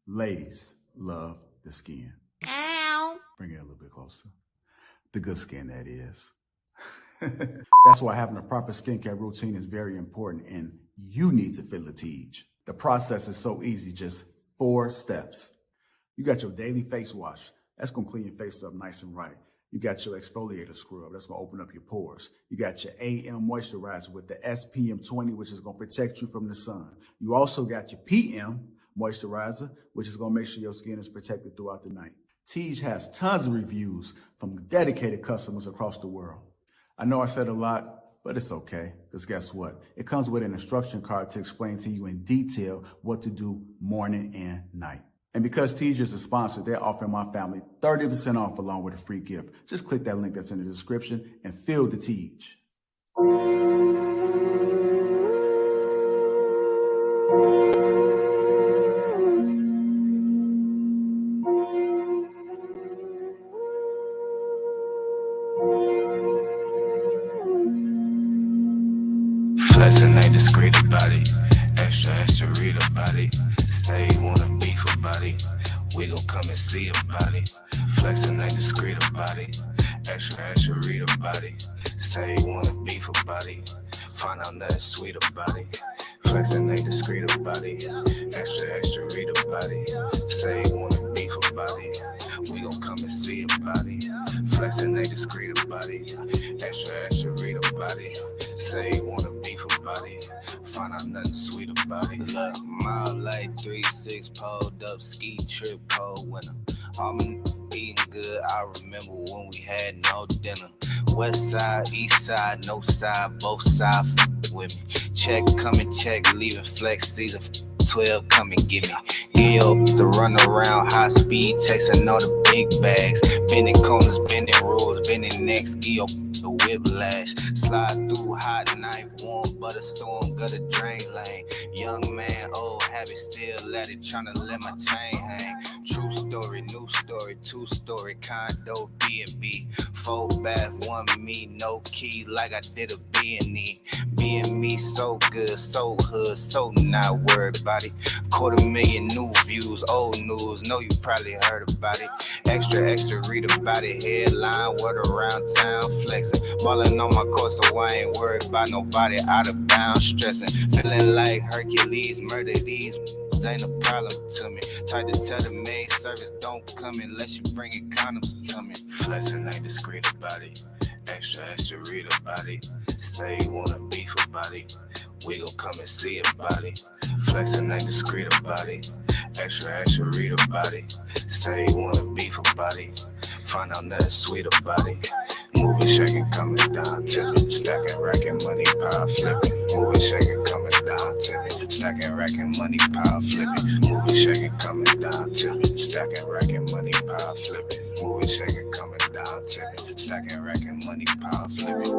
Ladies love the skin. Ow. Bring it a little bit closer. The good skin, that is. That's why having a proper skincare routine is very important, and you need to feel the Teej. The process is so easy, just 4 steps. You got your daily face wash. That's going to clean your face up nice and right. You got your exfoliator scrub. That's going to open up your pores. You got your AM moisturizer with the SPM 20, which is going to protect you from the sun. You also got your PM moisturizer, which is going to make sure your skin is protected throughout the night. Teej has tons of reviews from dedicated customers across the world. I know I said a lot, but it's okay, because guess what? It comes with an instruction card to explain to you in detail what to do morning and night. And because Teej is a sponsor, they're offering my family 30% off along with a free gift. Just click that link that's in the description and feel the Teej. Flexing ain't discreet about it. Extra read about it. Say you wanna beef about it. We gon' come and see about it. Flexing ain't discreet about it. Extra read about it. Say you wanna beef about it. Find out nothing sweet about it. Flexing ain't discreet about it. Extra read about it. Say you wanna beef about it. We gon' come and see about it. Flexing ain't discreet about it. Extra read about it. Say you wanna beef about it. Find out nothing sweet about it. Look, mile like 3-6 pulled up, ski trip cold winter. All my eating good. I remember when we had no dinner. West side, east side, no side, both sides with me. Check, come and check, leaving flex season 12, come and get me. Gil, the run around, high speed, chasing all the big bags. Bending corners, bending rules, bending necks, Gil, the whiplash. Slide through hot knife, warm butter storm, gutter drain lane. Young man, old habit, still at it, tryna let my chain hang. True story, new story, 2-story, condo, B&B. 4 bath, 1 me, no key, like I did a B&E. B&Me so good, so hood, so not worried about it. 250,000 new views, old news, know you probably heard about it. Extra, read about it. Headline, word around town, flexing. Ballin' on my course, so I ain't worried about nobody out of bounds, stressing. Feeling like Hercules, murder these ain't a problem to me. Tried to tell the maid service don't come unless you bring it condoms to me. Flexing ain't discreet about it. Extra read about it. Say you wanna beef about it. We gon' come and see about it. Flexing ain't discreet about it. Extra read about it. Say you wanna beef about it. Find out nothing sweet about it. Moving, shaking, coming down to me. Stacking, racking, money, power flipping. Moving, shaking, coming down to me. Stacking, racking, money, power flipping. Moving, shaking, coming down to me. Stacking, racking, money, power flipping. Moving, shaking, coming down to me. Stacking, racking, money, power flipping.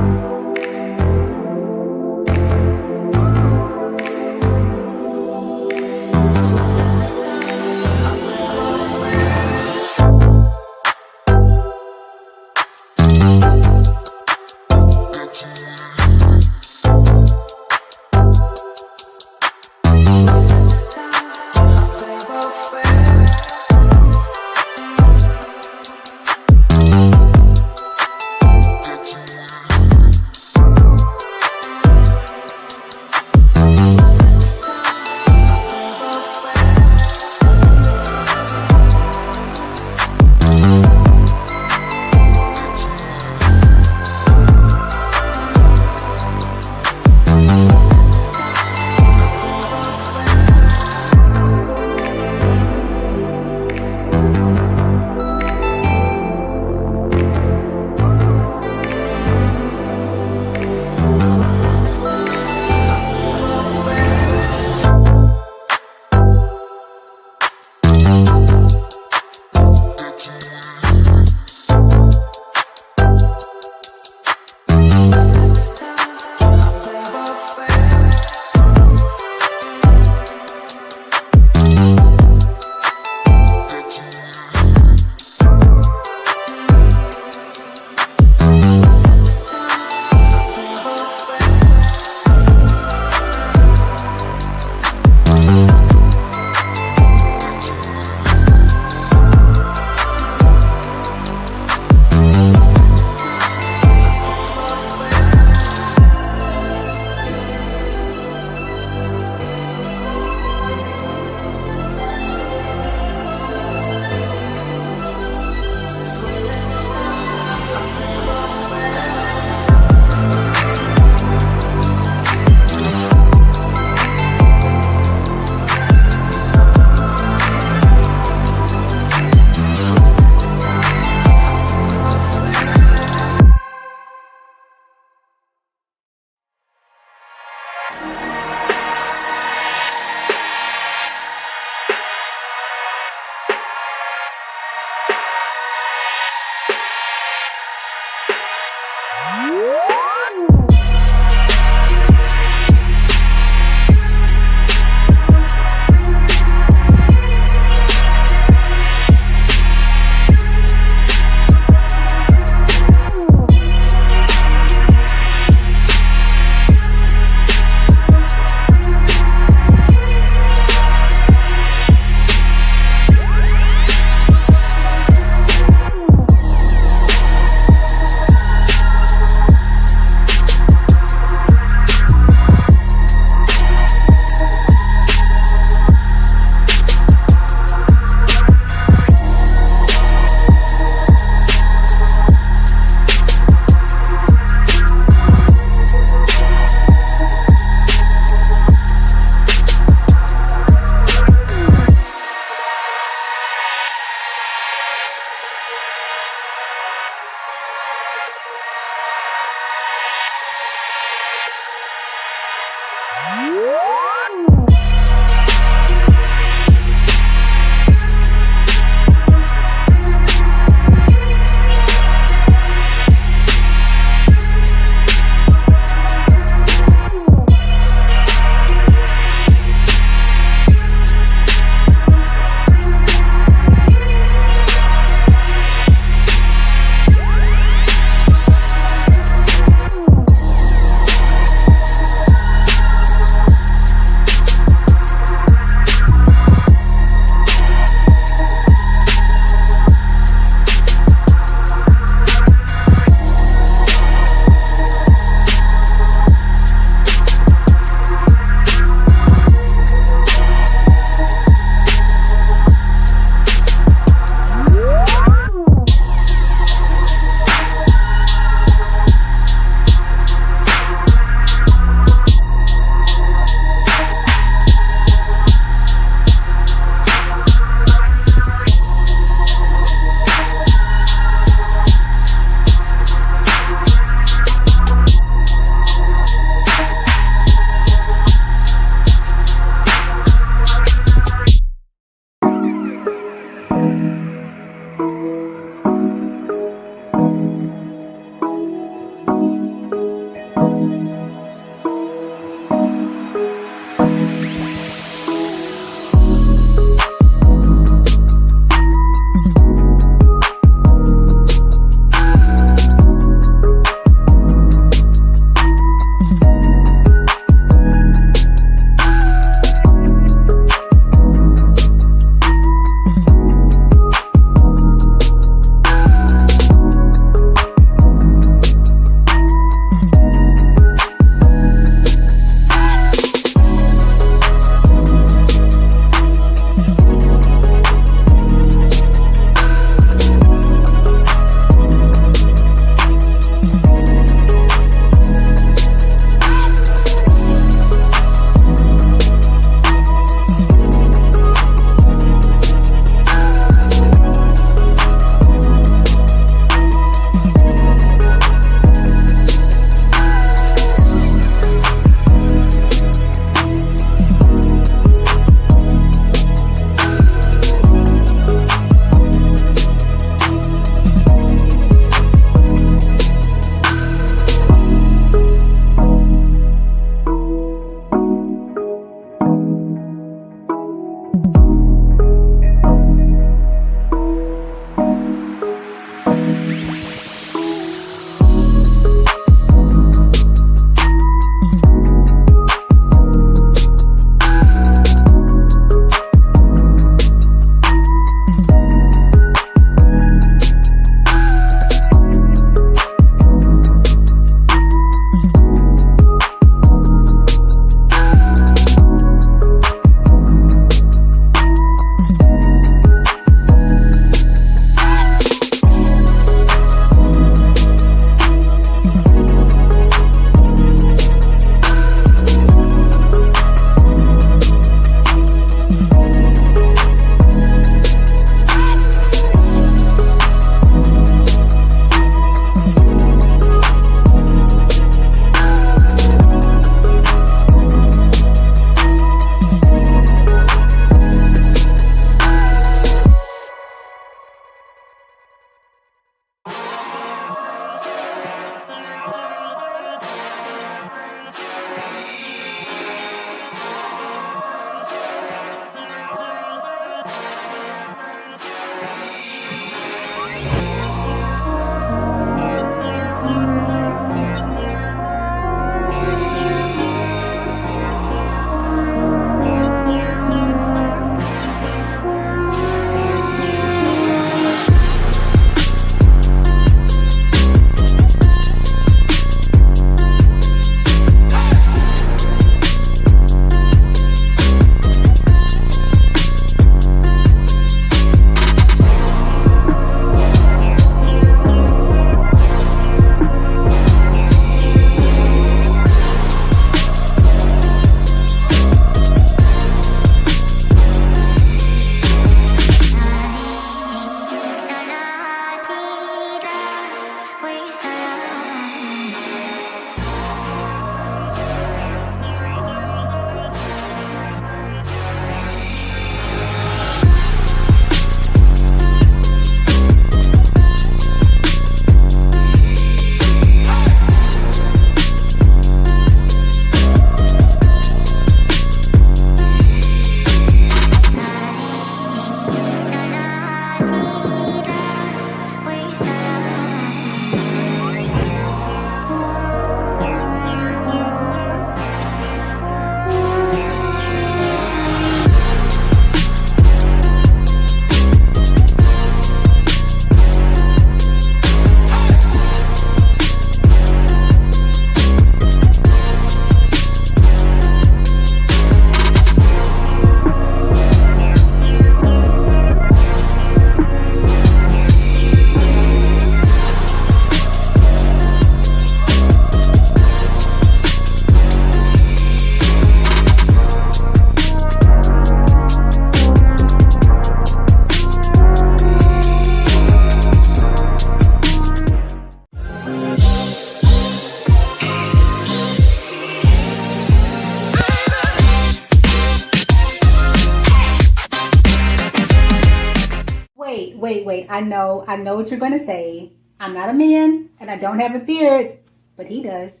Wait. I know what you're going to say. I'm not a man and I don't have a beard, but he does.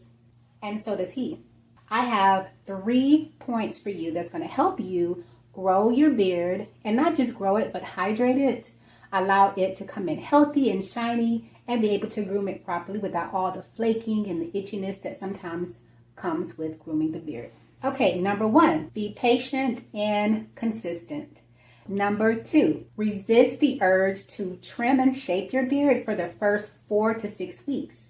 And so does he. I have 3 points for you that's going to help you grow your beard, and not just grow it, but hydrate it, allow it to come in healthy and shiny, and be able to groom it properly without all the flaking and the itchiness that sometimes comes with grooming the beard. Okay, number 1, be patient and consistent. Number 2, resist the urge to trim and shape your beard for the first 4 to 6 weeks.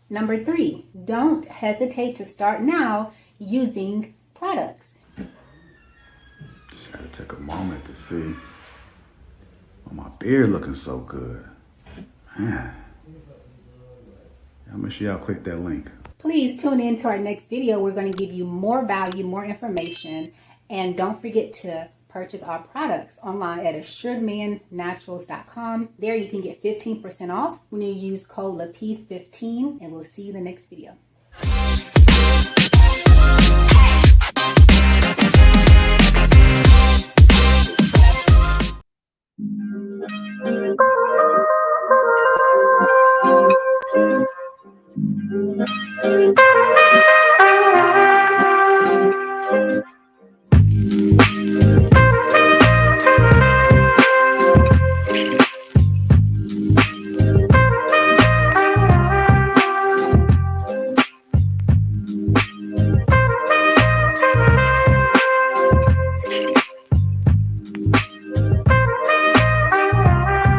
Number 3, don't hesitate to start now using products. Just gotta take a moment to see. Oh, my beard looking so good. Man. Make sure y'all click that link. Please tune in to our next video. We're going to give you more value, more information, and don't forget to purchase our products online at assuredmannaturals.com. There you can get 15% off when you use code Lapeef15, and we'll see you in the next video.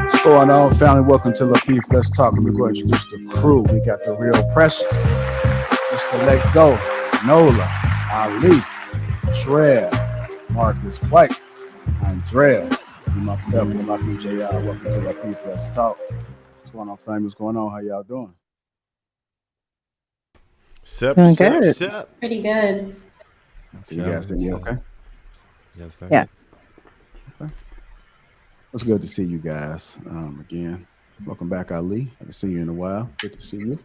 What's going on, family? Welcome to Lapeef. Let's talk. Let me go introduce the crew. We got the real Precious, Mr. Let Go, Nola, Ali, Trev, Marcus White, Andrea, and myself, Lapeef JR. Welcome to Lapeef. Let's talk. What's going on, family? What's going on? How y'all doing? Sup. Pretty good. You guys doing okay? Yes, sir. Yeah. Okay. It's good to see you guys again. Welcome back, Ali. I haven't seen you in a while. Good to see you.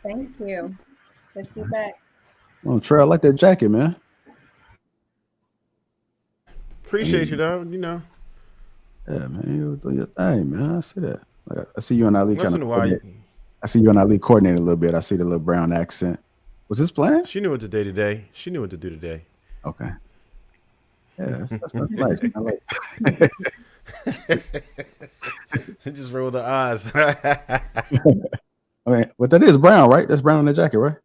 Thank you. Let's be back. Oh, Trey, I like that jacket, man. Appreciate you, though. You know. Yeah, man. You do your thing, man. I see that. I see you and Ali Once kind in a of. while. I see you and Ali coordinate a little bit. I see the little brown accent. Was this planned? She knew what to do today. She knew what to do today. Okay. Yeah, that's nice. I like Just roll the eyes. I mean, but that is brown, right? That's brown on the jacket, right?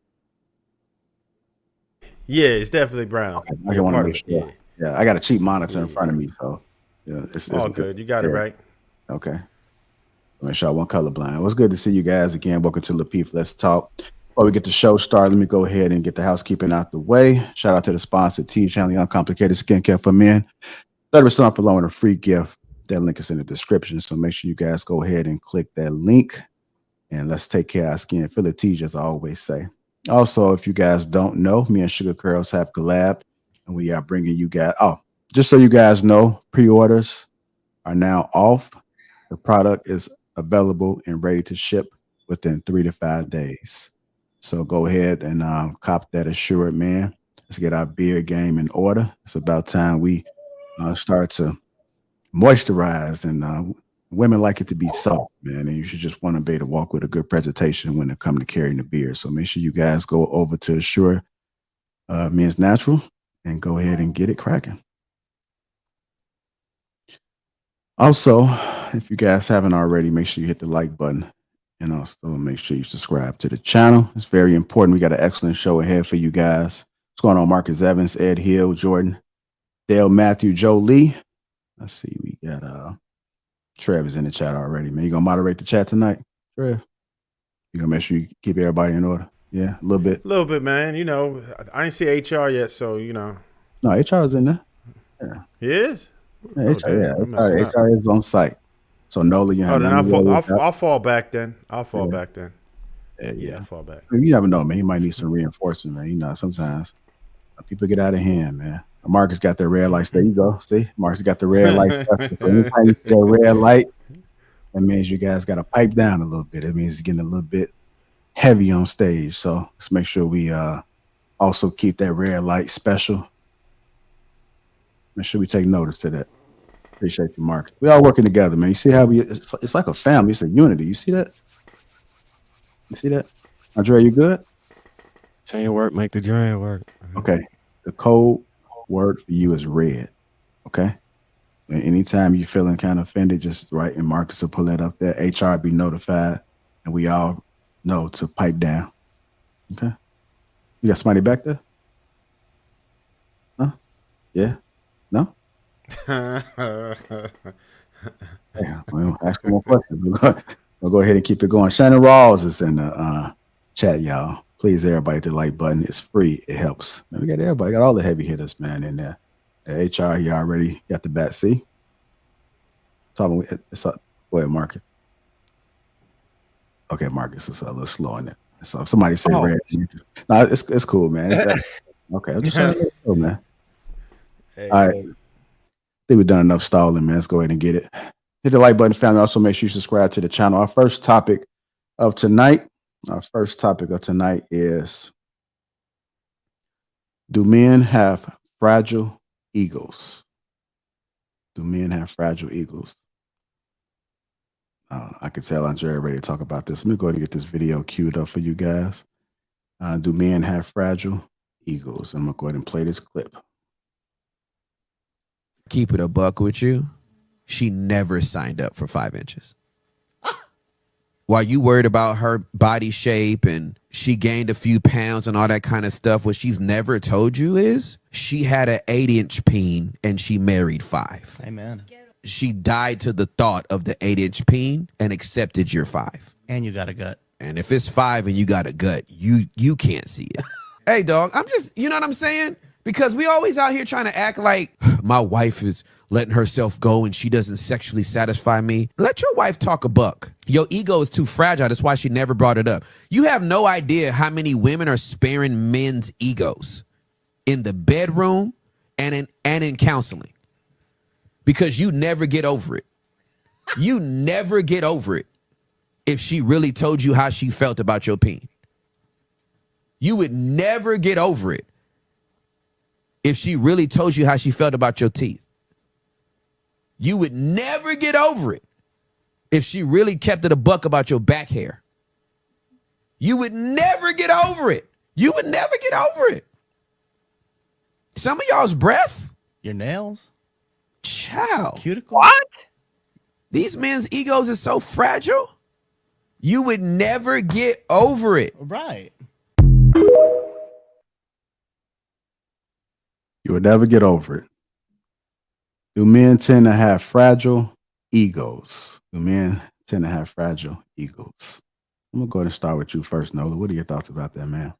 Yeah, it's definitely brown. Okay. I want to make sure. Yeah, I got a cheap monitor in front of me, so yeah, it's all good. You got it right. Okay. Make sure I wasn't colorblind. It was good to see you guys again. Welcome to Lapeef. Let's talk. Before we get the show started, let me go ahead and get the housekeeping out the way. Shout out to the sponsor, T-Channel, Uncomplicated Skincare for Men. 30% off along with a free gift. That link is in the description, so make sure you guys go ahead and click that link. And let's take care of our skin. Feel it, T, as I always say. Also, if you guys don't know, me and Sugar Curls have collabed, and we are bringing you guys. Oh, just so you guys know, pre-orders are now off. The product is available and ready to ship within 3 to 5 days. So go ahead and cop that Assured Man. Let's get our beard game in order. It's about time we start to moisturize, and women like it to be soft, man. And you should just want to be able to walk with a good presentation when it comes to carrying the beard. So make sure you guys go over to Assured Men's Natural and go ahead and get it cracking. Also, if you guys haven't already, make sure you hit the like button, and also make sure you subscribe to the channel. It's very important. We got an excellent show ahead for you guys. What's going on, Marcus Evans, Ed Hill, Jordan, Dale Matthew, Joe Lee. Let's see, we got Trev is in the chat already, man. You gonna moderate the chat tonight, Trev? You gonna make sure you keep everybody in order? Yeah, a little bit. A little bit, man. You know, I ain't see HR yet, so you know. No, HR is in there. Yeah. He is? Yeah, HR is on site. So Nola, you have. Then I'll fall back then. I'll fall back then. Yeah, I'll fall back. You never know, man. He might need some reinforcement, man. You know, sometimes people get out of hand, man. Marcus got that red light. There you go. See, Marcus got the red light. So anytime you see that red light, that means you guys got to pipe down a little bit. It means it's getting a little bit heavy on stage. So let's make sure we also keep that red light special. Make sure we take notice to that. Appreciate you, Mark. We all working together, man. You see how it's like a family. It's a unity. You see that? You see that? Andrea, you good? Teamwork make the dream work. Okay. The code word for you is red. Okay. And anytime you're feeling kind of offended, just write and Marcus will pull that up there. HR be notified, and we all know to pipe down. Okay. You got somebody back there? Huh? Yeah? No? Yeah. Well, ask more questions. We'll go ahead and keep it going. Shannon Rawls is in the chat, y'all. Please, everybody, the like button. It's free. It helps. Man, we got everybody. Got all the heavy hitters, man, in there. The HR, he already got the bat. See? Talking. It's up. Go ahead, Marcus. Okay, Marcus is a little slow on it. So if somebody say red, no, it's cool, man. Okay, I'm just trying to let you know, man. Hey, All right. I think we've done enough stalling, man. Let's go ahead and get it. Hit the like button, family. Also, make sure you subscribe to the channel. Our first topic of tonight is: do men have fragile egos? Do men have fragile egos? I can tell Andrea ready to talk about this. Let me go ahead and get this video queued up for you guys. Do men have fragile egos? I'm going to go ahead and play this clip. Keep it a buck with you. She never signed up for 5 inches. While you worried about her body shape and she gained a few pounds and all that kind of stuff, what she's never told you is she had an 8-inch peen and she married 5. Amen. She died to the thought of the 8-inch peen and accepted your 5. And you got a gut. And if it's 5 and you got a gut, you can't see it. Hey, dog, I'm just, you know what I'm saying? Because we always out here trying to act like my wife is letting herself go and she doesn't sexually satisfy me. Let your wife talk a buck. Your ego is too fragile. That's why she never brought it up. You have no idea how many women are sparing men's egos in the bedroom and in counseling. Because you never get over it. You never get over it if she really told you how she felt about your peen. You would never get over it if she really told you how she felt about your teeth. You would never get over it if she really kept it a buck about your back hair. You would never get over it. You would never get over it. Some of y'all's breath. Your nails? Child. Cuticle? What? These men's egos are so fragile. You would never get over it. Right. You would never get over it. Do men tend to have fragile egos? Do men tend to have fragile egos? I'm going to go ahead and start with you first, Nola. What are your thoughts about that, man?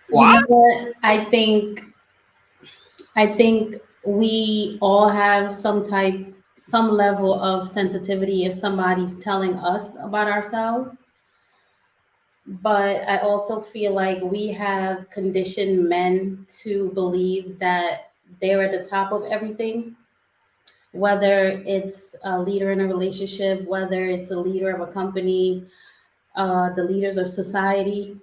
What? You know what? I think we all have some level of sensitivity if somebody's telling us about ourselves. But I also feel like we have conditioned men to believe that they're at the top of everything, whether it's a leader in a relationship, whether it's a leader of a company, the leaders of society.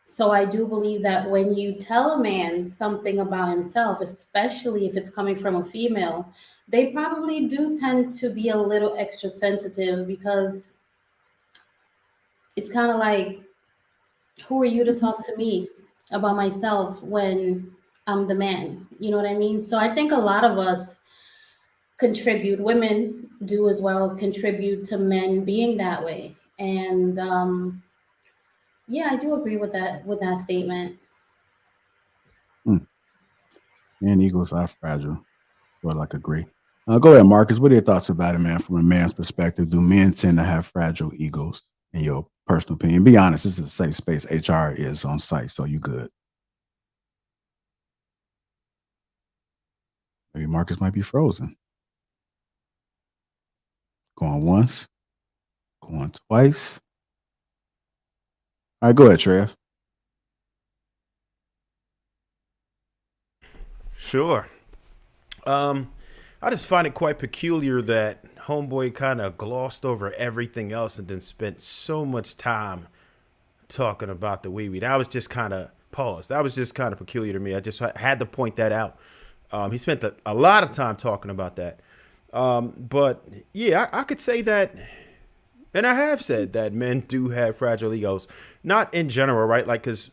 So I do believe that when you tell a man something about himself, especially if it's coming from a female, they probably do tend to be a little extra sensitive, because it's kind of like, who are you to talk to me about myself when I'm the man? You know what I mean? So I think a lot of us contribute, women do as well, contribute to men being that way. And yeah, I do agree with that statement. Men egos are fragile. Well, I agree. Go ahead, Marcus. What are your thoughts about it, man? From a man's perspective, do men tend to have fragile egos, in your personal opinion? Be honest, this is a safe space. HR is on site, so you good. Maybe Marcus might be frozen. Going once, going twice. All right, go ahead, Trev. Sure. I I just find it quite peculiar that homeboy kind of glossed over everything else and then spent so much time talking about the wee wee. That was just kind of paused. That was just kind of peculiar to me. I just had to point that out. He spent a lot of time talking about that. But yeah, I could say that, and I have said that men do have fragile egos, not in general, right? Like, because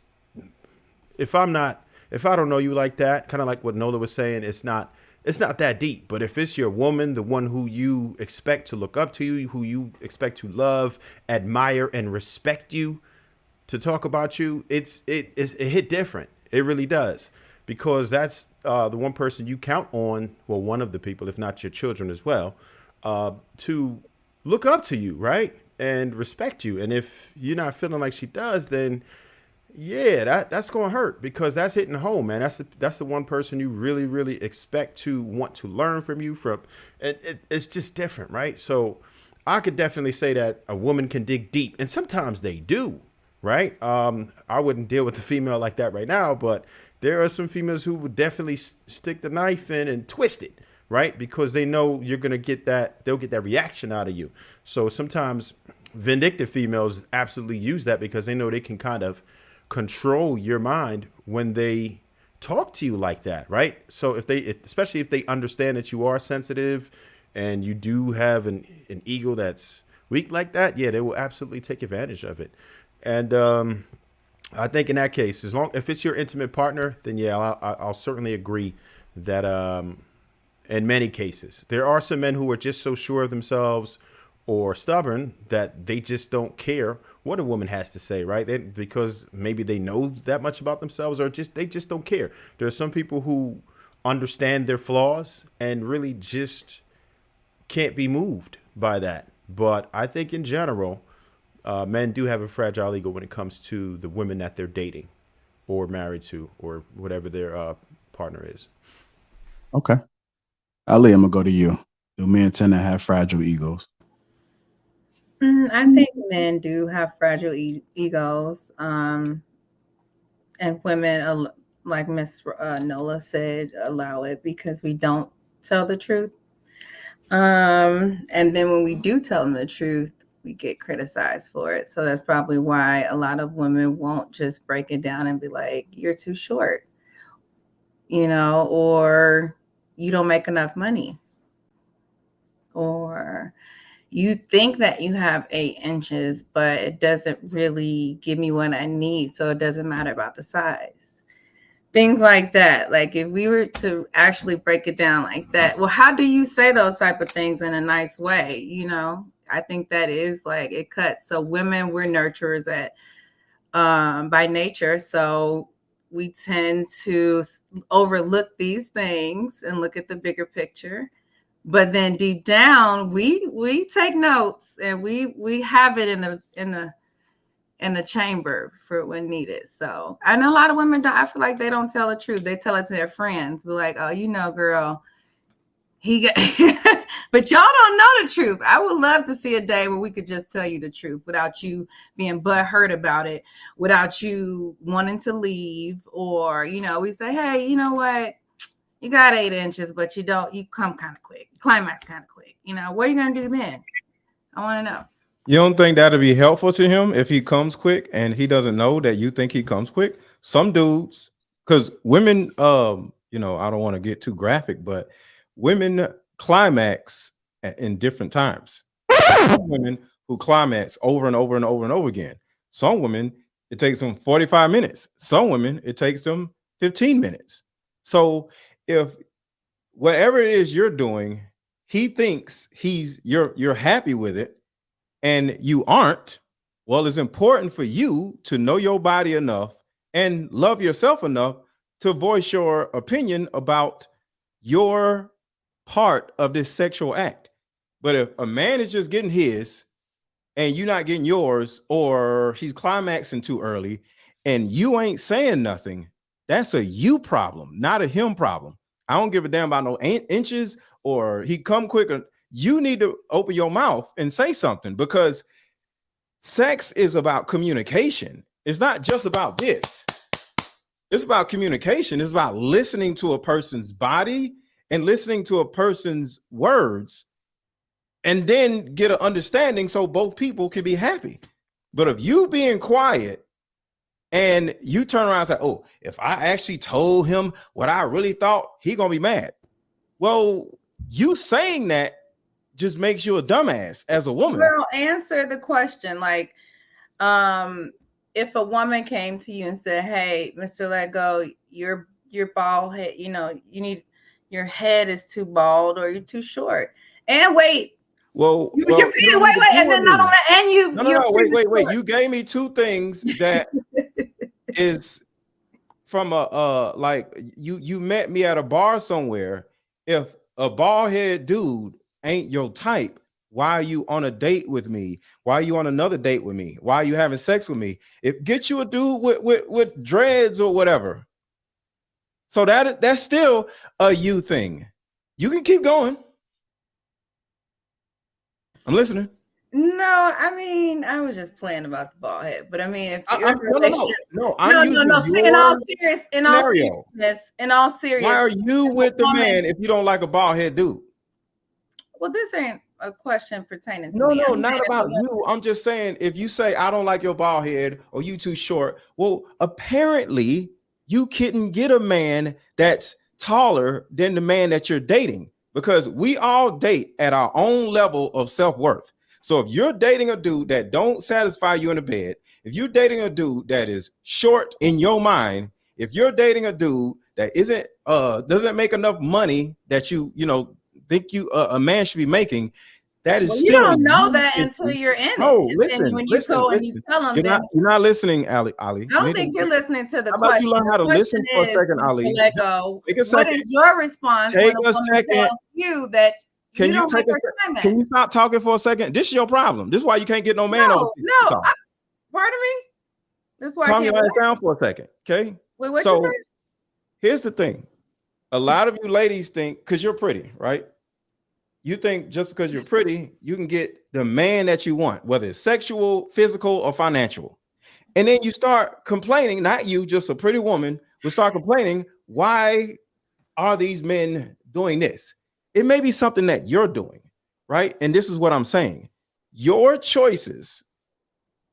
if I don't know you like that, kind of like what Nola was saying, it's not that deep. But if it's your woman, the one who you expect to look up to you, who you expect to love, admire, and respect you, to talk about you, it hit different. It really does, because that's the one person you count on. Well, one of the people, if not your children as well, to look up to you, right, and respect you. And if you're not feeling like she does, then yeah, that's gonna hurt, because that's hitting home, man. That's the one person you really, really expect to want to learn from you. It's just different, right? So I could definitely say that a woman can dig deep, and sometimes they do. Right. I wouldn't deal with a female like that right now, but there are some females who would definitely stick the knife in and twist it. Right. Because they know you're going to get that. They'll get that reaction out of you. So sometimes vindictive females absolutely use that, because they know they can kind of control your mind when they talk to you like that. Right. So especially if they understand that you are sensitive and you do have an ego that's weak like that. Yeah, they will absolutely take advantage of it. And I think in that case, if it's your intimate partner, then yeah, I'll certainly agree that in many cases, there are some men who are just so sure of themselves or stubborn that they just don't care what a woman has to say, right? Because maybe they know that much about themselves, or they just don't care. There are some people who understand their flaws and really just can't be moved by that. But I think in general, men do have a fragile ego when it comes to the women that they're dating or married to, or whatever their partner is. Okay. Ali, I'm going to go to you. Do men tend to have fragile egos? I think men do have fragile egos. And women, like Miss Nola said, allow it because we don't tell the truth. And then when we do tell them the truth, we get criticized for it. So that's probably why a lot of women won't just break it down and be like, you're too short, or you don't make enough money, or you think that you have 8 inches, but it doesn't really give me what I need. So it doesn't matter about the size. Things like that. Like if we were to actually break it down like that, well, how do you say those type of things in a nice way? I think that is like it cuts. So women, we're nurturers by nature. So we tend to overlook these things and look at the bigger picture. But then deep down, we take notes and we have it in the chamber for when needed. So I know a lot of women I feel like they don't tell the truth. They tell it to their friends. Be like, oh, girl, he got but y'all don't know the truth. I would love to see a day where we could just tell you the truth without you being butthurt about it, without you wanting to leave, or we say, hey, you know what? You got 8 inches, but you come kind of quick. Climax kind of quick. What are you going to do then? I want to know. You don't think that'd be helpful to him if he comes quick and he doesn't know that you think he comes quick? Some dudes, because women, I don't want to get too graphic, but women climax in different times. Some women who climax over and over and over and over again. Some women, it takes them 45 minutes. Some women, it takes them 15 minutes. So if whatever it is you're doing, he thinks you're happy with it and you aren't, well, it's important for you to know your body enough and love yourself enough to voice your opinion about your part of this sexual act. But if a man is just getting his and you're not getting yours, or he's climaxing too early and you ain't saying nothing, that's a you problem, not a him problem. I don't give a damn about no inches or he come quicker. You need to open your mouth and say something, because sex is about communication. It's not just about this. It's about communication. It's about listening to a person's body and listening to a person's words and then get an understanding so both people can be happy. But if you being quiet and you turn around and say, oh, if I actually told him what I really thought, he gonna be mad. Well, you saying that just makes you a dumbass as a woman. Well, answer the question. Like, if a woman came to you and said, hey, Mr. Let Go, your bald head, your head is too bald or you're too short. And wait. Well, wait, and then not only and you no, wait. You gave me two things that is from a like you met me at a bar somewhere. If a bald head dude ain't your type, why are you on a date with me? Why are you on another date with me? Why are you having sex with me? If get you a dude with dreads or whatever. So that's still a you thing. You can keep going. I'm listening. No, I mean, I was just playing about the bald head, but I mean, if I'm in all seriousness, why are you with the man if you don't like a bald head dude? Well, this ain't a question pertaining to me. No, not about you. I'm just saying, if you say I don't like your bald head or you too short, well, apparently you couldn't get a man that's taller than the man that you're dating. Because we all date at our own level of self-worth. So if you're dating a dude that don't satisfy you in the bed, if you're dating a dude that is short in your mind, if you're dating a dude that isn't doesn't make enough money that you think a man should be making, that is still. You don't know that until you're in it. Listen, when you go and you tell them, you're not listening, Ali. I don't think you're listening to the how question. About you learn how to listen for a second, Ali. Let go. Take a second. What is your response? Take a second. You that can you take a second? Can you stop talking for a second? This is your problem. This is why you can't get no man over. Pardon me. This is why. Calm your ass down for a second, okay? Wait, what? So here's the thing: a lot of you ladies think because you're pretty, right? You think just because you're pretty, you can get the man that you want, whether it's sexual, physical, or financial. And then you start complaining, not you, just a pretty woman, will start complaining, why are these men doing this? It may be something that you're doing, right? And this is what I'm saying. Your choices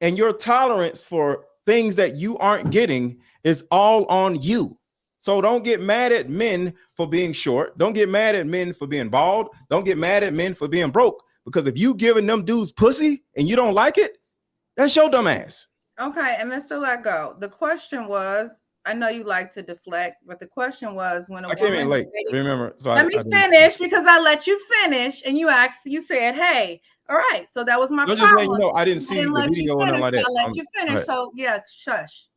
and your tolerance for things that you aren't getting is all on you. So don't get mad at men for being short. Don't get mad at men for being bald. Don't get mad at men for being broke. Because if you giving them dudes pussy and you don't like it, that's your dumb ass. Okay, and Mr. Let Go, the question was, I know you like to deflect, but the question was when I came in late. Remember? So let me finish because I let you finish and you said, hey, all right. So that was my problem. Just letting you know, I didn't see the video or nothing like that. I let you finish. So yeah, shush.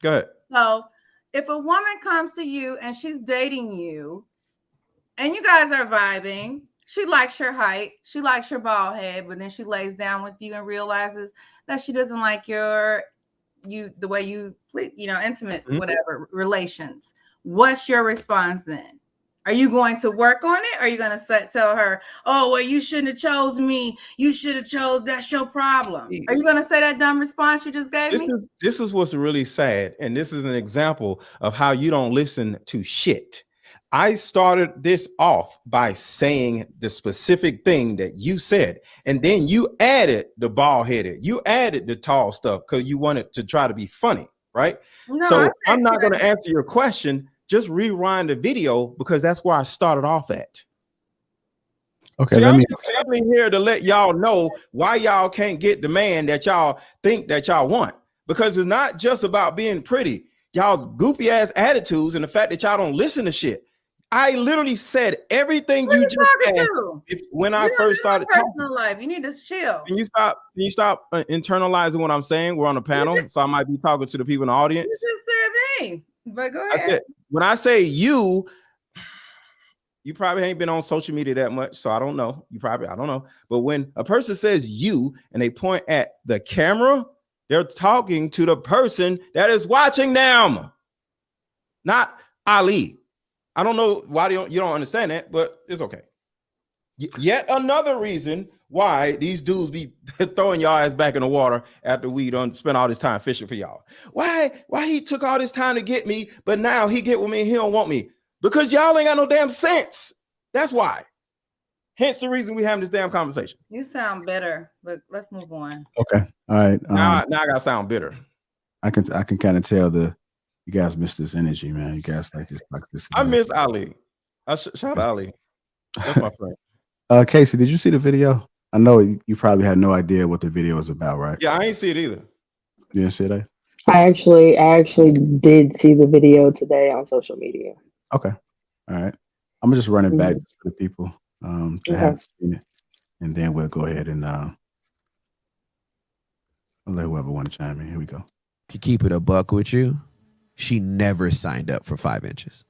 Go ahead. So if a woman comes to you and she's dating you and you guys are vibing, she likes your height, she likes your bald head, but then she lays down with you and realizes that she doesn't like the way you intimate, whatever relations. What's your response then? Are you going to work on it? Or are you going to tell her, oh, well, you shouldn't have chose me. You should have chose, that's your problem. Are you going to say that dumb response you just gave me? This is what's really sad. And this is an example of how you don't listen to shit. I started this off by saying the specific thing that you said. And then you added the bald headed. You added the tall stuff because you wanted to try to be funny, right? No, so I'm not going to answer your question. Just rewind the video because that's where I started off at. Okay, See, I'm here to let y'all know why y'all can't get the man that y'all think that y'all want. Because it's not just about being pretty. Y'all goofy ass attitudes and the fact that y'all don't listen to shit. I literally said everything you just said when I first started talking. Personal life, you need to chill. Can you stop internalizing what I'm saying? We're on a panel, so I might be talking to the people in the audience. You just said me, but go ahead. When I say you probably ain't been on social media that much, so I don't know. I don't know. But when a person says you and they point at the camera, they're talking to the person that is watching them, not Ali. I don't know why you don't understand that, but it's okay. Yet another reason why these dudes be throwing y'all ass back in the water after we done spent all this time fishing for y'all. Why he took all this time to get me, but now he get with me and he don't want me? Because y'all ain't got no damn sense. That's why. Hence the reason we having this damn conversation. You sound better, but let's move on. Okay. All right. Now I gotta sound bitter. I can kind of tell you guys miss this energy, man. You guys like this. I miss Ali. Shout out Ali. That's my friend. Casey, did you see the video? I know you probably had no idea what the video was about, right? Yeah, I ain't see it either. You didn't see that? I actually did see the video today on social media. Okay. All right. I'm gonna just run it back for the people that haven't seen it, and then we'll go ahead and I'll let whoever want to chime in. Here we go. To keep it a buck with you, she never signed up for 5 inches.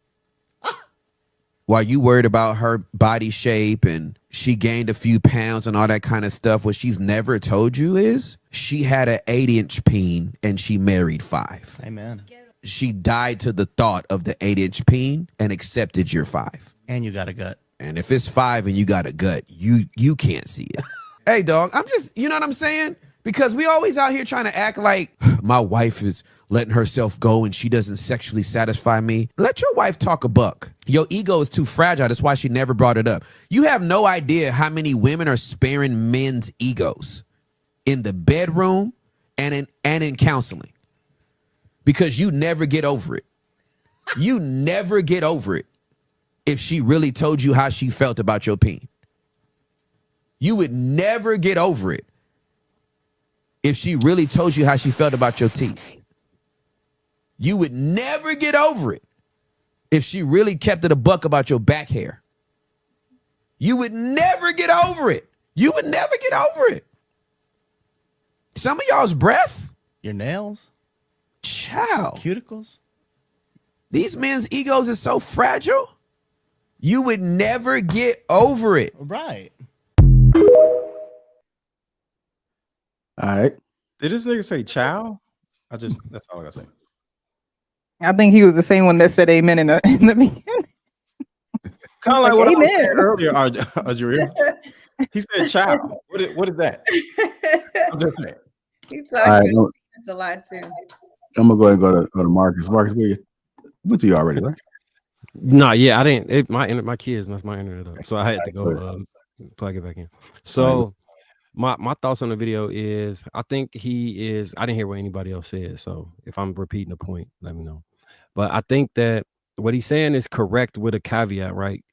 While you worried about her body shape and she gained a few pounds and all that kind of stuff, what she's never told you is she had an 8-inch peen and she married 5. Amen. She died to the thought of the 8-inch peen and accepted your 5. And you got a gut. And if it's 5 and you got a gut, you can't see it. Hey, dog, I'm just, you know what I'm saying? Because we always out here trying to act like my wife is letting herself go and she doesn't sexually satisfy me. Let your wife talk a buck. Your ego is too fragile. That's why she never brought it up. You have no idea how many women are sparing men's egos in the bedroom and in counseling. Because you never get over it. You never get over it if she really told you how she felt about your peen. You would never get over it if she really told you how she felt about your teeth. You would never get over it if she really kept it a buck about your back hair. You would never get over it. You would never get over it. Some of y'all's breath. Your nails? Child. Cuticles? These men's egos is so fragile. You would never get over it. Right. All right. Did this nigga say chow? That's all I gotta say. I think he was the same one that said amen in the beginning. Kind of like what I was saying Amen. earlier, Ajria. He said chow. What is that? I'm just saying. He's All right. talking. It's a lot too. I'm gonna go ahead and go to Marcus. Marcus, where you went to you already, right? No, yeah, I didn't. My kids messed my internet up, so I had to go plug it back in. So my thoughts on the video is, I think he is. I didn't hear what anybody else said, so if I'm repeating the point, let me know. But I think that what he's saying is correct with a caveat, right?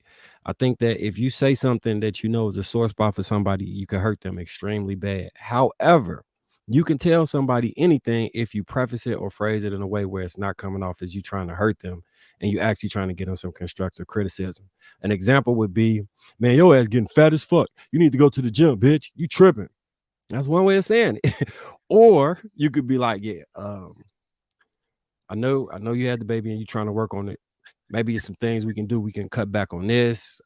I think that if you say something that you know is a sore spot for somebody, you can hurt them extremely bad. However, you can tell somebody anything if you preface it or phrase it in a way where it's not coming off as you trying to hurt them and you actually trying to get them some constructive criticism. An example would be, man, your ass getting fat as fuck. You need to go to the gym, bitch. You tripping. That's one way of saying it. Or you could be like, yeah, I know you had the baby and you're trying to work on it. Maybe it's some things we can do. We can cut back on this.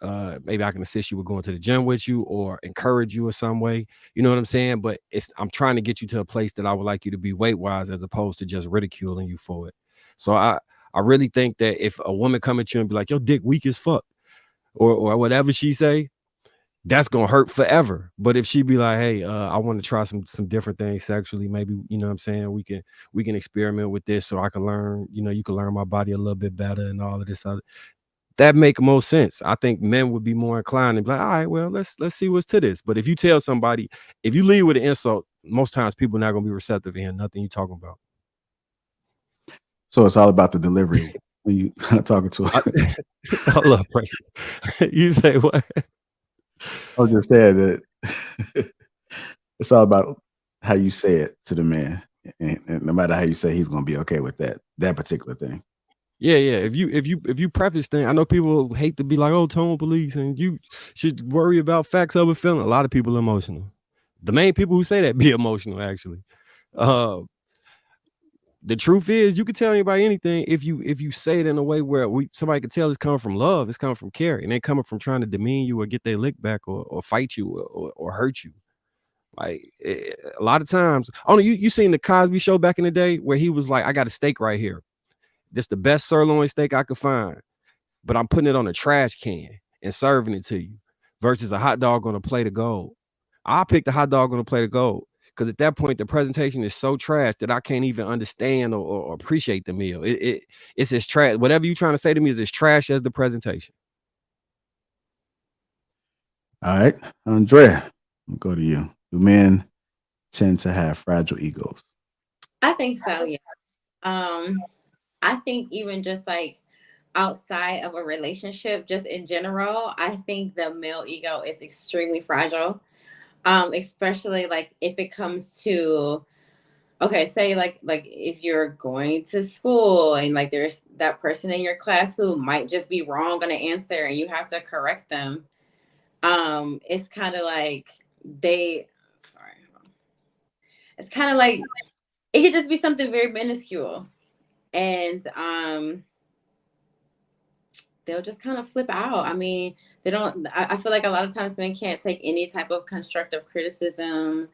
Maybe I can assist you with going to the gym with you or encourage you in some way. You know what I'm saying? But I'm trying to get you to a place that I would like you to be weight-wise as opposed to just ridiculing you for it. So I really think that if a woman come at you and be like, your dick weak as fuck, or whatever she say, that's gonna hurt forever. But if she be like, hey, I want to try some different things sexually, maybe, you know what I'm saying, we can experiment with this so I can learn, you can learn my body a little bit better and all of this other, that make most sense. I think men would be more inclined to be like, all right, well, let's see what's to this. But if you tell somebody, if you lead with an insult, most times people are not gonna be receptive and nothing you talking about. So it's all about the delivery when you talking to her. I love pressure. You say what? I was just saying that it's all about how you say it to the man, and no matter how you say, he's going to be okay with that particular thing. Yeah. If you preface thing, I know people hate to be like, oh, tone police, and you should worry about facts over feeling. A lot of people are emotional. The main people who say that be emotional, actually. The truth is, you can tell anybody anything if you say it in a way where somebody can tell it's coming from love, it's coming from care, and ain't coming from trying to demean you or get their lick back or fight you or hurt you. Like a lot of times, you seen the Cosby Show back in the day where he was like, I got a steak right here. This the best sirloin steak I could find, but I'm putting it on a trash can and serving it to you versus a hot dog on a plate of gold. I'll pick the hot dog on a plate of gold. Because at that point, the presentation is so trash that I can't even understand or appreciate the meal. It's as trash. Whatever you're trying to say to me is as trash as the presentation. All right, Andrea, I'll go to you. Do men tend to have fragile egos? I think so, yeah. I think even just like outside of a relationship, just in general, I think the male ego is extremely fragile. Especially like if it comes to, okay, say like if you're going to school and like there's that person in your class who might just be wrong on an answer and you have to correct them. It's kind of like sorry, it's kind of like it could just be something very minuscule, and they'll just kind of flip out. I mean, they don't. I feel like a lot of times men can't take any type of constructive criticism.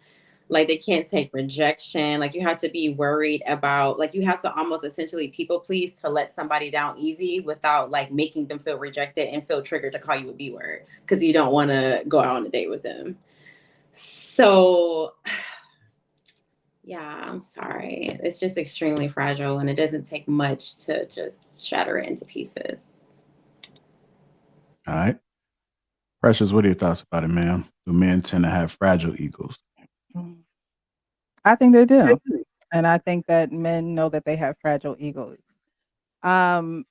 Like they can't take rejection. Like you have to be worried about, like you have to almost essentially people please to let somebody down easy without like making them feel rejected and feel triggered to call you a B word because you don't want to go out on a date with them. So yeah, I'm sorry. It's just extremely fragile and it doesn't take much to just shatter it into pieces. All right. Precious, what are your thoughts about it, ma'am? Do men tend to have fragile egos? I think they do. And I think that men know that they have fragile egos. I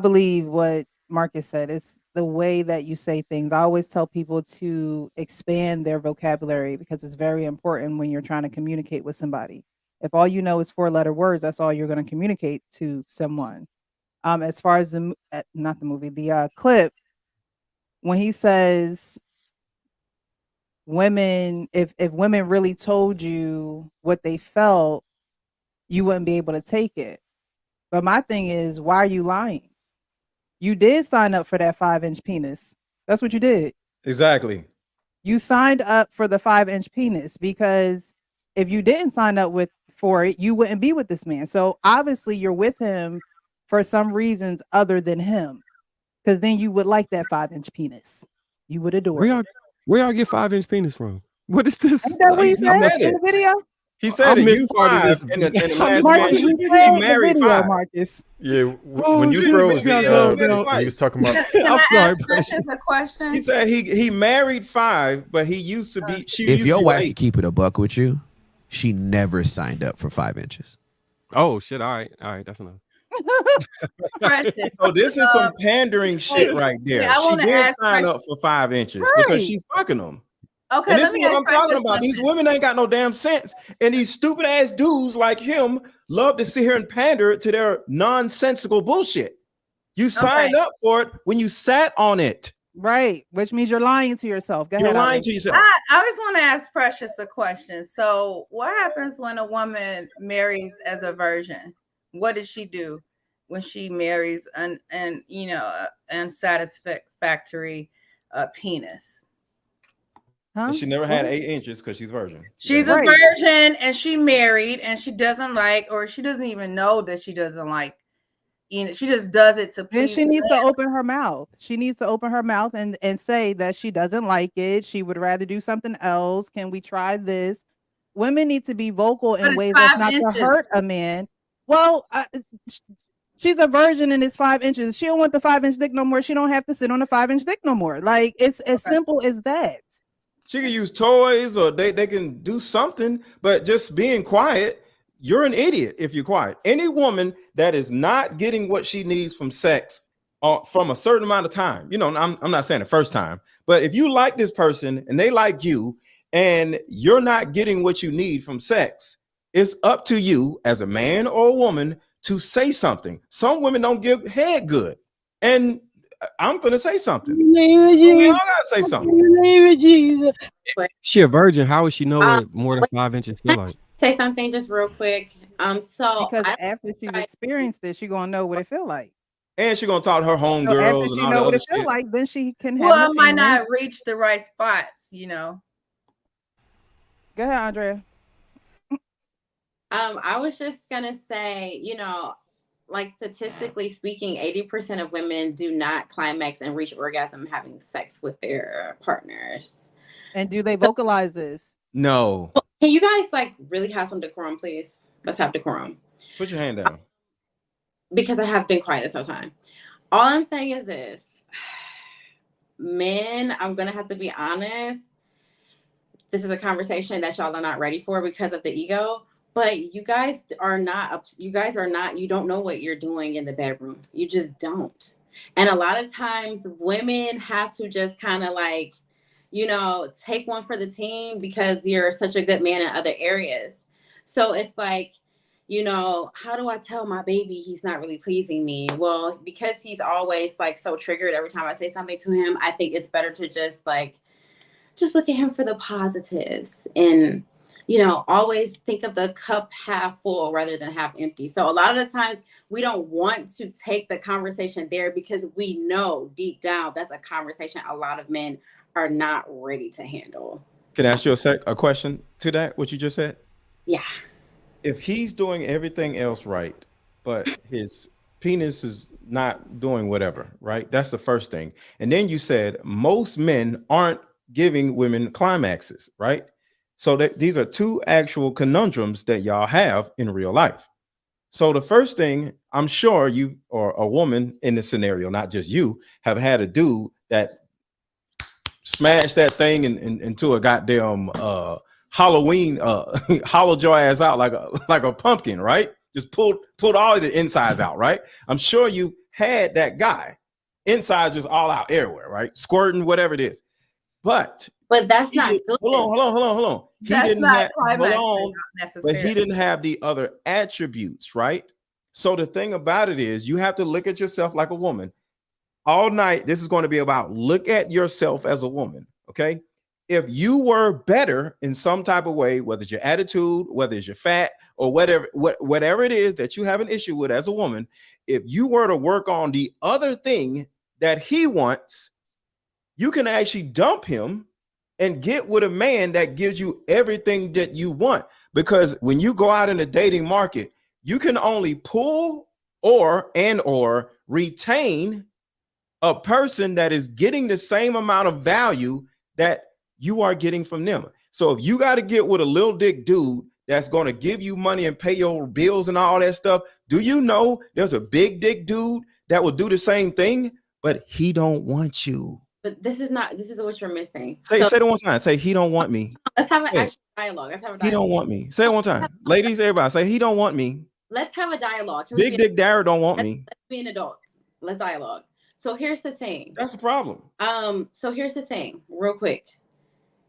believe what Marcus said is the way that you say things. I always tell people to expand their vocabulary because it's very important when you're trying to communicate with somebody. If all you know is 4-letter words, that's all you're going to communicate to someone. As far as not the movie, the clip, when he says women, if women really told you what they felt, you wouldn't be able to take it. But my thing is, why are you lying? You did sign up for that 5-inch penis. That's what you did. Exactly. You signed up for the 5-inch penis because if you didn't sign up for it, you wouldn't be with this man. So obviously you're with him for some reasons other than him. Because then you would like that 5-inch penis. You would adore it. Where y'all get 5-inch penis from? What is this? Ain't that what he said in the video? He said I it. missed You part of 5 this. in the I last missed Marcus, man. he He said the married video, 5. Marcus. Yeah, Oh, when you shit, froze, maybe I he zoned married out. twice. he was talking about. Can I'm I sorry, ask Precious. Precious a question? He said he married 5, but he used to be. She If used your to be wife 8. could keep it a buck with you, she never signed up for 5 inches. Oh shit! All right, that's enough. Precious. So this is some pandering shit right there. I She wanna did ask sign Precious- up for 5 inches because Right. she's fucking them. Okay, And this let is me what ask I'm talking Precious about. These something. women ain't got no damn sense. And these stupid ass dudes like him love to sit here and pander to their nonsensical bullshit. You signed up for it when you sat on it. Right. Which means you're lying to yourself. Go You're ahead, lying Andre. to yourself. I just want to ask Precious a question. So, what happens when a woman marries as a virgin? What does she do when she marries an unsatisfactory penis? Huh? And she never had 8 inches because she's virgin. She's a virgin and she married and she doesn't like, or she doesn't even know that she doesn't like. She just does it to Then please. she needs to open her mouth. She needs to open her mouth and say that she doesn't like it. She would rather do something else. Can we try this? Women need to be vocal in ways that's not to hurt a man. Well, she's a virgin and it's 5 inches. She don't want the 5-inch dick no more. She don't have to sit on a 5-inch dick no more. Like it's as simple as that. She can use toys or they can do something, but just being quiet, you're an idiot if you're quiet. Any woman that is not getting what she needs from sex from a certain amount of time, I'm not saying the first time, but if you like this person and they like you and you're not getting what you need from sex, it's up to you as a man or a woman to say something. Some women don't give head good. And I'm going to say something. We all got to say something. She a virgin. How would she know what more than 5 inches feel like? Say something just real quick. So because after she's experienced it, she's gonna know what it feel like. And she's gonna talk to her homegirls. So after and she all know the what other it feel shit. like, then she can have. Well, it might not reach the right spots, Go ahead, Andrea. I was just gonna say, like statistically speaking, 80% of women do not climax and reach orgasm having sex with their partners. And do they vocalize this? No. Can you guys like really have some decorum, please? Let's have decorum. Put your hand down. Because I have been quiet this whole time. All I'm saying is this. men, I'm gonna have to be honest. This is a conversation that y'all are not ready for because of the ego. But you guys are not. You don't know what you're doing in the bedroom. You just don't. And a lot of times, women have to just kind of like, take one for the team because you're such a good man in other areas. So it's like, how do I tell my baby he's not really pleasing me? Well, because he's always like so triggered every time I say something to him, I think it's better to just look at him for the positives and, always think of the cup half full rather than half empty. So a lot of the times we don't want to take the conversation there because we know deep down that's a conversation a lot of men are not ready to handle. Can I ask you a question to that, what you just said? Yeah. If he's doing everything else right, but his penis is not doing whatever, right? That's the first thing. And then you said most men aren't giving women climaxes, right? So that these are two actual conundrums that y'all have in real life. So the first thing, I'm sure you or a woman in the scenario, not just you, have had a dude that smashed that thing into a goddamn Halloween hollowed your ass out like a pumpkin, right? Just pulled all the insides out, right? I'm sure you had that guy, insides just all out everywhere, right? Squirting, whatever it is. But that's not good. Hold on. That's He didn't not have climaxing, but he didn't have the other attributes, right? So the thing about it is you have to look at yourself like a woman. All night, this is going to be about look at yourself as a woman, okay? If you were better in some type of way, whether it's your attitude, whether it's your fat, or whatever it is that you have an issue with as a woman, if you were to work on the other thing that he wants, you can actually dump him and get with a man that gives you everything that you want. Because when you go out in the dating market, you can only pull or retain a person that is getting the same amount of value that you are getting from them. So if you got to get with a little dick dude that's going to give you money and pay your bills and all that stuff, do you know there's a big dick dude that will do the same thing, but he don't want you? But this is what you're missing. Say it one time. Say he don't want me. Let's have an actual dialogue. He don't want me. Say it one time. Ladies, everybody, say he don't want me. Let's have a dialogue. Big Dick Dara don't want me. Let's be an adult. Let's dialogue. So here's the thing. That's the problem. So here's the thing, real quick,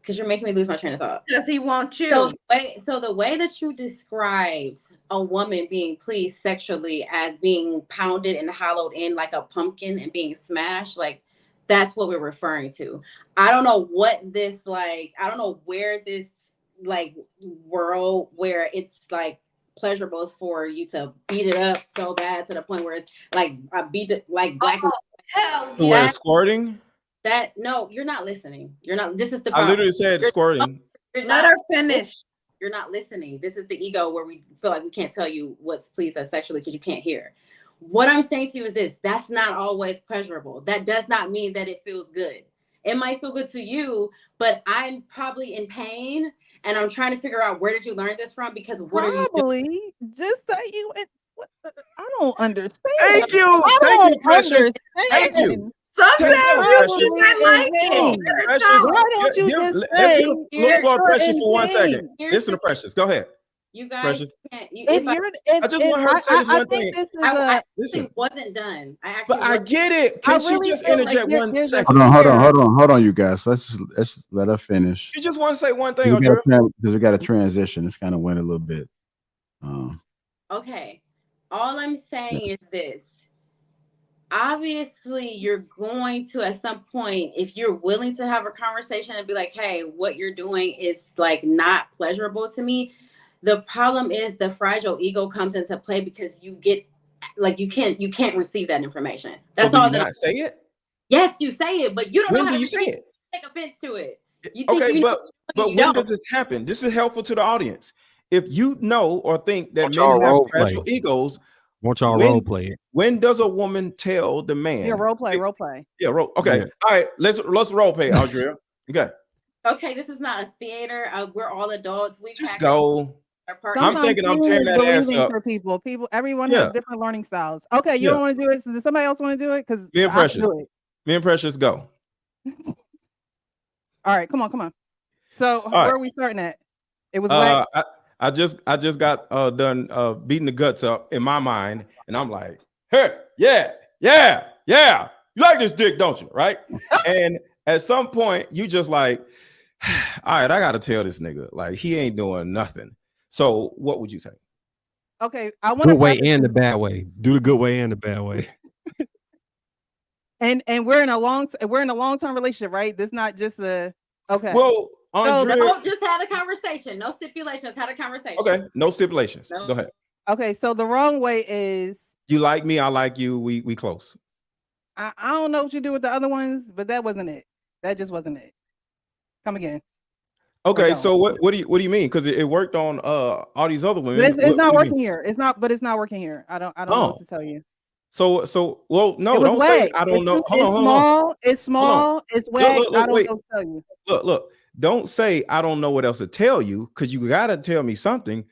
because you're making me lose my train of thought. Does he want you? So the way that you described a woman being pleased sexually as being pounded and hollowed in like a pumpkin and being smashed, like that's what we're referring to. I don't know what this I don't know where this world where it's like pleasurable is for you to beat it up so bad to the point where it's like I beat it like black. Where squirting? No, you're not listening. You're not. This is the problem. I literally said squirting. Let her finish. You're not listening. This is the ego where we feel like we can't tell you what's pleased us sexually because you can't hear. What I'm saying to you is this: that's not always pleasurable. That does not mean that it feels good. It might feel good to you, but I'm probably in pain, and I'm trying to figure out where did you learn this from? Because what are you doing? Just say you. I don't understand. Thank you. Thank you, Precious. Thank you. Sometimes you might like it. Why don't you just say? Let's blow Precious for 1 second. Listen to Precious. Go ahead. You guys Precious. can't. I just want her to say this one thing. I actually wasn't done. I get it. Can she just interject 1 second? Hold on, you guys. Let's let her finish. You just want to say one thing, because we got a transition. It's kind of went a little bit. Okay. All I'm saying is this. Obviously, you're going to, at some point, if you're willing to have a conversation and be like, hey, what you're doing is like not pleasurable to me. The problem is the fragile ego comes into play because you get like you can't receive that information. That's all. That not say it. Yes, you say it, but you don't know how you to say it. Take offense to it. But when does this happen? This is helpful to the audience. If you know or think that men have fragile egos, want y'all role play it. When does a woman tell the man? Yeah, role play. Yeah, okay. Yeah. All right, let's role play, Audrey. Okay. Okay, this is not a theater. We're all adults. We just go. I'm thinking I'm tearing that ass up for people. Everyone has different learning styles. Okay, you don't want to do it. So does somebody else want to do it? Because me and Precious go. All right, come on. So All where right. are we starting at? It was whack. I just got done beating the guts up in my mind, and I'm like, hey, yeah. You like this dick, don't you? Right? And at some point, you just like, all right, I gotta tell this nigga, like, he ain't doing nothing. So what would you say? Okay, I want Good to way and the bad way. Do the good way and the bad way. and we're in a long-term relationship, right? This not just a okay. Well, Andre, No, just had a conversation. No stipulations. Had a conversation. okay, no stipulations. No. Go ahead. Okay, so the wrong way is You like me, I like you. We close. I don't know what you do with the other ones, but that wasn't it. That just wasn't it. Come again. Okay, so what do you mean? Because it worked on all these other women. But it's not what do you working mean? here. It's not working here. I don't know what to tell you. So well, no, It was don't wag. say I don't know. Hold on. It's small. It's wag. Look, I don't wait. know what to tell you. Look. Don't say I don't know what else to tell you, because you gotta tell me something.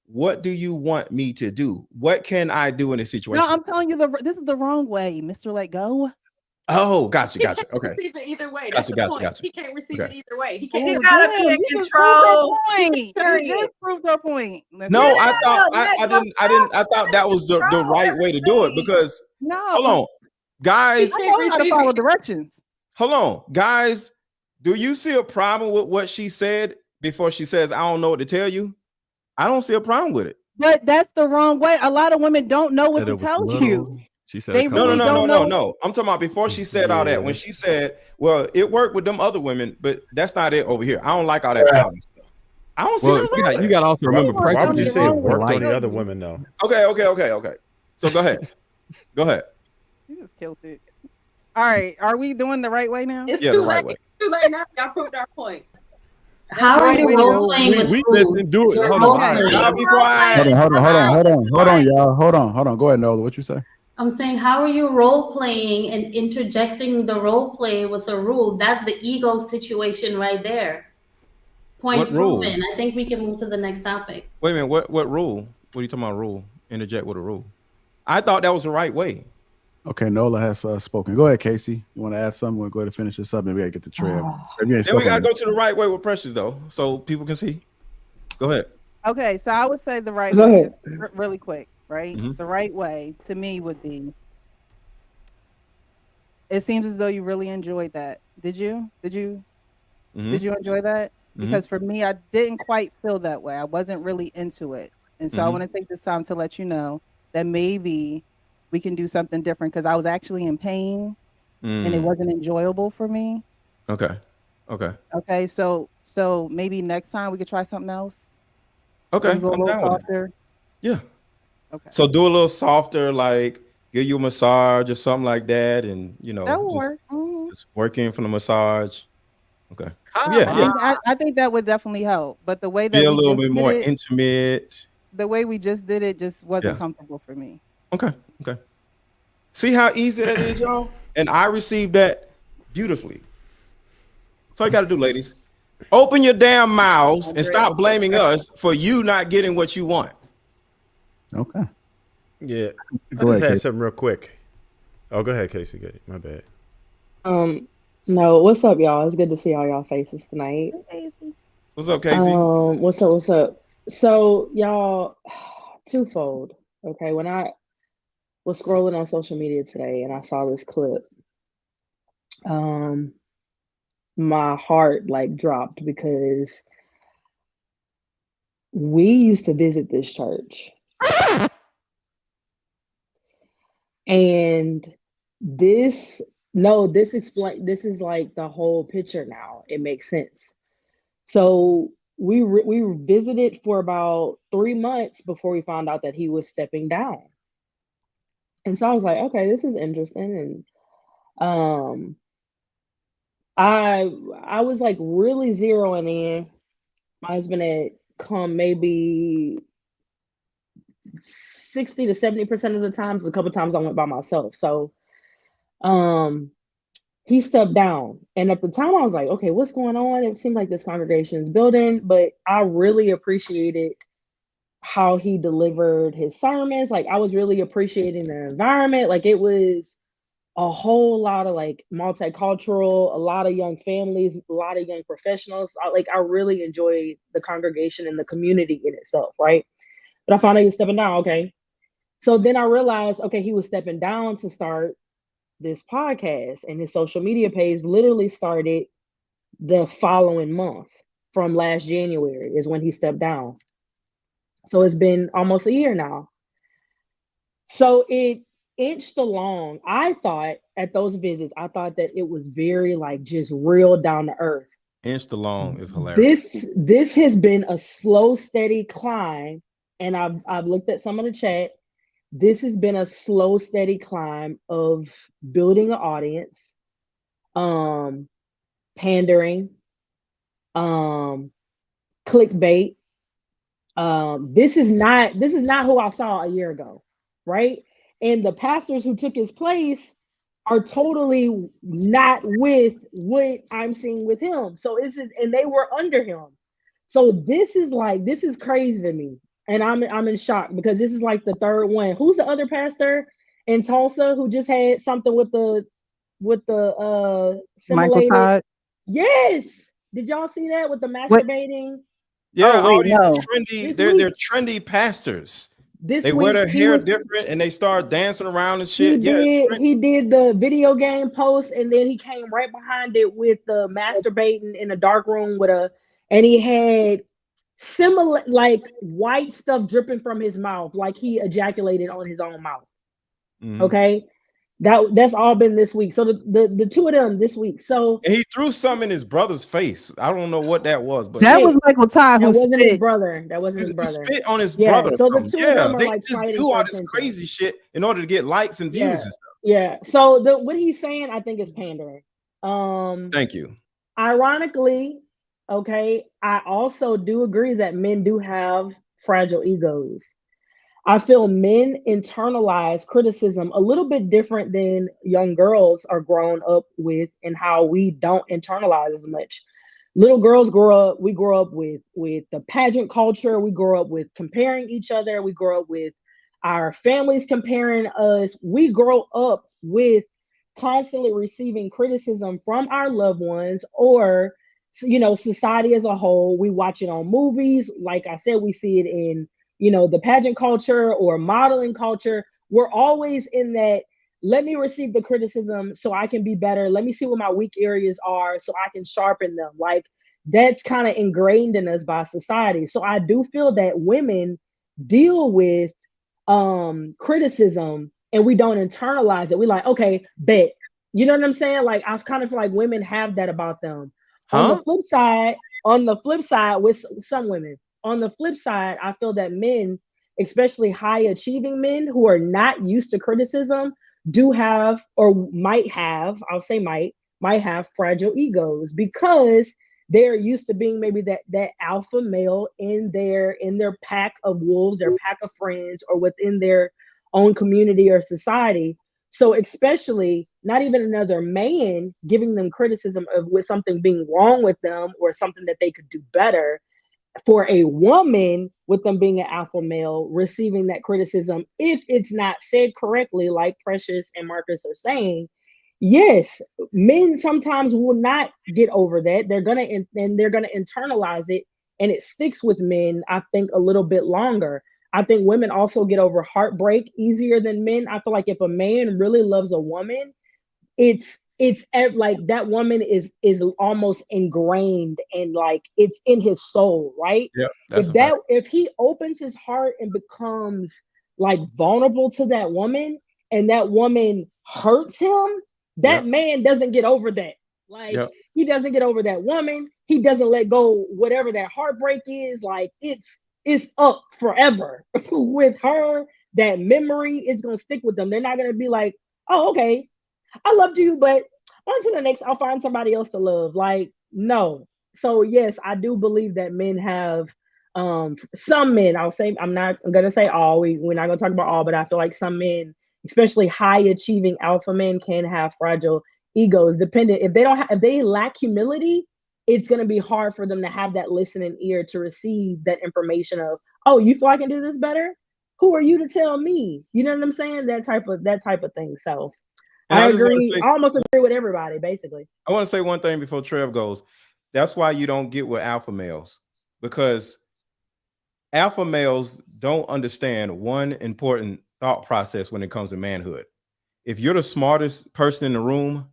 What do you want me to do? What can I do in this situation? No, I'm telling you this is the wrong way, Mr. Let Go. Oh, gotcha. He can't Okay. receive it either way. That's the point. He can't receive it either way. He can't. He gotta be in control. You just proved her point. No, I thought I didn't. I thought that was the right way to do it, because hold on, guys. I know how to follow directions. Hold on, guys. Do you see a problem with what she said before she says, I don't know what to tell you? I don't see a problem with it. But that's the wrong way. A lot of women don't know what to tell you. She said they really don't know. No. I'm talking about before she said all that. When she said, well, it worked with them other women, but that's not it over here. I don't like all that pouting stuff. I don't see that. You got to also remember, Why would you say it worked on like the other women though? Okay. So go ahead. You just killed it. All right. Are we doing the right way now? It's Yeah, too the right late. way. Too late now. Y'all proved our point. How are you role playing with we food? didn't do it. You're Hold role on. playing. I'll be quiet. Hold on, y'all. Hold on. Go ahead, Nola. What you say? I'm saying, how are you role playing and interjecting the role play with a rule? That's the ego situation right there. Point What rule? proven. I think we can move to the next topic. Wait a minute. What rule? What are you talking about? Rule? Interject with a rule? I thought that was the right way. Okay, Nola has spoken. Go ahead, Casey. You want to add something? We'll go ahead and finish this up, and we gotta get the trail. Then we gotta go to the right way with Precious though, so people can see. Go ahead. Okay, so I would say the right Go way, ahead. really quick, right? Mhm. The right way to me would be, it seems as though you really enjoyed that. Did you enjoy that? Because for me, I didn't quite feel that way. I wasn't really into it. And so I want to take this time to let you know that maybe we can do something different, because I was actually in pain and it wasn't enjoyable for me. Okay. Okay, so maybe next time we could try something else. Okay. We go a I'm little down with it. softer. Yeah. Okay. So do a little softer, like give you a massage or something like that, and That will work. just work in from the massage. Okay. I think that would definitely help. But the way that Be a we little just bit did more it, intimate. the way we just did it just wasn't Yeah. comfortable for me. Okay. See how easy that is, y'all? And I received that beautifully. That's all you got to do, ladies. Open your damn mouths and stop blaming us for you not getting what you want. Okay. Yeah. Go I just ahead, had Casey. something real quick. Oh, go ahead, Casey. My bad. No, what's up, y'all? It's good to see all y'all faces tonight. What's up, Casey? What's up? So, y'all, twofold. Okay, when I was scrolling on social media today and I saw this clip, my heart like dropped, because we used to visit this church. And this is like the whole picture now. It makes sense. So we visited for about 3 months before we found out that he was stepping down. And so I was like, okay, this is interesting. And I was like really zeroing in. My husband had come maybe 60 to 70% of the times. A couple times I went by myself. So he stepped down. And at the time I was like, okay, what's going on? It seemed like this congregation is building, but I really appreciated how he delivered his sermons. Like I was really appreciating the environment. Like it was a whole lot of like multicultural, a lot of young families, a lot of young professionals. I really enjoy the congregation and the community in itself, right? But I found out he was stepping down. Okay. So then I realized, okay, he was stepping down to start this podcast, and his social media page literally started the following month from last January is when he stepped down. So it's been almost a year now. So it inched along. I thought at those visits, I thought that it was very like just real down to earth. Inched along is hilarious. This has been a slow, steady climb, and I've looked at some of the chat. This has been a slow, steady climb of building an audience, pandering, clickbait. This is not who I saw a year ago, right? And the pastors who took his place are totally not with what I'm seeing with him. So and they were under him. So this is crazy to me. And I'm in shock because this is like the third one. Who's the other pastor in Tulsa who just had something with the Michael simulated? Todd. Yes. Did y'all see that with the masturbating? Yeah, Oh, all wait, these no. trendy, they're trendy pastors. This They wear their hair different and they start dancing around and shit. He did the video game post, and then he came right behind it with the masturbating in a dark room and he had similar like white stuff dripping from his mouth, like he ejaculated on his own mouth. Mhm. Okay. That's all been this week. So the two of them this week. So And he threw some in his brother's face. I don't know what that was, but That was Michael Todd that who wasn't his spit. brother. That wasn't his he brother. spit on his Yeah. brother. or So the something. two of them are They like just fighting do for all this attention. crazy shit in order to get likes and views Yeah. and stuff. Yeah. So what he's saying, I think, is pandering. Thank you. Ironically, okay, I also do agree that men do have fragile egos. I feel men internalize criticism a little bit different than young girls are grown up with, and how we don't internalize as much. Little girls we grow up with the pageant culture, we grow up with comparing each other, we grow up with our families comparing us, we grow up with constantly receiving criticism from our loved ones, or society as a whole. We watch it on movies, like I said, we see it in the pageant culture or modeling culture. We're always in that, let me receive the criticism so I can be better. Let me see what my weak areas are so I can sharpen them. Like, that's kind of ingrained in us by society. So I do feel that women deal with criticism and we don't internalize it. We like, okay, bet. You know what I'm saying? Like, I kind of feel like women have that about them. On the flip side, with some women, on the flip side, I feel that men, especially high achieving men who are not used to criticism, do have, or might have, I'll say might have fragile egos, because they're used to being maybe that alpha male in their pack of wolves, their pack of friends, or within their own community or society. So especially not even another man giving them criticism of with something being wrong with them or something that they could do better. For a woman, with them being an alpha male, receiving that criticism, if it's not said correctly, like Precious and Marcus are saying, yes, men sometimes will not get over that. They're gonna internalize it, and it sticks with men, I think, a little bit longer. I think women also get over heartbreak easier than men. I feel like if a man really loves a woman, it's like that woman is almost ingrained, and like it's in his soul, right? Yeah, that's a fact. If he opens his heart and becomes like vulnerable to that woman, and that woman hurts him, that man doesn't get over that. Like, he doesn't get over that woman. He doesn't let go whatever that heartbreak is. Like, it's up forever with her. That memory is gonna stick with them. They're not gonna be like, oh, okay, I loved you, but on to the next, I'll find somebody else to love. Like, no. So yes, I do believe that men have some men, I'm not gonna say all, we're not gonna talk about all, but I feel like some men, especially high achieving alpha men, can have fragile egos. Dependent, if they lack humility, it's gonna be hard for them to have that listening ear to receive that information of, oh, you feel I can do this better? Who are you to tell me? You know what I'm saying? That type of thing. So And I I just want to agree. say, I almost agree with everybody, basically. I want to say one thing before Trev goes. That's why you don't get with alpha males, because alpha males don't understand one important thought process when it comes to manhood. If you're the smartest person in the room,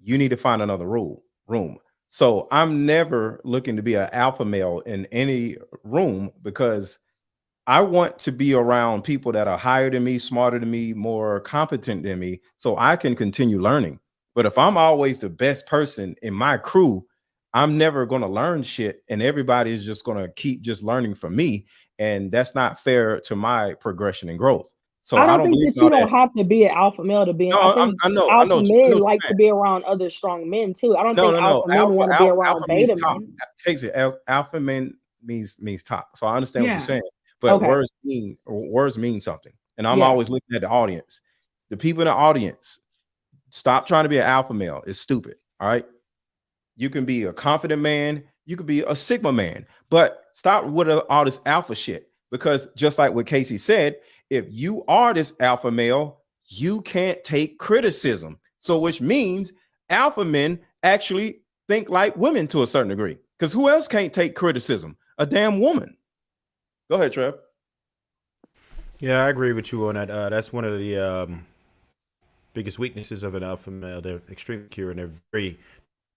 you need to find another room. So I'm never looking to be an alpha male in any room, because I want to be around people that are higher than me, smarter than me, more competent than me, so I can continue learning. But if I'm always the best person in my crew, I'm never going to learn shit, and everybody is just going to keep just learning from me, and that's not fair to my progression and growth. So I I don't don't think believe that in you all that. don't have to be an alpha male to be in. No, I think I know alpha what men you're like saying. to be around other strong men too. I don't think No. alpha men want to be around Alpha means beta top. men. Casey, alpha men means top. So I understand what you're Yeah. saying, but Okay. words mean something. And I'm Yeah. always looking at the audience. The people in the audience, stop trying to be an alpha male. It's stupid. All right. You can be a confident man, you could be a sigma man, but stop with all this alpha shit. Because just like what Casey said, if you are this alpha male, you can't take criticism. So which means alpha men actually think like women to a certain degree. Because who else can't take criticism? A damn woman. Go ahead, Trev. Yeah, I agree with you on that. That's one of the biggest weaknesses of an alpha male. They're extremely secure and they're very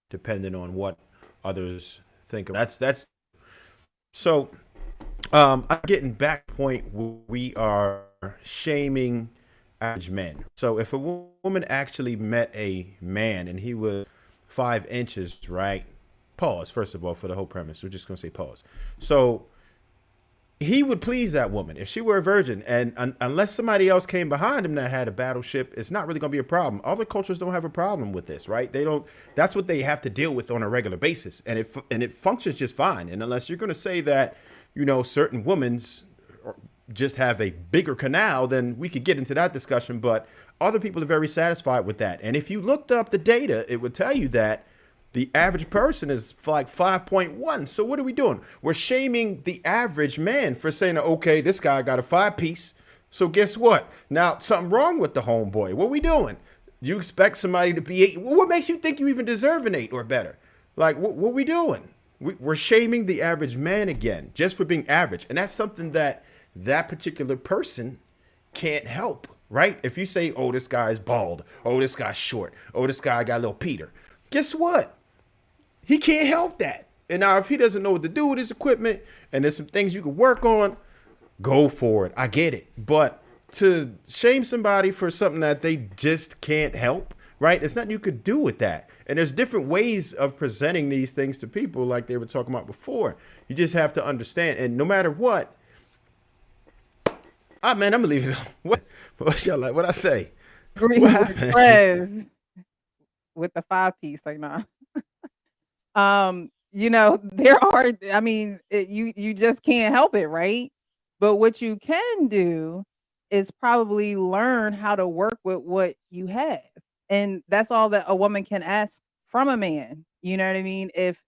dependent on what others think. That's so. I'm getting back to the point where we are shaming average men. So if a woman actually met a man and he was 5 inches, right? Pause. First of all, for the whole premise, we're just gonna say pause. So he would please that woman if she were a virgin, and unless somebody else came behind him that had a battleship, it's not really going to be a problem. Other cultures don't have a problem with this, right? They don't. That's what they have to deal with on a regular basis, and it functions just fine. And unless you're going to say that, certain women's just have a bigger canal, then we could get into that discussion. But other people are very satisfied with that. And if you looked up the data, it would tell you that the average person is like 5.1. So what are we doing? We're shaming the average man for saying, okay, this guy got a 5-piece. So guess what? Now something wrong with the homeboy. What are we doing? You expect somebody to be 8? What makes you think you even deserve an 8 or better? Like, what are we doing? We're shaming the average man again, just for being average. And that's something that particular person can't help, right? If you say, oh, this guy's bald. Oh, this guy's short. Oh, this guy got a little Peter. Guess what? He can't help that. And now if he doesn't know what to do with his equipment and there's some things you can work on, go for it. I get it. But to shame somebody for something that they just can't help, right? There's nothing you could do with that. And there's different ways of presenting these things to people like they were talking about before. You just have to understand. And no matter what, man, I'm going to leave it on. What I say? Agree What with happened? Trev with the 5-piece, like, nah. There are, I mean, you just can't help it, right? But what you can do is probably learn how to work with what you have. And that's all that a woman can ask from a man. You know what I mean? If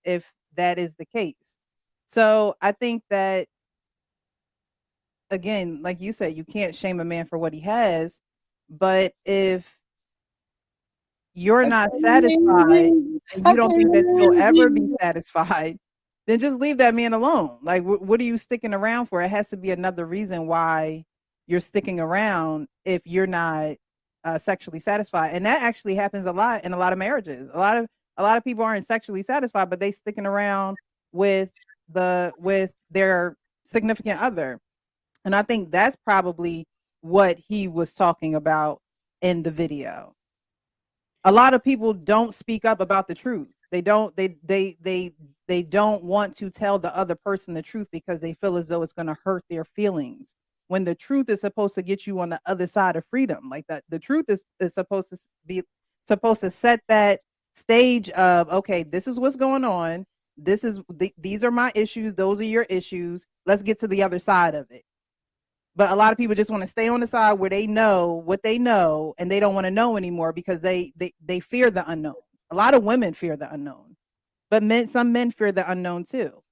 that is the case. So I think that, again, like you said, you can't shame a man for what he has, but if you're not satisfied and you don't think that you'll ever be satisfied, then just leave that man alone. Like, what are you sticking around for? It has to be another reason why you're sticking around if you're not sexually satisfied. And that actually happens a lot in a lot of marriages. A lot of people aren't sexually satisfied, but they sticking around with their significant other. And I think that's probably what he was talking about in the video. A lot of people don't speak up about the truth. They don't want to tell the other person the truth because they feel as though it's going to hurt their feelings. When the truth is supposed to get you on the other side of freedom. Like that, the truth is supposed to set that stage of, okay, this is what's going on. These are my issues. Those are your issues. Let's get to the other side of it. But a lot of people just want to stay on the side where they know what they know, and they don't want to know anymore because they fear the unknown. A lot of women fear the unknown, but some men fear the unknown too.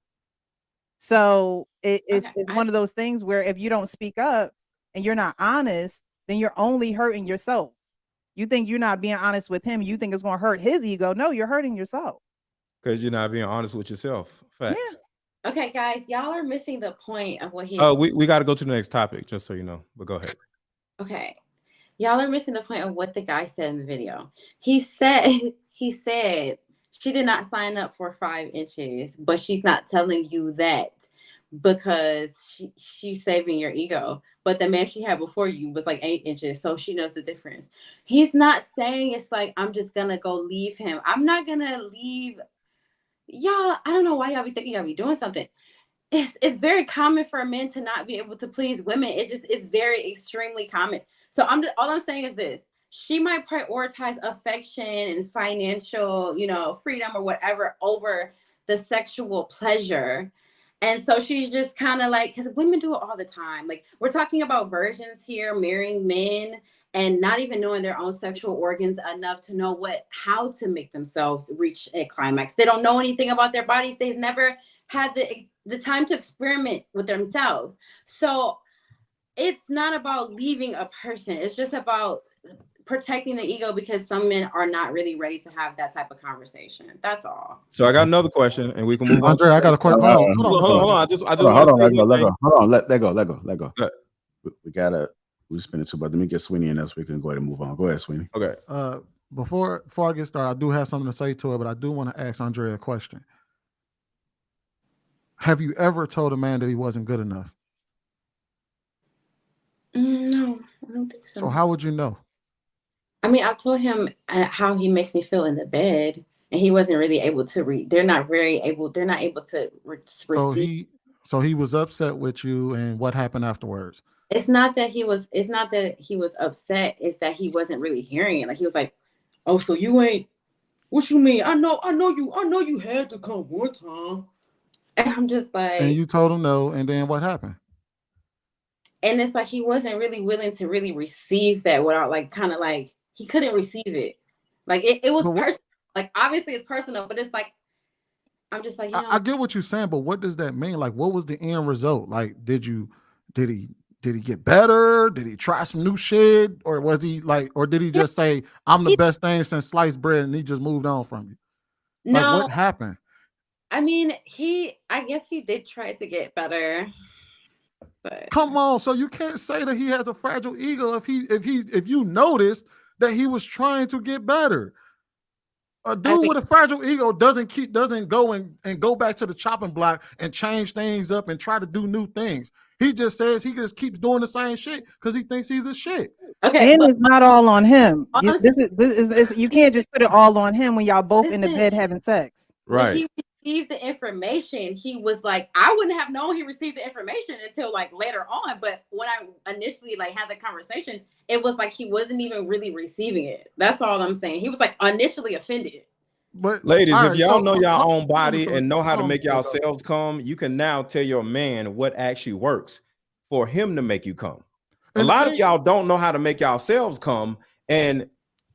So it's one of those things where if you don't speak up and you're not honest, then you're only hurting yourself. You think you're not being honest with him. You think it's going to hurt his ego. No, you're hurting yourself. Because you're not being honest with yourself. Facts. Yeah. Okay, guys, y'all are missing the point of what he Oh, we got to go to the next topic, just so you know. But go ahead. Okay. Y'all are missing the point of what the guy said in the video. He said she did not sign up for 5 inches, but she's not telling you that because she's saving your ego. But the man she had before you was like 8 inches, so she knows the difference. He's not saying it's like, I'm just gonna go leave him. I'm not gonna leave. Y'all, I don't know why y'all be thinking y'all be doing something. It's very common for men to not be able to please women. It's very extremely common. So all I'm saying is this: she might prioritize affection and financial, freedom or whatever over the sexual pleasure. And so she's just kind of like, because women do it all the time. Like, we're talking about virgins here, marrying men and not even knowing their own sexual organs enough to know how to make themselves reach a climax. They don't know anything about their bodies. They've never had the time to experiment with themselves. So it's not about leaving a person. It's just about protecting the ego, because some men are not really ready to have that type of conversation. That's all. So I got another question, and we can move on. Andre, I got a question. Hold on. I just hold on. Let go. We're spinning too, but let me get Sweeney in, else we can go ahead and move on. Go ahead, Sweeney. Okay. Before I get started, I do have something to say to it, but I do want to ask Andre a question. Have you ever told a man that he wasn't good enough? No, I don't think so. So how would you know? I mean, I told him how he makes me feel in the bed, and he wasn't really able to read. They're not able to receive. So he was upset with you, and what happened afterwards? It's not that he was upset. It's that he wasn't really hearing it. Like, he was like, "Oh, so you ain't? What you mean? I know you had to come one time." And I'm just like, and you told him no, and then what happened? And it's like he wasn't really willing to really receive that without, like, kind of like, he couldn't receive it. Like, it was personal. Like, obviously it's personal, but it's like, I'm just like, I get what you're saying, but what does that mean? Like, what was the end result? Like, did he get better? Did he try some new shit? Or was he like, or did he just say, I'm the best thing since sliced bread, and he just moved on from you? No. Like, what happened? I mean, I guess he did try to get better. But come on, so you can't say that he has a fragile ego if you notice that he was trying to get better. A dude with a fragile ego doesn't go and go back to the chopping block and change things up and try to do new things. He just says he just keeps doing the same shit because he thinks he's a shit. Okay, and it's not all on him. This is you can't just put it all on him when y'all both in the bed having sex. Right. When he received the information, he was like, I wouldn't have known he received the information until like later on. But when I initially like had the conversation, it was like he wasn't even really receiving it. That's all I'm saying. He was like initially offended. But ladies, if y'all know your own body and know how to make yourselves come, you can now tell your man what actually works for him to make you come. A lot of y'all don't know how to make yourselves come, and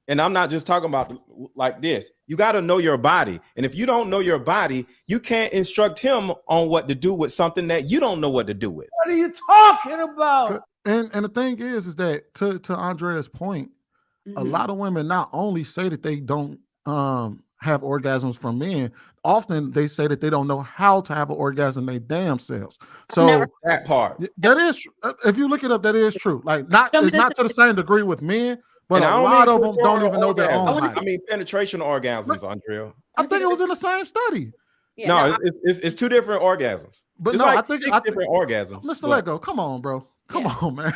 I'm not just talking about like this. You got to know your body, and if you don't know your body, you can't instruct him on what to do with something that you don't know what to do with. What are you talking about? And the thing is that to Andrea's point, a lot of women not only say that they don't have orgasms from men, often they say that they don't know how to have an orgasm they damn selves. So that part, that is, if you look it up, that is true. Like, it's not to the same degree with men, but a lot of them don't even know their own height. I mean, penetration orgasms, Andrea. I think it was in the same study. Yeah, no, it's two different orgasms. But it's no, like I think different orgasms. Mr. Lego, come on, bro. Come on, man.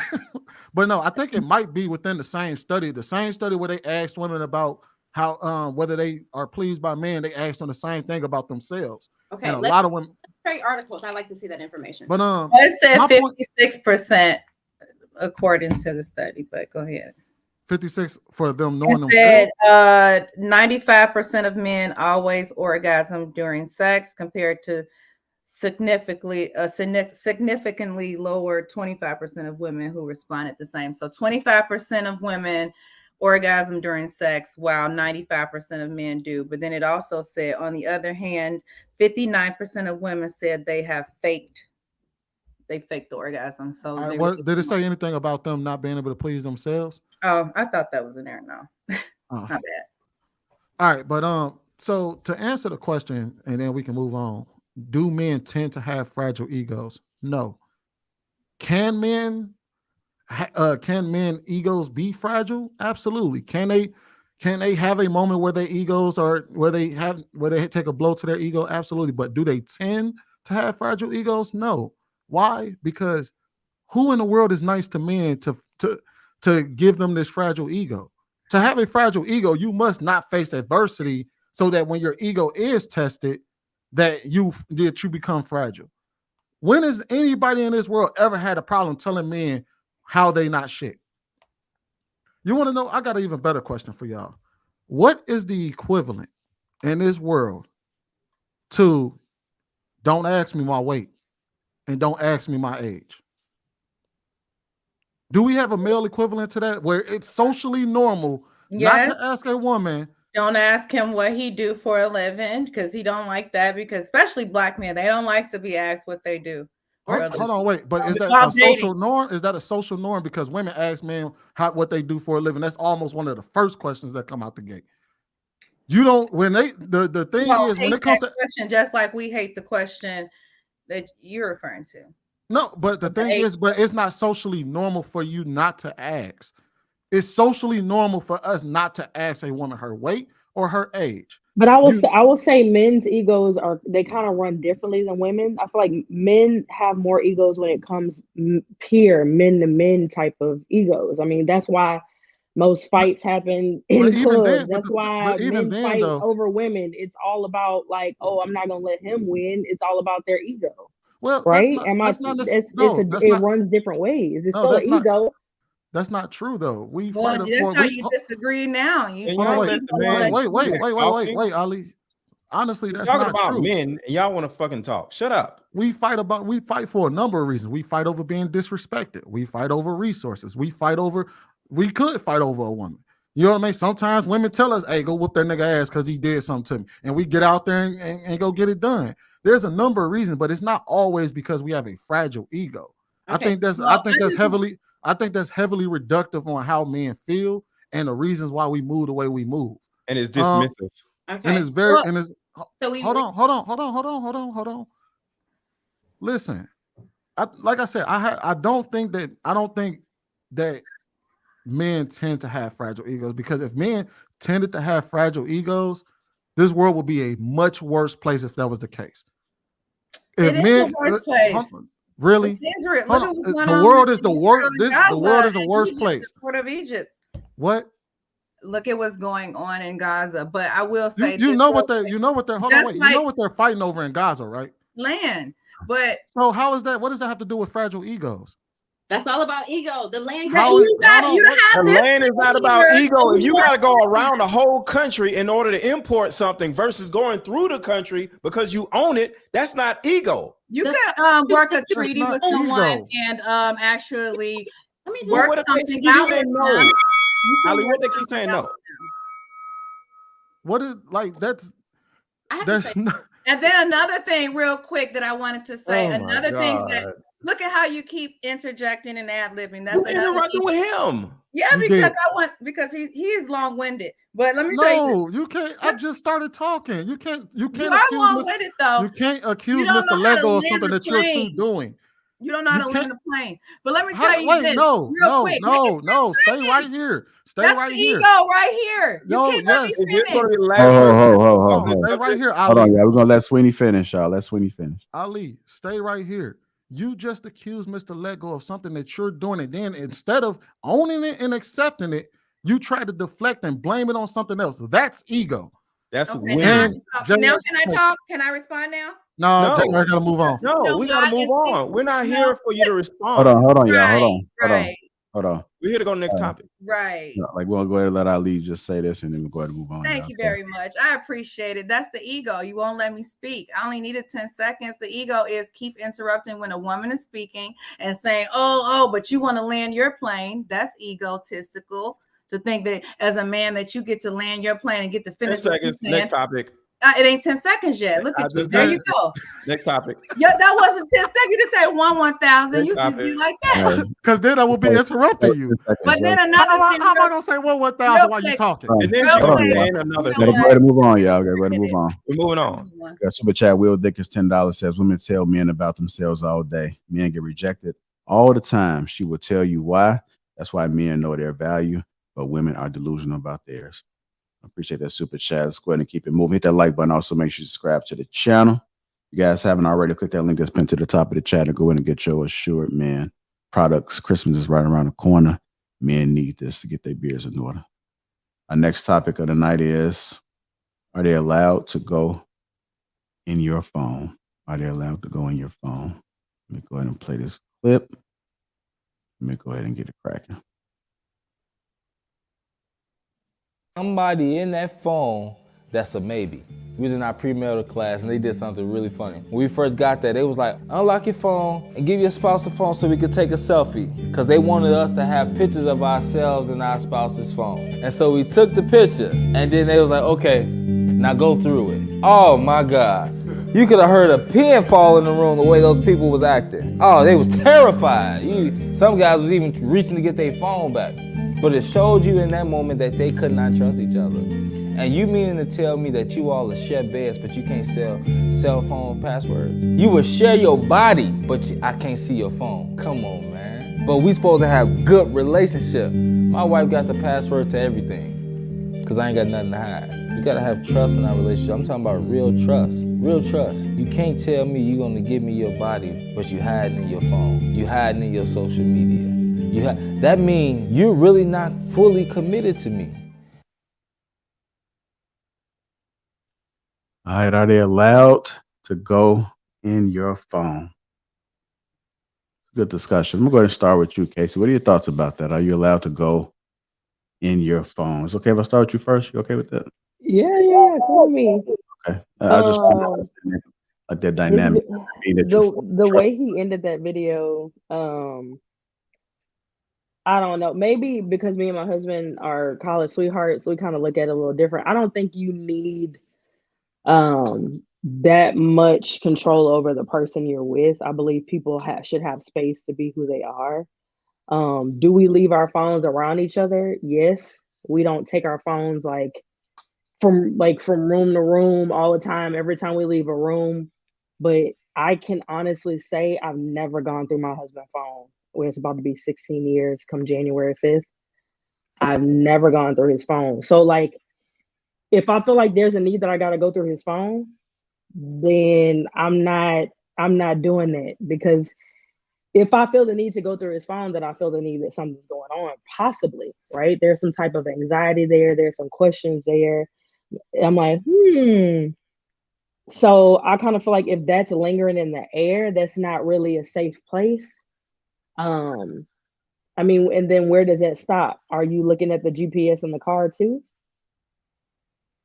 But no, I think it might be within the same study where they asked women about how whether they are pleased by men. They asked them the same thing about themselves. Okay, and a lot of women trade articles. I like to see that information. But it said 56% according to the study. But go ahead. 56 for them knowing themselves. 95% of men always orgasm during sex, compared to significantly lower 25% of women who responded the same. So 25% of women orgasm during sex, while 95% of men do. But then it also said, on the other hand, 59% of women said they faked the orgasm. So did it say anything about them not being able to please themselves? Oh, I thought that was in there. No, Oh. not bad. All right, but so to answer the question, and then we can move on. Do men tend to have fragile egos? No. Can men egos be fragile? Absolutely. Can they have a moment where their egos are where they take a blow to their ego? Absolutely. But do they tend to have fragile egos? No. Why? Because who in the world is nice to men to give them this fragile ego? To have a fragile ego, you must not face adversity so that when your ego is tested, that you become fragile. When has anybody in this world ever had a problem telling men how they not shit? You want to know? I got an even better question for y'all. What is the equivalent in this world to don't ask me my weight and don't ask me my age? Do we have a male equivalent to that where it's socially normal not to ask a woman? Don't ask him what he do for a living because he don't like that, because especially black men, they don't like to be asked what they do. Hold on, wait. But is that a social norm? Is that a social norm? Because women ask men what they do for a living. That's almost one of the first questions that come out the gate. You don't when they the thing is when it comes to question, just like we hate the question that you're referring to. No, but the thing is, but it's not socially normal for you not to ask. It's socially normal for us not to ask a woman her weight or her age. But I will say men's egos they kind of run differently than women. I feel like men have more egos when it comes peer men to men type of egos. I mean, that's why most fights happen in clubs. That's why men fight over women. It's all about like, oh, I'm not gonna let him win. It's all about their ego. Well, right? It runs different ways. It's still an ego. That's not true though. That's how you disagree now. Wait, Ali. Honestly, that's talking not about true. Men, and y'all want to fucking talk. Shut up. We fight for a number of reasons. We fight over being disrespected. We fight over resources. We could fight over a woman. You know what I mean? Sometimes women tell us, hey, go whoop that nigga ass because he did something to me. And we get out there and go get it done. There's a number of reasons, but it's not always because we have a fragile ego. Okay. I think that's heavily reductive on how men feel and the reasons why we move the way we move. And it's dismissive. Okay. And it's very hold on. Listen, like I said, I don't think that men tend to have fragile egos, because if men tended to have fragile egos, this world would be a much worse place if that was the case. If men, really, the world is the worst. The world is a worse place. Of Egypt. What? Look at what's going on in Gaza. But I will say, you know what they're you know what they're fighting over in Gaza, right? Land. But so how is that? What does that have to do with fragile egos? That's all about ego. The land. The land is not about ego. If you got to go around the whole country in order to import something versus going through the country because you own it, that's not ego. You can work a treaty with someone and actually work something out. Ali, what they keep saying no? What is like that's not. And then another thing, real quick, that I wanted to say. Another thing that. Look at how you keep interjecting and ad-libbing. That's interrupting with him. Yeah, because he is long-winded. But let me say, you can't. I just started talking. You can't. You are long-winded though. You can't accuse Mr. Lego of something that you're too doing. You don't know how to land the plane. But let me tell you this. No. Stay right here. Stay right here. Ego right here. No, yes. Hold Stay right here. Hold on, y'all. We're gonna let Sweeney finish, y'all. Let Sweeney finish. Ali, stay right here. You just accused Mr. Lego of something that you're doing, and then instead of owning it and accepting it, you try to deflect and blame it on something else. That's ego. That's now can I talk? Can I respond now? No, I gotta move on. No, we gotta move on. We're not here for you to respond. Hold on, y'all. Hold on. We're here to go to the next topic. Right. Like we'll go ahead and let Ali just say this, and then we'll go ahead and move on. Thank you very much. I appreciate it. That's the ego. You won't let me speak. I only needed 10 seconds. The ego is keep interrupting when a woman is speaking and saying, oh, but you want to land your plane. That's egotistical to think that as a man that you get to land your plane and get to finish. 10 seconds. Next topic. It ain't 10 seconds yet. Look at you. There you go. Next topic. Yeah, that wasn't 10 seconds. You just say 1,000. You just do like that. Because then I will be interrupting you. But then another thing. How am I gonna say 1,000 while you talking? And then Hold she's on, gonna y'all. add another Gotta go ahead and move on, y'all. Gotta move on. We're moving on. Got super chat. Will Dickens $10 says women tell men about themselves all day. Men get rejected all the time. She will tell you why. That's why men know their value, but women are delusional about theirs. I appreciate that super chat. Let's go ahead and keep it moving. Hit that like button. Also, make sure you subscribe to the channel. You guys haven't already, click that link that's pinned to the top of the chat and go in and get your Assured Man products. Christmas is right around the corner. Men need this to get their beards in order. Our next topic of the night is, are they allowed to go in your phone? Are they allowed to go in your phone? Let me go ahead and play this clip. Let me go ahead and get it cracking. Somebody in that phone, that's a maybe. We was in our premarital class and they did something really funny. When we first got there, they was like, unlock your phone and give your spouse the phone so we could take a selfie. Because they wanted us to have pictures of ourselves in our spouse's phone. And so we took the picture and then they was like, okay, now go through it. Oh my God. You could have heard a pin fall in the room the way those people was acting. Oh, they was terrified. Some guys was even reaching to get their phone back. But it showed you in that moment that they could not trust each other. And you meaning to tell me that you all will share beds, but you can't sell cell phone passwords? You will share your body, but I can't see your phone. Come on, man. But we supposed to have good relationship. My wife got the password to everything, because I ain't got nothing to hide. You gotta have trust in our relationship. I'm talking about real trust. Real trust. You can't tell me you're gonna give me your body, but you hiding in your phone. You hiding in your social media. That means you're really not fully committed to me. All right, are they allowed to go in your phone? Good discussion. I'm going to go ahead and start with you, Casey. What are your thoughts about that? Are you allowed to go in your phone? It's okay if I start with you first? You okay with that? Yeah, call me. Okay. I just like that dynamic. The way he ended that video, I don't know. Maybe because me and my husband are college sweethearts, we kind of look at it a little different. I don't think you need that much control over the person you're with. I believe people should have space to be who they are. Do we leave our phones around each other? Yes. We don't take our phones from room to room all the time, every time we leave a room. But I can honestly say I've never gone through my husband's phone. Where it's about to be 16 years come January 5th. I've never gone through his phone. So if I feel like there's a need that I got to go through his phone, then I'm not doing that. Because if I feel the need to go through his phone, then I feel the need that something's going on, possibly, right? There's some type of anxiety there. There's some questions there. I'm like, So I kind of feel like if that's lingering in the air, that's not really a safe place. I mean, and then where does that stop? Are you looking at the GPS in the car too?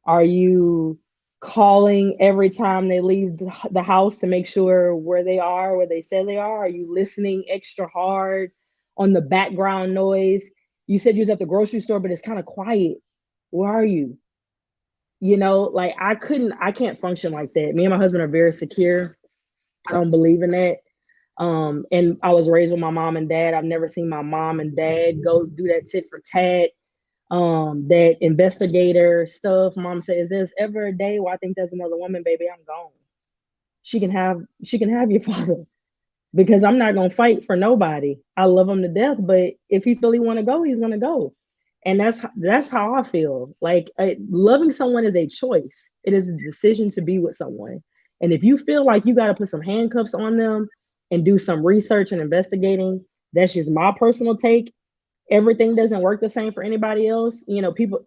Are you calling every time they leave the house to make sure where they are, where they say they are? Are you listening extra hard on the background noise? You said you was at the grocery store, but it's kind of quiet. Where are you? I can't function like that. Me and my husband are very secure. I don't believe in that. And I was raised with my mom and dad. I've never seen my mom and dad go do that tit for tat, that investigator stuff. Mom says, there's ever a day where I think there's another woman, baby, I'm gone. She can have your father, because I'm not gonna fight for nobody. I love him to death, but if he feel he want to go, he's gonna go. And that's how I feel. Loving someone is a choice. It is a decision to be with someone. And if you feel like you got to put some handcuffs on them and do some research and investigating, that's just my personal take. Everything doesn't work the same for anybody else.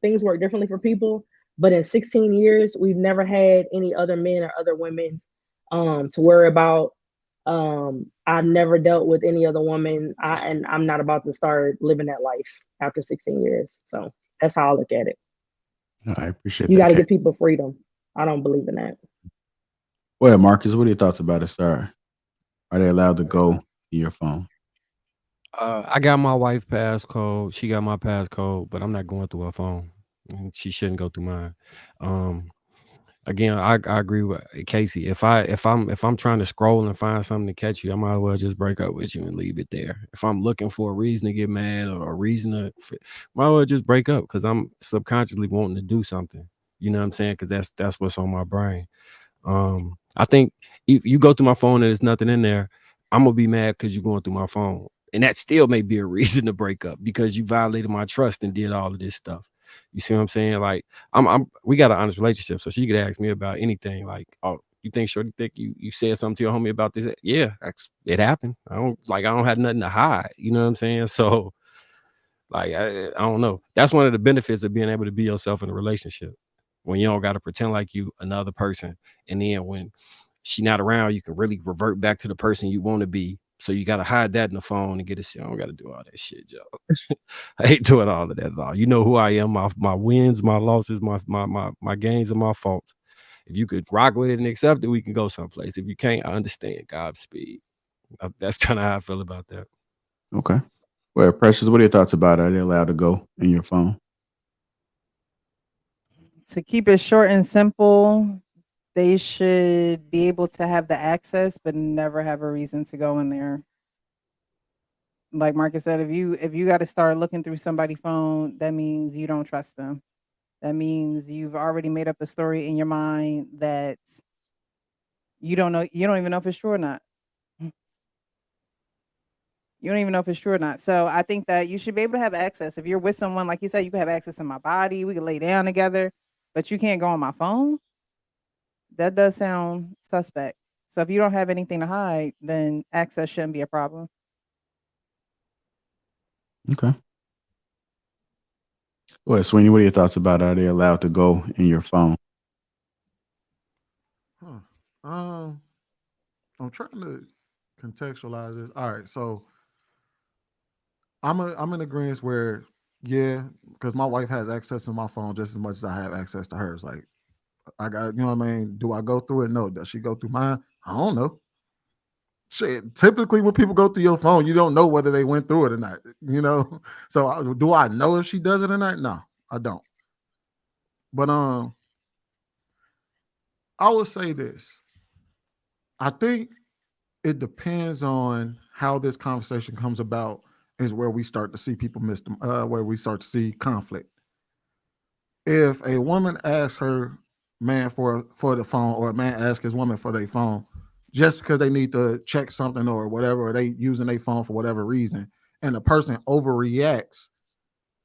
Things work differently for people. But in 16 years, we've never had any other men or other women to worry about. I've never dealt with any other woman, and I'm not about to start living that life after 16 years. So that's how I look at it. I appreciate You that. got to give people freedom. I don't believe in that. Well, Marcus, what are your thoughts about it, sir? Are they allowed to go in your phone? I got my wife's passcode. She got my passcode, but I'm not going through her phone. And she shouldn't go through mine. Again, I agree with Casey. If I'm trying to scroll and find something to catch you, I might as well just break up with you and leave it there. If I'm looking for a reason to get mad or a reason to, might as well just break up because I'm subconsciously wanting to do something. You know what I'm saying? Because that's what's on my brain. I think if you go through my phone and there's nothing in there, I'm gonna be mad because you're going through my phone, and that still may be a reason to break up because you violated my trust and did all of this stuff. You see what I'm saying? Like we got an honest relationship, so she could ask me about anything. Like, oh, you think Shorty think you said something to your homie about this? Yeah, it happened. I don't have nothing to hide. You know what I'm saying? So like I don't know. That's one of the benefits of being able to be yourself in a relationship. When you don't got to pretend like you another person, and then when she not around, you can really revert back to the person you want to be. So you got to hide that in the phone and get it. I don't got to do all that shit, Joe. I hate doing all of that at all. You know who I am. My wins, my losses, my gains, and my faults. If you could rock with it and accept it, we can go someplace. If you can't, I understand. Godspeed. That's kind of how I feel about that. Okay. Well, Precious, what are your thoughts about it? Are they allowed to go in your phone? To keep it short and simple, they should be able to have the access, but never have a reason to go in there. Like Marcus said, if you got to start looking through somebody's phone, that means you don't trust them. That means you've already made up a story in your mind that you don't know. You don't even know if it's true or not. You don't even know if it's true or not. So I think that you should be able to have access. If you're with someone, like you said, you can have access to my body. We can lay down together, but you can't go on my phone. That does sound suspect. So if you don't have anything to hide, then access shouldn't be a problem. Okay. Well, Sweeney, what are your thoughts about it? Are they allowed to go in your phone? I'm trying to contextualize this. All right, so I'm in agreement where, yeah, because my wife has access to my phone just as much as I have access to hers. Like, I got, you know what I mean? Do I go through it? No. Does she go through mine? I don't know. Shit, typically when people go through your phone, you don't know whether they went through it or not, you know? So do I know if she does it or not? No, I don't. But I would say this. I think it depends on how this conversation comes about is where we start to see people miss them, where we start to see conflict. If a woman asks her man for the phone, or a man asks his woman for their phone, just because they need to check something or whatever, or they using their phone for whatever reason, and the person overreacts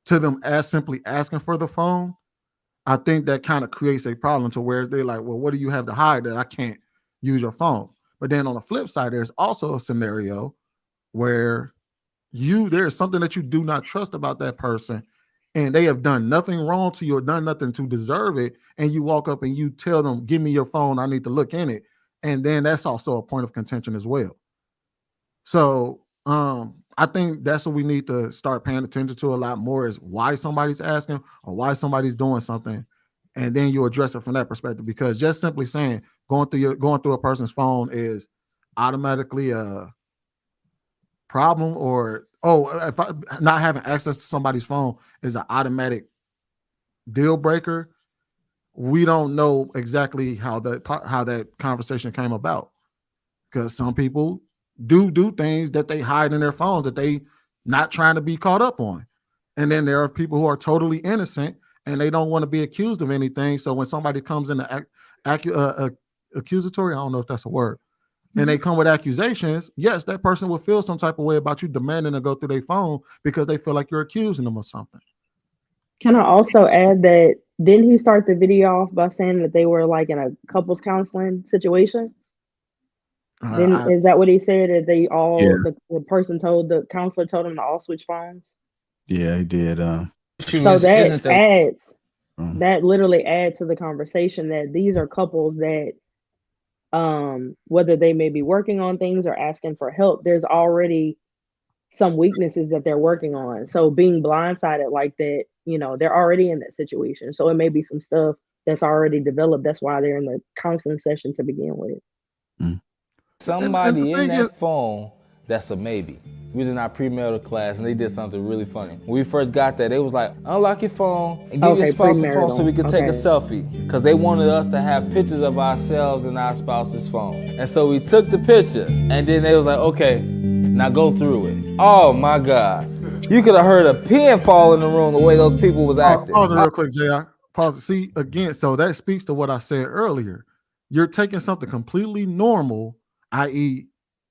to them as simply asking for the phone, I think that kind of creates a problem to where they're like, well, what do you have to hide that I can't use your phone? But then on the flip side, there's also a scenario where there's something that you do not trust about that person, and they have done nothing wrong to you or done nothing to deserve it, and you walk up and you tell them, give me your phone, I need to look in it. And then that's also a point of contention as well. So I think that's what we need to start paying attention to a lot more, is why somebody's asking or why somebody's doing something. And then you address it from that perspective, because just simply saying going through a person's phone is automatically a problem, or if not having access to somebody's phone is an automatic deal breaker. We don't know exactly how that conversation came about, because some people do things that they hide in their phones that they not trying to be caught up on. And then there are people who are totally innocent and they don't want to be accused of anything. So when somebody comes in accusatory, I don't know if that's a word, and they come with accusations, yes, that person will feel some type of way about you demanding to go through their phone because they feel like you're accusing them of something. Can I also add that, didn't he start the video off by saying that they were like in a couples counseling situation? Is that what he said? That they all, Yeah. the counselor told them to all switch phones? Yeah, he did. So that literally adds to the conversation that these are couples that, whether they may be working on things or asking for help, there's already some weaknesses that they're working on. So being blindsided like that, they're already in that situation. So it may be some stuff that's already developed. That's why they're in the counseling session to begin with. Somebody in that phone that's a maybe. We was in our premarital class and they did something really funny. When we first got there, they was like, unlock your phone and give your spouse the phone so we can take a selfie. Because they wanted us to have pictures of ourselves in our spouse's phone. And so we took the picture and then they was like, okay, now go through it. Oh my God. You could have heard a pin fall in the room the way those people was acting. Pause it real quick, JR. Pause it. See, again, so that speaks to what I said earlier. You're taking something completely normal, i.e.,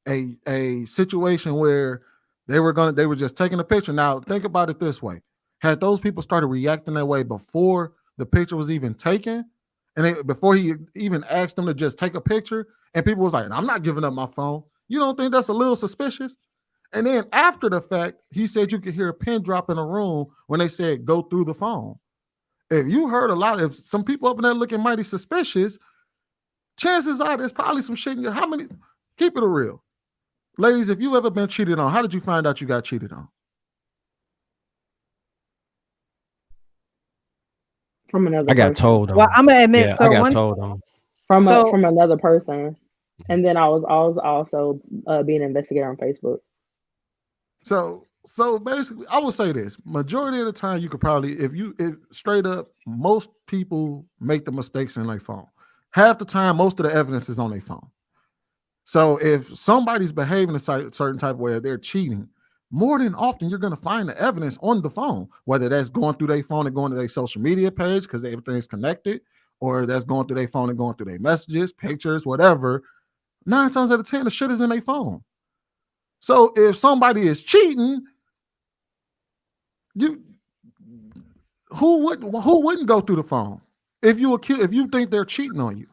a situation where they were just taking a picture. Now, think about it this way. Had those people started reacting that way before the picture was even taken, and before he even asked them to just take a picture, and people was like, I'm not giving up my phone. You don't think that's a little suspicious? And then after the fact, he said you could hear a pin drop in a room when they said go through the phone. If you heard if some people up in there looking mighty suspicious, chances are there's probably some shit in your, keep it real. Ladies, if you ever been cheated on, how did you find out you got cheated on? From another I got person. told on. Well, I'm gonna admit, Yeah, so I got one told on. From another person. And then I was also being an investigator on Facebook. So basically, I would say this: majority of the time, you could probably, if straight up, most people make the mistakes in their phone. Half the time, most of the evidence is on their phone. So if somebody's behaving a certain type of way, they're cheating, more than often you're going to find the evidence on the phone, whether that's going through their phone and going to their social media page because everything is connected, or that's going through their phone and going through their messages, pictures, whatever. 9 times out of 10, the shit is in their phone. So if somebody is cheating, who wouldn't go through the phone if you think they're cheating on you?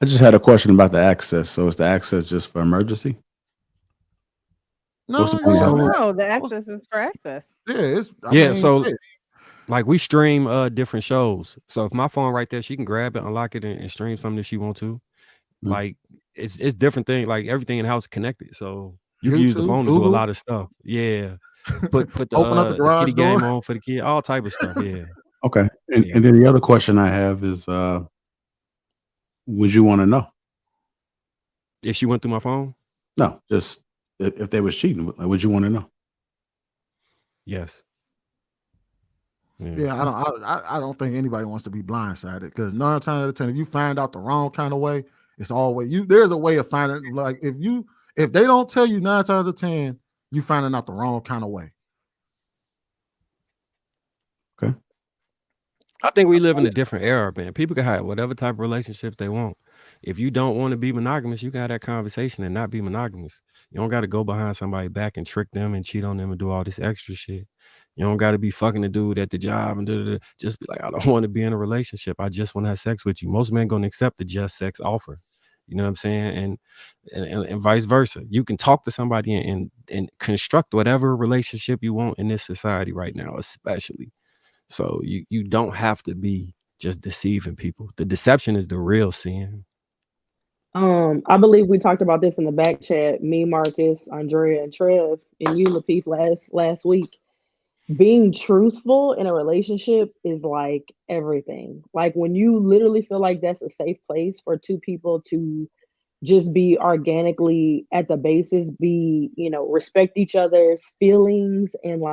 I just had a question about the access. So is the access just for emergency? No, the access is for access. Yeah, So like we stream different shows. So if my phone right there, she can grab it, unlock it, and stream something if she want to. Like it's different thing. Like everything in the house is connected. So you can use the YouTube, phone to do a Google. lot of stuff. Yeah. Put the Open up the garage kitty game door. on for the kid, all type of stuff. Yeah. Okay. And then the other question I have is would you want to know? If she went through my phone? No, just if they was cheating, would you want to know? Yes. Yeah, I don't think anybody wants to be blindsided because 9 times out of 10, if you find out the wrong kind of way, it's always there's a way of finding, like if they don't tell you 9 times out of 10, you finding out the wrong kind of way. Okay. I think we live in a different era, man. People can have whatever type of relationships they want. If you don't want to be monogamous, you can have that conversation and not be monogamous. You don't got to go behind somebody back and trick them and cheat on them and do all this extra shit. You don't got to be fucking the dude at the job and just be like, I don't want to be in a relationship. I just want to have sex with you. Most men gonna accept the just sex offer. You know what I'm saying? And vice versa. You can talk to somebody and construct whatever relationship you want in this society right now, especially. So you don't have to be just deceiving people. The deception is the real sin. I believe we talked about this in the back chat, me, Marcus, Andrea, and Trev, and you, Lapeef, last week. Being truthful in a relationship is like everything. Like when you literally feel like that's a safe place for two people to just be organically at the basis, respect each other's feelings and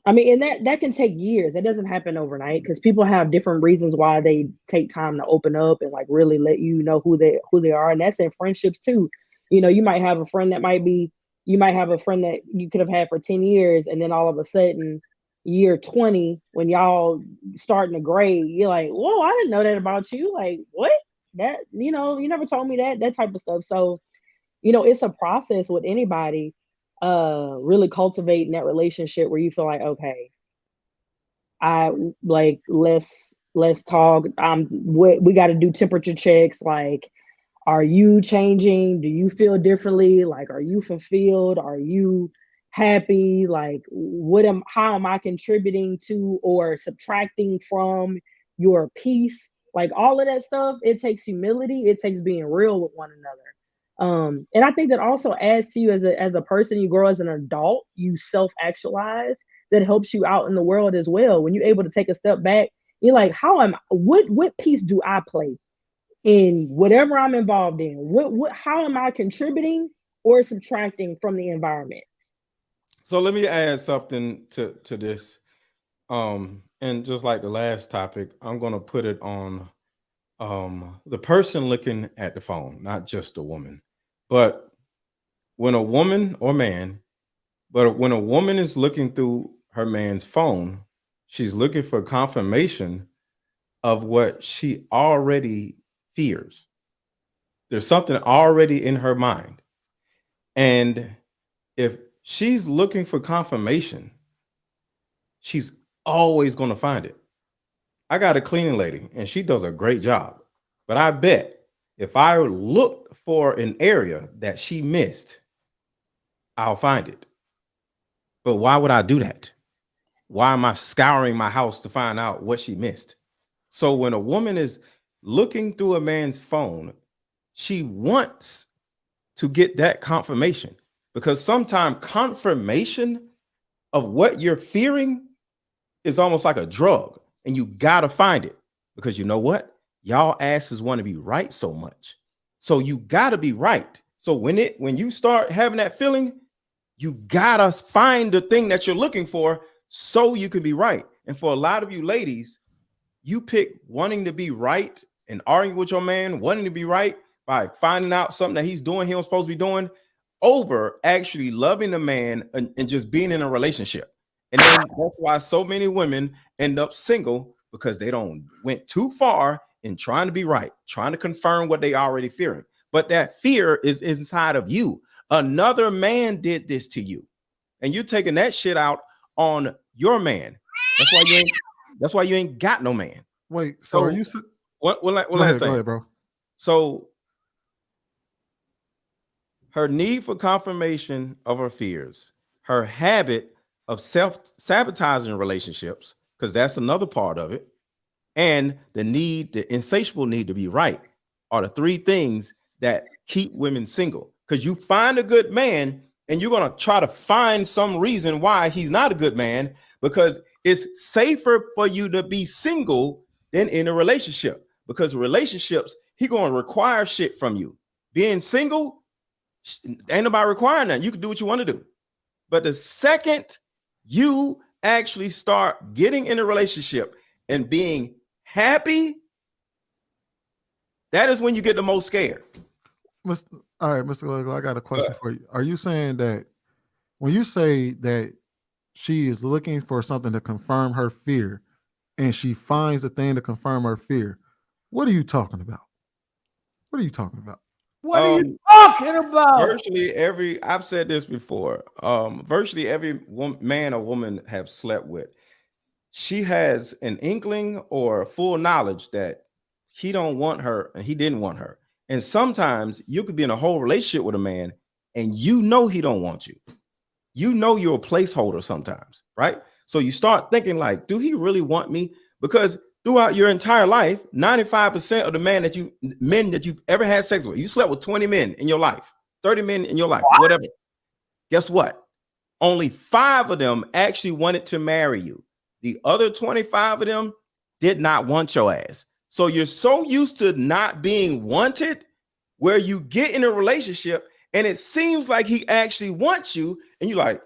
and that can take years. It doesn't happen overnight because people have different reasons why they take time to open up and like really let you know who they are. And that's in friendships too. You might have a friend that you could have had for 10 years. And then all of a sudden, year 20, when y'all starting to grade, you're like, whoa, I didn't know that about you. Like, what? That, you never told me that type of stuff. So, it's a process with anybody. Really cultivating that relationship where you feel like, okay, let's talk. We got to do temperature checks. Like, are you changing? Do you feel differently? Like, are you fulfilled? Are you happy? Like, how am I contributing to or subtracting from your peace? Like all of that stuff, it takes humility. It takes being real with one another. And I think that also adds to you as a person. You grow as an adult, you self-actualize. That helps you out in the world as well. When you're able to take a step back, you're like, what piece do I play in whatever I'm involved in? How am I contributing or subtracting from the environment? So let me add something to this. And just like the last topic, I'm gonna put it on the person looking at the phone, not just the woman. But when a woman or man, but when a woman is looking through her man's phone, she's looking for confirmation of what she already fears. There's something already in her mind. And if she's looking for confirmation, she's always going to find it. I got a cleaning lady and she does a great job. But I bet if I look for an area that she missed, I'll find it. But why would I do that? Why am I scouring my house to find out what she missed? So when a woman is looking through a man's phone, she wants to get that confirmation, because sometimes confirmation of what you're fearing is almost like a drug, and you gotta find it, because you know what? Y'all asses want to be right so much. So you gotta be right. So when you start having that feeling, you gotta find the thing that you're looking for so you can be right. And for a lot of you ladies, you pick wanting to be right and arguing with your man, wanting to be right by finding out something that he's doing he was supposed to be doing, over actually loving the man and just being in a relationship. And then that's why so many women end up single, because they don't went too far in trying to be right, trying to confirm what they already fearing. But that fear is inside of you. Another man did this to you, and you're taking that shit out on your man. That's why you ain't got no man. Wait, so are you? What? Go ahead, bro. So her need for confirmation of her fears, her habit of self-sabotaging relationships, because that's another part of it, and the insatiable need to be right are the three things that keep women single. Because you find a good man and you're going to try to find some reason why he's not a good man, because it's safer for you to be single than in a relationship, because relationships, he going to require shit from you. Being single, ain't nobody requiring that. You can do what you want to do. But the second you actually start getting in a relationship and being happy, that is when you get the most scared. All right, Mr. Lego, I got a question for you. Are you saying that when you say that she is looking for something to confirm her fear and she finds the thing to confirm her fear, what are you talking about? What are you talking about? What are you talking about? I've said this before, virtually every man or woman have slept with, she has an inkling or full knowledge that he don't want her and he didn't want her. And sometimes you could be in a whole relationship with a man and you know he don't want you. You know you're a placeholder sometimes, right? So you start thinking like, do he really want me? Because throughout your entire life, 95% of the men that you've ever had sex with, you slept with 20 men in your life, 30 men in your life, whatever. Guess what? Only 5 of them actually wanted to marry you. The other 25 of them did not want your ass. So you're so used to not being wanted, where you get in a relationship and it seems like he actually wants you, and you're like,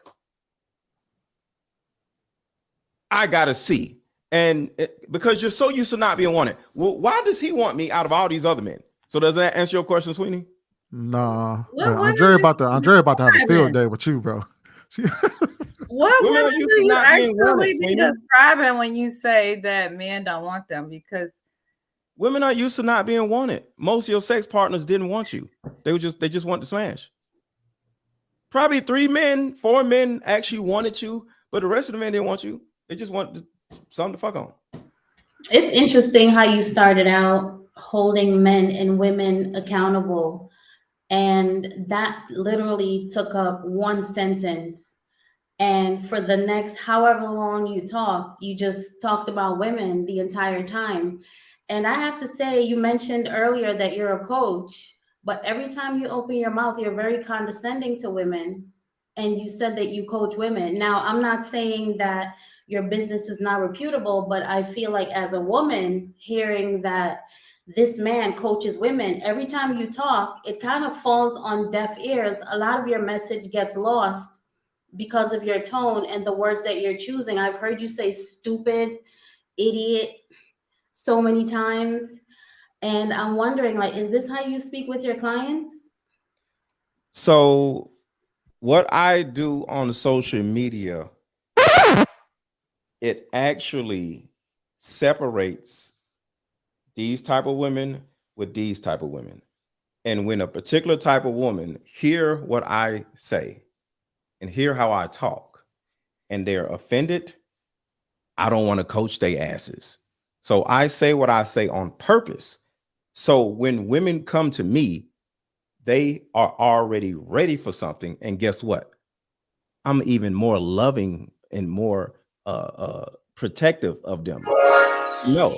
I gotta see. And because you're so used to not being wanted. Well, why does he want me out of all these other men? So does that answer your question, Sweeney? Nah. Andre about to have a field day with you, bro. What Women women are used do to you not being actually wanted, be Sweeney. describing when you say that men don't want them? Because women are used to not being wanted. Most of your sex partners didn't want you. They just want to smash. Probably 3 men, 4 men actually wanted you, but the rest of the men didn't want you. They just want something to fuck on. It's interesting how you started out holding men and women accountable, and that literally took up one sentence. And for the next however long you talked, you just talked about women the entire time. And I have to say, you mentioned earlier that you're a coach, but every time you open your mouth, you're very condescending to women. And you said that you coach women. Now, I'm not saying that your business is not reputable, but I feel like as a woman, hearing that this man coaches women. Every time you talk, it kind of falls on deaf ears. A lot of your message gets lost because of your tone and the words that you're choosing. I've heard you say stupid, idiot so many times. And I'm wondering, like, is this how you speak with your clients? So what I do on social media, it actually separates these type of women with these type of women. And when a particular type of woman hear what I say and hear how I talk and they're offended, I don't want to coach their asses. So I say what I say on purpose. So when women come to me, they are already ready for something. And guess what? I'm even more loving and more protective of them. No,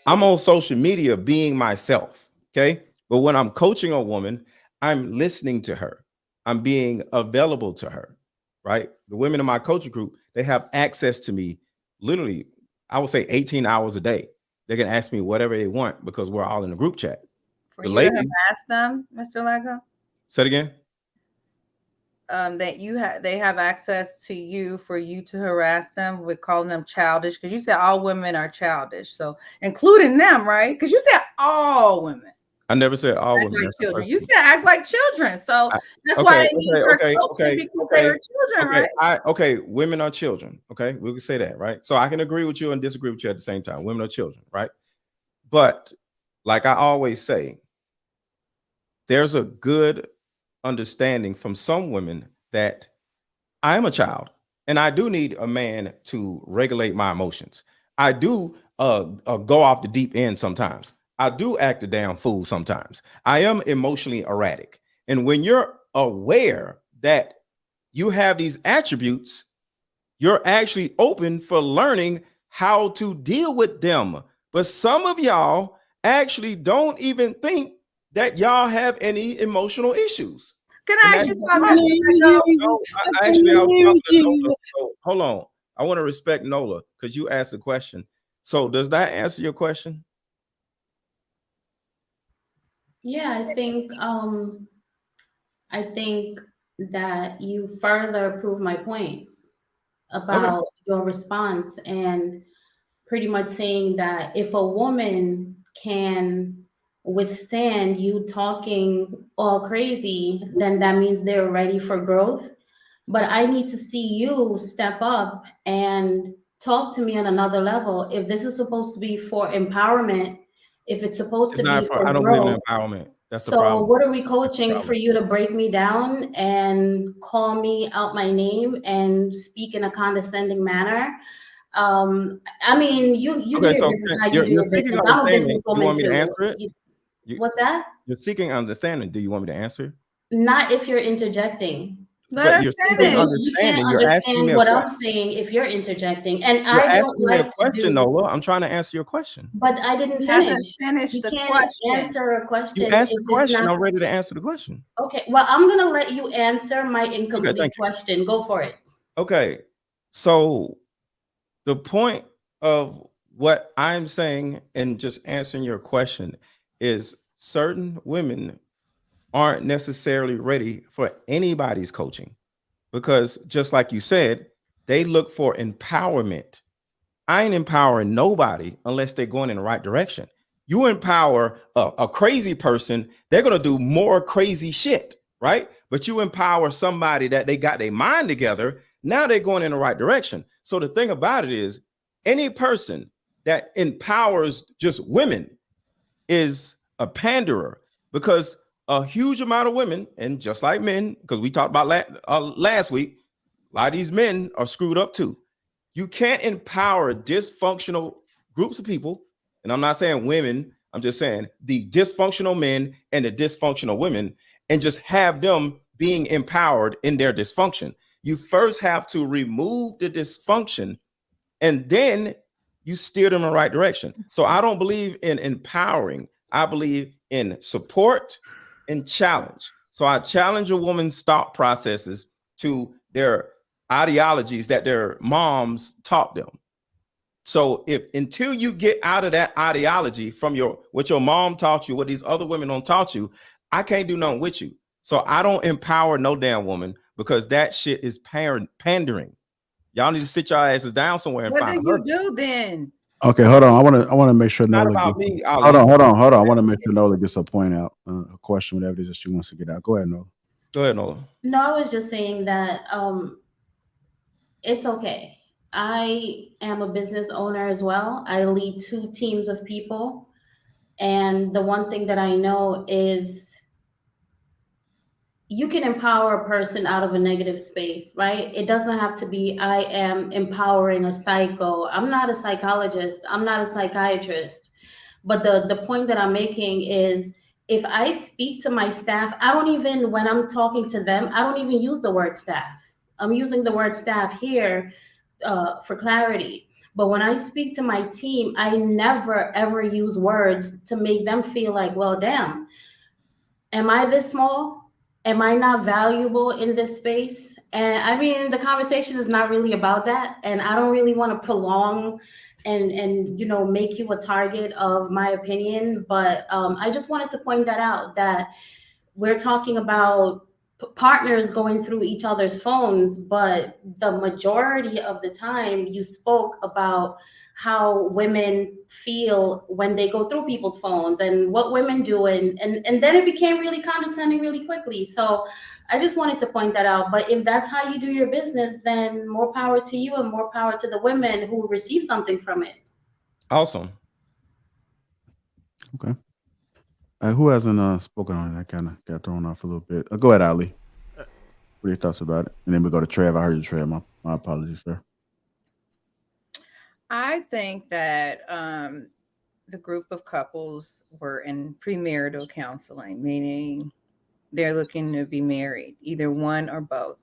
I'm on social media being myself. Okay. But when I'm coaching a woman, I'm listening to her. I'm being available to her. Right. The women in my coaching group, they have access to me literally, I would say 18 hours a day. They can ask me whatever they want because we're all in a group chat. For The you lady, to harass them, Mr. Lego? say it again. That they have access to you for you to harass them with calling them childish, because you said all women are childish, so including them, right? Because you said all women I never said all act women. like children. You said act like children, so that's why they need her coaching, because they are children, right? Women are children. Okay, we can say that, right? So I can agree with you and disagree with you at the same time. Women are children, right? But like I always say, there's a good understanding from some women that I am a child and I do need a man to regulate my emotions. I do go off the deep end sometimes. I do act a damn fool sometimes. I am emotionally erratic. And when you're aware that you have these attributes, you're actually open for learning how to deal with them. But some of y'all actually don't even think that y'all have any emotional issues. Can I ask you something? I was talking to Nola. So hold on. I want to respect Nola because you asked a question. So does that answer your question? Yeah, I think that you further prove my point about your response, and pretty much saying that if a woman can withstand you talking all crazy, then that means they're ready for growth. But I need to see you step up and talk to me on another level. If this is supposed to be for empowerment, if it's supposed to be for I don't believe in growth, empowerment. That's the so problem. what are we coaching for you to break me down and call me out my name and speak in a condescending manner? I mean, you do your business how you do your business. I'm a businesswoman you want me to too. answer it? What's that? You're seeking understanding. Do you want me to answer? Not if you're interjecting. But you're seeking understanding. You can't You're asking me understand what a I'm question. saying if you're interjecting, and You're I don't asking me like a to question, do. Nola. I'm trying to answer your question. But I didn't He finish. hasn't finished You the can't question. answer a question. You asked if the it's question. not- I'm ready to answer the question. Okay, well, I'm gonna let you answer my incomplete thank you. question. Go for it. Okay. So the point of what I'm saying and just answering your question is certain women aren't necessarily ready for anybody's coaching because just like you said, they look for empowerment. I ain't empowering nobody unless they're going in the right direction. You empower a crazy person, they're going to do more crazy shit, right? But you empower somebody that they got their mind together, now they're going in the right direction. So the thing about it is, any person that empowers just women is a panderer because a huge amount of women, and just like men, because we talked about last week, a lot of these men are screwed up too. You can't empower dysfunctional groups of people. And I'm not saying women, I'm just saying the dysfunctional men and the dysfunctional women, and just have them being empowered in their dysfunction. You first have to remove the dysfunction and then you steer them in the right direction. So I don't believe in empowering. I believe in support and challenge. So I challenge a woman's thought processes to their ideologies that their moms taught them. So if until you get out of that ideology from what your mom taught you, what these other women don't taught you, I can't do nothing with you. So I don't empower no damn woman because that shit is pandering. Y'all need to sit your asses down somewhere and What find a do you husband. do then? Okay, hold on. I want to make sure Not Nola about gets. me, Hold Ali. on. I want to make sure Nola gets a point out, a question, whatever it is that she wants to get out. Go ahead, Nola. Go ahead, Nola. No, I was just saying that it's okay. I am a business owner as well. I lead 2 teams of people. And the one thing that I know is you can empower a person out of a negative space, right? It doesn't have to be, I am empowering a psycho. I'm not a psychologist. I'm not a psychiatrist. But the point that I'm making is if I speak to my staff, I don't even, when I'm talking to them, I don't even use the word staff. I'm using the word staff here for clarity. But when I speak to my team, I never, ever use words to make them feel like, well, damn, am I this small? Am I not valuable in this space? And I mean, the conversation is not really about that. And I don't really want to prolong and make you a target of my opinion. But I just wanted to point that out, that we're talking about partners going through each other's phones, but the majority of the time you spoke about how women feel when they go through people's phones and what women do, and then it became really condescending really quickly. So I just wanted to point that out. But if that's how you do your business, then more power to you and more power to the women who receive something from it. Awesome. Okay. Who hasn't spoken on it? I kind of got thrown off a little bit. Go ahead, Ali. What are your thoughts about it? And then we go to Trev. I heard you, Trev. My apologies, sir. I think that the group of couples were in premarital counseling, meaning they're looking to be married, either one or both.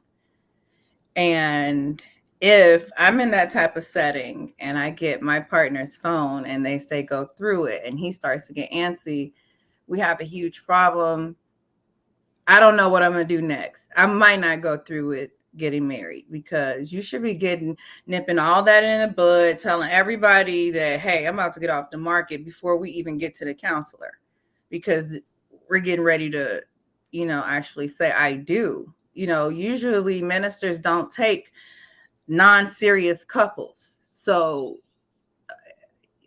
And if I'm in that type of setting and I get my partner's phone and they say go through it and he starts to get antsy, we have a huge problem. I don't know what I'm going to do next. I might not go through it getting married, because you should be nipping all that in the bud, telling everybody that, hey, I'm about to get off the market before we even get to the counselor, because we're getting ready to, actually say I do. Usually ministers don't take non-serious couples. So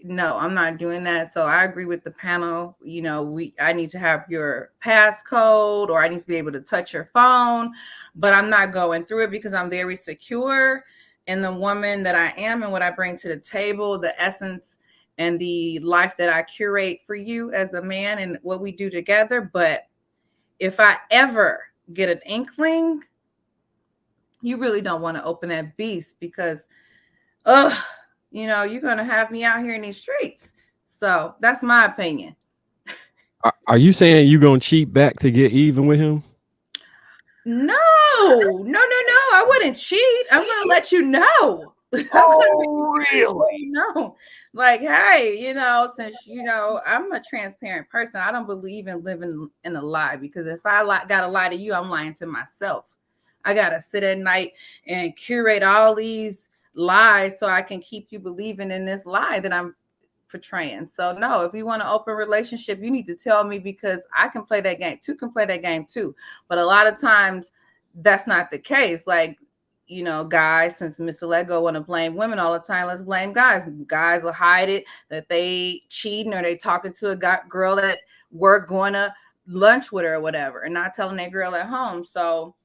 no, I'm not doing that. So I agree with the panel. I need to have your passcode, or I need to be able to touch your phone, but I'm not going through it because I'm very secure in the woman that I am and what I bring to the table, the essence and the life that I curate for you as a man and what we do together. But if I ever get an inkling, you really don't want to open that beast, because, you're going to have me out here in these streets. So that's my opinion. Are you saying you're going to cheat back to get even with him? No. I wouldn't cheat. I'm going to let you know. Oh, really? No. Like, hey, since, I'm a transparent person. I don't believe in living in a lie, because if I got to lie to you, I'm lying to myself. I got to sit at night and curate all these lies so I can keep you believing in this lie that I'm portraying. So no, if you want an open relationship, you need to tell me, because I can play that game. Two can play that game too. But a lot of times that's not the case. Like, guys, since Mr. Lego want to blame women all the time, let's blame guys. Guys will hide it that they cheating, or they talking to a girl at work, going to lunch with her or whatever, and not telling that girl at home. So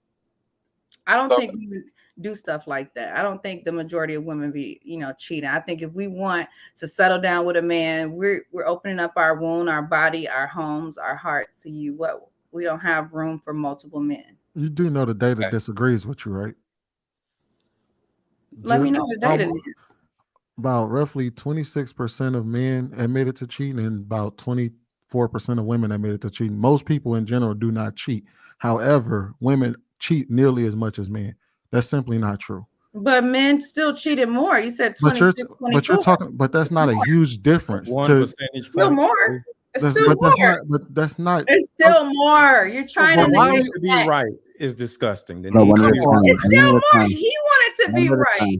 I don't think we would do stuff like that. I don't think the majority of women be, cheating. I think if we want to settle down with a man, we're opening up our wound, our body, our homes, our hearts to you. We don't have room for multiple men. You do know the data disagrees with you, right? Let me know the data. About roughly 26% of men admitted to cheating, and about 24% of women admitted to cheating. Most people in general do not cheat. However, women cheat nearly as much as men. That's simply not true. But men still cheated more. You said 26, but you're talking, but that's not a huge difference. 1 percentage point. Still more. It's still more. That's not. It's still more. You're trying to be right is disgusting. It's still more. He wanted to be right.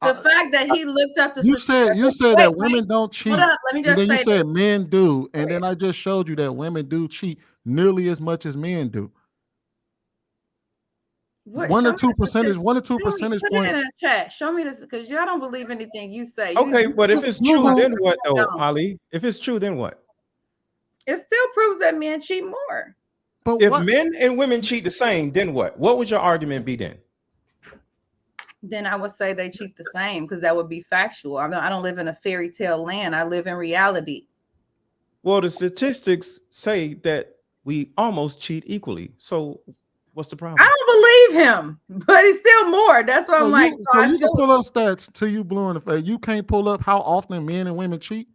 The fact that he looked up to You said that women don't cheat. Hold up, let me just and then say you said this. men do, and then I just showed you that women do cheat nearly as much as men do. What, One show or me two the percentage, statistic. one or two Show me, percentage put it points. in the chat. Show me this because y'all don't believe anything you say. Okay, but if Just it's true, Google. then what though, don't. Ali? If it's true, then what? It still proves that men cheat more. But If what? men and women cheat the same, then what? What would your argument be then? Then I would say they cheat the same because that would be factual. I don't live in a fairy tale land. I live in reality. Well, the statistics say that we almost cheat equally. So what's the problem? I don't believe him, but it's still more. That's what I'm like. So you can pull up stats till you blue in the face. You can't pull up how often men and women cheat.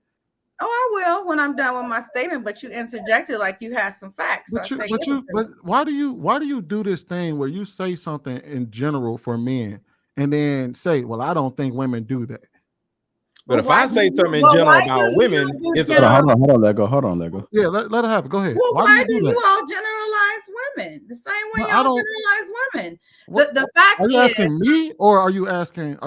Oh, I will when I'm done with my statement. But you interjected like you had some facts. But So why do you do this thing where you say something in general for men and then say, well, I don't think women do that. But if I say something in general about women, it's hold on, Lego. Yeah, let her have it. Go ahead. Well, why do that? you all generalize women the same way No, I y'all don't- generalize women? What- The fact Are you is, asking me or are you asking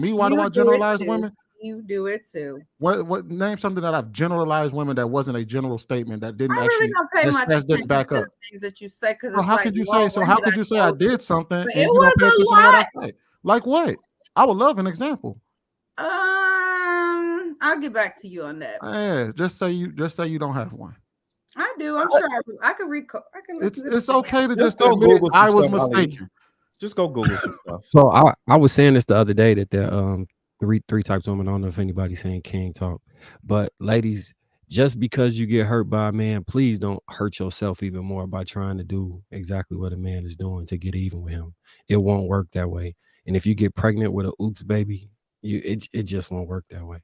me why do you I it generalize too. women? You do it too. What name something that I've generalized women that wasn't a general statement that didn't I actually really don't pay much didn't attention back to up. the things that you say because So it's how like, could you well, say? So when how did could you say I tell you? did something But and it you don't pay was a attention to what I lot. say? Like what? I would love an example. I'll get back to you on that. Yeah, just say you don't have one. I do. I'm sure I can recall. I can listen to It's okay to Just just go admit Google some I was stuff, Ali. mistaken. Just go Google some stuff. So I was saying this the other day that there three types of women. I don't know if anybody's saying king talk, but ladies, just because you get hurt by a man, please don't hurt yourself even more by trying to do exactly what a man is doing to get even with him. It won't work that way. And if you get pregnant with a oops baby, it just won't work that way.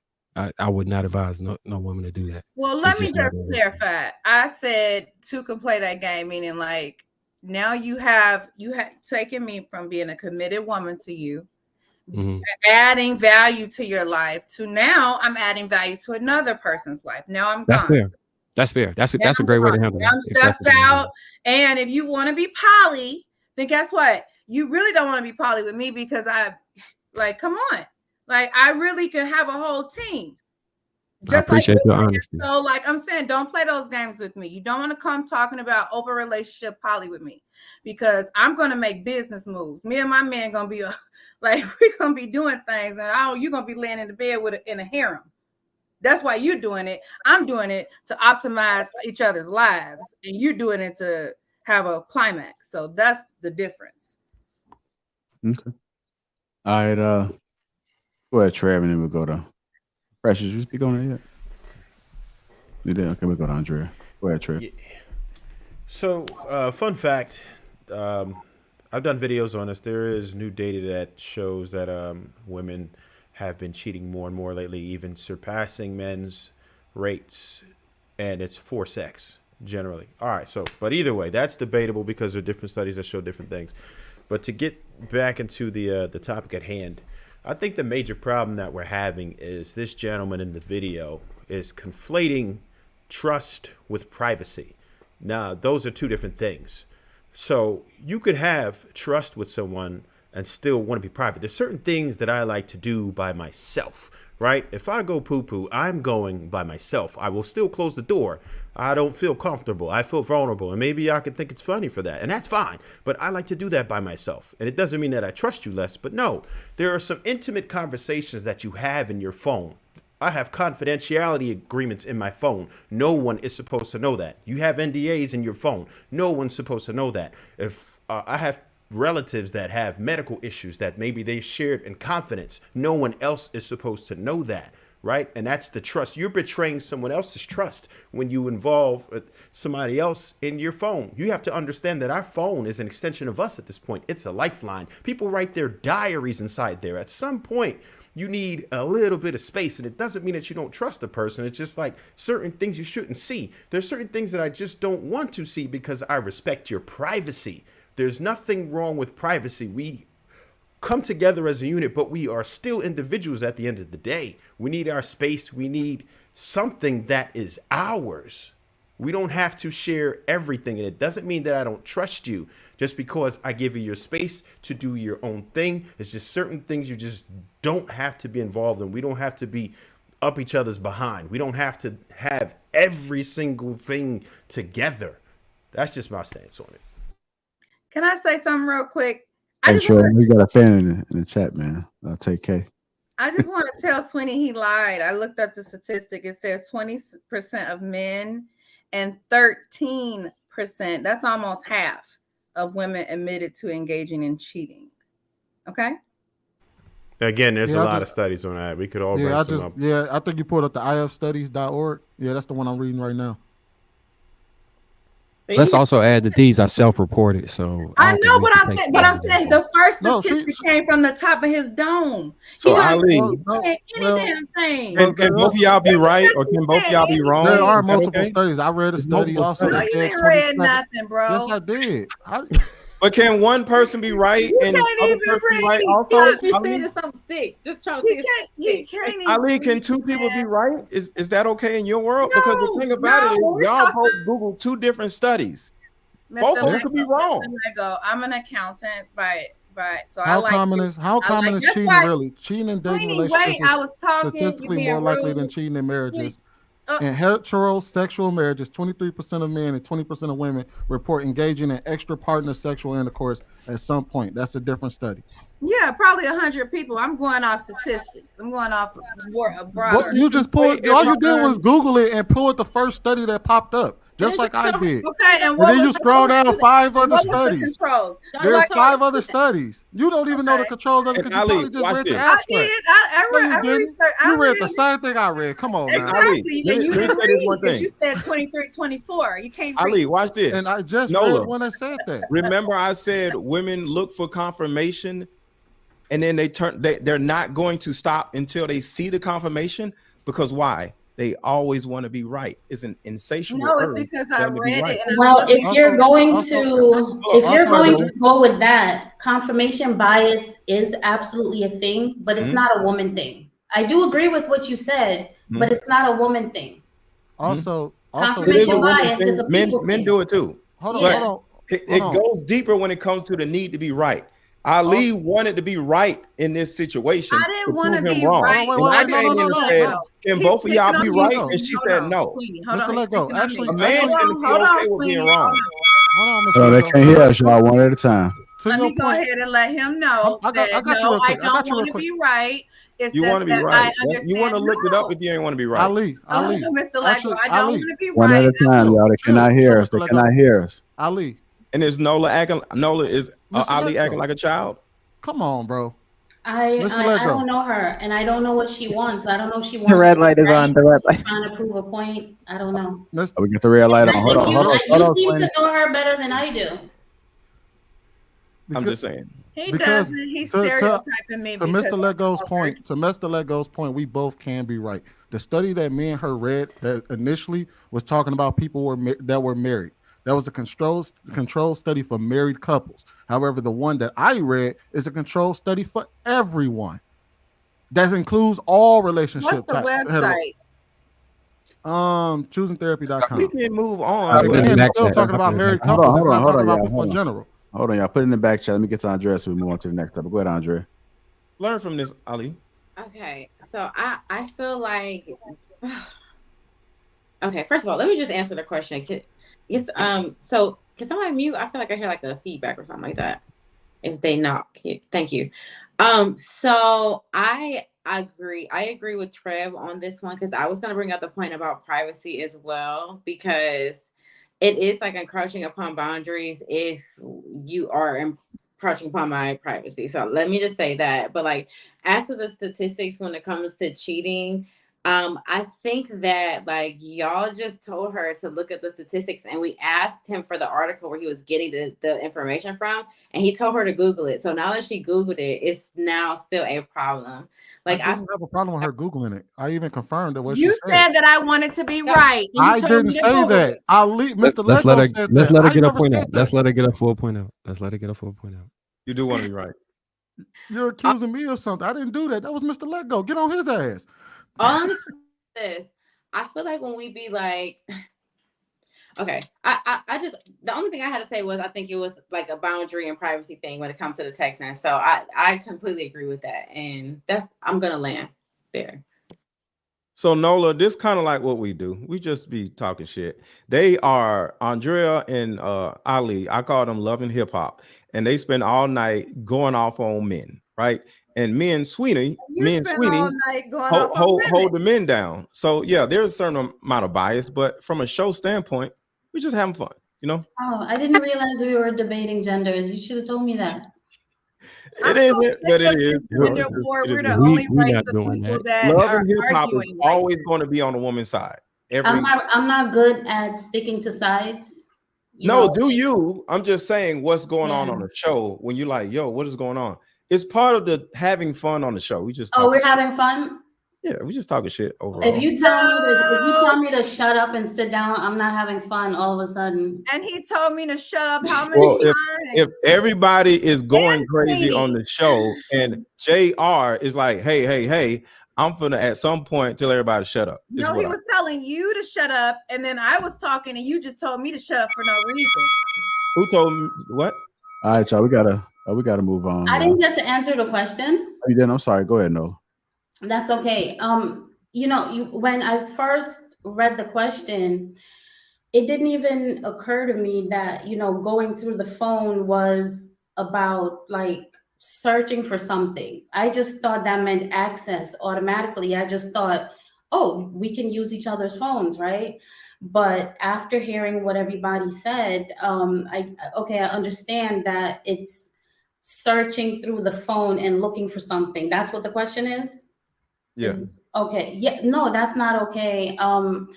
I would not advise no woman to do that. Well, let me just clarify. I said two can play that game, meaning like now you have taken me from being a committed woman to you, adding value to your life, to now I'm adding value to another person's life. Now I'm That's gone. fair. That's fair. That's a great way to handle I'm that. stepped out. And if you want to be poly, then guess what? You really don't want to be poly with me because come on. Like I really can have a whole team. I appreciate your honesty. So like I'm saying, don't play those games with me. You don't want to come talking about open relationship poly with me because I'm going to make business moves. Me and my man going to be we're going to be doing things and you're going to be laying in the bed in a harem. That's why you're doing it. I'm doing it to optimize each other's lives and you're doing it to have a climax. So that's the difference. Okay. All right. Go ahead, Trev, and then we'll go to Precious. You speak on it yet? You did? Okay, we'll go to Andrea. Go ahead, Trev. Yeah. So, fun fact, I've done videos on this. There is new data that shows that women have been cheating more and more lately, even surpassing men's rates, and it's for sex generally. All right, so, but either way, that's debatable because there are different studies that show different things. But to get back into the topic at hand, I think the major problem that we're having is this gentleman in the video is conflating trust with privacy. Now, those are two different things. So you could have trust with someone and still want to be private. There's certain things that I like to do by myself, right? If I go poo-poo, I'm going by myself. I will still close the door. I don't feel comfortable. I feel vulnerable. And maybe I can think it's funny for that. And that's fine. But I like to do that by myself. And it doesn't mean that I trust you less. But no, there are some intimate conversations that you have in your phone. I have confidentiality agreements in my phone. No one is supposed to know that. You have NDAs in your phone. No one's supposed to know that. If I have relatives that have medical issues that maybe they shared in confidence, no one else is supposed to know that, right? And that's the trust. You're betraying someone else's trust when you involve somebody else in your phone. You have to understand that our phone is an extension of us at this point. It's a lifeline. People write their diaries inside there. At some point, you need a little bit of space, and it doesn't mean that you don't trust the person. It's just like certain things you shouldn't see. There's certain things that I just don't want to see because I respect your privacy. There's nothing wrong with privacy. We come together as a unit, but we are still individuals at the end of the day. We need our space. We need something that is ours. We don't have to share everything. And it doesn't mean that I don't trust you just because I give you your space to do your own thing. It's just certain things you just don't have to be involved in. We don't have to be up each other's behind. We don't have to have every single thing together. That's just my stance on it. Can I say something real quick? Hey, Troy, we got a fan in the chat, man. I'll take K. I just want to tell Sweeney he lied. I looked up the statistic. It says 20% of men and 13%, that's almost half of women admitted to engaging in cheating. Okay? Again, there's a lot of studies on that. We could all bring some up. Yeah, I think you pulled up the ifstudies.org. Yeah, that's the one I'm reading right now. Let's also add that these are self-reported. So I know what I'm saying. The first statistic came from the top of his dome. So He Ali, wasn't saying any damn thing. can both of y'all be right or can both of y'all be wrong? There are Is that multiple okay? studies. I read a study also. No, you ain't read nothing, bro. Yes, I did. But can one person be right and the other person be right also? Just saying it's something stick. Just trying to see it stick. Ali, can two people be right? Is that okay in your world? Because the thing about it is y'all both Google two different studies. Both of them could be wrong. I'm an accountant so how I common like is how common is cheating really? Cheating in dating relationships I was talking, statistically more likely than cheating in marriages. In heterosexual marriages, 23% of men and 20% of women report engaging in extra partner sexual intercourse at some point. That's a different study. Yeah, probably 100 people. I'm going off statistics. I'm going off broader. Well, you just pulled. All you did was Google it and pull the first study that popped up, just like I did. Okay, and then you scroll down 5 other studies. Controls? There's 5 other studies. You don't even know the controls of it because you Ali, probably just watch read this. the abstract. I You read the same thing I read. Come on, now. Exactly. And you didn't read one because thing. you said 23, 24. You can't read. Ali, watch this. And I just Nola, read when I said that. remember I said women look for confirmation and then they're not going to stop until they see the confirmation, because why? They always want to be right. It's an insatiable No, it's urge because for I them to be read right. it. Well, if you're going to go with that, confirmation bias is absolutely a thing, but it's not a woman thing. I do agree with what you said, but it's not a woman thing. Also, confirmation bias is a people men thing. do it too. Hold But on. It goes deeper when it comes to the need to be right. Ali wanted to be right in this situation. I didn't want to prove him be wrong. right. And I came in and said, can both of y'all be right? And she said no. Mr. Lego, actually, A man can be okay with being wrong. Hold on, Mr. Oh, they Lego. can't hear us, y'all, one at a time. Let me go ahead and let him know I got that you real quick. I don't want to be right. It's You just want to be that right. I understand. You want to look it up if you ain't want to be right. Ali, Mr. Lego, Actually, I don't Ali. want to be One right. at a time, y'all. They cannot hear us. They cannot hear us. Ali. And is Nola acting? Nola is Mr. Ali Lego. acting like a child? Come on, bro. I Mr. Lego. don't know her, and I don't know what she wants. I don't know if she wants. The red light is on. The red light. Trying to prove a point. I don't know. Oh, we get the red light on. Hold on, You seem to know her better than I do. I'm just saying. He Because doesn't. He's to stereotyping me. To because Mr. Lego's point, we both can be right. The study that me and her read that initially was talking about people that were married. That was a controlled study for married couples. However, the one that I read is a controlled study for everyone. That includes all relationship What's the website? Choosingtherapy.com. We can move on. Again, it's still talking about married couples. It's not talking about people in y'all. general. Hold on, y'all. Put it in the back chat. Let me get to Andrea so we move on to the next topic. Go ahead, Andrea. Learn from this, Ali. Okay, so I feel like okay. First of all, let me just answer the question. So can somebody mute? I feel like I hear like a feedback or something like that. If they knock, thank you. So I agree with Trev on this one because I was gonna bring up the point about privacy as well because it is like encroaching upon boundaries if you are encroaching upon my privacy. So let me just say that. But like as to the statistics when it comes to cheating, I think that like y'all just told her to look at the statistics and we asked him for the article where he was getting the information from and he told her to Google it. So now that she Googled it, it's now still a problem. Like I didn't have a problem with her Googling it. I even confirmed that what You she said that I wanted to be right. and you I told didn't me to say Google that. it. Mr. Let's Lego let her. said Let's that. let her I get a never point said out. that. Let's let her get a full point out. Let's let her get a full point out. You do want to be right. You're accusing me of something. I didn't do that. That was Mr. Lego. Get on his ass. All I'm saying is this. I feel like when we be like, Okay. I just, the only thing I had to say was I think it was like a boundary and privacy thing when it comes to the texting. So I completely agree with that. And I'm going to land there. So Nola, this kind of like what we do. We just be talking shit. They are Andrea and Ali. I call them Love and Hip Hop, and they spend all night going off on men, right? And me and Sweeney Night going off on hold the men down. So yeah, there's a certain amount of bias, but from a show standpoint, we're just having fun, you know. Oh, I didn't realize we were debating genders. You should have told me that. It isn't, but it is. We're the only we race not of doing people that. that Love are and hip hop is arguing. Like, always going to be on the woman's side. I'm not good at sticking to sides. You know? Do you? I'm just saying what's going on the show when you're like, yo, what is going on? It's part of the having fun on the show. We just we're having fun. Yeah, we just talking shit overall. If you tell me to shut up and sit down, I'm not having fun all of a sudden. And he told me to shut up how many times? If everybody is going crazy on the show and JR is like, hey, I'm finna at some point tell everybody to shut up. No, he was telling you to shut up, and then I was talking, and you just told me to shut up for no reason. Who told me what? All right, y'all. We gotta move on. I didn't get to answer the question. Oh, you didn't? I'm sorry. Go ahead, No. That's okay. When I first read the question, it didn't even occur to me that, going through the phone was about like searching for something. I just thought that meant access automatically. I just thought, oh, we can use each other's phones, right? But after hearing what everybody said, I understand that it's searching through the phone and looking for something. That's what the question is? Yes. Okay. Yeah. No, that's not okay. And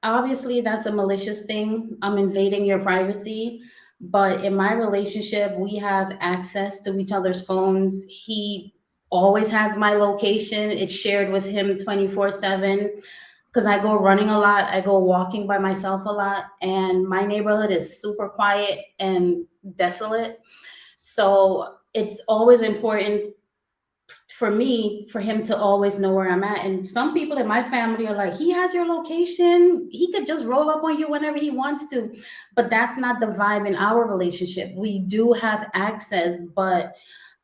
obviously that's a malicious thing. I'm invading your privacy. But in my relationship, we have access to each other's phones. He always has my location. It's shared with him 24/7 because I go running a lot. I go walking by myself a lot. And my neighborhood is super quiet and desolate. So it's always important for him to always know where I'm at. And some people in my family are like, he has your location. He could just roll up on you whenever he wants to. But that's not the vibe in our relationship. We do have access, but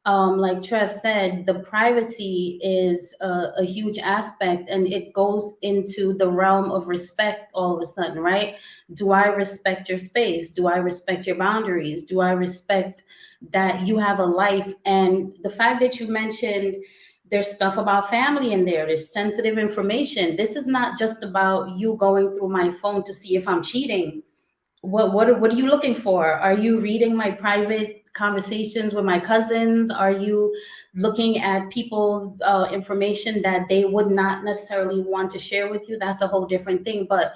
like Trev said, the privacy is a huge aspect, and it goes into the realm of respect all of a sudden, right? Do I respect your space? Do I respect your boundaries? Do I respect that you have a life? And the fact that you mentioned there's stuff about family in there's sensitive information. This is not just about you going through my phone to see if I'm cheating. What are you looking for? Are you reading my private conversations with my cousins? Are you looking at people's information that they would not necessarily want to share with you? That's a whole different thing. But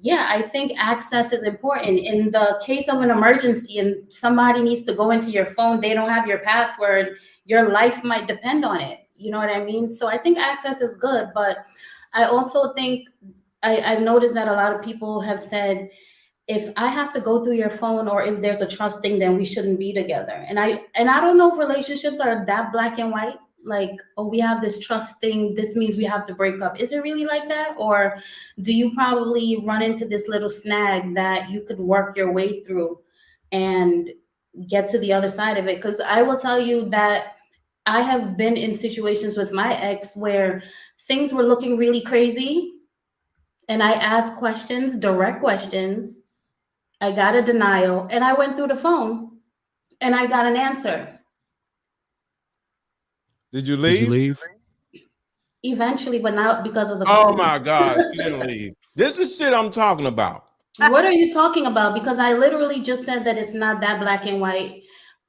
yeah, I think access is important. In the case of an emergency and somebody needs to go into your phone, they don't have your password, your life might depend on it. You know what I mean? So I think access is good, but I also think I've noticed that a lot of people have said, if I have to go through your phone or if there's a trust thing, then we shouldn't be together. And I don't know if relationships are that black and white. Like, oh, we have this trust thing, this means we have to break up. Is it really like that? Or do you probably run into this little snag that you could work your way through and get to the other side of it? Because I will tell you that I have been in situations with my ex where things were looking really crazy. And I asked questions, direct questions. I got a denial, and I went through the phone and I got an answer. Did you leave? Eventually, but not because of the phone. phone. Oh my God, you didn't leave. This is shit I'm talking about. What are you talking about? Because I literally just said that it's not that black and white.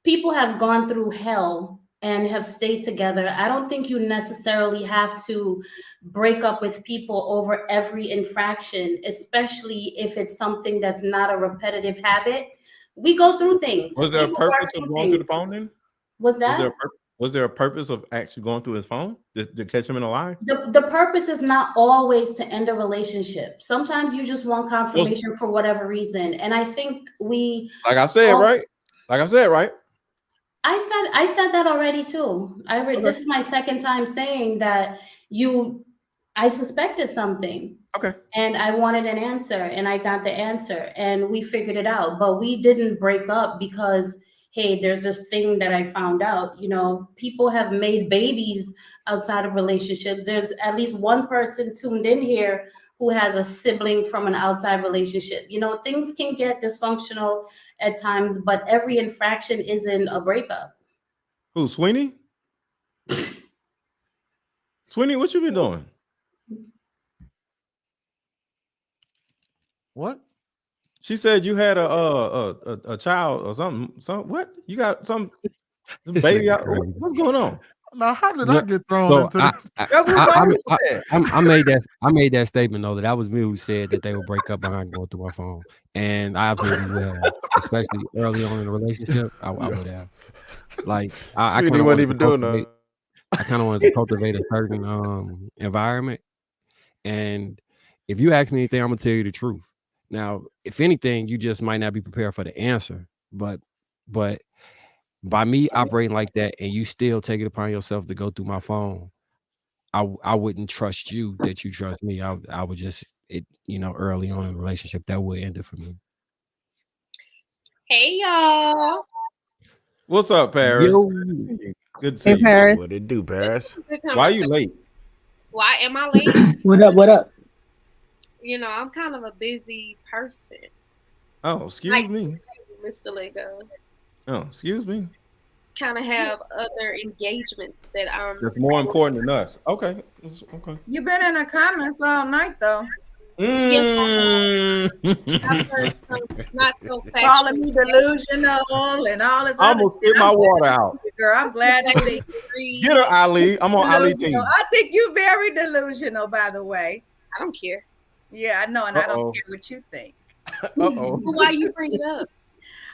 People have gone through hell and have stayed together. I don't think you necessarily have to break up with people over every infraction, especially if it's something that's not a repetitive habit. We go through things. Was there a purpose of going through the phone then? Was that? Was there a purpose of actually going through his phone to catch him in a lie? The purpose is not always to end a relationship. Sometimes you just want confirmation for whatever reason. And I think Like I said, right? I said that already too. This is my second time saying that I suspected something. Okay. And I wanted an answer, and I got the answer, and we figured it out. But we didn't break up because, hey, there's this thing that I found out. You know, people have made babies outside of relationships. There's at least one person tuned in here who has a sibling from an outside relationship. You know, things can get dysfunctional at times, but every infraction isn't a breakup. Who, Sweeney? Sweeney, what you been doing? What? She said you had a child or something. What? You got some baby out? What's going on? Now, how did No, I get thrown so into this? That's what I made that statement though that was me who said that they would break up behind going through my phone, and I absolutely would have, especially early on in the relationship. I would have. Like I kind Sweetie of wasn't wanted to even doing cultivate. that. I kind of wanted to cultivate a certain environment, and if you ask me anything, I'm gonna tell you the truth. Now, if anything, you just might not be prepared for the answer, but by me operating like that, and you still take it upon yourself to go through my phone, I wouldn't trust you that you trust me. I would just early on in the relationship that would end it for me. Hey y'all. What's up, Paris? Yo. Good to see Hey, you. Paris. What it do, Paris? Why are you late? Why am I late? What up? What up? You know, I'm kind of a busy person. Oh, excuse Like me. Mr. Lego. Oh, excuse me. Kind of have other engagements that I'm. That's more important than us. Okay. Okay. You've been in the comments all night though. Mm. I've heard some not so factual. Calling me delusional and all this. I'm gonna spit my water out. Girl, I'm glad to see you. Get her, Ali. I'm on Ali team. I think you're very delusional, by the way. I don't care. Yeah, I know, and I don't care what you think. Uh-oh. Why you bring it up?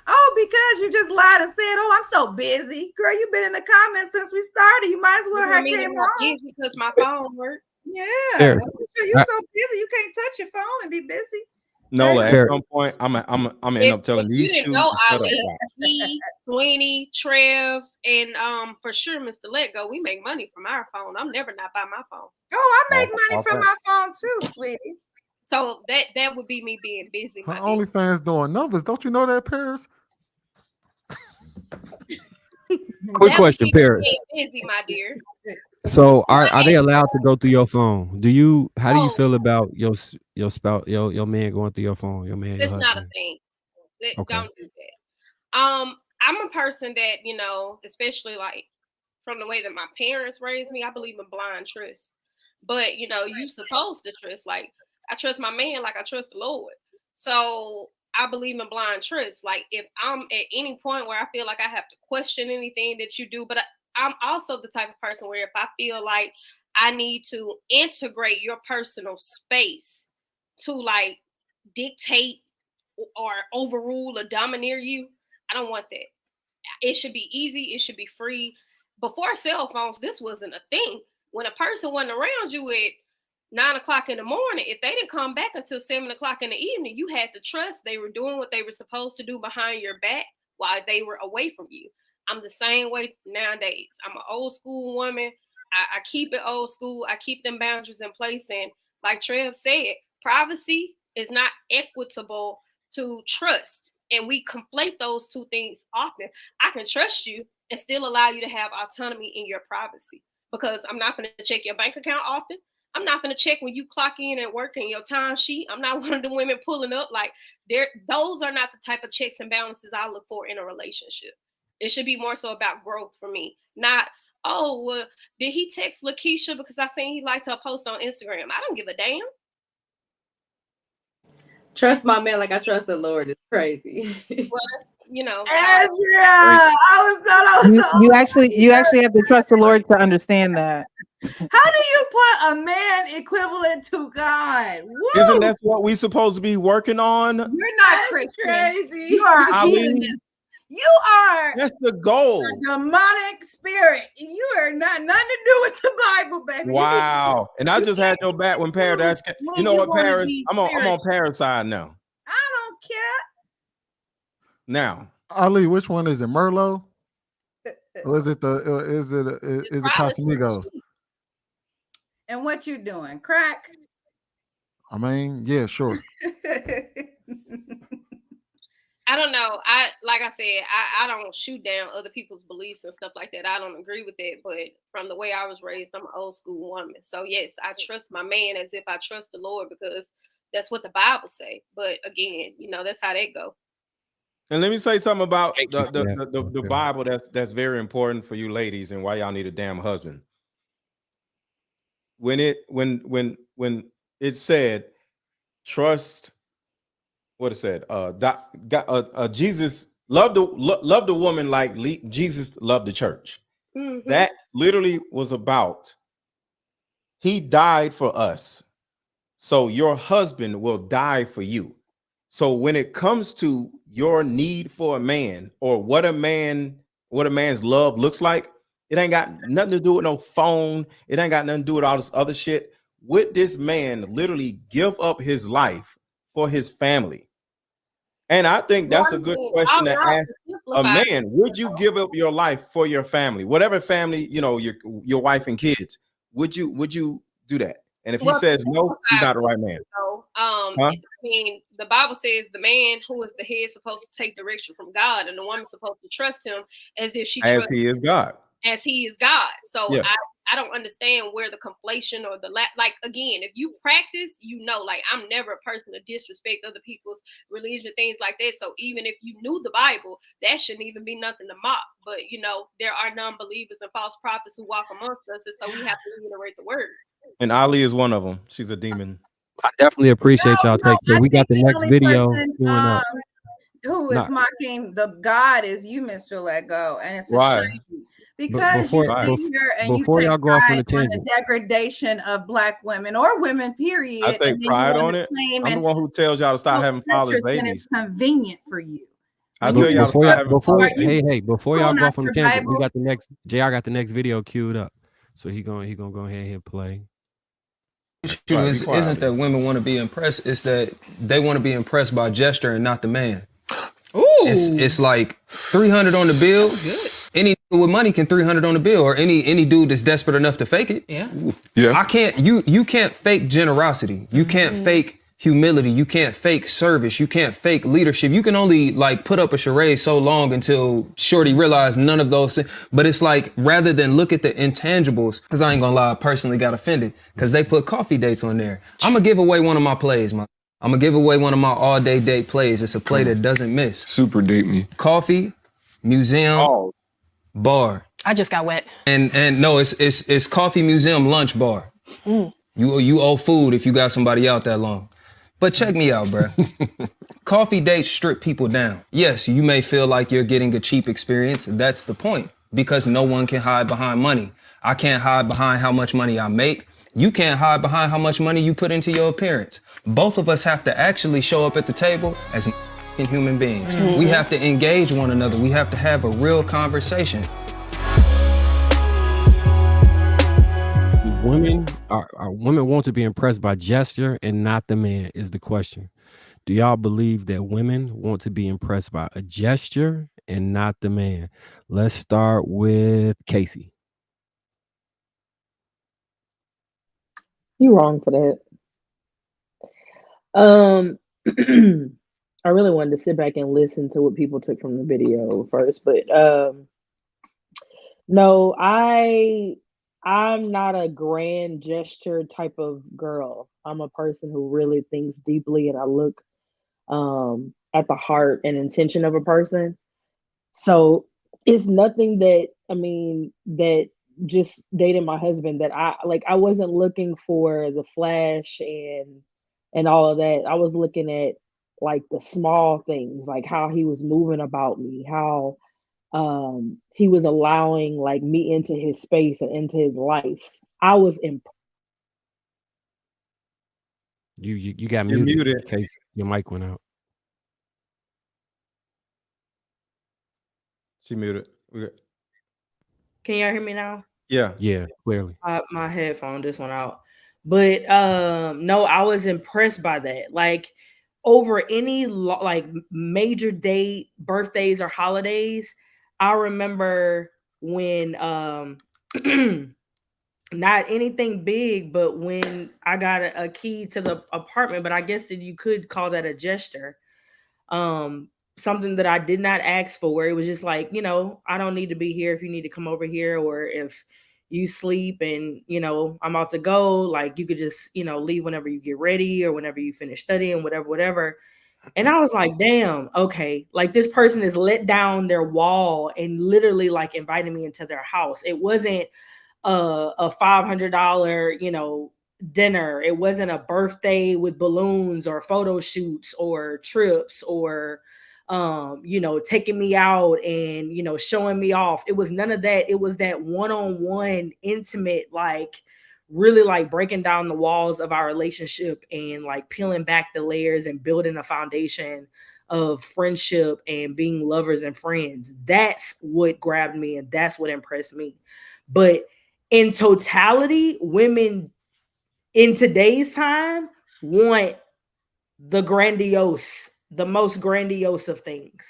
Oh, because you just lied and said, "Oh, I'm so busy." Girl, you've been in the comments since we started. You might as well have came on. Busy because my phone worked. Yeah, Eric, you're so busy. You can't touch your phone and be busy. No, at Eric. some point, I'm gonna end up telling these You two. didn't know to shut up. Ali, me, Sweeney, Trev, and for sure Mr. Let Go. We make money from our phone. I'm never not by my phone. Oh, I make money from my phone too, sweetie. So that would be me being busy. Her OnlyFans doing numbers. Don't you know that, Paris? Quick question, Paris. Busy, my dear. So are they allowed to go through your phone? How do you feel about your spouse, your man going through your phone? Your man, That's your not a husband? thing. Okay. Don't do that. I'm a person that, especially like from the way that my parents raised me, I believe in blind trust. But you supposed to trust. Like I trust my man like I trust the Lord. So I believe in blind trust. Like if I'm at any point where I feel like I have to question anything that you do, but I'm also the type of person where if I feel like I need to integrate your personal space to like dictate or overrule or domineer you, I don't want that. It should be easy. It should be free. Before cell phones, this wasn't a thing. When a person wasn't around you at 9 o'clock in the morning, if they didn't come back until 7 o'clock in the evening, you had to trust they were doing what they were supposed to do behind your back while they were away from you. I'm the same way nowadays. I'm an old school woman. I keep it old school. I keep them boundaries in place. And like Trev said, privacy is not equitable to trust. And we conflate those two things often. I can trust you and still allow you to have autonomy in your privacy because I'm not going to check your bank account often. I'm not going to check when you clock in at work and your time sheet. I'm not one of the women pulling up. Like those are not the type of checks and balances I look for in a relationship. It should be more so about growth for me. Not, oh, well, did he text Lakeisha because I seen he liked her post on Instagram? I don't give a damn. Trust my man like I trust the Lord is crazy. Well, that's, Andrea, You actually have to trust the Lord to understand that. How do you put a man equivalent to God? Woo! Isn't that what we supposed to be working on? You're not Christian. Crazy. You are Ali, heathen. You are that's the goal. a demonic spirit. You are not nothing to do with the Bible, baby. Wow. And I just had your back when Paris asked. You know what, Paris? I'm on Paris side now. I don't care. Now, Ali, which one is it? Merlot? Or is it Casamigos? And what you doing? Crack? I mean, yeah, sure. I don't know. Like I said, I don't shoot down other people's beliefs and stuff like that. I don't agree with that. But from the way I was raised, I'm an old school woman. So yes, I trust my man as if I trust the Lord because that's what the Bible say. But again, that's how that go. And let me say something about Thank you for that. the Okay. Bible that's very important for you ladies and why y'all need a damn husband. When it said trust, what it said, Jesus loved the woman like Jesus loved the church. Mm-hmm. That literally was about he died for us. So your husband will die for you. So when it comes to your need for a man or what a man's love looks like, it ain't got nothing to do with no phone. It ain't got nothing to do with all this other shit. Would this man literally give up his life for his family? And I think that's a good question to ask a man. Would you give up your life for your family? Whatever family, your wife and kids, would you do that? And if he says no, he's not the right man. I mean, the Bible says the man who is the head is supposed to take direction from God, and the woman's supposed to trust him as if she trusts he is God. As he is God. So Yeah. I don't understand where the conflation or like again, if you practice, like I'm never a person to disrespect other people's religion, things like that. So even if you knew the Bible, that shouldn't even be nothing to mock. But there are non-believers and false prophets who walk amongst us, and so we have to reiterate the word. And Ali is one of them. She's a demon. I definitely appreciate y'all taking it. We got the next video queuing up. Who is mocking the God is you, Mr. Let Go, and it's a Why? shame because you sit here and you before take y'all go off on a pride on the tangent. degradation of Black women or women, period. I take and then you pride want on to it. claim I'm the and one who tells y'all to stop quote having fatherless scriptures when it's babies. convenient for you. I tell y'all to stop having Before y'all pulling go out off on a your tangent, we Bible? got the next JR got the next video queued up. So he gonna go ahead and hit play. Issue isn't that women want to be impressed, it's that they want to be impressed by gesture and not the man. Ooh. It's like 300 on the bill. Any nigga with money can 300 on the bill, or any dude that's desperate enough to fake it. Yeah. I can't. You can't fake generosity. You can't fake humility. You can't fake service. You can't fake leadership. You can only put up a charade so long until shorty realize none of those things. But it's like, rather than look at the intangibles, because I ain't gonna lie, I personally got offended because they put coffee dates on there. I'm gonna give away one of my plays, man. I'm gonna give away one of my all day date plays. It's a play that doesn't miss. Super date me. Coffee, museum, bar. I just got wet. And no, it's coffee, museum, lunch, bar. Mm. You owe food if you got somebody out that long. But check me out, bro. Coffee dates strip people down. Yes, you may feel like you're getting a cheap experience. That's the point, because no one can hide behind money. I can't hide behind how much money I make. You can't hide behind how much money you put into your appearance. Both of us have to actually show up at the table as human beings. Mhm. We have to engage one another. We have to have a real conversation. Women are women want to be impressed by gesture and not the man is the question. Do y'all believe that women want to be impressed by a gesture and not the man? Let's start with Casey. You wrong for that. I really wanted to sit back and listen to what people took from the video first, but no, I'm not a grand gesture type of girl. I'm a person who really thinks deeply, and I look at the heart and intention of a person. So it's nothing that just dating my husband that I wasn't looking for the flash and all of that. I was looking at the small things, like how he was moving about me, how he was allowing me into his space and into his life. I was You got You're muted. muted. Casey. Your mic went out. She muted. Can y'all hear me now? Yeah. Yeah, clearly. My headphone just went out. But no, I was impressed by that. Over any major date, birthdays or holidays, I remember when not anything big, but when I got a key to the apartment, but I guess that you could call that a gesture. Something that I did not ask for. It was just like, you know, I don't need to be here if you need to come over here, or if you sleep and, you know, I'm about to go, like you could just, you know, leave whenever you get ready or whenever you finish studying, whatever. And I was like, damn, okay, like this person has let down their wall and literally like invited me into their house. It wasn't a $500, you know, dinner. It wasn't a birthday with balloons or photo shoots or trips or you know, taking me out and, you know, showing me off. It was none of that. It was that one-on-one intimate, like really like breaking down the walls of our relationship and like peeling back the layers and building a foundation of friendship and being lovers and friends. That's what grabbed me and that's what impressed me. But in totality, women in today's time want the grandiose, the most grandiose of things.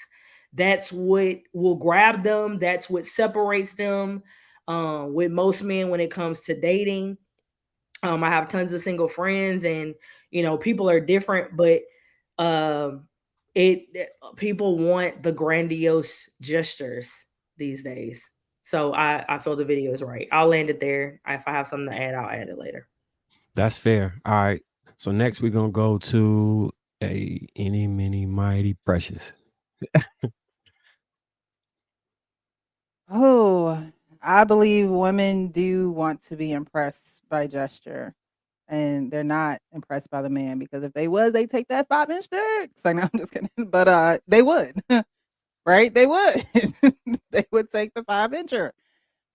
That's what will grab them. That's what separates them. With most men, when it comes to dating, I have tons of single friends, and you know, people are different, but it people want the grandiose gestures these days. So I feel the video is right. I'll land it there. If I have something to add, I'll add it later. That's fair. All right. So next we're gonna go to a any, mini, mighty, precious. Oh, I believe women do want to be impressed by gesture, and they're not impressed by the man, because if they was, they take that 5-inch dick. So no, I'm just kidding, but they would, right? They would, they would take the 5-incher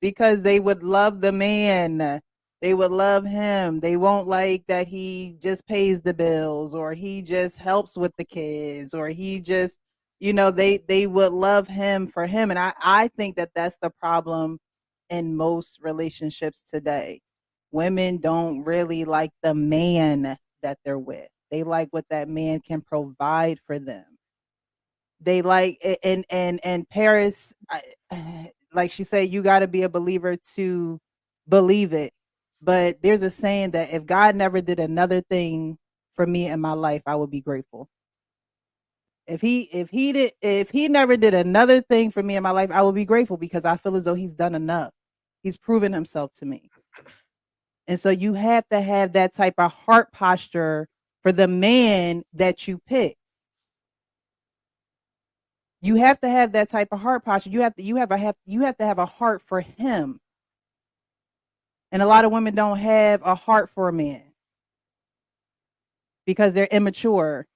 because they would love the man. They would love him. They won't like that he just pays the bills, or he just helps with the kids, or he just, you know, they would love him for him. And I think that that's the problem in most relationships today. Women don't really like the man that they're with. They like what that man can provide for them. They like, and Paris, like she said, you got to be a believer to believe it. But there's a saying that if God never did another thing for me in my life, I would be grateful. If he never did another thing for me in my life, I would be grateful, because I feel as though he's done enough. He's proven himself to me. And so you have to have that type of heart posture for the man that you pick. You have to have that type of heart posture. You have to have a heart for him. And a lot of women don't have a heart for a man because they're immature,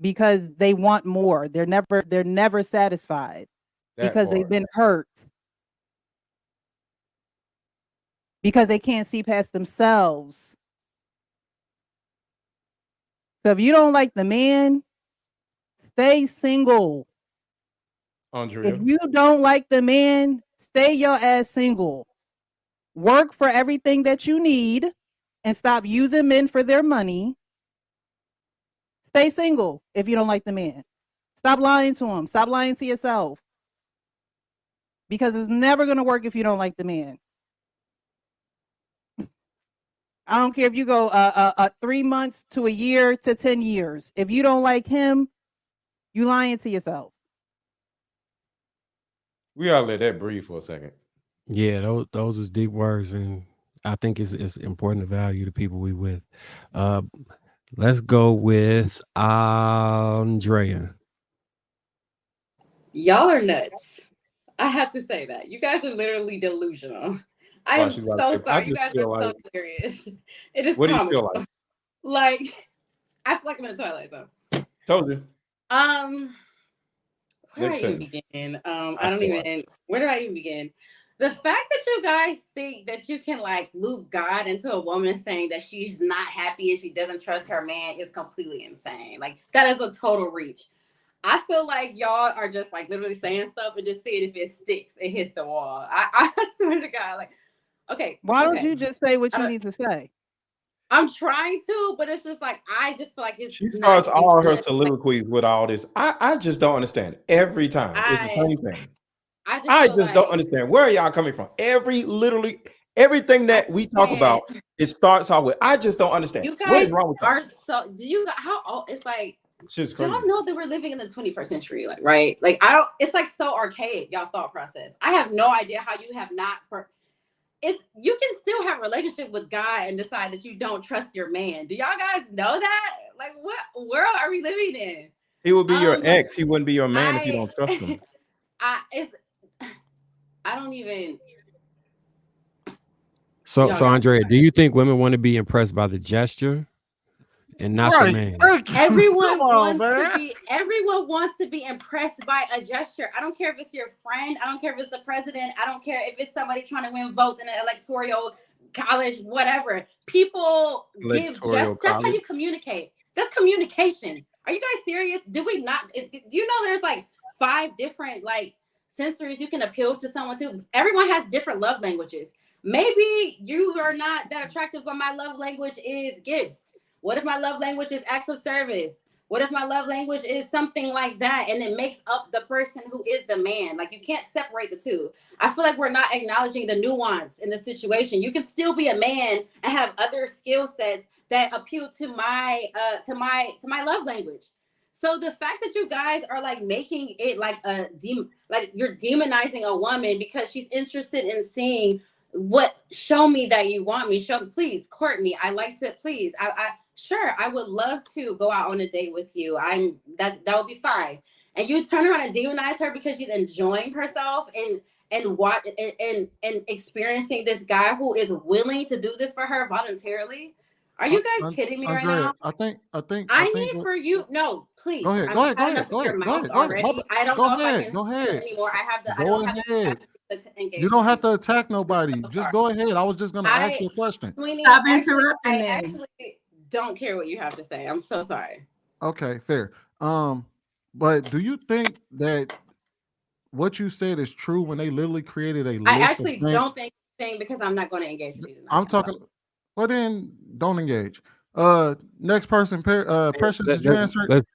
because they want more. They're never satisfied because they've been hurt, because they can't see past themselves. So if you don't like the man, stay single. Andrea. If you don't like the man, stay your ass single. Work for everything that you need and stop using men for their money. Stay single if you don't like the man. Stop lying to him. Stop lying to yourself. Because it's never going to work if you don't like the man. I don't care if you go 3 months to a year to 10 years. If you don't like him, you lying to yourself. We gotta let that breathe for a second. Yeah, those was deep words, and I think it's important to value the people we with. Let's go with Andrea. Y'all are nuts. I have to say that. You guys are literally delusional. I am so sorry. You guys are so hilarious. It is What do you comical. feel like? Like, I feel like I'm in a Twilight Zone. Told you. Where do I even begin? I don't even. Where do I even begin? The fact that you guys think that you can like loop God into a woman saying that she's not happy and she doesn't trust her man is completely insane. Like, that is a total reach. I feel like y'all are just like literally saying stuff and just seeing if it sticks and hits the wall. I swear to God, like, okay. Why don't you just say what you need to say? I'm trying to, but it's just like, I just feel like it's She not starts all her like, soliloquies with all this. I just don't understand. Every time. It's the same thing. I I just just don't understand. Where are y'all coming from? Literally Everything that we talk about, it starts off with, I just don't understand. You What guys is wrong with that? are so. Do you how old? It's like Shit's crazy. y'all know that we're living in the 21st century, like right? Like I don't. It's like so archaic, y'all thought process. I have no idea how you have not. It's you can still have a relationship with God and decide that you don't trust your man. Do y'all guys know that? Like what world are we living in? He would be your ex. He wouldn't be your man if you I- don't trust him. I don't even. So, Y'all so got it. Andrea, do you think women want to be impressed by the gesture and not the man? Everyone Come on, wants to man. be. Everyone wants to be impressed by a gesture. I don't care if it's your friend. I don't care if it's the president. I don't care if it's somebody trying to win votes in an electoral college, whatever. People give Electoral just. That's how college? you communicate. That's communication. Are you guys serious? Do we not? Do you know there's like 5 different like sensories you can appeal to someone to? Everyone has different love languages. Maybe you are not that attractive, but my love language is gifts. What if my love language is acts of service? What if my love language is something like that? And it makes up the person who is the man. Like you can't separate the two. I feel like we're not acknowledging the nuance in the situation. You can still be a man and have other skill sets that appeal to my love language. So the fact that you guys are like making it like like you're demonizing a woman because she's interested in seeing show me that you want me. Please court me. I like to please. Sure, I would love to go out on a date with you. That would be fine. And you turn around and demonize her because she's enjoying herself and experiencing this guy who is willing to do this for her voluntarily. Are you guys kidding me right now? I think I need for you. No, please. Go ahead. I've Go ahead. had enough of your mouth already. I don't know if I can Go handle ahead. it anymore. I Go don't have ahead. the engagement. You don't have to attack nobody. Just go ahead. I was just gonna ask you a question. Sweeney, Stop actually, interrupting I them. actually don't care what you have to say. I'm so sorry. Okay, fair. But do you think that what you said is true when they literally created a list I actually of things? don't think anything because I'm not going to engage with you tonight. I'm talking. Well, then don't engage. Next person. Precious, did you answer it?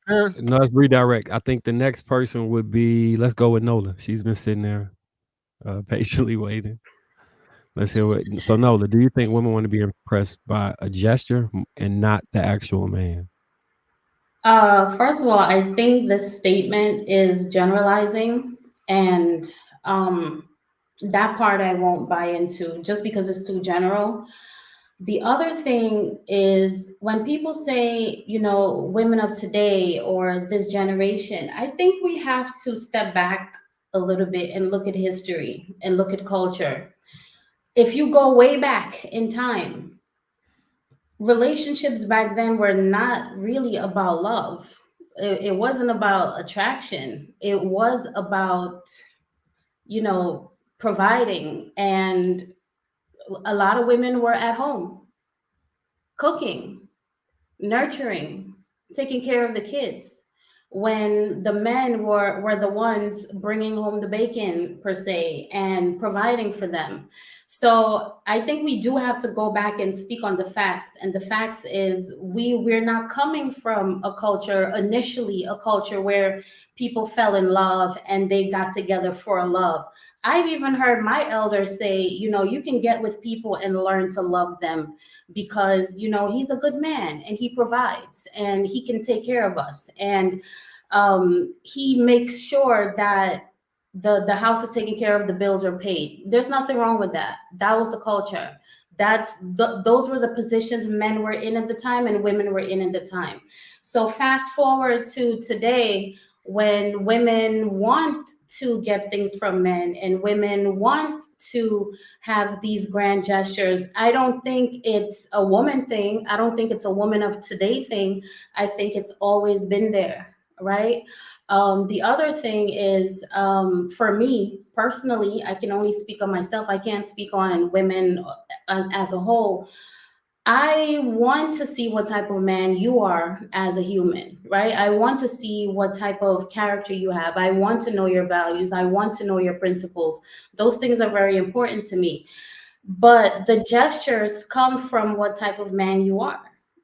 Let's redirect. I think the next person would be. Let's go with Nola. She's been sitting there, patiently waiting. Let's hear what. So Nola, do you think women want to be impressed by a gesture and not the actual man? First of all, I think this statement is generalizing, and that part I won't buy into just because it's too general. The other thing is when people say, women of today or this generation, I think we have to step back a little bit and look at history and look at culture. If you go way back in time, relationships back then were not really about love. It wasn't about attraction. It was about, providing. And a lot of women were at home, cooking, nurturing, taking care of the kids, when the men were the ones bringing home the bacon per se and providing for them. So I think we do have to go back and speak on the facts, and the facts is we're not coming from a culture, initially a culture where people fell in love and they got together for love. I've even heard my elders say, you can get with people and learn to love them because, he's a good man and he provides and he can take care of us. And he makes sure that the house is taken care of, the bills are paid. There's nothing wrong with that. That was the culture. Those were the positions men were in at the time and women were in at the time. So fast forward to today, when women want to get things from men and women want to have these grand gestures, I don't think it's a woman thing. I don't think it's a woman of today thing. I think it's always been there, right? The other thing is, for me personally, I can only speak on myself. I can't speak on women as a whole. I want to see what type of man you are as a human, right? I want to see what type of character you have. I want to know your values. I want to know your principles. Those things are very important to me. But the gestures come from what type of man you are.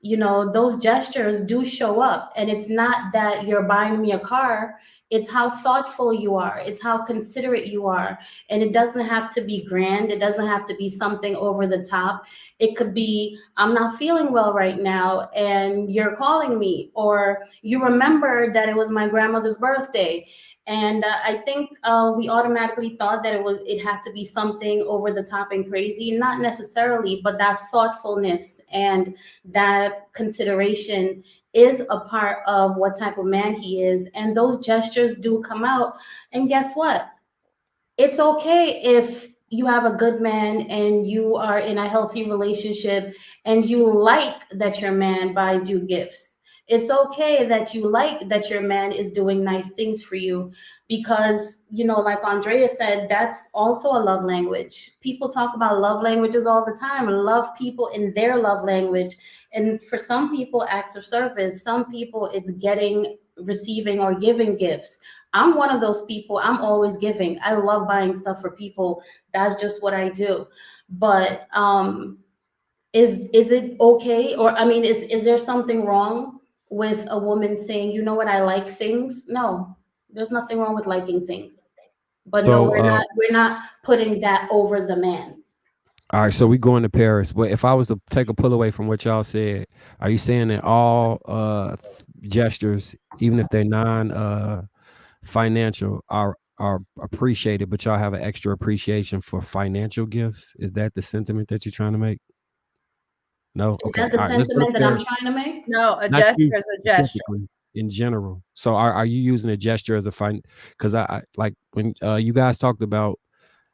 you know, those gestures do show up. And it's not that you're buying me a car, it's how thoughtful you are, it's how considerate you are. And it doesn't have to be grand, it doesn't have to be something over the top. It could be, I'm not feeling well right now and you're calling me, or you remember that it was my grandmother's birthday. And I think we automatically thought that it had to be something over the top and crazy. Not necessarily, but that thoughtfulness and that consideration is a part of what type of man he is. And those gestures do come out. And guess what? It's okay if you have a good man and you are in a healthy relationship and you like that your man buys you gifts. It's okay that you like that your man is doing nice things for you, because, you know, like Andrea said, that's also a love language. People talk about love languages all the time, love people in their love language. And for some people, acts of service, some people it's getting, receiving, or giving gifts. I'm one of those people. I'm always giving. I love buying stuff for people. That's just what I do. But is it okay? Or I mean, is there something wrong with a woman saying, you know what, I like things? No, there's nothing wrong with liking things. But no, So, we're not putting that over the man. all right, so we going to Paris. But if I was to take a pull away from what y'all said, are you saying that all gestures, even if they're non financial, are appreciated, but y'all have an extra appreciation for financial gifts? Is that the sentiment that you're trying to make? No? Is Okay. that the All right, let's go to sentiment that I'm Paris. trying to make? No, a Not you gesture is a gesture. specifically, in general. So are you using a gesture as a because I like when you guys talked about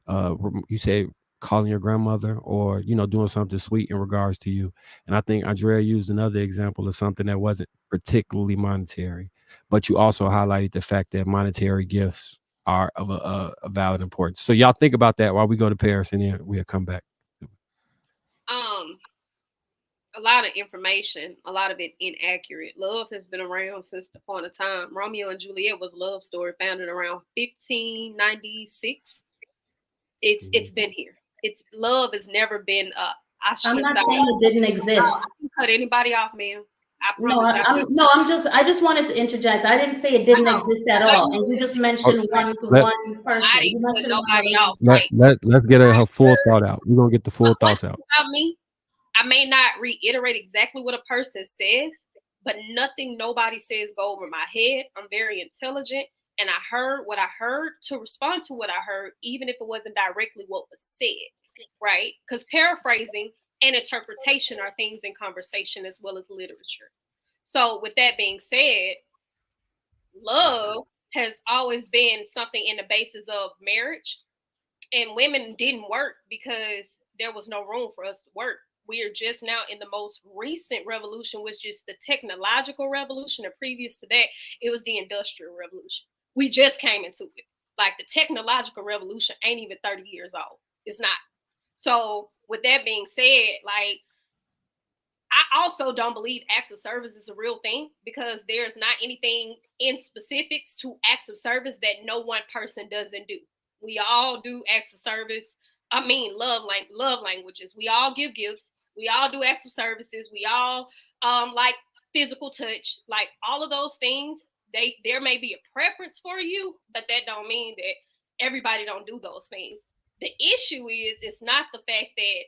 you say calling your grandmother, or you know, doing something sweet in regards to you. And I think Andrea used another example of something that wasn't particularly monetary, but you also highlighted the fact that monetary gifts are of a valid importance. So y'all think about that while we go to Paris, and then we'll come back. A lot of information, a lot of it inaccurate. Love has been around since the point of time. Romeo and Juliet was a love story founded around 1596. It's been here. It's love has never been I'm not saying it didn't exist. I can cut anybody off, ma'am. I No, promise. I just wanted to interject. I didn't say it didn't exist at all. And you just mentioned one person. You mentioned nobody else. Let's get her full thought out. We're gonna get the full thoughts out. About me, I may not reiterate exactly what a person says, but nothing nobody says go over my head. I'm very intelligent, and I heard what I heard to respond to what I heard, even if it wasn't directly what was said, right? Because paraphrasing and interpretation are things in conversation as well as literature. So with that being said, love has always been something in the basis of marriage, and women didn't work because there was no room for us to work. We are just now in the most recent revolution, which is the technological revolution. And previous to that, it was the industrial revolution. We just came into it. Like the technological revolution ain't even 30 years old. It's not. So with that being said, like, I also don't believe acts of service is a real thing, because there's not anything in specifics to acts of service that no one person doesn't do. We all do acts of service. I mean, love languages. We all give gifts. We all do acts of services. We all like physical touch. Like all of those things, there may be a preference for you, but that don't mean that everybody don't do those things. The issue is, it's not the fact that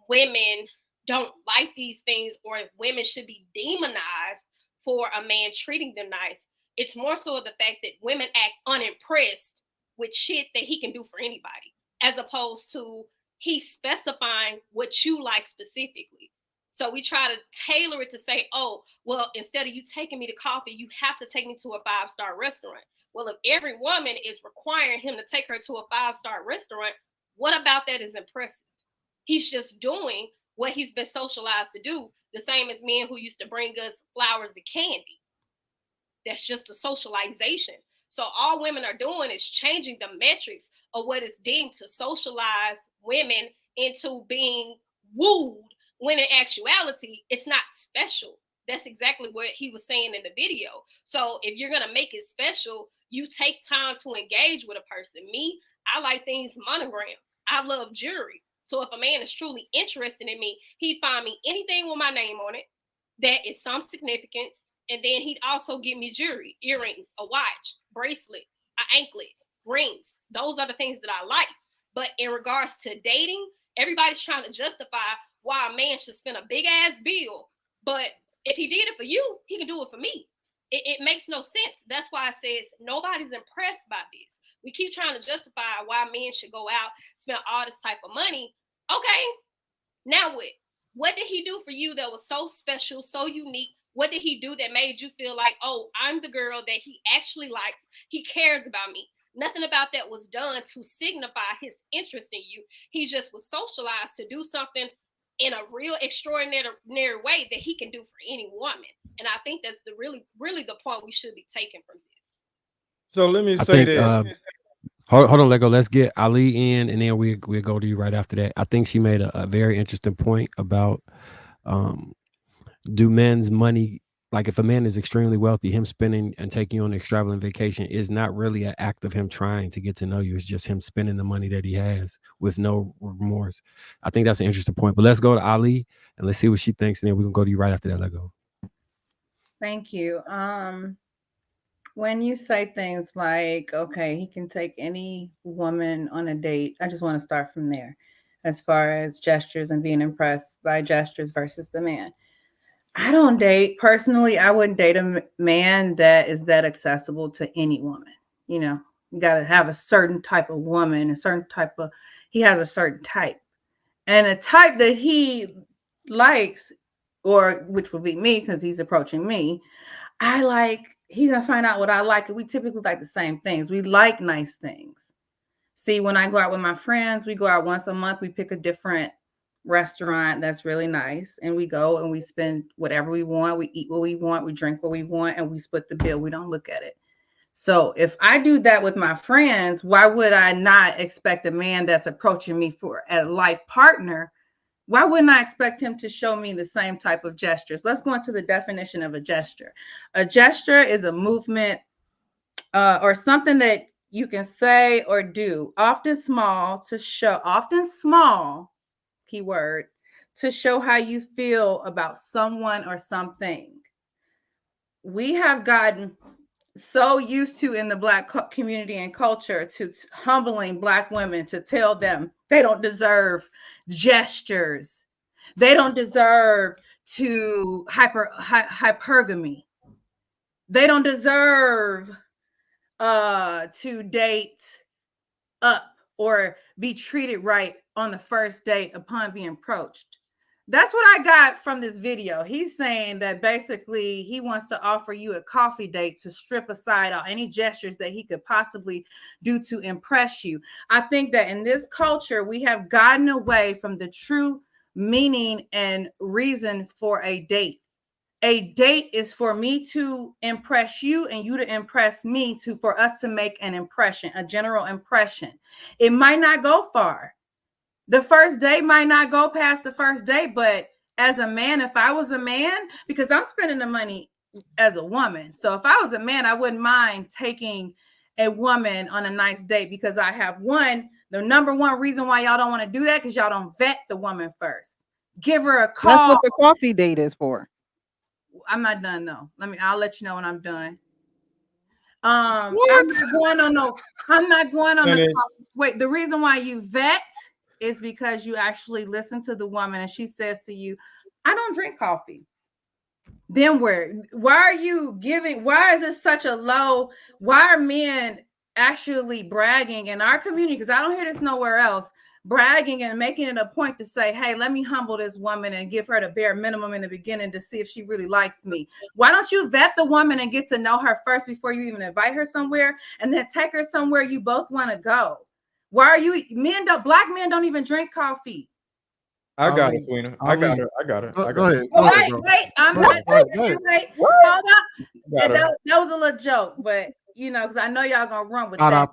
women don't like these things, or if women should be demonized for a man treating them nice. It's more so the fact that women act unimpressed with shit that he can do for anybody, as opposed to he specifying what you like specifically. So we try to tailor it to say, oh, well, instead of you taking me to coffee, you have to take me to a 5-star restaurant. Well, if every woman is requiring him to take her to a 5-star restaurant, what about that is impressive? He's just doing what he's been socialized to do, the same as men who used to bring us flowers and candy. That's just a socialization. So all women are doing is changing the metrics of what is deemed to socialize women into being wooed, when in actuality, it's not special. That's exactly what he was saying in the video. So if you're going to make it special, you take time to engage with a person. Me, I like things monogram. I love jewelry. So if a man is truly interested in me, he'd find me anything with my name on it, that is some significance. And then he'd also give me jewelry, earrings, a watch, bracelet, an anklet, rings. Those are the things that I like. But in regards to dating, everybody's trying to justify why a man should spend a big ass bill. But if he did it for you, he can do it for me. It makes no sense. That's why I says nobody's impressed by this. We keep trying to justify why men should go out, spend all this type of money. Okay, now what? What did he do for you that was so special, so unique? What did he do that made you feel like, oh, I'm the girl that he actually likes? He cares about me. Nothing about that was done to signify his interest in you. He just was socialized to do something in a real extraordinary way that he can do for any woman. And I think that's the really the point we should be taking from this. So let me say that. Hold on, Lego. Let's get Ali in, and then we'll go to you right after that. I think she made a very interesting point about do men's money, like if a man is extremely wealthy, him spending and taking you on an extravagant vacation is not really an act of him trying to get to know you. It's just him spending the money that he has with no remorse. I think that's an interesting point. But let's go to Ali and let's see what she thinks, and then we can go to you right after that, Lego. Thank you. When you say things like, okay, he can take any woman on a date, I just want to start from there as far as gestures and being impressed by gestures versus the man. I don't date. Personally, I wouldn't date a man that is that accessible to any woman. You know, you got to have a certain type of woman, he has a certain type. And a type that he likes, or which would be me because he's approaching me, he's gonna find out what I like. And we typically like the same things. We like nice things. See, when I go out with my friends, we go out once a month. We pick a different restaurant that's really nice, and we go and we spend whatever we want. We eat what we want. We drink what we want, and we split the bill. We don't look at it. So if I do that with my friends, why would I not expect a man that's approaching me for a life partner? Why wouldn't I expect him to show me the same type of gestures? Let's go into the definition of a gesture. A gesture is a movement or something that you can say or do, often small, keyword, to show how you feel about someone or something. We have gotten so used to in the Black community and culture to humbling Black women to tell them they don't deserve gestures. They don't deserve to hypergamy. They don't deserve to date up or be treated right on the first date upon being approached. That's what I got from this video. He's saying that basically he wants to offer you a coffee date to strip aside all any gestures that he could possibly do to impress you. I think that in this culture, we have gotten away from the true meaning and reason for a date. A date is for me to impress you and you to impress me for us to make an impression, a general impression. It might not go far. The first day might not go past the first day, but as a man, if I was a man, because I'm spending the money as a woman. So if I was a man, I wouldn't mind taking a woman on a nice date because I have the number one reason why y'all don't want to do that because y'all don't vet the woman first. Give her a call. That's what the coffee date is for. I'm not done though. I'll let you know when I'm done. I'm not going on wait, the reason why you vet is because you actually listen to the woman and she says to you, I don't drink coffee. Then why is it such a low, why are men actually bragging in our community? Because I don't hear this nowhere else, bragging and making it a point to say, hey, let me humble this woman and give her the bare minimum in the beginning to see if she really likes me. Why don't you vet the woman and get to know her first before you even invite her somewhere and then take her somewhere you both want to go? Why are you Black men don't even drink coffee? I got it, Queen. I got her. Go ahead. Wait. I'm not. Wait. Hold up. That was a little joke, but because I know y'all gonna run with that.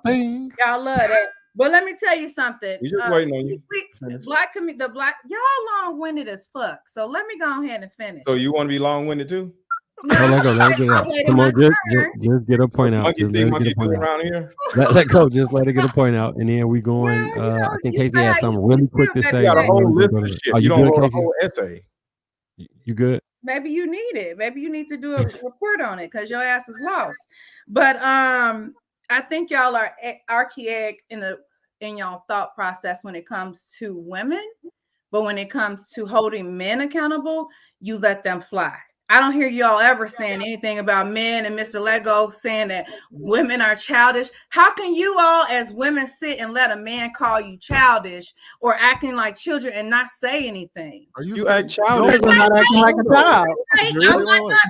Y'all love that. But let me tell you something. We just waiting on you. Y'all long-winded as fuck. So let me go ahead and finish. So you want to be long-winded too? Let go. Let it get out. Come on, just get a point out. Around here. Let go. Just let it get a point out, and then we going. I think Casey has something really quick to say. You got a whole list of shit. You don't wrote a whole essay. You good? maybe you need it. Maybe you need to do a report on it because your ass is lost. But I think y'all are archaic in y'all thought process when it comes to women, but when it comes to holding men accountable, you let them fly. I don't hear y'all ever saying anything about men and Mr. Lego saying that women are childish. How can you all as women sit and let a man call you childish or acting like children and not say anything? Are You act childish. Because you're not acting like a child.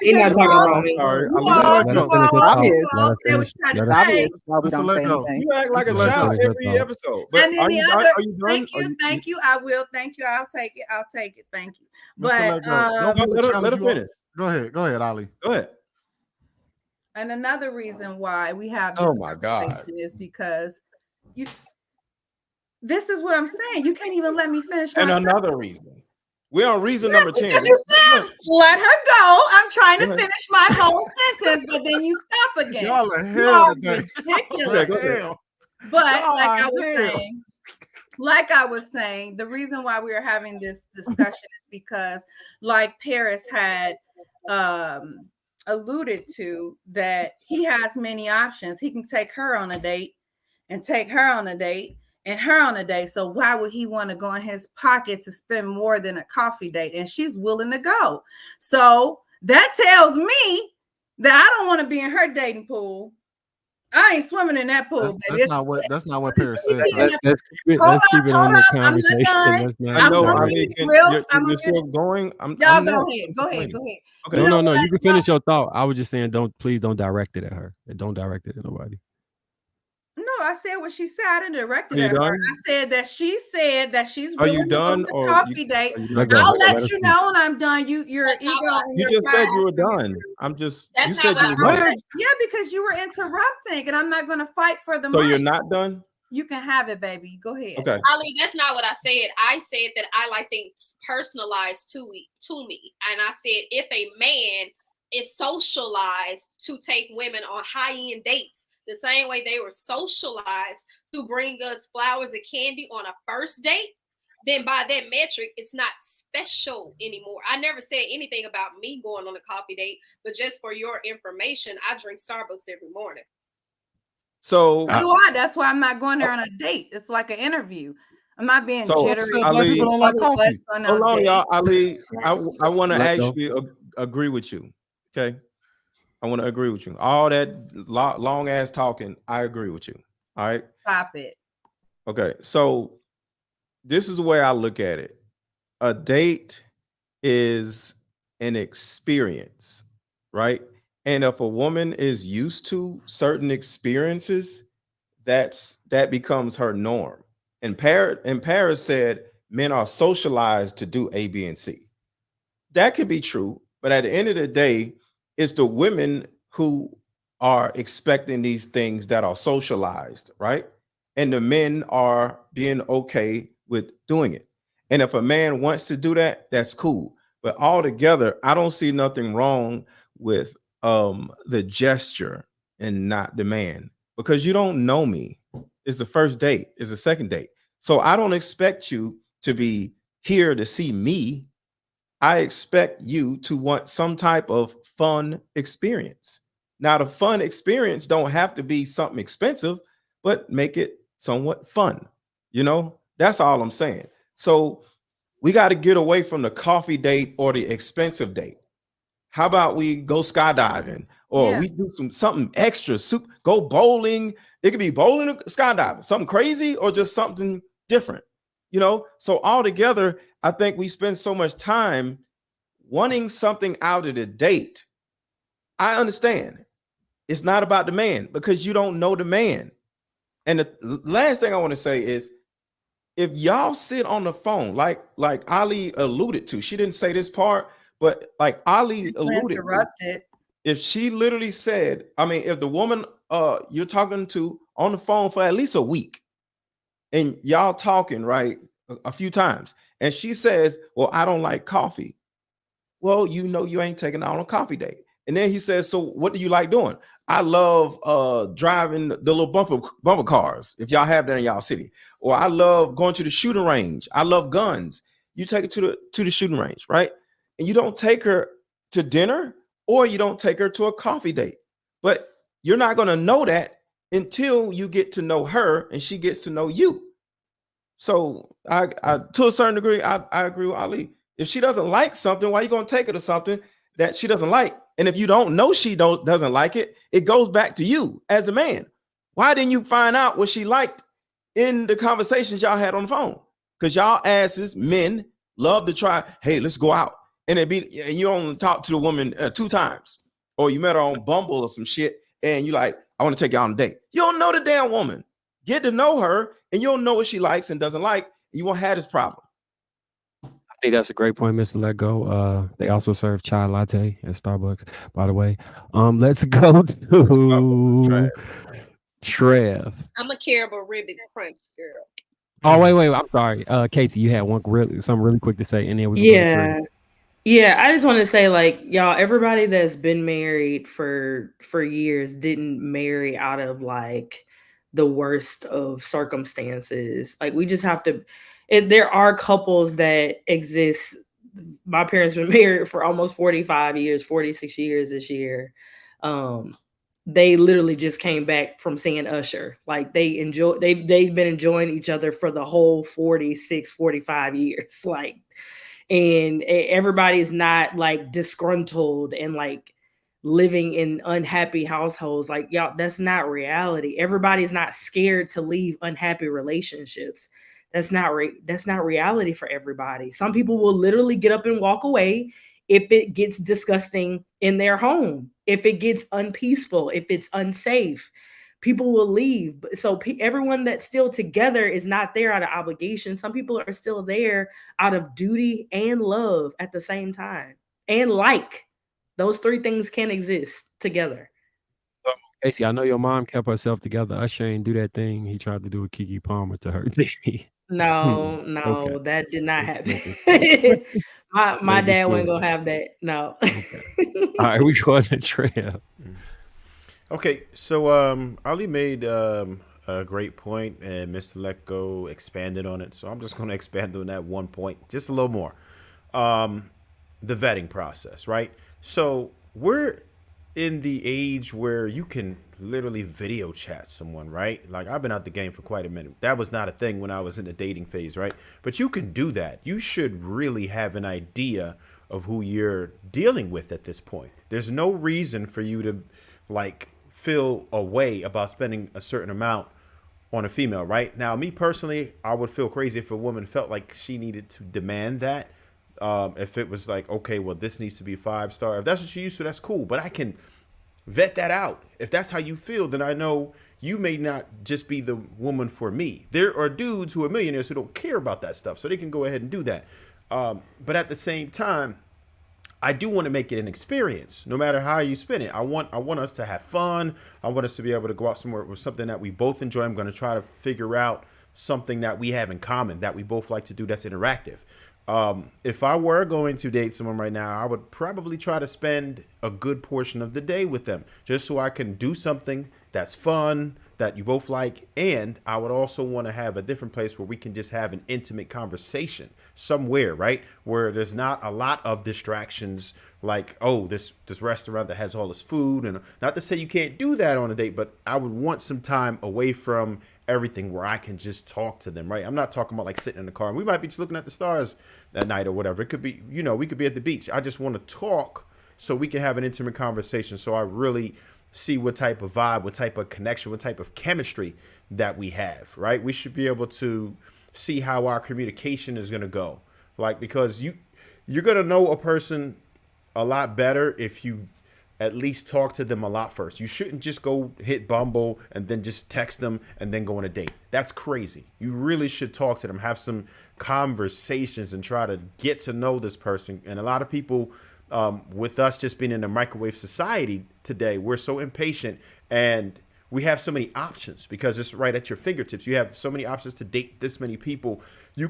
He's not talking about me. Obvious. Mr. Don't say Lego. anything. You act like a Mr. child Lego. every episode. But And then are the you other, are you done? thank you. I will. Thank you. I'll take it. Thank you. Mr. But Lego, don't let her finish. Go ahead, Ali. Go ahead. and another reason why we have this Oh my God. conversation is because this is what I'm saying. You can't even let me finish my And sentence. another reason. We're on reason number 10. Because you said, let her go. I'm trying to Go ahead. finish my whole sentence, but then you stop again. Y'all are You hell are today. ridiculous. Go ahead. But Y'all like are I was saying, the reason why we are having this discussion is because, like Paris had alluded to, that he has many options. He can take her on a date and take her on a date and her on a date. So why would he want to go in his pocket to spend more than a coffee date? And she's willing to go. So that tells me that I don't want to be in her dating pool. I ain't swimming in that pool. That's not what Paris said. Let's keep it on the conversation. Let's not. I know. I'm I gonna mean, be real. you're still going. Y'all I'm go not. ahead. Go ahead. Okay. No. You can finish your thought. I was just saying, please don't direct it at her. Don't direct it at nobody. No, I said what she said. I didn't direct it Are you at her. done? I said that she said that she's Are you willing to go done on or a coffee date. Let go. I'll Let let us you finish. know when I'm done. Your ego and You your just said pride. you were done. You That's said not you what were I done. said. Yeah, because you were interrupting, and I'm not going to fight for the So mic. you're not done? You can have it, baby. Go ahead. Okay. Ali, that's not what I said. I said that I like things personalized to me. And I said if a man is socialized to take women on high-end dates, the same way they were socialized to bring us flowers and candy on a first date, then by that metric, it's not special anymore. I never said anything about me going on a coffee date, but just for your information, I drink Starbucks every morning. So That's why I'm not going there on a date. It's like an interview. I'm not being jittery. Ali, people don't like coffee. hold on, y'all. Ali, I want to Let go. actually agree with you. Okay. I want to agree with you. All that long ass talking, I agree with you. All right. Stop it. Okay. So this is the way I look at it. A date is an experience, right? And if a woman is used to certain experiences, that becomes her norm. And Paris said men are socialized to do A, B, and C. That could be true, but at the end of the day, it's the women who are expecting these things that are socialized, right? And the men are being okay with doing it. And if a man wants to do that, that's cool. But altogether, I don't see nothing wrong with the gesture and not the man, because you don't know me. It's the first date, it's the second date. So I don't expect you to be here to see me. I expect you to want some type of fun experience. Now, the fun experience don't have to be something expensive, but make it somewhat fun. You know, that's all I'm saying. So we got to get away from the coffee date or the expensive date. How about we go skydiving, or we do something extra, go bowling. It could be bowling or skydiving, something crazy or just something different, you know? So altogether, I think we spend so much time wanting something out of the date. I understand. It's not about the man because you don't know the man. And the last thing I want to say is, if y'all sit on the phone, like Ali alluded to, she didn't say this part, but like Ali alluded to, if she literally said, I mean, if the woman you're talking to on the phone for at least a week and y'all talking, right, a few times, and she says, well, I don't like coffee. Well, you know, you ain't taking out on a coffee date. And then he says, so what do you like doing? I love driving the little bumper cars, if y'all have that in y'all city. Or I love going to the shooting range. I love guns. You take it to the shooting range, right? And you don't take her to dinner, or you don't take her to a coffee date. But you're not going to know that until you get to know her and she gets to know you. So I to a certain degree, I agree with Ali. If she doesn't like something, why are you going to take her to something that she doesn't like? And if you don't know she doesn't like it, it goes back to you as a man. Why didn't you find out what she liked in the conversations y'all had on the phone? Because y'all asses, men, love to try, hey, let's go out. And you only talk to the woman 2 times. Or you met her on Bumble or some shit, and you like, I want to take you on a date. You don't know the damn woman. Get to know her, and you'll know what she likes and doesn't like. You won't have this problem. I think that's a great point, Mr. Let Go. They also serve chai latte at Starbucks, by the way. Let's go to Trev. I'm a Caribou Ribbon Crunch girl. Oh, wait. I'm sorry. Casey, you had something really quick to say, and then we can go to Trev. Yeah, I just want to say, like, y'all, everybody that's been married for years didn't marry out of like the worst of circumstances. Like, we just have to. There are couples that exist. My parents been married for almost 45 years, 46 years this year. They literally just came back from seeing Usher. Like, they've been enjoying each other for the whole 46, 45 years. Like. And everybody's not like disgruntled and like living in unhappy households. Like, y'all, that's not reality. Everybody's not scared to leave unhappy relationships. That's not reality for everybody. Some people will literally get up and walk away if it gets disgusting in their home, if it gets unpeaceful, if it's unsafe. People will leave. So everyone that's still together is not there out of obligation. Some people are still there out of duty and love at the same time. And like, those 3 things can exist together. Casey, I know your mom kept herself together. Usher ain't do that thing he tried to do with Keke Palmer to her. No, Okay. that did not happen. Okay. my dad wasn't gonna have that. No. Okay. All right, we go to Trev. Okay, so Ali made a great point, and Mr. Let Go expanded on it. So I'm just going to expand on that one point just a little more. The vetting process, right? So we're in the age where you can literally video chat someone, right? Like, I've been out the game for quite a minute. That was not a thing when I was in the dating phase, right? But you can do that. You should really have an idea of who you're dealing with at this point. There's no reason for you to like feel a way about spending a certain amount on a female, right? Now, me personally, I would feel crazy if a woman felt like she needed to demand that. If it was like, okay, well, this needs to be 5-star. If that's what you're used to, that's cool. But I can vet that out. If that's how you feel, then I know you may not just be the woman for me. There are dudes who are millionaires who don't care about that stuff, so they can go ahead and do that. But at the same time, I do want to make it an experience, no matter how you spin it. I want us to have fun. I want us to be able to go out somewhere with something that we both enjoy. I'm going to try to figure out something that we have in common that we both like to do that's interactive. If I were going to date someone right now, I would probably try to spend a good portion of the day with them just so I can do something that's fun, that you both like. And I would also want to have a different place where we can just have an intimate conversation somewhere, right? Where there's not a lot of distractions like, oh, this restaurant that has all this food. And not to say you can't do that on a date, but I would want some time away from everything where I can just talk to them, right? I'm not talking about like sitting in the car and we might be just looking at the stars that night or whatever. It could be, we could be at the beach. I just want to talk so we can have an intimate conversation. So I really see what type of vibe, what type of connection, what type of chemistry that we have, right? We should be able to see how our communication is going to go. Like, because you're going to know a person a lot better if you at least talk to them a lot first. You shouldn't just go hit Bumble and then just text them and then go on a date. That's crazy. You really should talk to them, have some conversations and try to get to know this person. And a lot of people, with us just being in a microwave society today, we're so impatient and we have so many options because it's right at your fingertips. You have so many options to date this many people. You're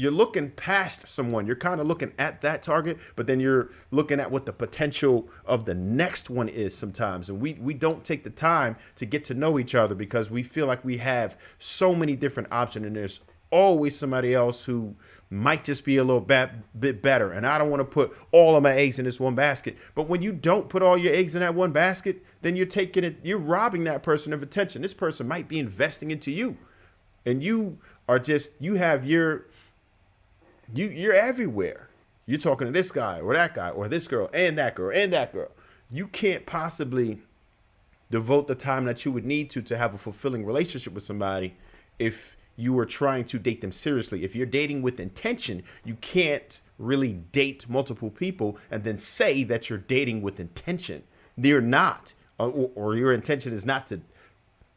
looking past someone. You're kind of looking at that target, but then you're looking at what the potential of the next one is sometimes. And we don't take the time to get to know each other because we feel like we have so many different options and there's always somebody else who might just be a little bit better. And I don't want to put all of my eggs in this one basket. But when you don't put all your eggs in that one basket, then you're robbing that person of attention. This person might be investing into you. And you're everywhere. You're talking to this guy or that guy or this girl and that girl and that girl. You can't possibly devote the time that you would need to have a fulfilling relationship with somebody if you were trying to date them seriously. If you're dating with intention, you can't really date multiple people and then say that you're dating with intention. They're not, or your intention is not to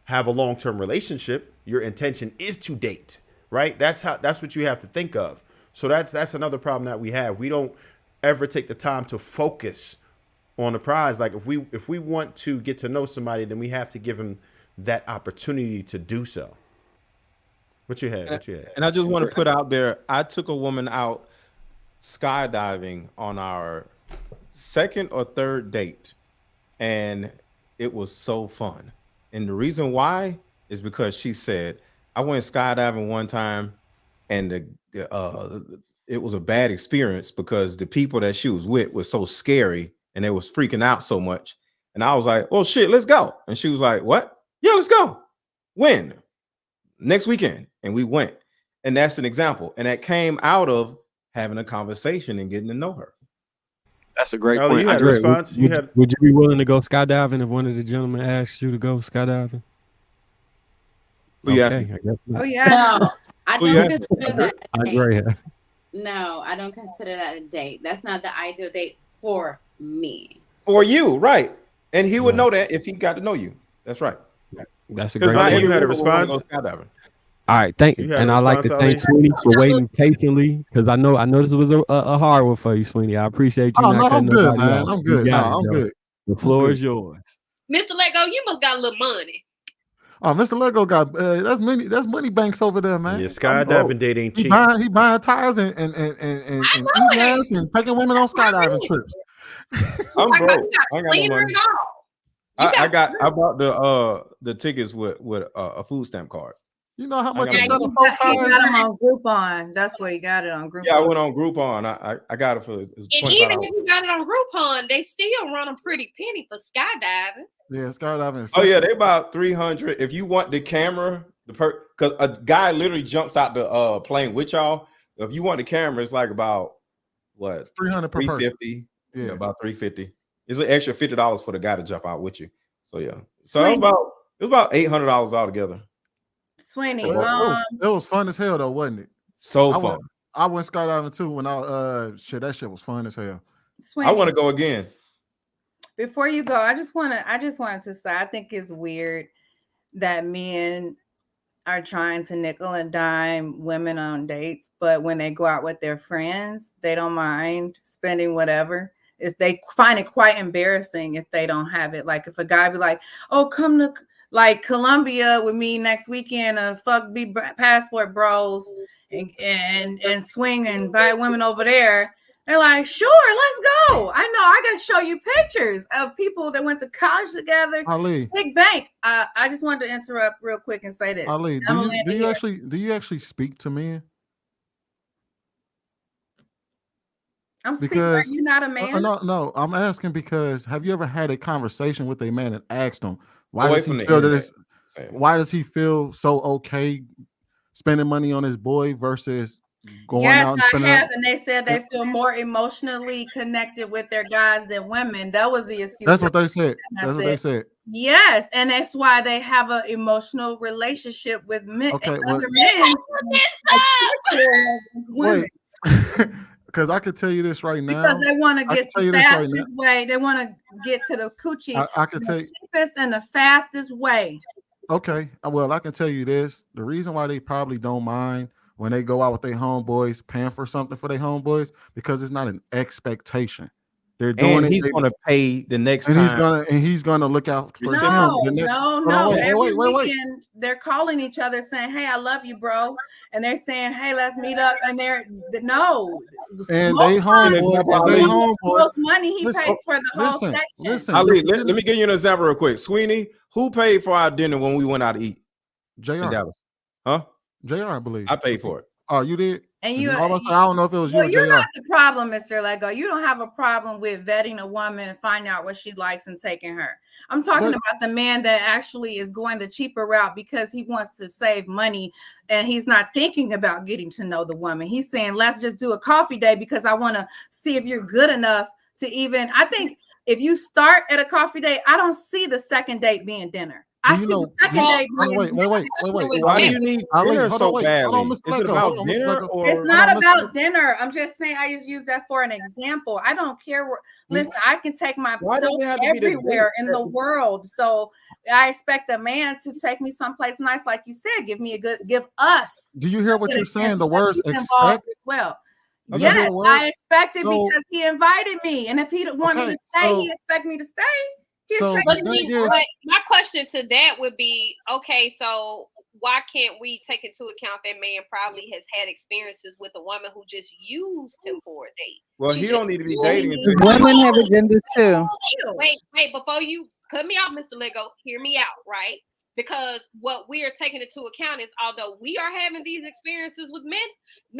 have a long-term relationship. Your intention is to date, right? That's what you have to think of. So that's another problem that we have. We don't ever take the time to focus on the prize. Like if we want to get to know somebody, then we have to give them that opportunity to do so. What you had? And I just want to put out there, I took a woman out skydiving on our second or third date, and it was so fun. And the reason why is because she said, I went skydiving one time, and it was a bad experience because the people that she was with was so scary and they was freaking out so much. And I was like, well, shit, let's go. And she was like, what? Yeah, let's go. When? Next weekend. And we went. And that's an example. And that came out of having a conversation and getting to know her. That's a great Ellie, point. you had a response? Would you be willing to go skydiving if one of the gentlemen asked you to go skydiving? Okay, I guess not. Oh yeah. No, I don't consider that a I date. agree. No, I don't consider that a date. That's not the ideal date for me. For you, right. And he would know that if he got to know you. That's right. That's a Because great not point. every You had a woman wanna response? go skydiving. All right, thank You you, had and a I like response, to thank Ali? Sweeney for waiting patiently because I know this was a hard one for you, Sweeney. I appreciate you Oh not no, cutting I'm good, nobody man. off. I'm You good. No, got it, I'm Joe. good. The floor good. is yours. Mr. Lego, you must got a little money. Oh, Mr. Lego got that's money banks over there, man. Yeah, skydiving date ain't He cheap. buying tires and eating ass and taking women on skydiving trips. I'm Like, broke. you got I ain't got no cleaner money. and all. I bought the tickets with a food stamp card. You know how much got a no set of money. four You tires? got them on Groupon. That's where you got it on Groupon. Yeah, I went on Groupon. I got it for And $25. even if you got it on Groupon, they still run a pretty penny for skydiving. Yeah, skydiving. Oh yeah, they about 300. If you want the camera, because a guy literally jumps out the plane with y'all. If you want the camera, it's like about what 300 per person. 350. Yeah. Yeah, about 350. It's an extra $50 for the guy to jump out with you. So yeah, so Sweeney. it was about $800 altogether. Sweeney, It was fun as hell though, wasn't it? So I fun. I went skydiving too when that shit was fun as hell. Sweeney, I want to go again. before you go, I just wanted to say I think it's weird that men are trying to nickel and dime women on dates, but when they go out with their friends, they don't mind spending whatever. They find it quite embarrassing if they don't have it. Like if a guy be like, "Oh, come to like Colombia with me next weekend, fuck be passport bros and swing and buy women over there." They're like, "Sure, let's go." I know I got to show you pictures of people that went to college together. Ali, Big bank. I just wanted to interrupt real quick and say this. Ali, do you actually speak to men? I'm speaking. Are you not a man? No. I'm asking because have you ever had a conversation with a man and asked him why Away does from he the feel that internet. why does he feel so okay spending money on his boy versus going out and Yes, I spending? have, and they said they feel more emotionally connected with their guys than women. That was the excuse. That's what they said. I That's what they said. Yes, and that's why they have an emotional relationship with men. Okay, Other men. Wait, because I could tell you this right now. Because they want to I get can tell the you this right now. fastest way. They want to get to the coochie. I could tell the you. cheapest and the fastest way. Okay, well, I can tell you this. The reason why they probably don't mind when they go out with their homeboys paying for something for their homeboys because it's not an expectation. They're doing And it. he's going to pay the next and time. he's gonna look out for him. No, The next, no, hold on, no. wait. Every weekend they're calling each other saying, "Hey, I love you, bro," and they're saying, "Hey, let's meet up." And they're no. And they homeboys. Most money he pays for the whole section. Listen. Ali, let me give you an example real quick. Sweeney, who paid for our dinner when we went out to eat? JR. In Dallas? Huh? JR, I believe. I paid for it. Oh, you did? And you, I don't know if it was you or you're JR. not the problem, Mr. Lego. You don't have a problem with vetting a woman and finding out what she likes and taking her. I'm talking about the man that actually is going the cheaper route because he wants to save money and he's not thinking about getting to know the woman. He's saying, let's just do a coffee date because I want to see if you're good enough to even, I think if you start at a coffee date, I don't see the second date being dinner. I see the second date. Wait. Why do you need dinner so badly? Is it about dinner or? It's not about dinner. I'm just saying. I just use that for an example. I don't care where. Listen, I can take myself everywhere in the world. So I expect a man to take me someplace nice, like you said. Give us. Do you hear what you're saying? The words expect. As well. Yes, I expect it because he invited me, and if he didn't want me to stay, he expect me to stay. But my question to that would be, okay, so why can't we take into account that man probably has had experiences with a woman who just used him for a date? Well, he don't need to be dating until women have agendas too. Wait, before you cut me off, Mr. Lego, hear me out, right? Because what we are taking into account is, although we are having these experiences with men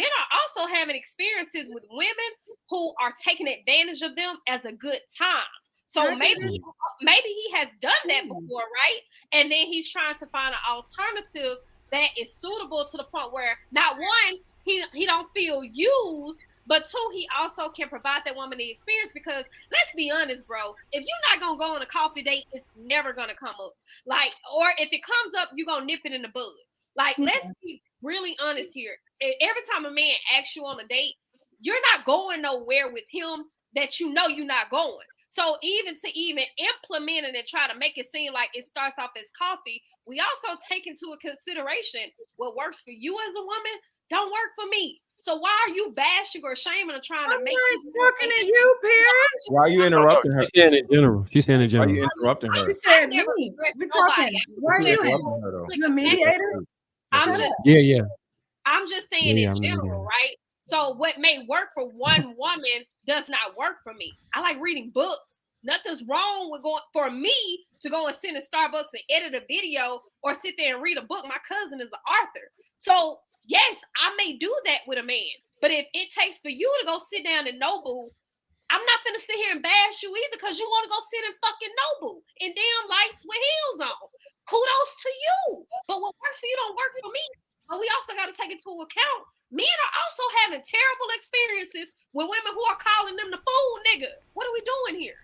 are also having experiences with women who are taking advantage of them as a good time. So maybe he has done that before, right? And then he's trying to find an alternative that is suitable to the point where not one, he don't feel used, but two, he also can provide that woman the experience. Because let's be honest, bro, if you're not gonna go on a coffee date, it's never gonna come up. Like, or if it comes up, you're gonna nip it in the bud. Like, let's be really honest here. Every time a man asks you on a date, you're not going nowhere with him that you know you're not going. So even implement it and try to make it seem like it starts off as coffee, we also take into a consideration what works for you as a woman don't work for me. So why are you bashing or shaming or trying to make this talking to you, Paris? Why are you interrupting her? She's saying in general. Why are you interrupting her? You said me. We're talking. Where are you at? You a mediator? I'm just saying in general, right? So what may work for one woman does not work for me. I like reading books. Nothing's wrong with going for me to go and sit in Starbucks and edit a video or sit there and read a book. My cousin is an author. So yes, I may do that with a man. But if it takes for you to go sit down in Nobu, I'm not gonna sit here and bash you either because you want to go sit in fucking Nobu in damn lights with heels on. Kudos to you. But what works for you don't work for me. But we also got to take into account men are also having terrible experiences with women who are calling them the fool nigga. What are we doing here?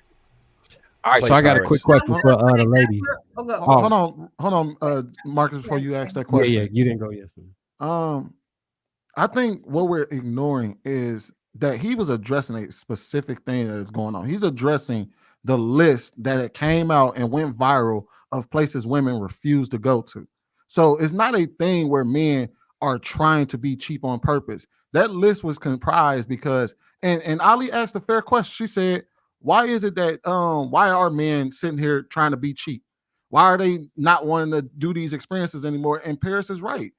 All right, so I got a quick question for the ladies. Hold on, Marcus, before you ask that question. Yeah, you didn't go yesterday. I think what we're ignoring is that he was addressing a specific thing that is going on. He's addressing the list that it came out and went viral of places women refuse to go to. So it's not a thing where men are trying to be cheap on purpose. That list was comprised because, and Ali asked a fair question. She said, why is it that why are men sitting here trying to be cheap? Why are they not wanting to do these experiences anymore? And Paris is right.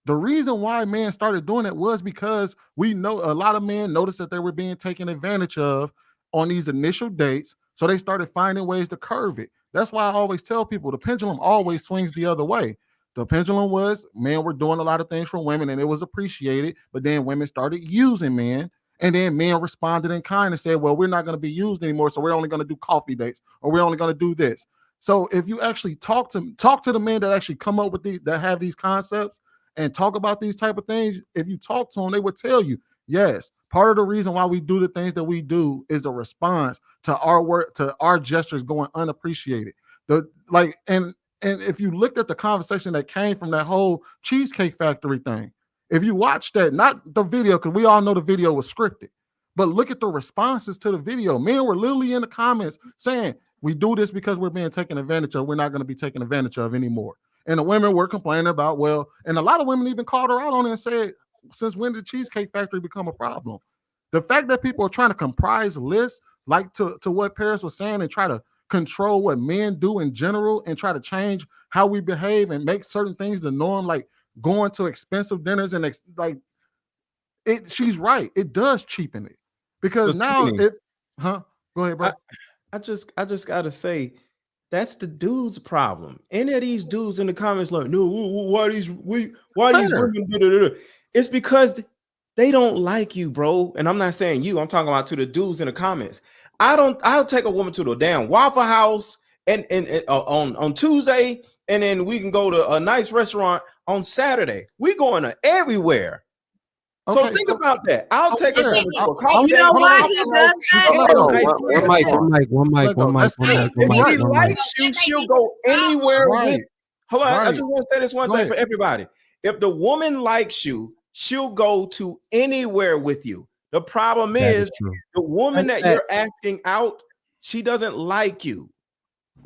The reason why men started doing it was because we know a lot of men noticed that they were being taken advantage of on these initial dates. So they started finding ways to curve it. That's why I always tell people the pendulum always swings the other way. The pendulum was men were doing a lot of things for women and it was appreciated, but then women started using men. And then men responded in kind and said, well, we're not going to be used anymore. So we're only going to do coffee dates or we're only going to do this. So if you actually talk to the men that actually come up with that have these concepts and talk about these type of things, if you talk to them, they would tell you, yes, part of the reason why we do the things that we do is the response to our work, to our gestures going unappreciated. And if you looked at the conversation that came from that whole Cheesecake Factory thing, if you watch that, not the video, because we all know the video was scripted, but look at the responses to the video. Men were literally in the comments saying, we do this because we're being taken advantage of. We're not going to be taken advantage of anymore. And the women were complaining about, well, and a lot of women even called her out on it and said, since when did Cheesecake Factory become a problem? The fact that people are trying to comprise lists, like to what Paris was saying, and try to control what men do in general and try to change how we behave and make certain things the norm, like going to expensive dinners and she's right. It does cheapen it because now go ahead, bro. I just gotta say, That's the dude's problem. Any of these dudes in the comments like, no, why these women? It's because they don't like you, bro. And I'm not saying you. I'm talking about to the dudes in the comments. I'll take a woman to the damn Waffle House and on Tuesday, and then we can go to a nice restaurant on Saturday. We going to everywhere. So think about that. I'll take a woman to a coffee. You know why he does that? One mic. If he likes you, she'll go anywhere with. Hold on, I just want to say this one thing for everybody. If the woman likes you, she'll go to anywhere with you. The problem is the woman that you're asking out, she doesn't like you.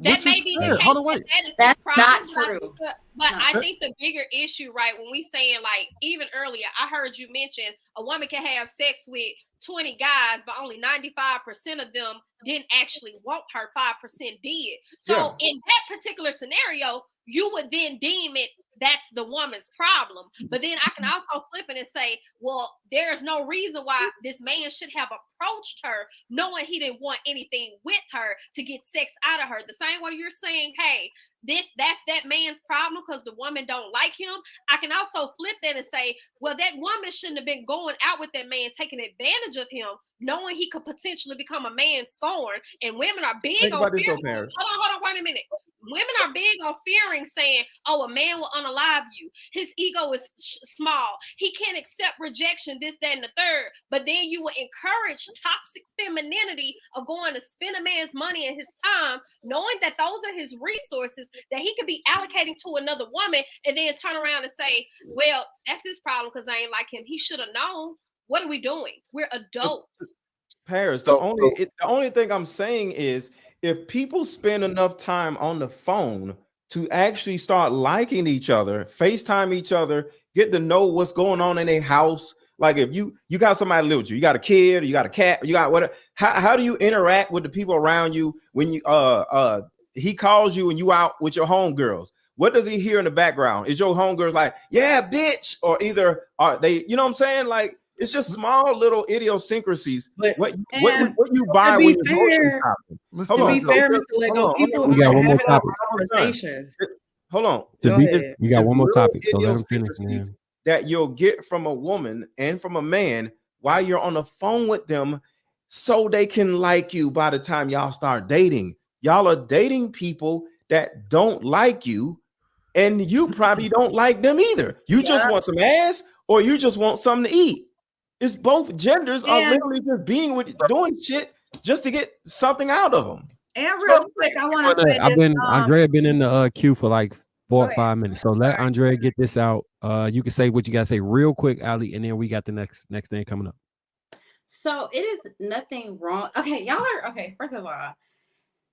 That may be the case. Hold on, wait. That's not true. But I think the bigger issue, right, when we saying, like, even earlier, I heard you mention a woman can have sex with 20 guys, but only 95% of them didn't actually want her, 5% did. So in that particular scenario, you would then deem it that's the woman's problem. But then I can also flip it and say, well, there's no reason why this man should have approached her knowing he didn't want anything with her to get sex out of her. The same way you're saying, hey, that's that man's problem because the woman don't like him. I can also flip that and say, well, that woman shouldn't have been going out with that man, taking advantage of him, knowing he could potentially become a man scorn. And women are big on fearing. Hold on, wait a minute. Women are big on fearing, saying, oh, a man will unalive you. His ego is small. He can't accept rejection, this, that, and the third. But then you will encourage toxic femininity of going to spend a man's money and his time, knowing that those are his resources that he could be allocating to another woman, and then turn around and say, well, that's his problem because I ain't like him. He should have known. What are we doing? We're adults. Paris, the only thing I'm saying is if people spend enough time on the phone to actually start liking each other, FaceTime each other, get to know what's going on in their house. Like if you got somebody live with you, you got a kid, or you got a cat, you got whatever. How do you interact with the people around you when you he calls you and you out with your homegirls? What does he hear in the background? Is your homegirls like, yeah, bitch, or either are they, you know what I'm saying? Like it's just small little idiosyncrasies. What you buy when you're grocery shopping. To be fair, Mr. Lego, people are having conversations. Hold on. You got one more topic, so let him finish, man. That you'll get from a woman and from a man while you're on the phone with them so they can like you by the time y'all start dating. Y'all are dating people that don't like you, and you probably don't like them either. You just want some ass, or you just want something to eat. It's both genders are literally just being with doing shit just to get something out of them. And real quick, I want to say Andrea been in the queue for like 4 or 5 minutes. So let Andrea get this out. You can say what you gotta say real quick, Ali, and then we got the next thing coming up. So it is nothing wrong. Okay, y'all are okay. First of all,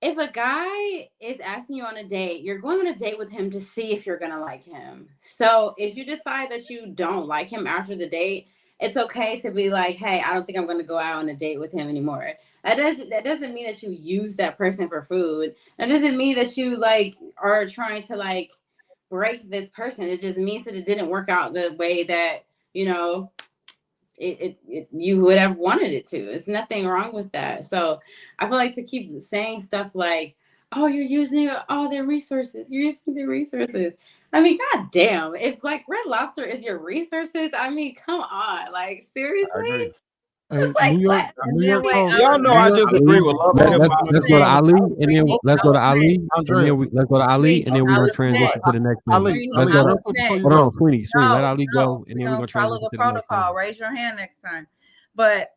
if a guy is asking you on a date, you're going on a date with him to see if you're gonna like him. So if you decide that you don't like him after the date, it's okay to be like, hey, I don't think I'm going to go out on a date with him anymore. That doesn't mean that you use that person for food. That doesn't mean that you like are trying to like break this person. It just means that it didn't work out the way that, you know, it you would have wanted it to. There's nothing wrong with that. So I feel like to keep saying stuff like, oh, you're using all their resources. You're using their resources. I mean, goddamn, if like Red Lobster is your resources, I mean, come on, like seriously. It's like what? Y'all know I just agree with love. Let's go to Ali, and then let's go to Ali, and then let's go to Ali, and then we're gonna transition to the next thing. Let's go to hold on, Sweeney, let Ali go, and then we're gonna transition follow to the the next protocol. thing. Raise your hand next time. But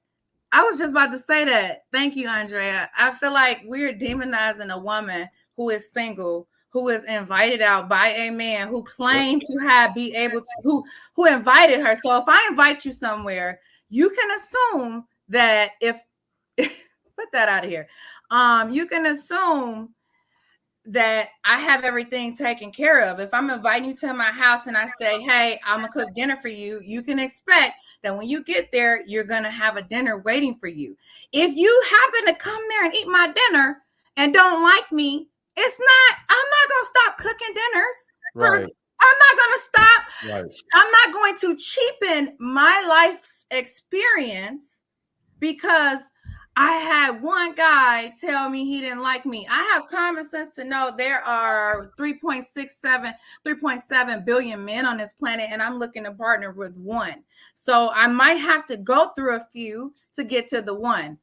I was just about to say that. Thank you, Andrea. I feel like we're demonizing a woman who is single, who is invited out by a man who claimed to be able to, who invited her. So if I invite you somewhere, you can assume that if put that out of here, you can assume that I have everything taken care of. If I'm inviting you to my house and I say, hey, I'm gonna cook dinner for you, you can expect that when you get there, you're gonna have a dinner waiting for you. If you happen to come there and eat my dinner and don't like me, I'm not gonna stop cooking dinners. Right. I'm not gonna stop. Right. I'm not going to cheapen my life's experience because I had one guy tell me he didn't like me. I have common sense to know there are 3.7 billion men on this planet, and I'm looking to partner with one. So I might have to go through a few to get to the one.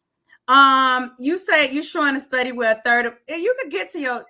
You say you're showing a study where a third of you could get to your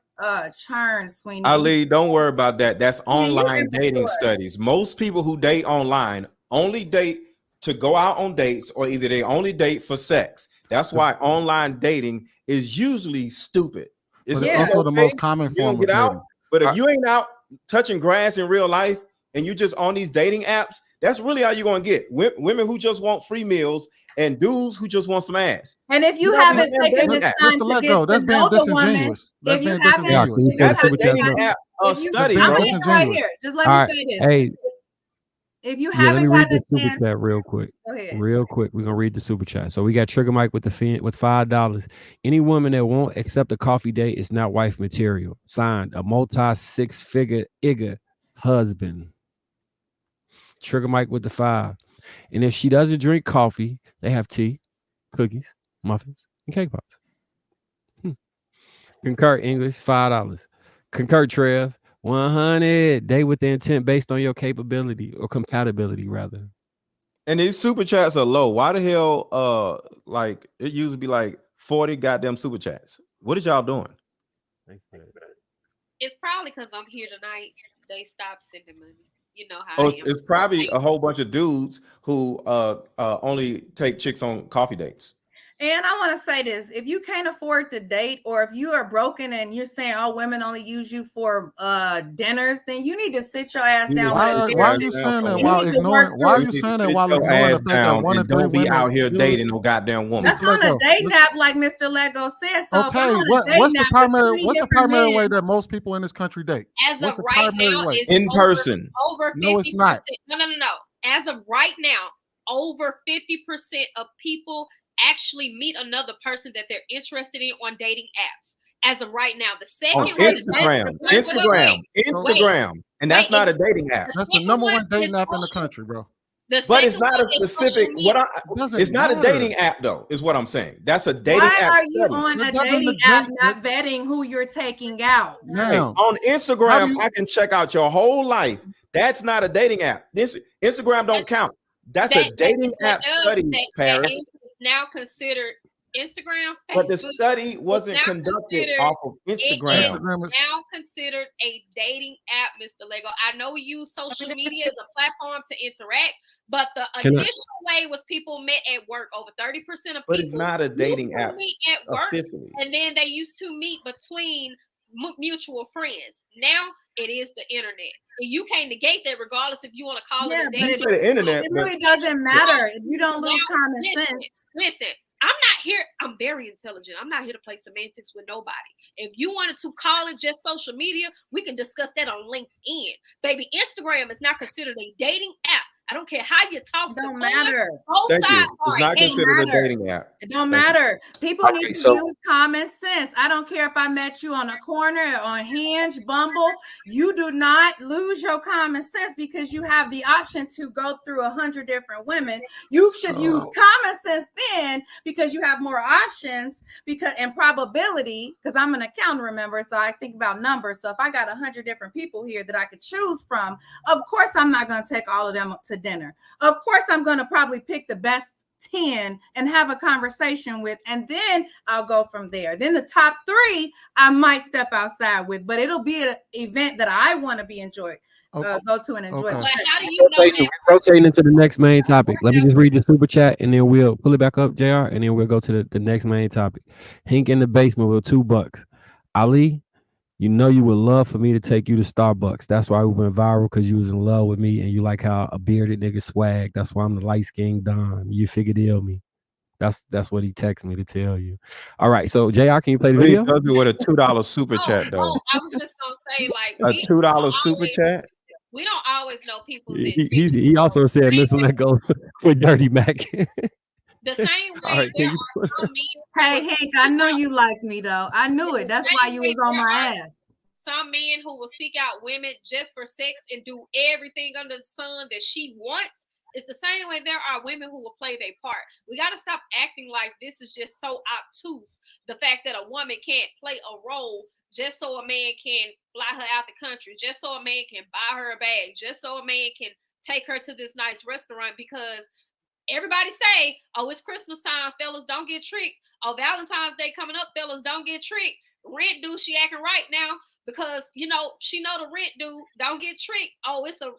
churn, Sweeney. Ali, don't worry about that. That's Yeah, you online can dating sure. studies. Most people who date online only date to go out on dates, or either they only date for sex. That's why online dating is usually stupid. But it's also the most common You don't form of get out, dating. but if you ain't out touching grass in real life and you just on these dating apps, that's really all you're gonna get. Women who just want free meals and dudes who just want some ass. And if you don't haven't have taken dating this apps. time to get to know the woman, if you haven't, That's a dating app study, bro. I'm saying right here. Just let me say this. Hey, If you yeah, let me haven't read gotten the a super chance, chat real quick. go ahead. Real quick, we're gonna read the super chat. So we got Trigger Mike with with $5. Any woman that won't accept a coffee date is not wife material. Signed, a multi-six-figure husband. Trigger Mike with the 5. And if she doesn't drink coffee, they have tea, cookies, muffins, and cake pops. Concur English, $5. Concur Trev, 100. Date with the intent based on your capability or compatibility, rather. And these super chats are low. Why the hell? Like it used to be like 40 goddamn super chats. What is y'all doing? It's probably because I'm here tonight. They stopped sending money. You know how Oh, I it's, am. it's probably a whole bunch of dudes who only take chicks on coffee dates. And I want to say this: if you can't afford to date, or if you are broken and you're saying all women only use you for dinners, then you need to sit your ass down. Why are you saying that while ignoring? Why are you saying that while ignoring the fact that one in three don't be women out here use- dating no goddamn woman. That's on a dating app, like Mr. Lego said. So if I'm Okay, on a what's dating the app primary between what's the different primary men, way that most people in this country date? As What's of the right primary now, way? it's In person. over 50%. No, it's not. No. As of right now, over 50% of people actually meet another person that they're interested in on dating apps. As of right now, the second On one Instagram, and that's not a dating app. That's the number one dating app in the country, bro. But it's not a specific. It's not a dating app, though. Is what I'm saying. That's a dating why app. are you study. on a dating app not vetting who you're taking out? Hey, on Instagram, I can check out your whole life. That's not a dating app. Instagram don't count. That's a dating app study, Paris. Is now considered Instagram, Facebook. But the study wasn't conducted off of Instagram. It is now considered a dating app, Mr. Lego. I know we use social media as a platform to interact, but the initial way was people met at work. Over 30% of people. But it's not a dating used to app meet at work, officially. and then they used to meet between mutual friends. Now it is the internet. And you can't negate that, regardless if you want to call it a dating. You say the internet, It but really doesn't matter if you don't lose common sense. Listen, I'm not here. I'm very intelligent. I'm not here to play semantics with nobody. If you wanted to call it just social media, we can discuss that on LinkedIn. Baby, Instagram is not considered a dating app. I don't care how you talk. It don't matter. Both thank you. sides are It's not a considered a matter. dating app. It don't Thank you. matter. People Okay, need to so- use common sense. I don't care if I met you on a corner or on Hinge, Bumble. You do not lose your common sense because you have the option to go through 100 different women. You should use common sense then because you have more options and probability, because I'm an accountant, remember, so I think about numbers. So if I got 100 different people here that I could choose from, of course I'm not going to take all of them to dinner. Of course I'm going to probably pick the best 10 and have a conversation with, and then I'll go from there. Then the top 3 I might step outside with, but it'll be an event that I want to be enjoyed. Go to and enjoy. Okay. But how do you know that? Rotating into the next main topic. Let me just read the super chat and then we'll pull it back up, JR, and then we'll go to the next main topic. Hink in the basement with $2. Ali, you know you would love for me to take you to Starbucks. That's why we went viral, because you was in love with me and you like how a bearded nigga swag. That's why I'm the light-skinned Don. You figured ill me. That's what he texted me to tell you. All right, so JR, can you play the He video? does it with a $2 super chat, though. I was just gonna say, like, A $2 super chat. we don't always know people's He also said Mr. Let Go for Dirty Mac. the same way. All right, There can you are some men. Hey, Hank, I know you like me though. I knew it. That's why you was on my ass. Some men who will seek out women just for sex and do everything under the sun that she wants. It's the same way there are women who will play their part. We got to stop acting like this is just so obtuse. The fact that a woman can't play a role just so a man can fly her out the country, just so a man can buy her a bag, just so a man can take her to this nice restaurant, because everybody say, oh, it's Christmas time, fellas, don't get tricked. Oh, Valentine's Day coming up, fellas, don't get tricked. Rent due, she acting right now because you know she know the rent due. Don't get tricked. Oh, it's a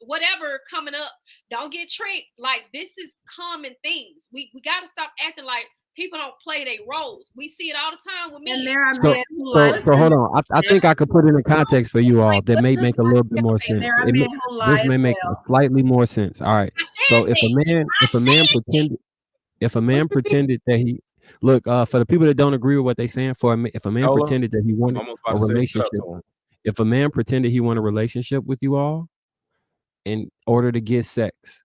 whatever coming up. Don't get tricked. Like, this is common things. We got to stop acting like people don't play their roles. We see it all the time with me. And there are So, men who lie. so hold on. I think I could put it in context for you all that may make a little bit more sense. There are It men may- who lie this may as make well. slightly more sense. All right. So if a man pretended that he look for the people that don't agree with what they're saying, if a man Hold on. pretended that he wanted Almost about a to say relationship, shut up. if a man pretended he wanted a relationship with you all in order to get sex,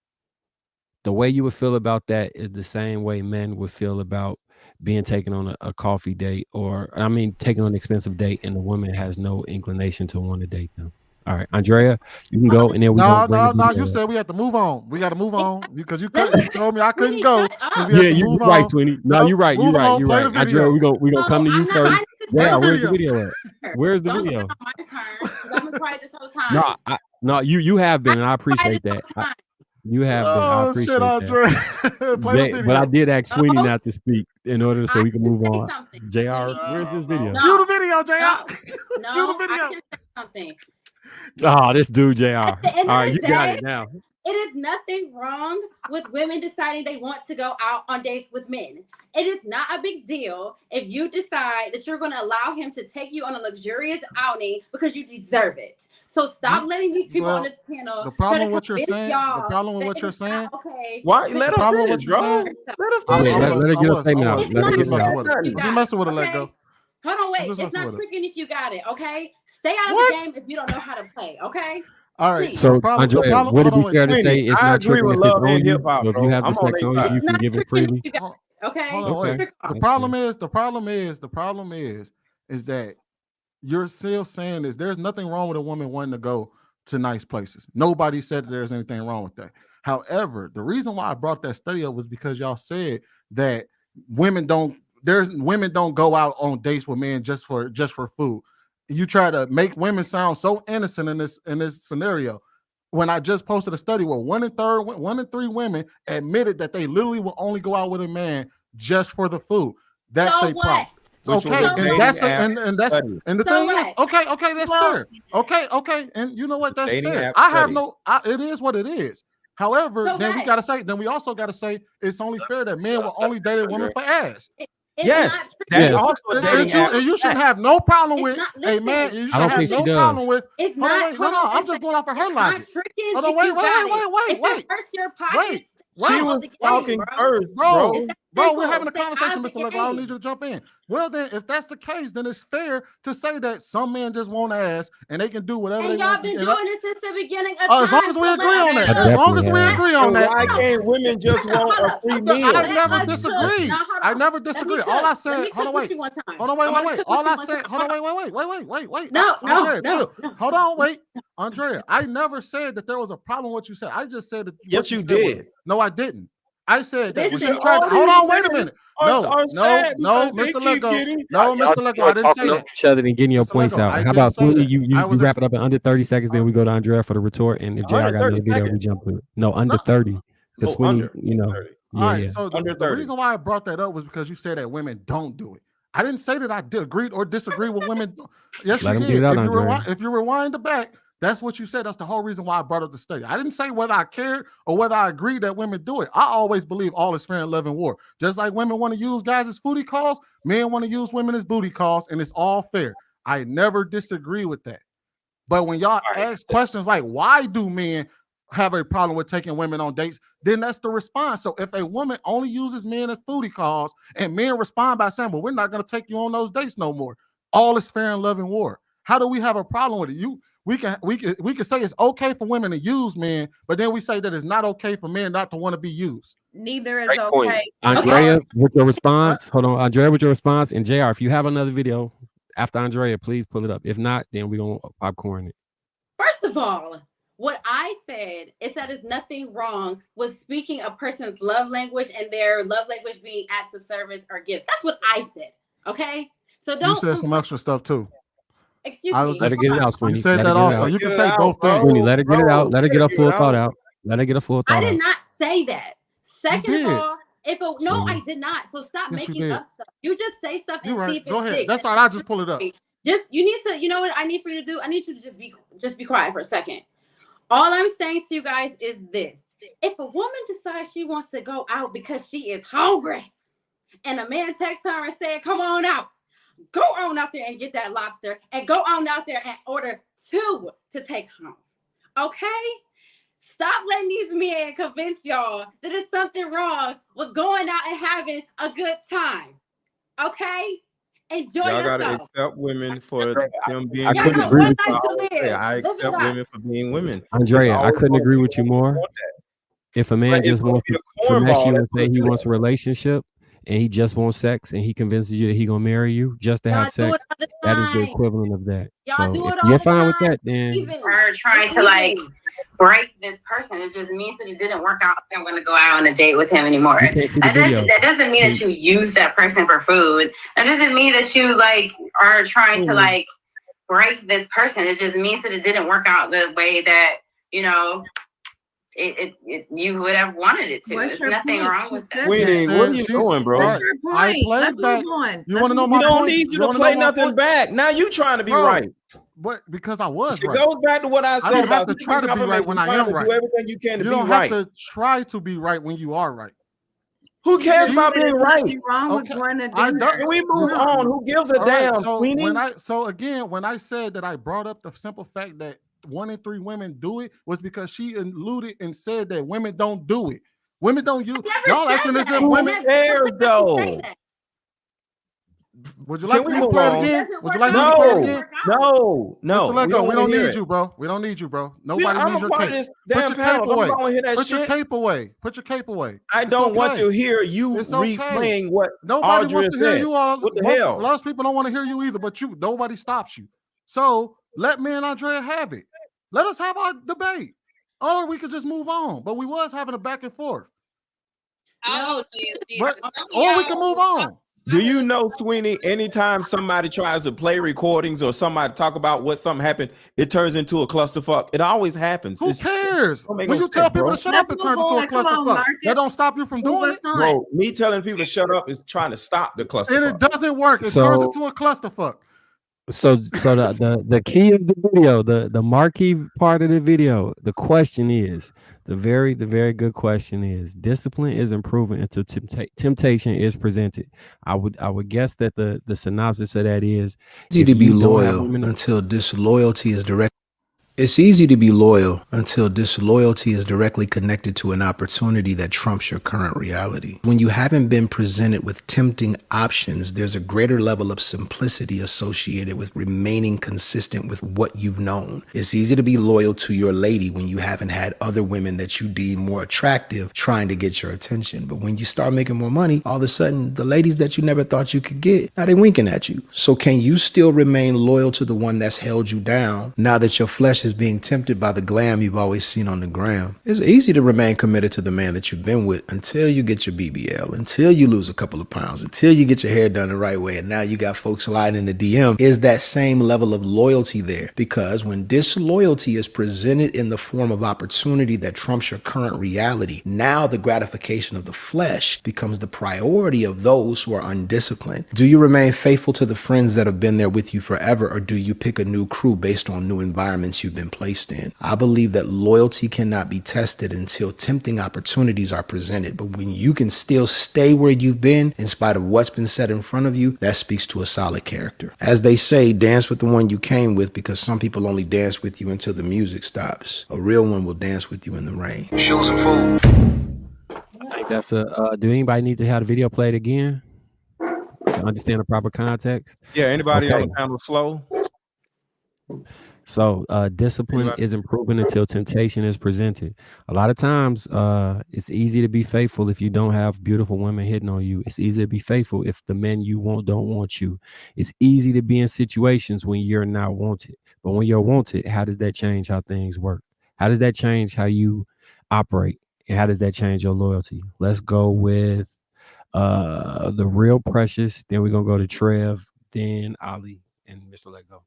the way you would feel about that is the same way men would feel about being taken on a coffee date, or I mean taking on an expensive date and the woman has no inclination to want to date them. All right, Andrea, you can go, and then we're gonna bring the No. video You up. said we had to move on. We got to move on because you told me I couldn't go. 'Cause we Yeah, had to you're move right, on. Twinny. No, Nope, you're right. move on. You're Play right. the Andrea, video. we gonna come to you first. Yeah, where's the video at? Where's the Don't video? get on my turn because I've been quiet this whole No, time. no, you have been, and I appreciate that. You have been. I Oh appreciate shit, that. Andre. Play the But I video. did ask Sweeney not to speak in order so we can move on. something. JR, where's this video? Cue the video, JR. No, I can say something. Oh, this dude, JR. At the end All of right, the you got day, it now. it is nothing wrong with women deciding they want to go out on dates with men. It is not a big deal if you decide that you're going to allow him to take you on a luxurious outing because you deserve it. So stop letting these people on this panel The problem try to with what you're convince saying. y'all The problem with that what you're it's not saying. okay. Why? to Let go her problem with finish, what you're bro. saying. Let her I finish. Let her get a statement out. was. Let her I'm get just it messing out. with it. You I'm got just messing with it. Let okay? go. Hold on, I'm wait. just It's messing not with it. tricking if you got it, okay? Stay out of What? the game if you don't know how to play, okay? All right. Please. So, The problem. Andrea, would it Hold on. be Wait. fair to say Sweeney, it's I not agree tricking with if it's love and on you? hip hop, So if you bro. have the I'm on sex their on you, side. you can Not give it tricking if freely? you got it, okay? Hold on. Wait. Okay. The problem is that you're still saying this. There's nothing wrong with a woman wanting to go to nice places. Nobody said that there's anything wrong with that. However, the reason why I brought that study up was because y'all said that women don't go out on dates with men just for food. You try to make women sound so innocent in this scenario. When I just posted a study where 1 in 3 women admitted that they literally will only go out with a man just for the food. That's So a what? problem. Which Okay, was a and dating that's app study. the So thing is, what? okay, that's fair. Okay, and you know what? That's Dating fair. app I have study. it is what it is. However, So then what? we also gotta say it's only fair that men will only date a woman for ass. It's Yes, not that's tricking. also a dating app. And you shouldn't have no problem It's with not. a man. Listen. You I should don't have think she no does. problem with. It's Hold on, not. wait, Hold no, on. I'm just going off of her It's not logic. tricking Hold on, if wait, you got it. wait. If it hurts your pockets, Wait. She was the game, talking bro. first, Bro, It's that we're simple. having a Stay out conversation, of the Mr. Legler. I don't game. need you to jump in. Well, then, if that's the case, then it's fair to say that some men just want ass and they can do whatever And they y'all want. been And doing this since the beginning of as long time. as So we agree let on that, us I as long definitely as we have. agree on And that, why can't women just want a free meal? I never Let us disagreed. cook. Now, hold I on. never Let me disagreed. cook. All I Let said, me hold cook on, with wait. you one time. Hold on, wait. I'm gonna cook All with you I one said, time. hold on, wait. No, Andrea, chill. no. Hold on, wait. Andrea, I never said that there was a problem with what you said. I just said that. Yes, you did. No, I didn't. I said that when Listen, she tried to, all hold these on, wait a women minute. are sad because they Mr. keep Lego. getting. No, Y'all Mr. Lego, I didn't say talking over that. each other and getting your Mr. points Lego, out. I How didn't about say Sweeney? that. You wrap it up in under 30 seconds, then we go to Andrea for the retort. And if JR got 130 another video, we seconds. jump to it. No, under 30. Because Oh, Sweeney, under 30. All right, yeah. so Under the 30. reason why I brought that up was because you said that women don't do it. I didn't say that I agreed or disagree with women. Yes, Let you him get did. it out, Andrea. If you rewind the back, that's what you said. That's the whole reason why I brought up the study. I didn't say whether I cared or whether I agreed that women do it. I always believe all is fair in love and war. Just like women want to use guys as booty calls, men want to use women as booty calls, and it's all fair. I never disagree with that. But when y'all ask questions like, why do men have a problem with taking women on dates, then that's the response. So if a woman only uses men as booty calls and men respond by saying, well, we're not going to take you on those dates no more, all is fair in love and war. How do we have a problem with it? We can say it's okay for women to use men, but then we say that it's not okay for men not to want to be used. Neither is Great point. okay. Andrea, with your response. Hold on, Andrea, with your response. And JR, if you have another video after Andrea, please pull it up. If not, then we're going to popcorn it. First of all, What I said is that there's nothing wrong with speaking a person's love language and their love language being acts of service or gifts. That's what I said. Okay? So You don't said some extra stuff too. excuse I was me. Let her get it out, You Sweeney. said Let her that get it also. out. You can say both things. Sweeney, let her get it out. Let her get a full thought out. Let her get a full I thought did out. not say that. Second of did. all, no, Sweeney. I did not. So stop Yes, you making did. up stuff. You just say stuff and You're see right. if it Go ahead. sticks. That's all. I'll just pull it up. Just you need to, you know what I need for you to do? I need you to just be quiet for a second. All I'm saying to you guys is this. If a woman decides she wants to go out because she is hungry and a man texts her and said, come on out, go on out there and get that lobster and go on out there and order 2 to take home. Okay? Stop letting these men convince y'all that there's something wrong with going out and having a good time. Okay? Enjoy Y'all gotta yourself. accept women for them being I Y'all couldn't got agree one with life you. to I live. Live it accept up. women for being women. It's Andrea, I always couldn't gonna agree be with you women who more. want that. If a man But it's just gonna wants be to the finesse cornball you that's and say gonna he do wants that. a relationship and he just wants sex and he convinces you that he gonna marry you just to Y'all have do it sex, all the that is the time. equivalent of that. Y'all So do if it all you're the fine with time. that, then Even Or trying to like break this person. It just means that it didn't work out. I'm going to go out on a date with him anymore. we can't see the video. That doesn't mean that you use that person for food. That doesn't mean that you like are trying to like break this person. It just means that it didn't work out the way that, you know, you would have wanted it to. What's There's your nothing point? wrong She with that. said Sweeney, that. what are you doing, bro? What's your point? I played Let's back. move on. You Let's want to know move my We on. don't point? need you You to want to play know my nothing point? back. Now you trying to be Bro, right. But because I was It right. goes back to what I I said don't have about to try to be right when I trying am to right. do everything you can to You be don't right. have to try to be right when you are right. Who cares Just about that being there's right? nothing wrong with Okay. going to I dinner. don't. Can we move No. on? Who gives a All right. damn, So Sweeney? when I said that I brought up the simple fact that 1 in 3 women do it was because she alluded and said that women don't do it. Women don't use. Y'all acting as if Who women. cares though? Would you Can like we me to move play it on? again? Would you like me to play it again? No. Mr. We Lego, don't we want to don't hear need it. you, bro. We don't need you, bro. Nobody I'm needs a your part of cape. this Put damn your panel. cape I'm away. not gonna hear that Put your shit. cape away. Put your cape away. I It's don't want okay. to hear you It's okay. replaying what Nobody Audrey wants to hear said. you all. What the A hell? lot of people don't want to hear you either, but nobody stops you. So let me and Andrea have it. Let us have our debate. Or we could just move on. But we was having a back and forth. No, Or we can move on. Do you know, Sweeney, anytime somebody tries to play recordings or somebody talk about what something happened, it turns into a clusterfuck. It always happens. Who cares? Don't make When no you tell sense, people bro. to shut up, it turns into a clusterfuck. That don't stop you from doing it. Bro, me telling people to shut up is trying to stop the And clusterfuck. it doesn't work. It turns So into a clusterfuck. so the key of the video, the marquee part of the video, the question is, the very good question is, discipline is improving until temptation is presented. I would guess that the synopsis of that is Easy if to be you don't have loyal women until disloyalty is direct. It's easy to be loyal until disloyalty is directly connected to an opportunity that trumps your current reality. When you haven't been presented with tempting options, there's a greater level of simplicity associated with remaining consistent with what you've known. It's easy to be loyal to your lady when you haven't had other women that you deem more attractive trying to get your attention. But when you start making more money, all of a sudden, the ladies that you never thought you could get, now they're winking at you. So can you still remain loyal to the one that's held you down now that your flesh is being tempted by the glam you've always seen on the gram? It's easy to remain committed to the man that you've been with until you get your BBL, until you lose a couple of pounds, until you get your hair done the right way, and now you got folks sliding in the DM. Is that same level of loyalty there? Because when disloyalty is presented in the form of opportunity that trumps your current reality, now the gratification of the flesh becomes the priority of those who are undisciplined. Do you remain faithful to the friends that have been there with you forever, or do you pick a new crew based on new environments you've been placed in? I believe that loyalty cannot be tested until tempting opportunities are presented. But when you can still stay where you've been in spite of what's been set in front of you, that speaks to a solid character. As they say, dance with the one you came with, because some people only dance with you until the music stops. A real one will dance with you in the rain. Shoes and food. I think that's do anybody need to have the video played again to understand the proper context? Yeah, anybody on Okay. the panel slow? So discipline is improving until temptation is presented. A lot of times it's easy to be faithful if you don't have beautiful women hitting on you. It's easy to be faithful if the men you want don't want you. It's easy to be in situations when you're not wanted. But when you're wanted, how does that change how things work? How does that change how you operate? And how does that change your loyalty? Let's go with the real Precious. Then we're gonna go to Trev, then Ali, and Mr. Let Go.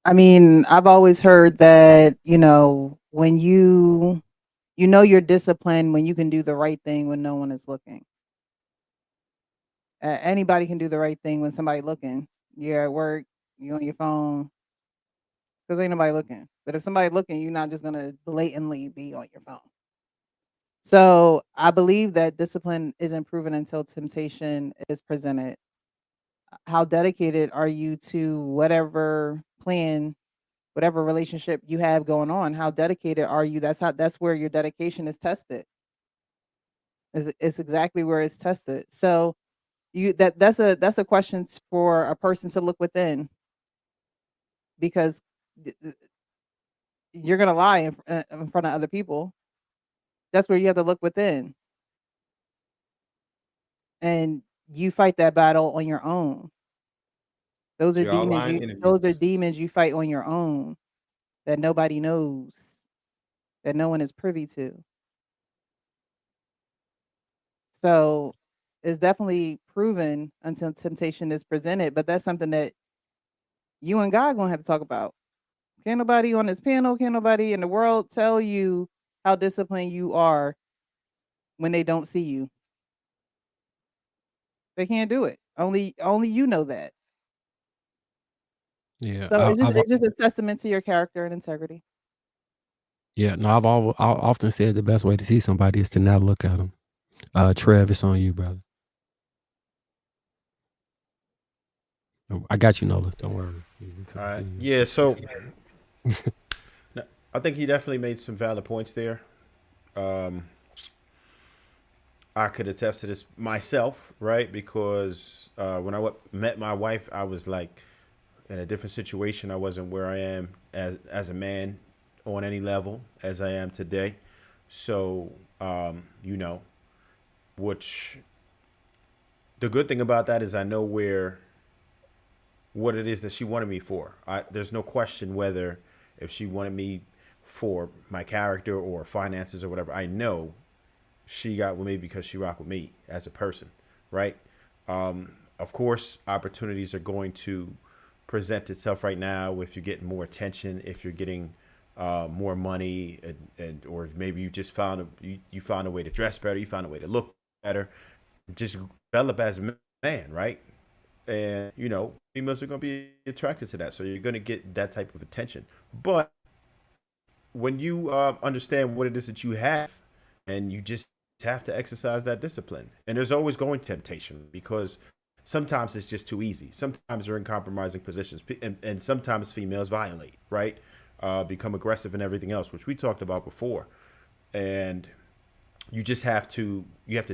I mean, I've always heard that, when you're disciplined when you can do the right thing when no one is looking. Anybody can do the right thing when somebody looking. You're at work, you on your phone, because ain't nobody looking. But if somebody looking, you're not just gonna blatantly be on your phone. So I believe that discipline isn't proven until temptation is presented. How dedicated are you to whatever plan, whatever relationship you have going on? How dedicated are you? That's where your dedication is tested. It's exactly where it's tested. So that's a question for a person to look within, because you're gonna lie in front of other people. That's where you have to look within, and you fight that battle on your own. Those are Yeah, demons. online You interviews. those are demons you fight on your own that nobody knows, that no one is privy to. So it's definitely proven until temptation is presented, but that's something that you and God gonna have to talk about. Can't nobody on this panel, can't nobody in the world tell you how disciplined you are when they don't see you. They can't do it. Only you know that. Yeah, So it's just a testament to your character and integrity. no, I often said the best way to see somebody is to not look at them. Trev, it's on you, brother. I got you, Nola. Don't worry. All right. Yeah. So no, I think he definitely made some valid points there. Um, I could attest to this myself, right? Because when I met my wife, I was like in a different situation. I wasn't where I am as a man on any level as I am today. So, which the good thing about that is I know what it is that she wanted me for. There's no question whether if she wanted me for my character or finances or whatever. I know she got with me because she rocked with me as a person, right? Of course, opportunities are going to present itself right now if you're getting more attention, if you're getting more money, and or maybe you just you found a way to dress better, you found a way to look better, just develop as a man, right? And females are going to be attracted to that, so you're going to get that type of attention. But when you understand what it is that you have, and you just have to exercise that discipline, and there's always going temptation because sometimes it's just too easy. Sometimes they're in compromising positions, and sometimes females violate, right? Become aggressive and everything else, which we talked about before, and you just have to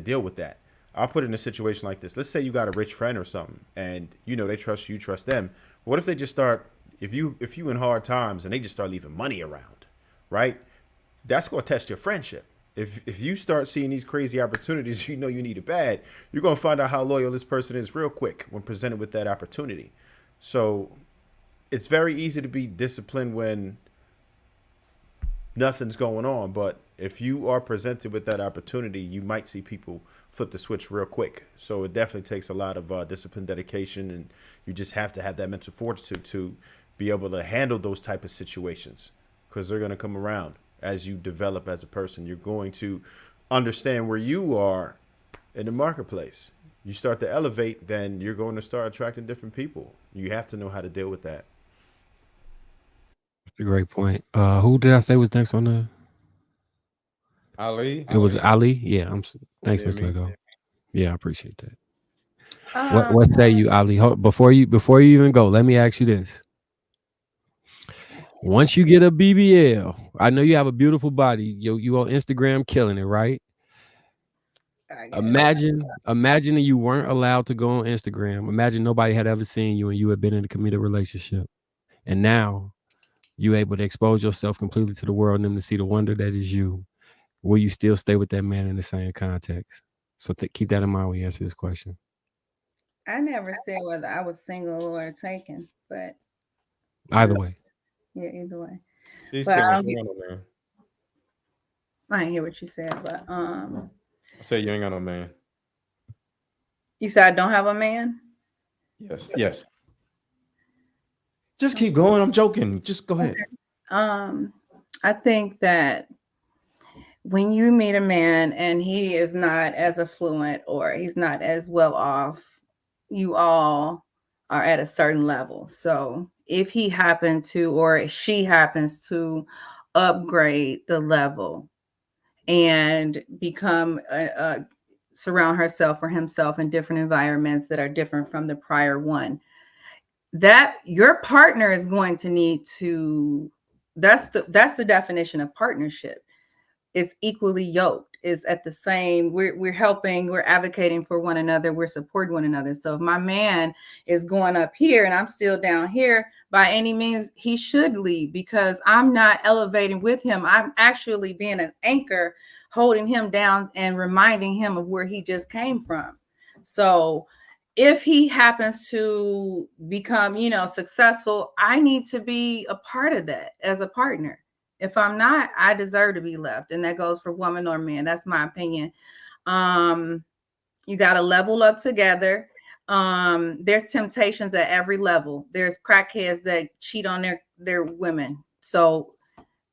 deal with that. I'll put it in a situation like this. Let's say you got a rich friend or something, and they trust you, trust them. What if they just start, if you in hard times and they just start leaving money around, right? That's going to test your friendship. If you start seeing these crazy opportunities, you need it bad, you're going to find out how loyal this person is real quick when presented with that opportunity. So it's very easy to be disciplined when nothing's going on. But if you are presented with that opportunity, you might see people flip the switch real quick. So it definitely takes a lot of discipline, dedication, and you just have to have that mental fortitude to be able to handle those type of situations, because they're going to come around as you develop as a person. You're going to understand where you are in the marketplace. You start to elevate, then you're going to start attracting different people. You have to know how to deal with that. That's a great point. Who did I say was next on the? Ali. It was Ali. Yeah, thanks, Yeah, Mr. me. Lego. Yeah, I appreciate that. Um, What say you, Ali? Before you even go, let me ask you this. Once you get a BBL, I know you have a beautiful body. You on Instagram killing it, right? Imagine that you weren't allowed to go on Instagram. Imagine nobody had ever seen you and you had been in a committed relationship. And now you able to expose yourself completely to the world and them to see the wonder that is you. Will you still stay with that man in the same context? So keep that in mind when you answer this question. I never said whether I was single or taken, but Either way. Yeah, either way. She's But I speaking. don't She get, ain't got no man. I didn't hear what you said, but I said you ain't got no man. you said I don't have a man. Yes, yes. Just keep going. I'm joking. Just go ahead. I think that when you meet a man and he is not as affluent or he's not as well off, you all are at a certain level. So if he happened to, or she happens to upgrade the level and become surround herself or himself in different environments that are different from the prior one, that your partner is going to need to, that's the definition of partnership. It's equally yoked. It's at the same, we're helping, we're advocating for one another, we're supporting one another. So if my man is going up here and I'm still down here, by any means he should leave, because I'm not elevating with him. I'm actually being an anchor, holding him down and reminding him of where he just came from. So if he happens to become, successful, I need to be a part of that as a partner. If I'm not, I deserve to be left. And that goes for woman or man. That's my opinion. You got to level up together. There's temptations at every level. There's crackheads that cheat on their women. So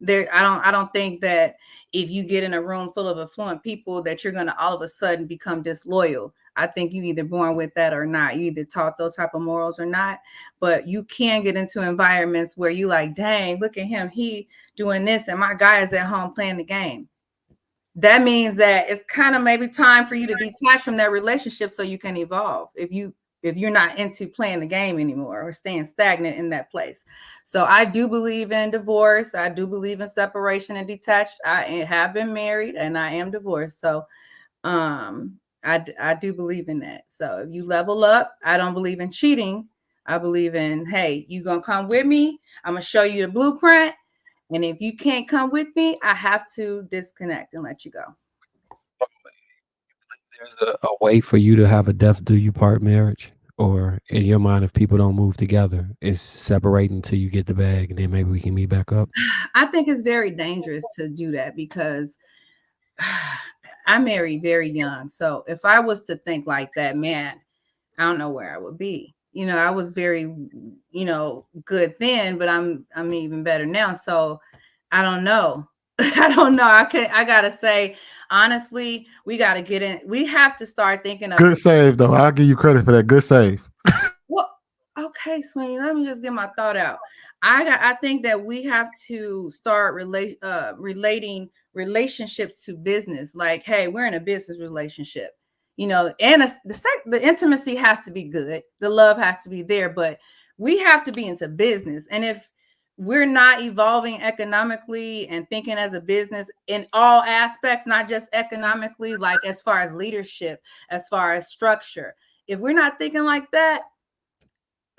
I don't think that if you get in a room full of affluent people that you're going to all of a sudden become disloyal. I think you either born with that or not. You either taught those type of morals or not. But you can get into environments where you like, dang, look at him. He doing this and my guy is at home playing the game. That means that it's kind of maybe time for you to detach from that relationship so you can evolve. If you're not into playing the game anymore or staying stagnant in that place. So I do believe in divorce. I do believe in separation and detached. I have been married and I am divorced. So I do believe in that. So if you level up, I don't believe in cheating. I believe in, hey, you gonna come with me? I'm gonna show you the blueprint. And if you can't come with me, I have to disconnect and let you go. There's a way for you to have a death do you part marriage, or in your mind, if people don't move together, it's separating until you get the bag, and then maybe we can meet back up. I think it's very dangerous to do that because I married very young. So if I was to think like that, man, I don't know where I would be. I was very, good then, but I'm even better now. So I don't know. I don't know. I gotta say, honestly, we gotta get in. We have to start thinking of Good save though. I'll give you credit for that. Good save. well, okay, Sweeney, let me just get my thought out. I think that we have to start relating relationships to business. Like, hey, we're in a business relationship, and the intimacy has to be good. The love has to be there, but we have to be into business. And if we're not evolving economically and thinking as a business in all aspects, not just economically, like as far as leadership, as far as structure, if we're not thinking like that,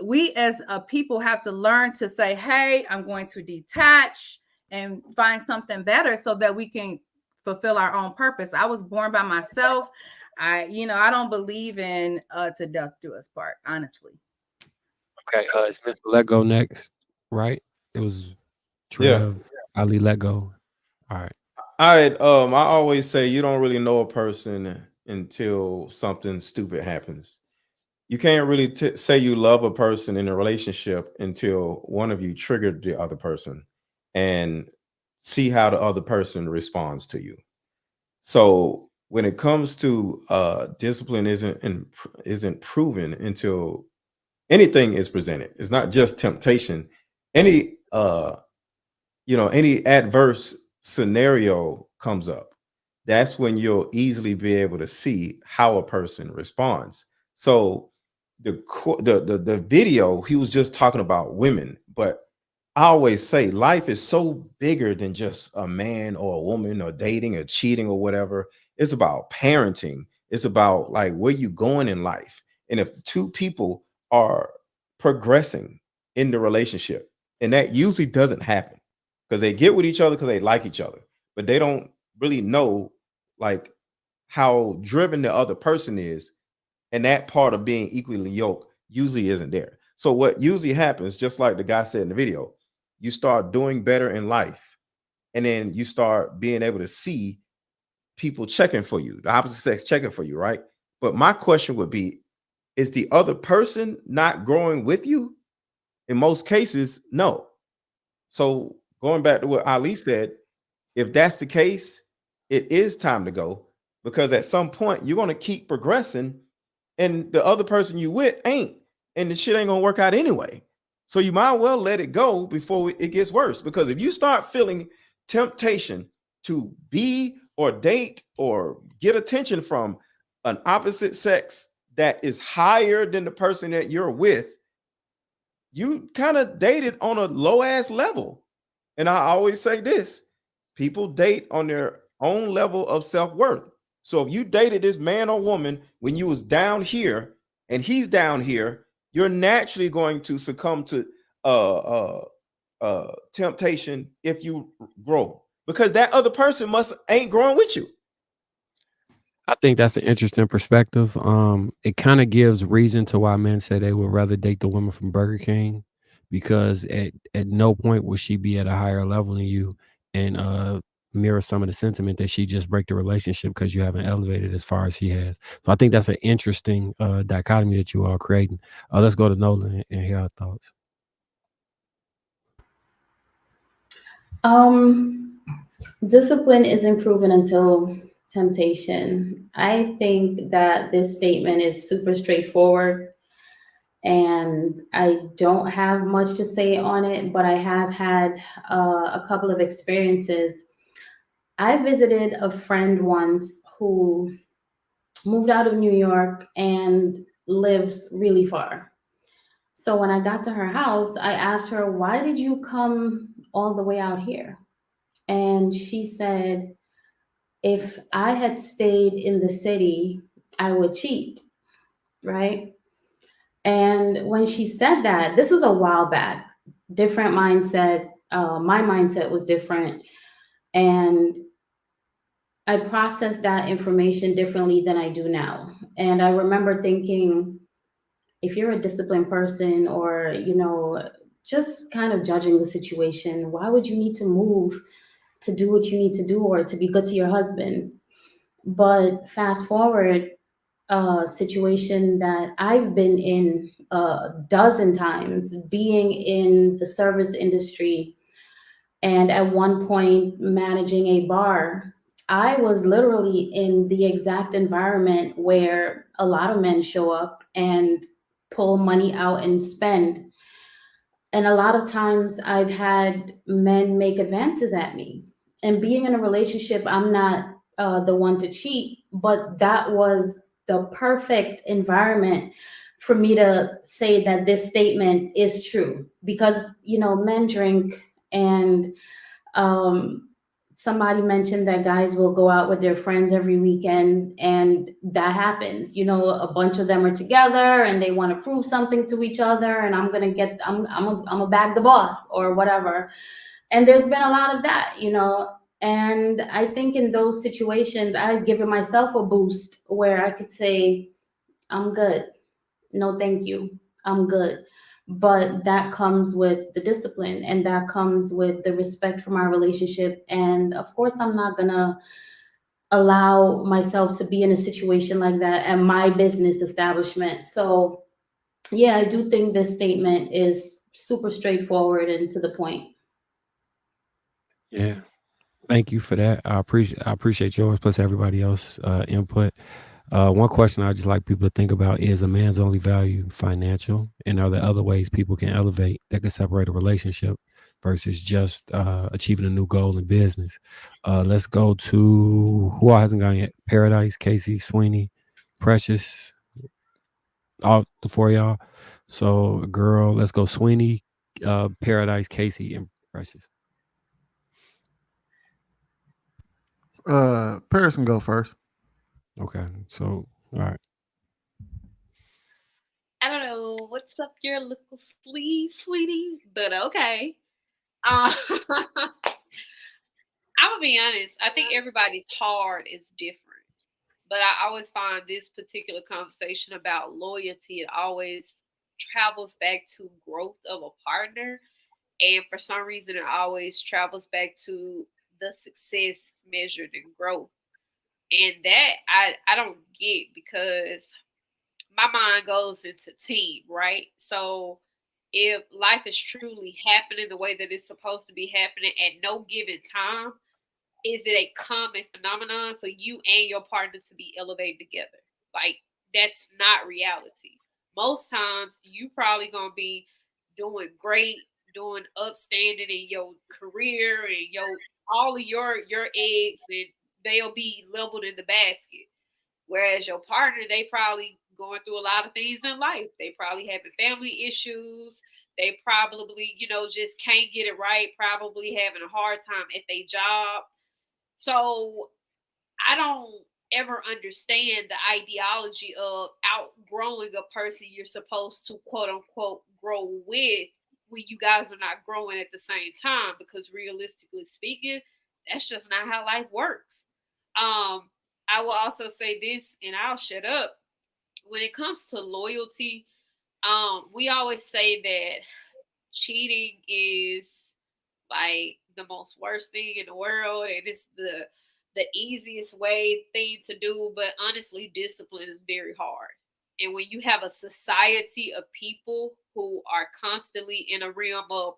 we as a people have to learn to say, hey, I'm going to detach and find something better so that we can fulfill our own purpose. I was born by myself. I don't believe in to death do us part, honestly. Okay, it's Mr. Lego next, right? It was Trev, Ali Lego. All right. I always say you don't really know a person until something stupid happens. You can't really say you love a person in a relationship until one of you triggered the other person and see how the other person responds to you. So when it comes to discipline isn't proven until anything is presented. It's not just temptation. Any any adverse scenario comes up, that's when you'll easily be able to see how a person responds. So the video, he was just talking about women, but I always say life is so bigger than just a man or a woman or dating or cheating or whatever. It's about parenting. It's about like where you going in life. And if two people are progressing in the relationship, and that usually doesn't happen because they get with each other because they like each other, but they don't really know like how driven the other person is, and that part of being equally yoked usually isn't there. So what usually happens, just like the guy said in the video, you start doing better in life, and then you start being able to see people checking for you, the opposite sex checking for you, right? But my question would be, is the other person not growing with you? In most cases, no. So going back to what Ali said, if that's the case, it is time to go, because at some point you're going to keep progressing and the other person you with ain't, and the shit ain't going to work out anyway. So you might well let it go before it gets worse, because if you start feeling temptation to be or date or get attention from an opposite sex that is higher than the person that you're with, you kind of dated on a low ass level. And I always say this, people date on their own level of self-worth. So if you dated this man or woman when you was down here and he's down here, you're naturally going to succumb to temptation if you grow, because that other person ain't growing with you. I think that's an interesting perspective. It kind of gives reason to why men say they would rather date the woman from Burger King, because at no point will she be at a higher level than you, and mirror some of the sentiment that she just break the relationship because you haven't elevated as far as she has. So I think that's an interesting dichotomy that you are creating. Let's go to Nolan and hear our thoughts. Discipline isn't proven until temptation. I think that this statement is super straightforward, and I don't have much to say on it, but I have had a couple of experiences. I visited a friend once who moved out of New York and lives really far. So when I got to her house, I asked her, "Why did you come all the way out here?" And she said, "If I had stayed in the city, I would cheat," right? And when she said that, this was a while back, different mindset. My mindset was different. And I processed that information differently than I do now. And I remember thinking, if you're a disciplined person, or, just kind of judging the situation, why would you need to move to do what you need to do or to be good to your husband? But fast forward, a situation that I've been in a dozen times, being in the service industry and at one point managing a bar. I was literally in the exact environment where a lot of men show up and pull money out and spend. And a lot of times I've had men make advances at me. And being in a relationship, I'm not the one to cheat, but that was the perfect environment for me to say that this statement is true. Because, men drink, and somebody mentioned that guys will go out with their friends every weekend, and that happens. A bunch of them are together and they want to prove something to each other, and I'm gonna bag the boss or whatever. And there's been a lot of that, and I think in those situations I've given myself a boost where I could say, "I'm good. No, thank you. I'm good." But that comes with the discipline, and that comes with the respect for my relationship. And of course, I'm not gonna allow myself to be in a situation like that at my business establishment. So yeah, I do think this statement is super straightforward and to the point. Yeah. Thank you for that. I appreciate yours plus everybody else input. One question I just like people to think about is, a man's only value financial, and are there other ways people can elevate that can separate a relationship versus just achieving a new goal in business? Let's go to who hasn't gone yet. Paradise, Casey, Sweeney, Precious, all the four of y'all. So girl, let's go Sweeney, Paradise, Casey, and Precious. Paris can go first. Okay, so all right. I don't know what's up your little sleeve, sweetie, but okay. I'm gonna be honest. I think everybody's heart is different, but I always find this particular conversation about loyalty, it always travels back to growth of a partner. And for some reason, it always travels back to the success measured in growth. And that I don't get, because my mind goes into team, right? So if life is truly happening the way that it's supposed to be happening at no given time, is it a common phenomenon for you and your partner to be elevated together? Like, that's not reality. Most times you probably gonna be doing great, doing upstanding in your career and all of your eggs, and they'll be leveled in the basket. Whereas your partner, they probably going through a lot of things in life. They probably having family issues. They probably, just can't get it right, probably having a hard time at their job. So I don't ever understand the ideology of outgrowing a person you're supposed to quote unquote grow with, when you guys are not growing at the same time, because realistically speaking, that's just not how life works. I will also say this, and I'll shut up. When it comes to loyalty, we always say that cheating is like the most worst thing in the world, and it's the easiest way thing to do. But honestly, discipline is very hard. And when you have a society of people who are constantly in a realm of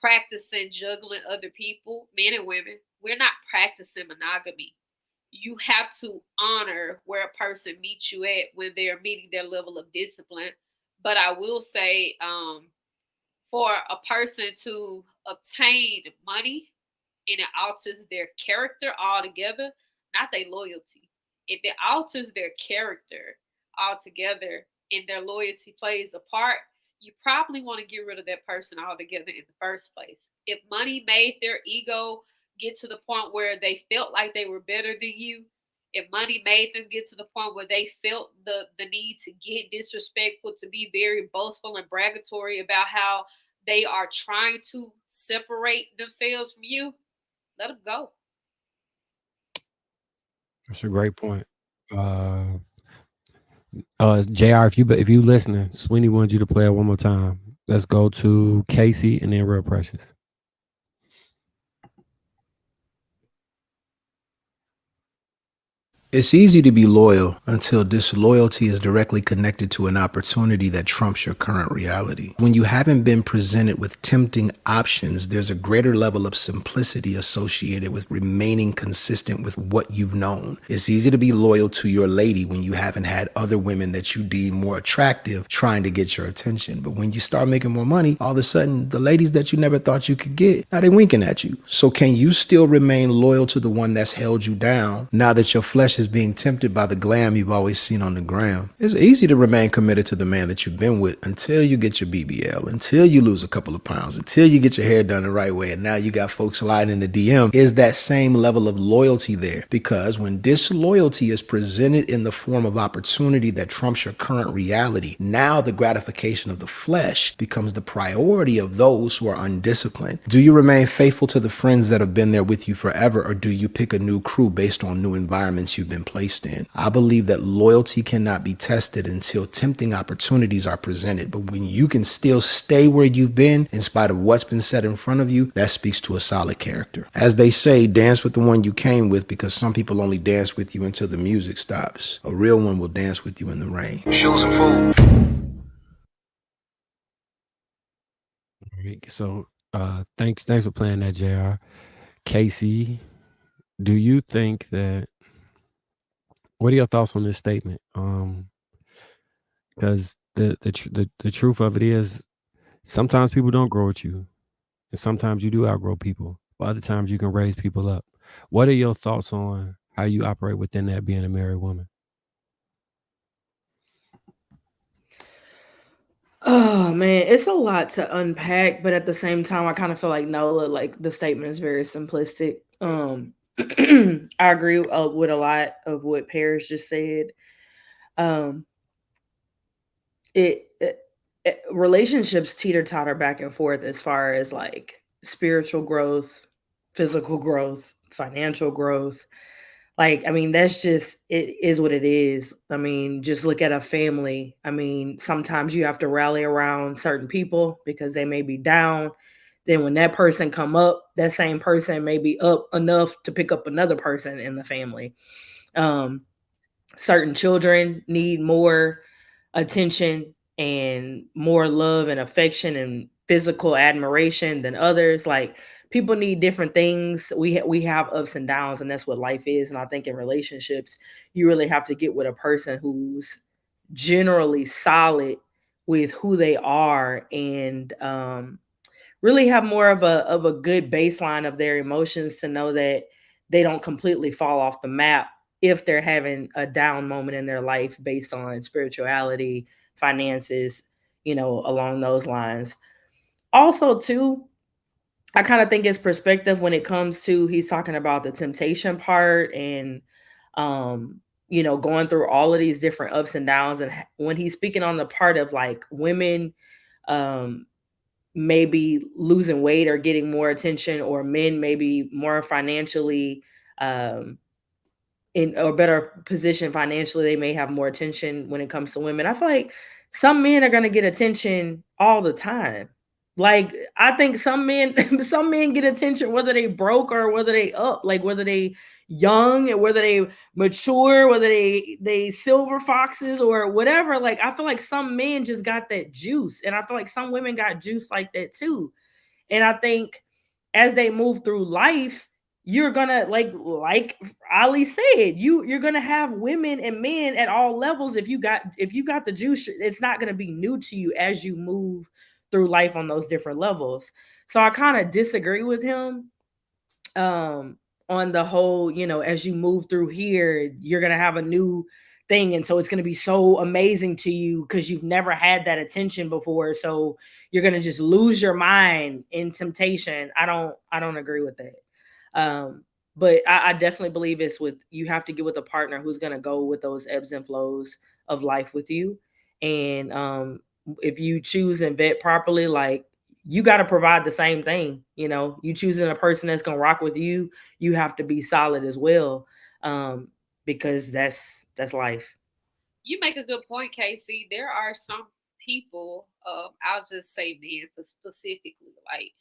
practicing juggling other people, men and women, we're not practicing monogamy. You have to honor where a person meets you at when they're meeting their level of discipline. But I will say, for a person to obtain money and it alters their character altogether, not their loyalty. If it alters their character altogether and their loyalty plays a part, you probably want to get rid of that person altogether in the first place. If money made their ego get to the point where they felt like they were better than you, if money made them get to the point where they felt the need to get disrespectful, to be very boastful and bragatory about how they are trying to separate themselves from you, let them go. That's a great point. Jr. If you listening, Sweeney wants you to play it one more time. Let's go to Casey and then Real Precious. It's easy to be loyal until disloyalty is directly connected to an opportunity that trumps your current reality. When you haven't been presented with tempting options, there's a greater level of simplicity associated with remaining consistent with what you've known. It's easy to be loyal to your lady when you haven't had other women that you deem more attractive trying to get your attention. But when you start making more money, all of a sudden, the ladies that you never thought you could get, now they're winking at you. So can you still remain loyal to the one that's held you down now that your flesh is being tempted by the glam you've always seen on the gram? It's easy to remain committed to the man that you've been with until you get your BBL, until you lose a couple of pounds, until you get your hair done the right way, and now you got folks sliding in the DM. Is that same level of loyalty there? Because when disloyalty is presented in the form of opportunity that trumps your current reality, now the gratification of the flesh becomes the priority of those who are undisciplined. Do you remain faithful to the friends that have been there with you forever, or do you pick a new crew based on new environments you've been placed in? I believe that loyalty cannot be tested until tempting opportunities are presented. But when you can still stay where you've been in spite of what's been set in front of you, that speaks to a solid character. As they say, dance with the one you came with, because some people only dance with you until the music stops. A real one will dance with you in the rain. Shoes and food. So thanks for playing that, JR. Casey, do you think that, what are your thoughts on this statement? Because the truth of it is, sometimes people don't grow with you, and sometimes you do outgrow people, but other times you can raise people up. What are your thoughts on how you operate within that, being a married woman? Oh man, it's a lot to unpack, but at the same time, I kind of feel like Nola, like the statement is very simplistic. I agree with a lot of what Paris just said. Relationships teeter-totter back and forth as far as like spiritual growth, physical growth, financial growth. Like, I mean, that's just, it is what it is. I mean, just look at a family. I mean, sometimes you have to rally around certain people because they may be down. Then when that person come up, that same person may be up enough to pick up another person in the family. Certain children need more attention and more love and affection and physical admiration than others. Like, people need different things. We have ups and downs, and that's what life is. And I think in relationships, you really have to get with a person who's generally solid with who they are, and really have more of a good baseline of their emotions to know that they don't completely fall off the map if they're having a down moment in their life based on spirituality, finances, along those lines. Also, too, I kind of think it's perspective when it comes to, he's talking about the temptation part and, going through all of these different ups and downs. And when he's speaking on the part of like women, maybe losing weight or getting more attention, or men maybe more financially, in a better position financially, they may have more attention when it comes to women. I feel like some men are going to get attention all the time. Like, I think some men get attention whether they broke or whether they up, like whether they young and whether they mature, whether they silver foxes or whatever. Like, I feel like some men just got that juice, and I feel like some women got juice like that too. And I think as they move through life, you're gonna, like Ali said, you're gonna have women and men at all levels. If you got the juice, it's not gonna be new to you as you move through life on those different levels. So I kind of disagree with him on the whole, as you move through here, you're gonna have a new thing, and so it's gonna be so amazing to you because you've never had that attention before. So you're gonna just lose your mind in temptation. I don't agree with that. But I definitely believe it's you have to get with a partner who's going to go with those ebbs and flows of life with you. And if you choose and vet properly, like, you got to provide the same thing. You choosing a person that's going to rock with you, you have to be solid as well. Because that's life. You make a good point, Casey. There are some people, I'll just say men specifically, like,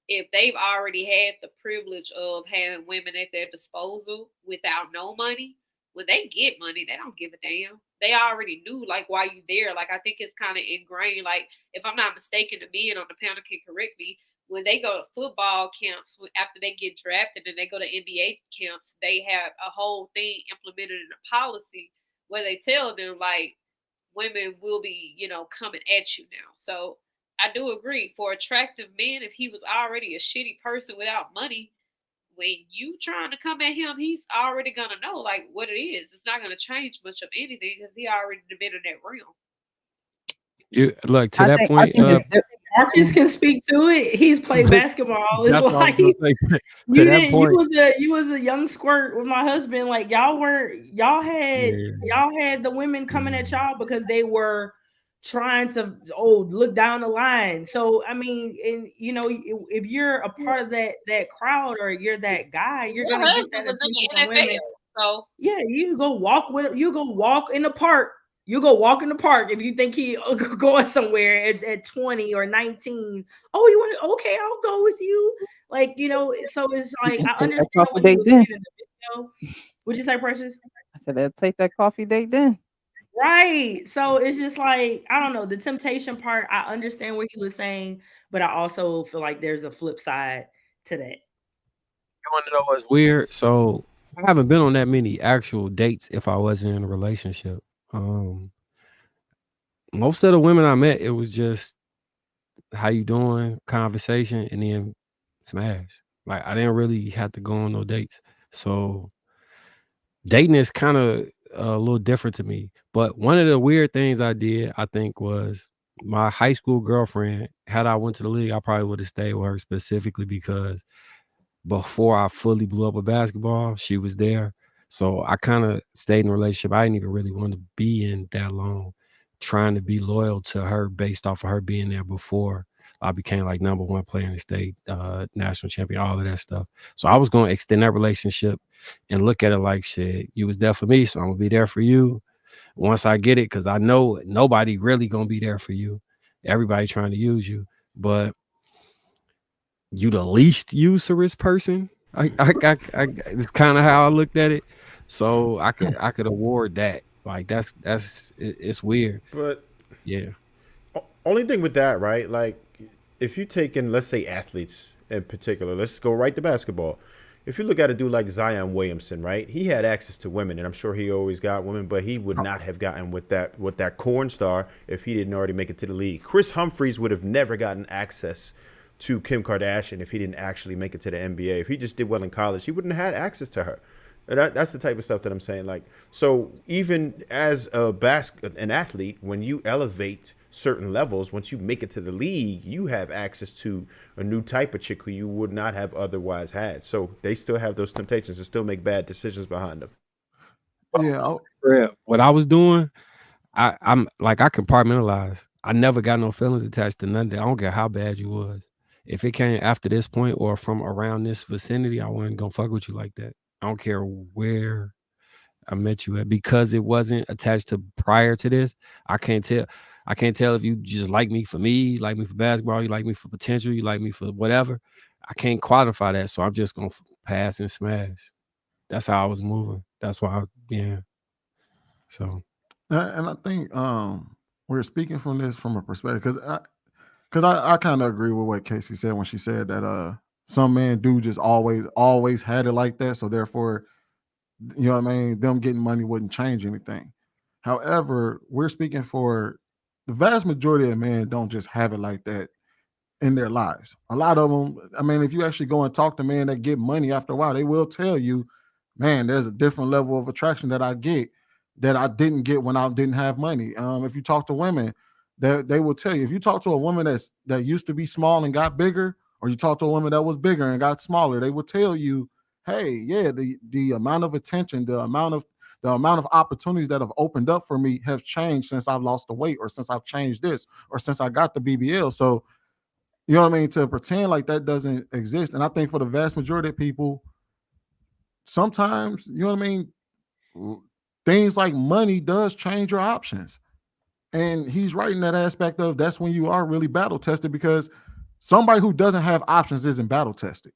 if they've already had the privilege of having women at their disposal without no money, when they get money, they don't give a damn. They already knew, like, why you there. Like, I think it's kind of ingrained. Like, if I'm not mistaken, the men on the panel can correct me. When they go to football camps, after they get drafted and they go to NBA camps, they have a whole thing implemented in a policy where they tell them, like, women will be, coming at you now. So I do agree, for attractive men, if he was already a shitty person without money, when you trying to come at him, he's already gonna know, like, what it is. It's not gonna change much of anything because he already been in that realm. You look to I that think point. if Marcus can speak to it. He's played basketball. It's That's what I was like, gonna say. To you that didn't. point, You was a young squirt with my husband. Like, y'all had the women coming at y'all because they were trying to look down the line. So I mean, and if you're a part of that crowd, or you're that guy, you're Your gonna get that husband was in attention the from women. NFL, so Yeah, you go walk in the park. You go walk in the park if you think he going somewhere at 20 or 19. Oh, you want to? Okay, I'll go with you. Like, so it's like, I Take that understand coffee what he date was then. saying in the video. What'd you say, Precious? I said, "Let's take that coffee date then." Right. So it's just like, I don't know, the temptation part, I understand what he was saying, but I also feel like there's a flip side to that. you want to know what's weird? So I haven't been on that many actual dates if I wasn't in a relationship. Most of the women I met, it was just how you doing, conversation, and then smash. Like, I didn't really have to go on no dates. So dating is kind of a little different to me. But one of the weird things I did, I think, was my high school girlfriend. Had I went to the league, I probably would have stayed with her specifically because before I fully blew up with basketball, she was there. So I kind of stayed in a relationship I didn't even really want to be in that long, trying to be loyal to her based off of her being there before. I became like #1 player in the state, national champion, all of that stuff. So I was going to extend that relationship and look at it like, shit, you was there for me, so I'm gonna be there for you once I get it, because I know nobody really gonna be there for you. Everybody trying to use you, but you the least usurious person. It's kind of how I looked at it. So I could award that. Like it's weird. But Yeah. only thing with that, right? Like, if you take in, let's say, athletes in particular, let's go right to basketball. If you look at a dude like Zion Williamson, right? He had access to women, and I'm sure he always got women, but he would not have gotten with that corn star if he didn't already make it to the league. Chris Humphries would have never gotten access to Kim Kardashian if he didn't actually make it to the NBA. If he just did well in college, he wouldn't have had access to her. That's the type of stuff that I'm saying. Like, so even as an athlete, when you elevate certain levels, once you make it to the league, you have access to a new type of chick who you would not have otherwise had. So they still have those temptations to still make bad decisions behind them. Yeah. What I was doing, I'm like, I compartmentalize. I never got no feelings attached to nothing. I don't care how bad you was. If it came after this point or from around this vicinity, I wasn't gonna fuck with you like that. I don't care where I met you at, because it wasn't attached to prior to this. I can't tell if you just like me for basketball, you like me for potential, you like me for whatever. I can't quantify that, so I'm just gonna pass and smash. That's how I was moving. That's why, So, and I think we're speaking from this from a perspective, because I kind of agree with what Casey said when she said that some men do just always had it like that, so therefore, you know what I mean, them getting money wouldn't change anything. However, we're speaking for the vast majority of men don't just have it like that in their lives. A lot of them, I mean, if you actually go and talk to men that get money after a while, they will tell you, man, there's a different level of attraction that I get that I didn't get when I didn't have money. If you talk to women, they will tell you. If you talk to a woman that used to be small and got bigger, or you talk to a woman that was bigger and got smaller, they will tell you, hey, yeah, the amount of attention, the amount of opportunities that have opened up for me have changed since I've lost the weight, or since I've changed this, or since I got the BBL. So, you know what I mean? To pretend like that doesn't exist. And I think for the vast majority of people, sometimes, you know what I mean, things like money does change your options. And he's right in that aspect of that's when you are really battle tested, because somebody who doesn't have options isn't battle tested.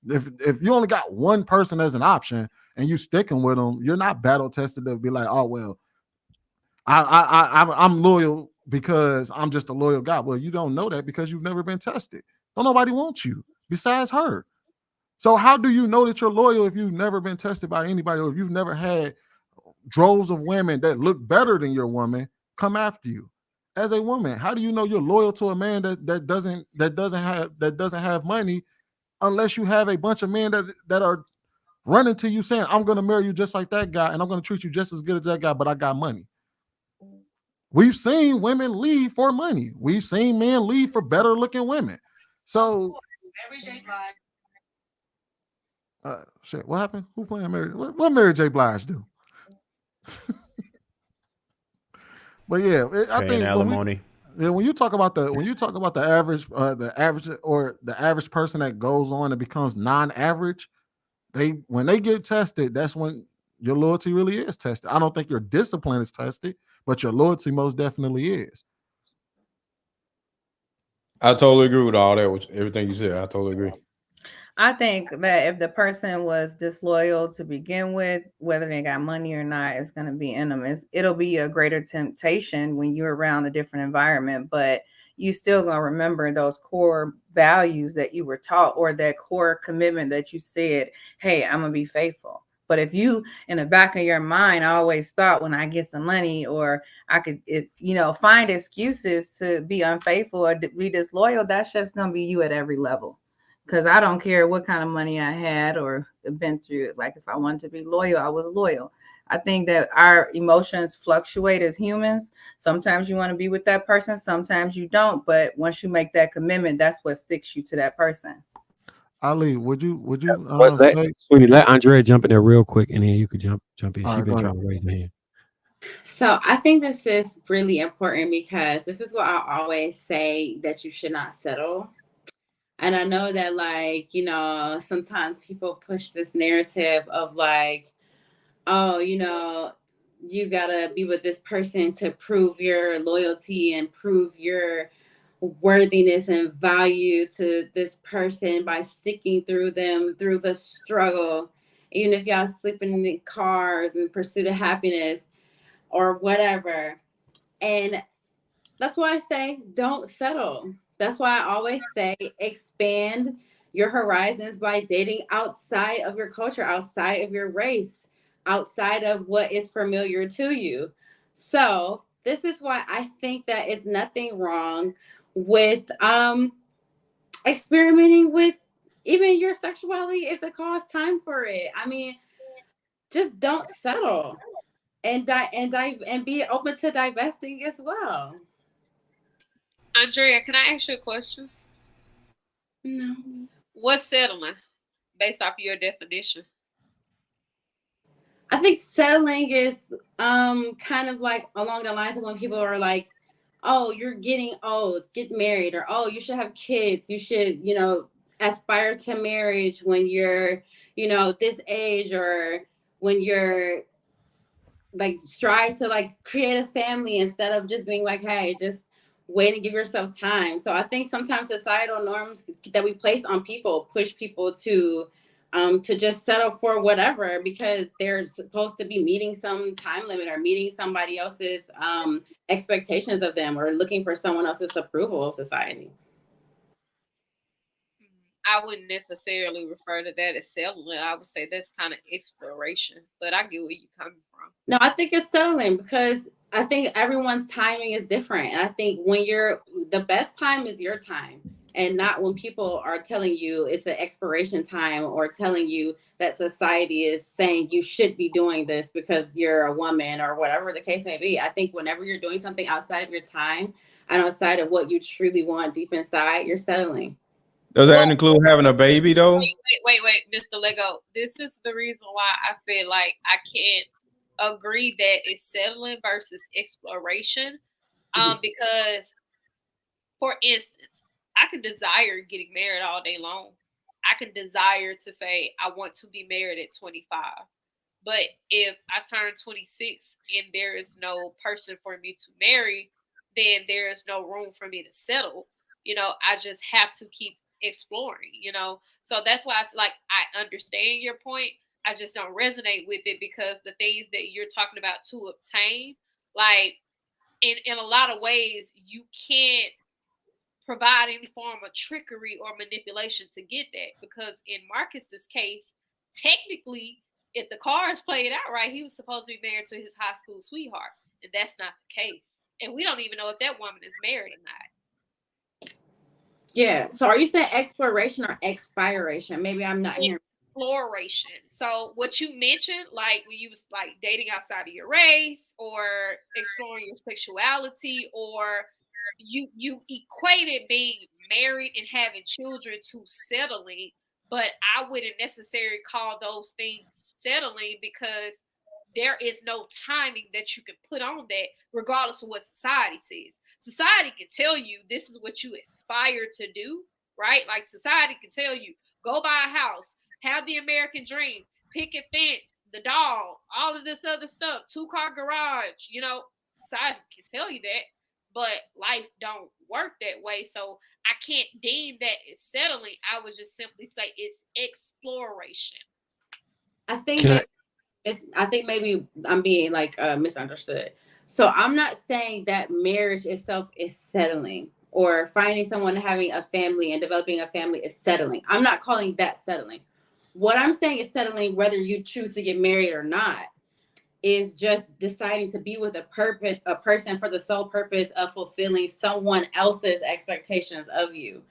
If you only got one person as an option and you sticking with them, you're not battle tested to be like, oh well, I'm loyal because I'm just a loyal guy. Well, you don't know that because you've never been tested. Don't nobody want you besides her. So how do you know that you're loyal if you've never been tested by anybody, or if you've never had droves of women that look better than your woman come after you? As a woman, how do you know you're loyal to a man that doesn't have money, unless you have a bunch of men that are running to you saying, I'm going to marry you just like that guy, and I'm going to treat you just as good as that guy, but I got money. We've seen women leave for money. We've seen men leave for better looking women. So shit, what happened? Who playing Mary? What Mary J. Blige do? But yeah, I think alimony. When you talk about the average, the average person that goes on and becomes non-average, when they get tested, that's when your loyalty really is tested. I don't think your discipline is tested, but your loyalty most definitely is. I totally agree with all that, with everything you said. I totally agree. I think that if the person was disloyal to begin with, whether they got money or not, it's going to be in them. It'll be a greater temptation when you're around a different environment, but you still going to remember those core values that you were taught, or that core commitment that you said, hey, I'm going to be faithful. But if you, in the back of your mind, always thought, when I get some money, or I could, find excuses to be unfaithful or be disloyal, that's just going to be you at every level. Because I don't care what kind of money I had or been through. Like, if I wanted to be loyal, I was loyal. I think that our emotions fluctuate as humans. Sometimes you want to be with that person, sometimes you don't. But once you make that commitment, that's what sticks you to that person. Ali, would you Sweetie, let Andrea jump in there real quick, and then you could jump in. She's been trying to raise her hand. So I think this is really important because this is what I always say, that you should not settle. And I know that, like, sometimes people push this narrative of like, oh, you gotta be with this person to prove your loyalty and prove your worthiness and value to this person by sticking through them through the struggle, even if y'all sleeping in the cars in pursuit of happiness or whatever. And that's why I say don't settle. That's why I always say expand your horizons by dating outside of your culture, outside of your race, outside of what is familiar to you. So, this is why I think that it's nothing wrong with experimenting with even your sexuality if it costs time for it. I mean, just don't settle and and be open to divesting as well. Andrea, can I ask you a question? No. What's settling based off of your definition? I think settling is kind of like along the lines of when people are like, oh, you're getting old, get married, or oh, you should have kids, you should, aspire to marriage when you're, this age, or when you're like strive to like create a family instead of just being like, hey, just wait and give yourself time. So I think sometimes societal norms that we place on people push people to just settle for whatever because they're supposed to be meeting some time limit or meeting somebody else's expectations of them or looking for someone else's approval of society. I wouldn't necessarily refer to that as settling. I would say that's kind of exploration, but I get where you're coming from. No, I think it's settling because I think everyone's timing is different. And I think when the best time is your time and not when people are telling you it's an expiration time or telling you that society is saying you should be doing this because you're a woman or whatever the case may be. I think whenever you're doing something outside of your time and outside of what you truly want deep inside, you're settling. Does that include having a baby though? Wait, Mr. Lego. This is the reason why I feel like I can't agree that it's settling versus exploration. Because, for instance, I could desire getting married all day long. I could desire to say I want to be married at 25. But if I turn 26 and there is no person for me to marry, then there is no room for me to settle. I just have to keep exploring, So that's why it's like I understand your point. I just don't resonate with it because the things that you're talking about to obtain, like in a lot of ways, you can't provide any form of trickery or manipulation to get that. Because in Marcus's case, technically, if the cards played out right, he was supposed to be married to his high school sweetheart, and that's not the case. And we don't even know if that woman is married or not. Yeah. So are you saying exploration or expiration? Maybe I'm not hearing. Exploration. So what you mentioned, like when you was like dating outside of your race or exploring your sexuality, or you equated being married and having children to settling, but I wouldn't necessarily call those things settling because there is no timing that you can put on that, regardless of what society says. Society can tell you this is what you aspire to do, right? Like society can tell you go buy a house, have the American dream, picket fence, the dog, all of this other stuff, 2-car garage. Society can tell you that, but life don't work that way. So I can't deem that as settling. I would just simply say it's exploration. I think maybe I'm being like misunderstood. So I'm not saying that marriage itself is settling or finding someone having a family and developing a family is settling. I'm not calling that settling. What I'm saying is settling whether you choose to get married or not is just deciding to be with a person for the sole purpose of fulfilling someone else's expectations of you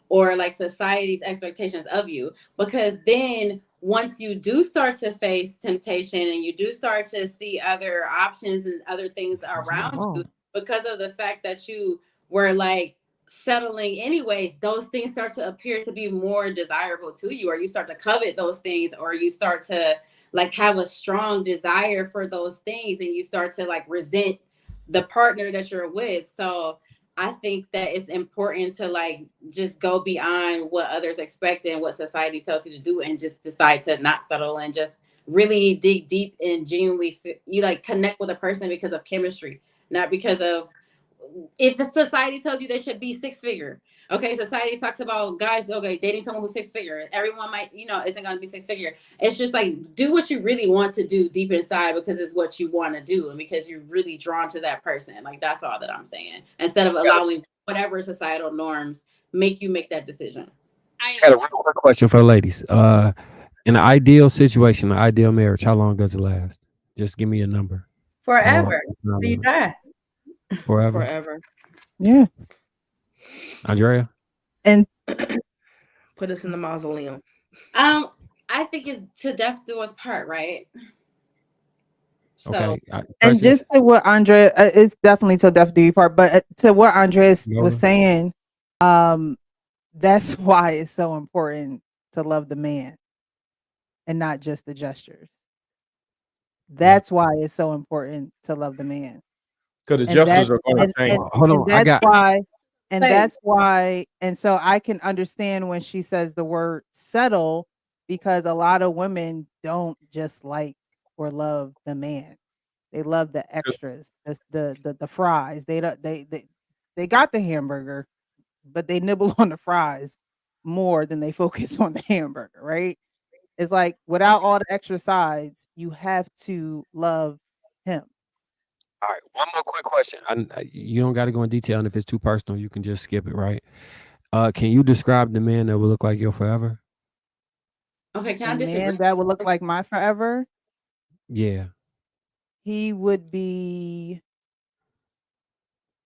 or like society's expectations of you. Because then once you do start to face temptation and you do start to see other options and other things around you, because of the fact that you were like settling anyways, those things start to appear to be more desirable to you, or you start to covet those things, or you start to like have a strong desire for those things, and you start to like resent the partner that you're with. So I think that it's important to like just go beyond what others expect and what society tells you to do, and just decide to not settle and just really dig deep and genuinely you like connect with a person because of chemistry, not because of if the society tells you they should be 6-figure. Okay, society talks about guys, okay, dating someone who's 6-figure. Everyone might, isn't gonna be 6-figure. It's just like do what you really want to do deep inside because it's what you want to do and because you're really drawn to that person. Like that's all that I'm saying. Instead of allowing whatever societal norms make you make that decision. I got a real quick question for the ladies. In an ideal situation, an ideal marriage, how long does it last? Just give me a number. Forever. Till you die. Forever. Forever. Yeah. Andrea? And put us in the mausoleum. I think it's to death do us part, right? So, Okay. And just to what Andrea, it's definitely till death do you part, but to what Andreas was saying, that's why it's so important to love the man and not just the gestures. That's why it's so important to love the man. Because the gestures are going to change. Hold on, that's why, and so I can understand when she says the word settle, because a lot of women don't just like or love the man. They love the extras, the fries. They got the hamburger, but they nibble on the fries more than they focus on the hamburger, right? It's like without all the extra sides, you have to love him. All right, one more quick question. You don't got to go in detail, and if it's too personal, you can just skip it, right? Can you describe the man that will look like your forever? Okay, can I A disagree? man that would look like my forever, Yeah. he would be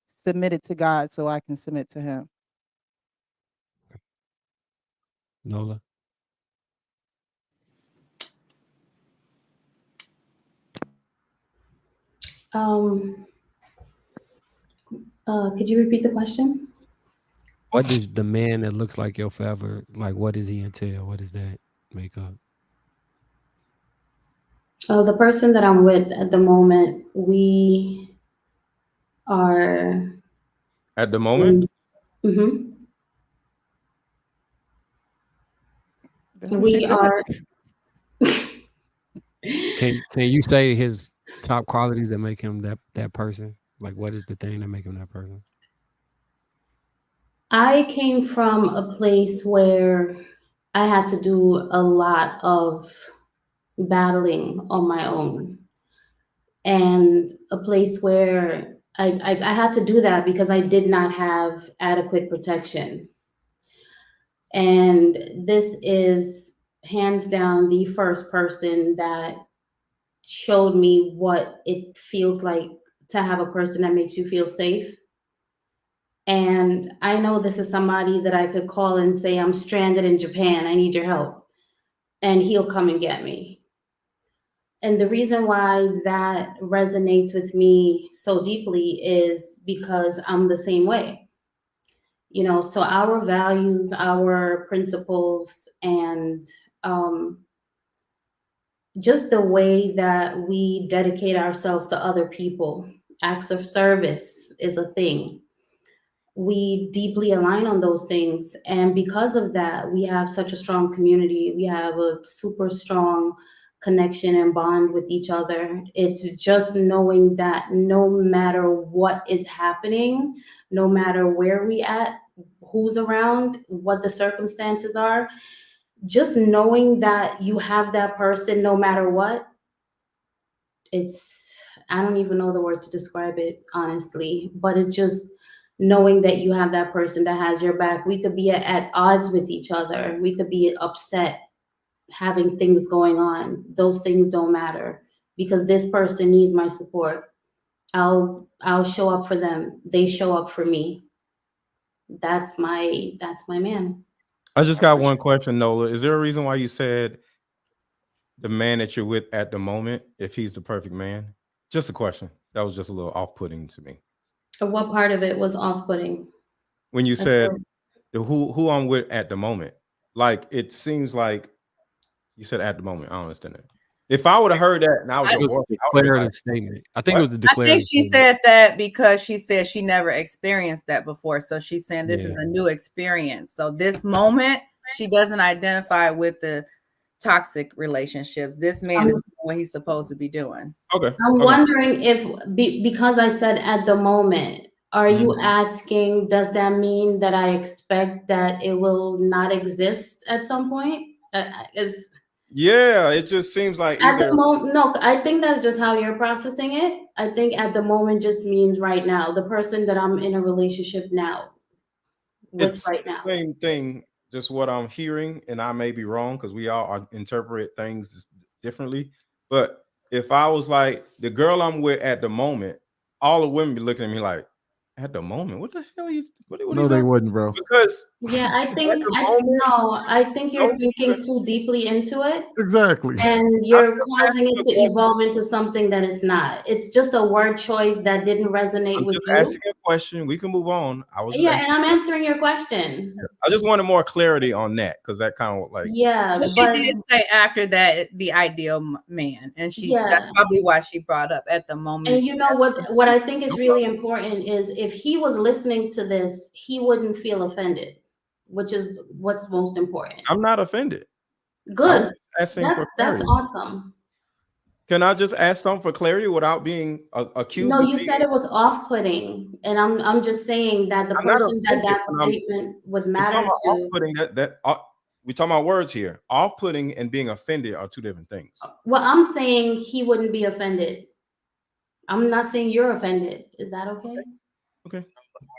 submitted to God so I can submit to him. Nola? Could you repeat the question? What does the man that looks like your forever, like what does he entail? What does that make up? The person that I'm with at the moment, we are at the moment. Mm-hmm. We are. Can you say his top qualities that make him that person? Like what is the thing that make him that person? I came from a place where I had to do a lot of battling on my own, and a place where I had to do that because I did not have adequate protection. And this is hands down the first person that showed me what it feels like to have a person that makes you feel safe. And I know this is somebody that I could call and say, I'm stranded in Japan, I need your help. And he'll come and get me. And the reason why that resonates with me so deeply is because I'm the same way. So our values, our principles, and just the way that we dedicate ourselves to other people, acts of service is a thing. We deeply align on those things. And because of that, we have such a strong community. We have a super strong connection and bond with each other. It's just knowing that no matter what is happening, no matter where we at, who's around, what the circumstances are, just knowing that you have that person no matter what, I don't even know the word to describe it, honestly, but it's just knowing that you have that person that has your back. We could be at odds with each other. We could be upset, having things going on. Those things don't matter because this person needs my support. I'll show up for them. They show up for me. That's my man. I just got one question, Nola. Is there a reason why you said the man that you're with at the moment, if he's the perfect man? Just a question. That was just a little off-putting to me. What part of it was off-putting? When you said who I'm with at the moment, like it seems like you said at the moment. I don't understand that. If I would have heard that and I was It your was boy, a declarative statement. I think it was a I declarative think she statement. said that because she said she never experienced that before. So she's saying this is Yeah. a new experience. So this moment, she doesn't identify with the toxic relationships. This man is doing what he's supposed to be doing. Okay. I'm wondering if because I said at the moment, are you asking, does that mean that I expect that it will not exist at some point? Yeah, it just seems like At either the moment, no, I think that's just how you're processing it. I think at the moment just means right now, the person that I'm in a relationship now with it's right the now. same thing, just what I'm hearing, and I may be wrong because we all interpret things differently. But if I was like the girl I'm with at the moment, all the women be looking at me like, at the moment, what the hell is what No, they wouldn't, bro. because Yeah, I at think the moment, I think you're thinking too deeply into it. Exactly. And you're causing it to evolve into something that it's not. It's just a word choice that didn't resonate I'm with just you. asking a question. We can move on. I was just Yeah, asking, and I'm answering your question. I just wanted more clarity on that because that kind of like Yeah, But she but did say after that the ideal man, and that's yeah. probably why she brought up at the moment. And you know what I think is really important is if he was listening to this, he wouldn't feel offended, which is what's most important. I'm not offended. I Good. was just asking for That's clarity. awesome. Can I just ask something for clarity without being accused? No, of you being, said it was off-putting, and I'm just saying that the I'm not person that offended when statement would it's matter talking about to. off-putting. We talking about words here. Off-putting and being offended are two different things. Well, I'm saying he wouldn't be offended. I'm not saying you're offended. Is that okay? Okay.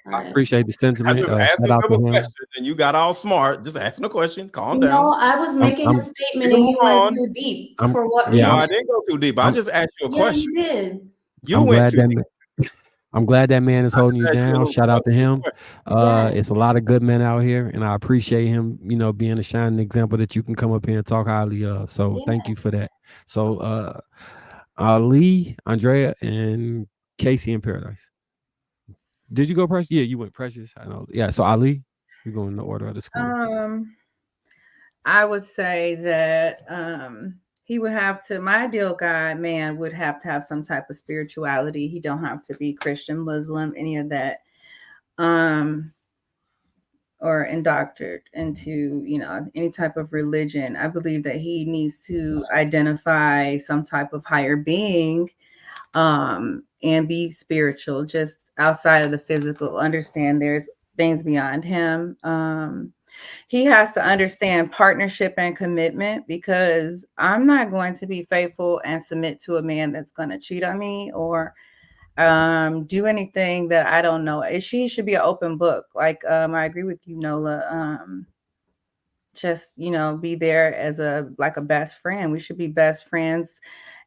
All I right. appreciate the I sentiment. just asked Shout a out to simple him. question, and you got all smart. Just asking a question. Calm No, down. I was making a statement You and move you went on. too deep. I'm- For what yeah, No, reason? I didn't go too deep. I just asked you a Yeah, question. you did. You I'm went glad too that deep. I'm glad that man is holding you asked you a down. little Shout out to him. Yes. It's a lot of good men out here, and I appreciate him, being a shining example that you can come up here and talk highly of. So thank you for that. So Ali, Andrea, and Casey in Paradise. Did you go Precious? Yeah, you went Precious. I know. Yeah, so Ali, we go in the order of the school. I would say that he would have to, my ideal guy man would have to have some type of spirituality. He don't have to be Christian, Muslim, any of that. Or indoctrinated into, any type of religion. I believe that he needs to identify some type of higher being and be spiritual, just outside of the physical, understand there's things beyond him. He has to understand partnership and commitment, because I'm not going to be faithful and submit to a man that's going to cheat on me or do anything that I don't know. She should be an open book. Like I agree with you, Nola. Just be there as a best friend. We should be best friends,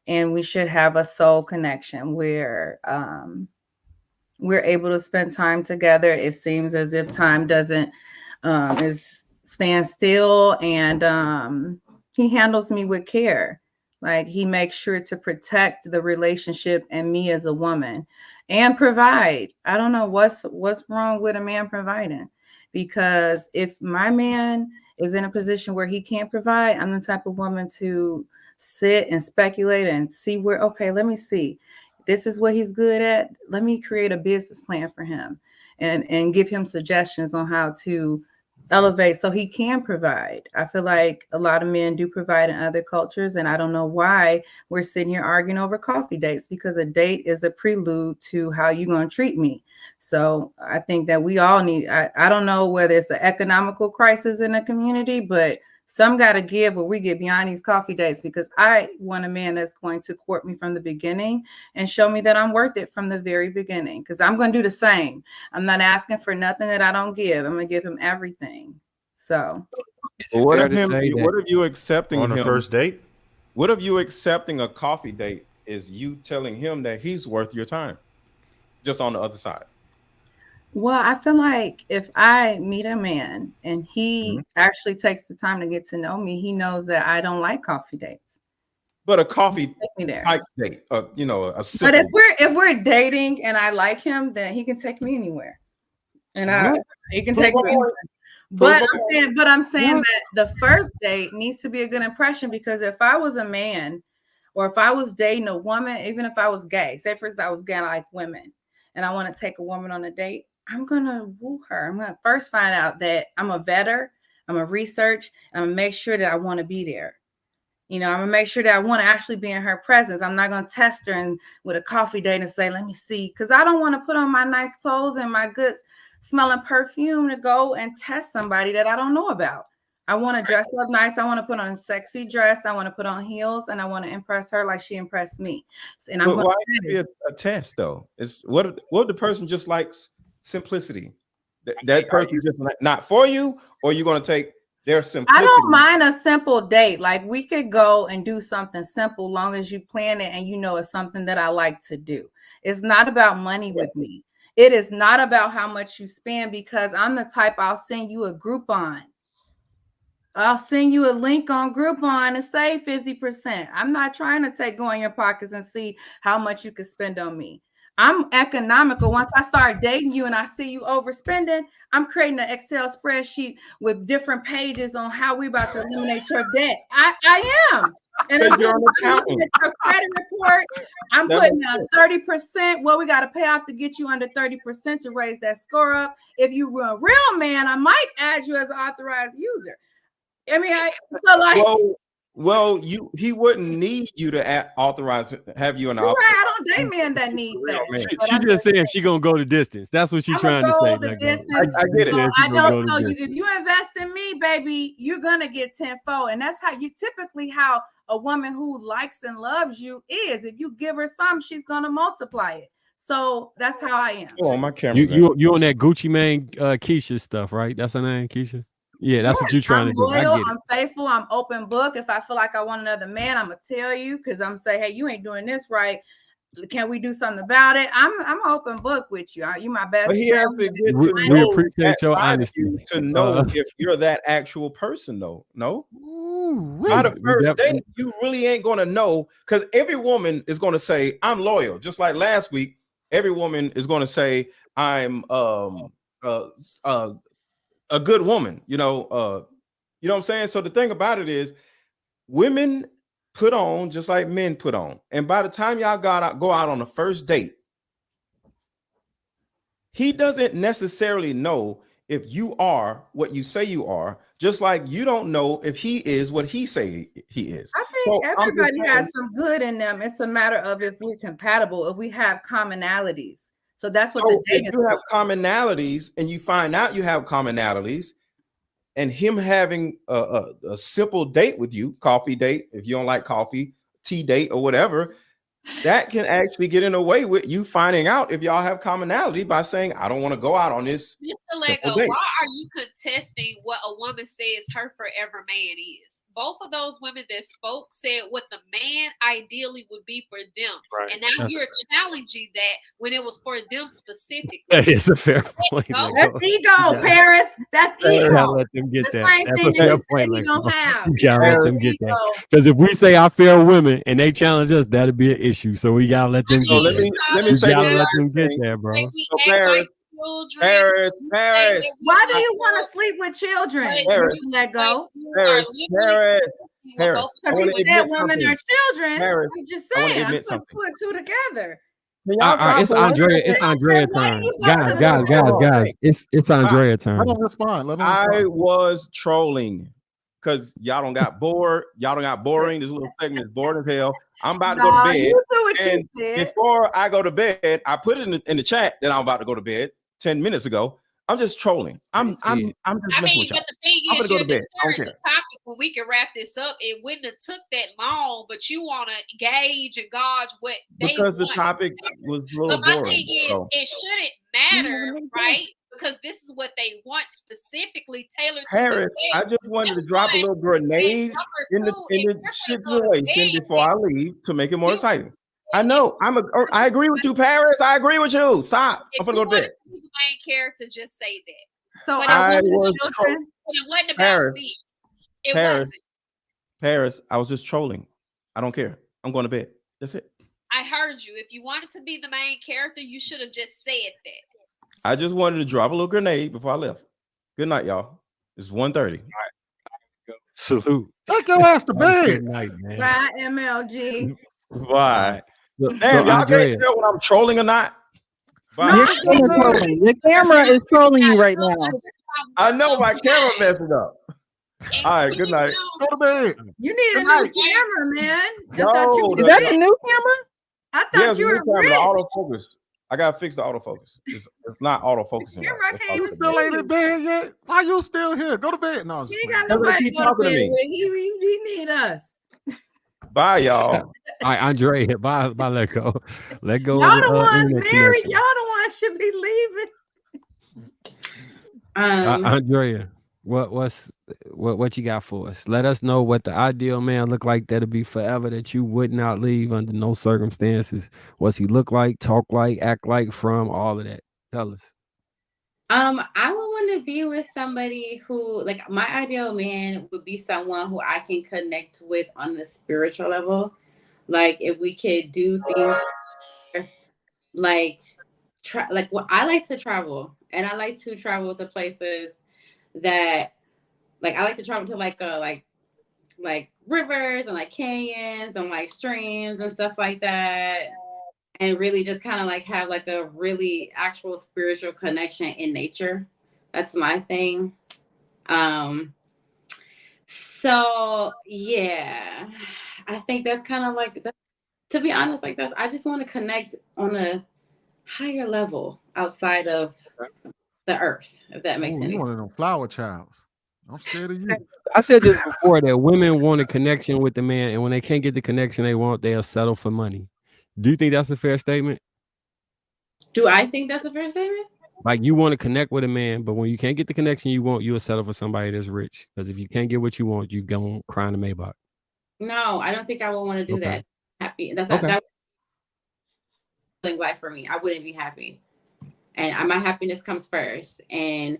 and we should have a soul connection where we're able to spend time together. It seems as if time doesn't stand still, and he handles me with care. Like, he makes sure to protect the relationship and me as a woman, and provide. I don't know what's wrong with a man providing, because if my man is in a position where he can't provide, I'm the type of woman to sit and speculate and see where, okay, let me see. This is what he's good at. Let me create a business plan for him and give him suggestions on how to elevate so he can provide. I feel like a lot of men do provide in other cultures, and I don't know why we're sitting here arguing over coffee dates, because a date is a prelude to how you're going to treat me. So I think that we all need, I don't know whether it's an economical crisis in the community, but some got to give where we get beyond these coffee dates, because I want a man that's going to court me from the beginning and show me that I'm worth it from the very beginning, because I'm going to do the same. I'm not asking for nothing that I don't give. I'm going to give him everything. So What if you accepting on him a first date? What if you accepting a coffee date is you telling him that he's worth your time? Just on the other side. Well, I feel like if I meet a man and he actually takes the time to get to know me, he knows that I don't like coffee dates. But a coffee Take me there. type date, a But simple. if we're dating and I like him, then he can take me anywhere, and he can take me anywhere. But I'm saying that the first date needs to be a good impression, because if I was a man Or if I was dating a woman, even if I was gay, say for instance, I was gay and I like women, and I want to take a woman on a date, I'm going to woo her. I'm going to first find out that I'm a vetter, I'm going to research, and I'm going to make sure that I want to be there. You know, I'm gonna make sure that I want to actually be in her presence. I'm not gonna test her and with a coffee date and say, let me see, because I don't want to put on my nice clothes and my good smelling perfume to go and test somebody that I don't know about. I want to dress up nice. I want to put on a sexy dress. I want to put on heels, and I want to impress her like she impressed me. And I'm But gonna why is it a test though? It's what if the person just likes simplicity? That person just not for you, or you're gonna take their I simplicity. don't mind a simple date. Like we could go and do something simple, long as you plan it and you know it's something that I like to do. It's not about money with me. It is not about how much you spend, because I'm the type, I'll send you a Groupon. I'll send you a link on Groupon and save 50%. I'm not trying to go in your pockets and see how much you could spend on me. I'm economical. Once I start dating you and I see you overspending, I'm creating an Excel spreadsheet with different pages on how we about to eliminate your debt. I am. And Because if you're an I'm looking accountant. at your credit report, I'm That putting makes down 30%. What we got to pay off to get you under 30% to raise that score up. If you were a real man, I might add you as an authorized user. I mean, so like, well, he wouldn't need you to authorize have you an right, author. I don't date men that need that. She just saying she gonna go the distance. That's what she's trying to say. I get it. I know. So if you invest in me, baby, you're gonna get tenfold, and that's how you typically how a woman who likes and loves you is. If you give her some, she's gonna multiply it. So that's how I am. Oh, my camera. You on that Gucci Mane Keisha stuff, right? That's her name, Keisha. Yeah, that's what you're trying to do. I Loyal, get it. I'm faithful, I'm open book. If I feel like I want another man, I'm gonna tell you, because I'm say, hey, you ain't doing this right. Can we do something about it? I'm open book with you. You my best. But he has to get to We know appreciate that your side of honesty. you to know if you're that actual person, though. No, not a first date. You really ain't gonna know, because every woman is gonna say, I'm loyal. Just like last week, every woman is gonna say, I'm a good woman, you know what I'm saying? So the thing about it is, women put on just like men put on. And by the time y'all go out on the first date, he doesn't necessarily know if you are what you say you are, just like you don't know if he is what he say he is. I think everybody has some good in them. It's a matter of if we're compatible, if we have commonalities. So that's what the if date is. you have commonalities and you find out you have commonalities, and him having a simple date with you, coffee date, if you don't like coffee, tea date or whatever, that can actually get in the way with you finding out if y'all have commonality by saying, I don't want to go out on this Mr. simple Lego, date. why are you contesting what a woman says her forever man is? Both of those women that spoke said what the man ideally would be for them. Right. And now That's you're challenging that when it was for them specifically. That is a fair point. That's ego, Paris. That's You ego. gotta let them get The that. same That's thing a fair that point. you don't have. You gotta let them get that. Because if we say our fair women and they challenge us, that'll be an issue. So we gotta let them So get let me that. say You gotta this let last them get thing. that, bro. So Paris. Why do you want to sleep with children? Paris, You let go. Paris. Because you said women are children. Paris, I'm just I want to saying. I'm admit putting something. two and two together. All right, it's Andrea. It's Andrea's turn. Guys. It's Andrea's turn. Let him respond. I was trolling because y'all don't got bored. Y'all don't got boring. This little segment is bored as hell. I'm about to go to bed. You do what And you said. before I go to bed, I put it in the chat that I'm about to go to bed 10 minutes ago. I'm just trolling. I'm just messing with y'all. But the thing I'm is, gonna go you're to bed. I don't deterring the care. topic. When we can wrap this up, it wouldn't have took that long, but you want to gauge and gauge what they Because the want. topic was a little But my boring. thing is, So, it shouldn't matter, right? Because this is what they want specifically tailored to Harris, I themselves. just wanted to drop a little grenade in the situation before I leave to make it more exciting. I know. I agree with you, Paris. I agree with you. Stop. I'm gonna go to bed. The main character just say that. So but I it was wasn't about Paris. me. It Paris. wasn't. Paris, I was just trolling. I don't care. I'm going to bed. That's it. I heard you. If you wanted to be the main character, you should have just said that. I just wanted to drop a little grenade before I left. Good night, y'all. It's 1:30. Salute. Take your ass to bed. Good night, man. Bye, MLG. Why? So Damn, y'all can't Andrea, tell when I'm trolling or not. Bye. Your camera trolling. Your camera is trolling you right now. I know my camera messing up. All right, good night. Go to bed. You need a Good new night. camera, man. I No, thought you Is that a new camera? I Yeah, thought it's you a new were camera, the rich. autofocus. I gotta fix the autofocus. It's not autofocusing. Camera Right. I can't even Still ain't see. in bed yet. Why you still here? Go to bed. No, I'm He just ain't got Because they nobody keep to go to talking to bed me. with. He need us. Bye, y'all. all right, Andrea, bye, let go. Let go Y'all of the the ones internet married. connection. Y'all the ones should be leaving. Andrea, what you got for us? Let us know what the ideal man look like that'll be forever, that you would not leave under no circumstances. What's he look like, talk like, act like, from, all of that. Tell us. I would want to be with somebody who, like, my ideal man would be someone who I can connect with on the spiritual level. Like, if we could do things like I like to travel, and I like to travel to places that, like, I like to travel to like rivers and like canyons and like streams and stuff like that, and really just kind of like have like a really actual spiritual connection in nature. That's my thing. So yeah, I think that's kind of like that, to be honest, like I just want to connect on a higher level outside of the earth, if that makes Ooh, any you sense. one of them flower childs. I'm scared of you. I said this before, that women want a connection with the man, and when they can't get the connection they want, they'll settle for money. Do you think that's a fair statement? Do I think that's a fair statement? Like, you want to connect with a man, but when you can't get the connection you want, you'll settle for somebody that's rich. Because if you can't get what you want, you go cry in the Maybach. No, I don't think I would want to do Okay. that. Happy. That's not Okay. that life for me. I wouldn't be happy. And my happiness comes first. And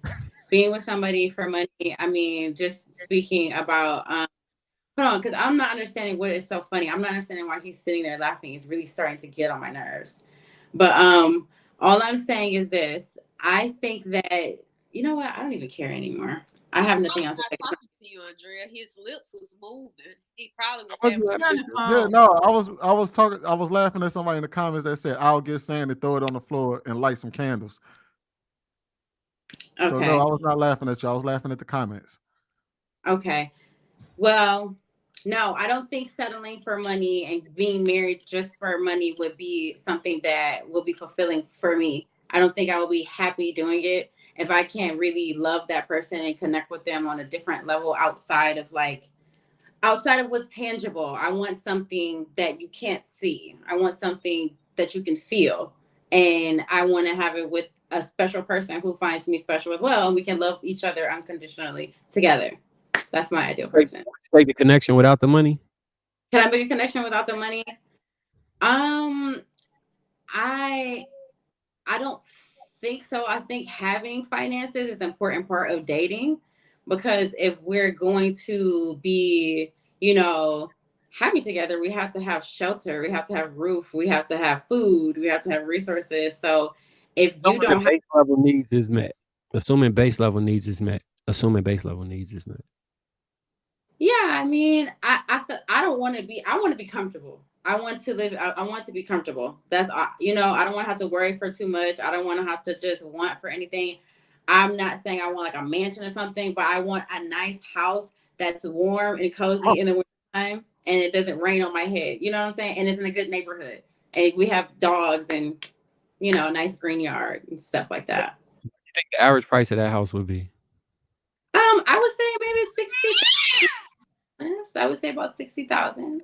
being with somebody for money, I mean, just speaking about hold on, because I'm not understanding what is so funny. I'm not understanding why he's sitting there laughing. He's really starting to get on my nerves. But all I'm saying is this. I think that, you know what? I don't even care anymore. I have nothing else to say. Talking to you, Andrea. His lips was moving. He probably was having Yeah, no, I was talking. I was laughing at somebody in the comments that said, "I'll get sand and throw it on the floor and light some candles." So no, I was not laughing at you. I was laughing at the comments. Okay. Well, no, I don't think settling for money and being married just for money would be something that will be fulfilling for me. I don't think I will be happy doing it if I can't really love that person and connect with them on a different level outside of what's tangible. I want something that you can't see. I want something that you can feel. And I want to have it with a special person who finds me special as well. And we can love each other unconditionally together. That's my ideal person. Take the connection without the money? Can I make a connection without the money? I don't think so. I think having finances is an important part of dating, because if we're going to be, happy together, we have to have shelter, we have to have roof, we have to have food, we have to have resources. So if you don't have base level needs is met. Assuming base level needs is met. Yeah, I mean, I don't want to be. I want to be comfortable. I want to live. I want to be comfortable. That's I don't want to have to worry for too much. I don't want to have to just want for anything. I'm not saying I want like a mansion or something, but I want a nice house that's warm and cozy in the wintertime, and it doesn't rain on my head. You know what I'm saying? And it's in a good neighborhood, and we have dogs and a nice green yard and stuff like that. You think the average price of that house would be? I would say maybe 60,000. I would say about 60,000.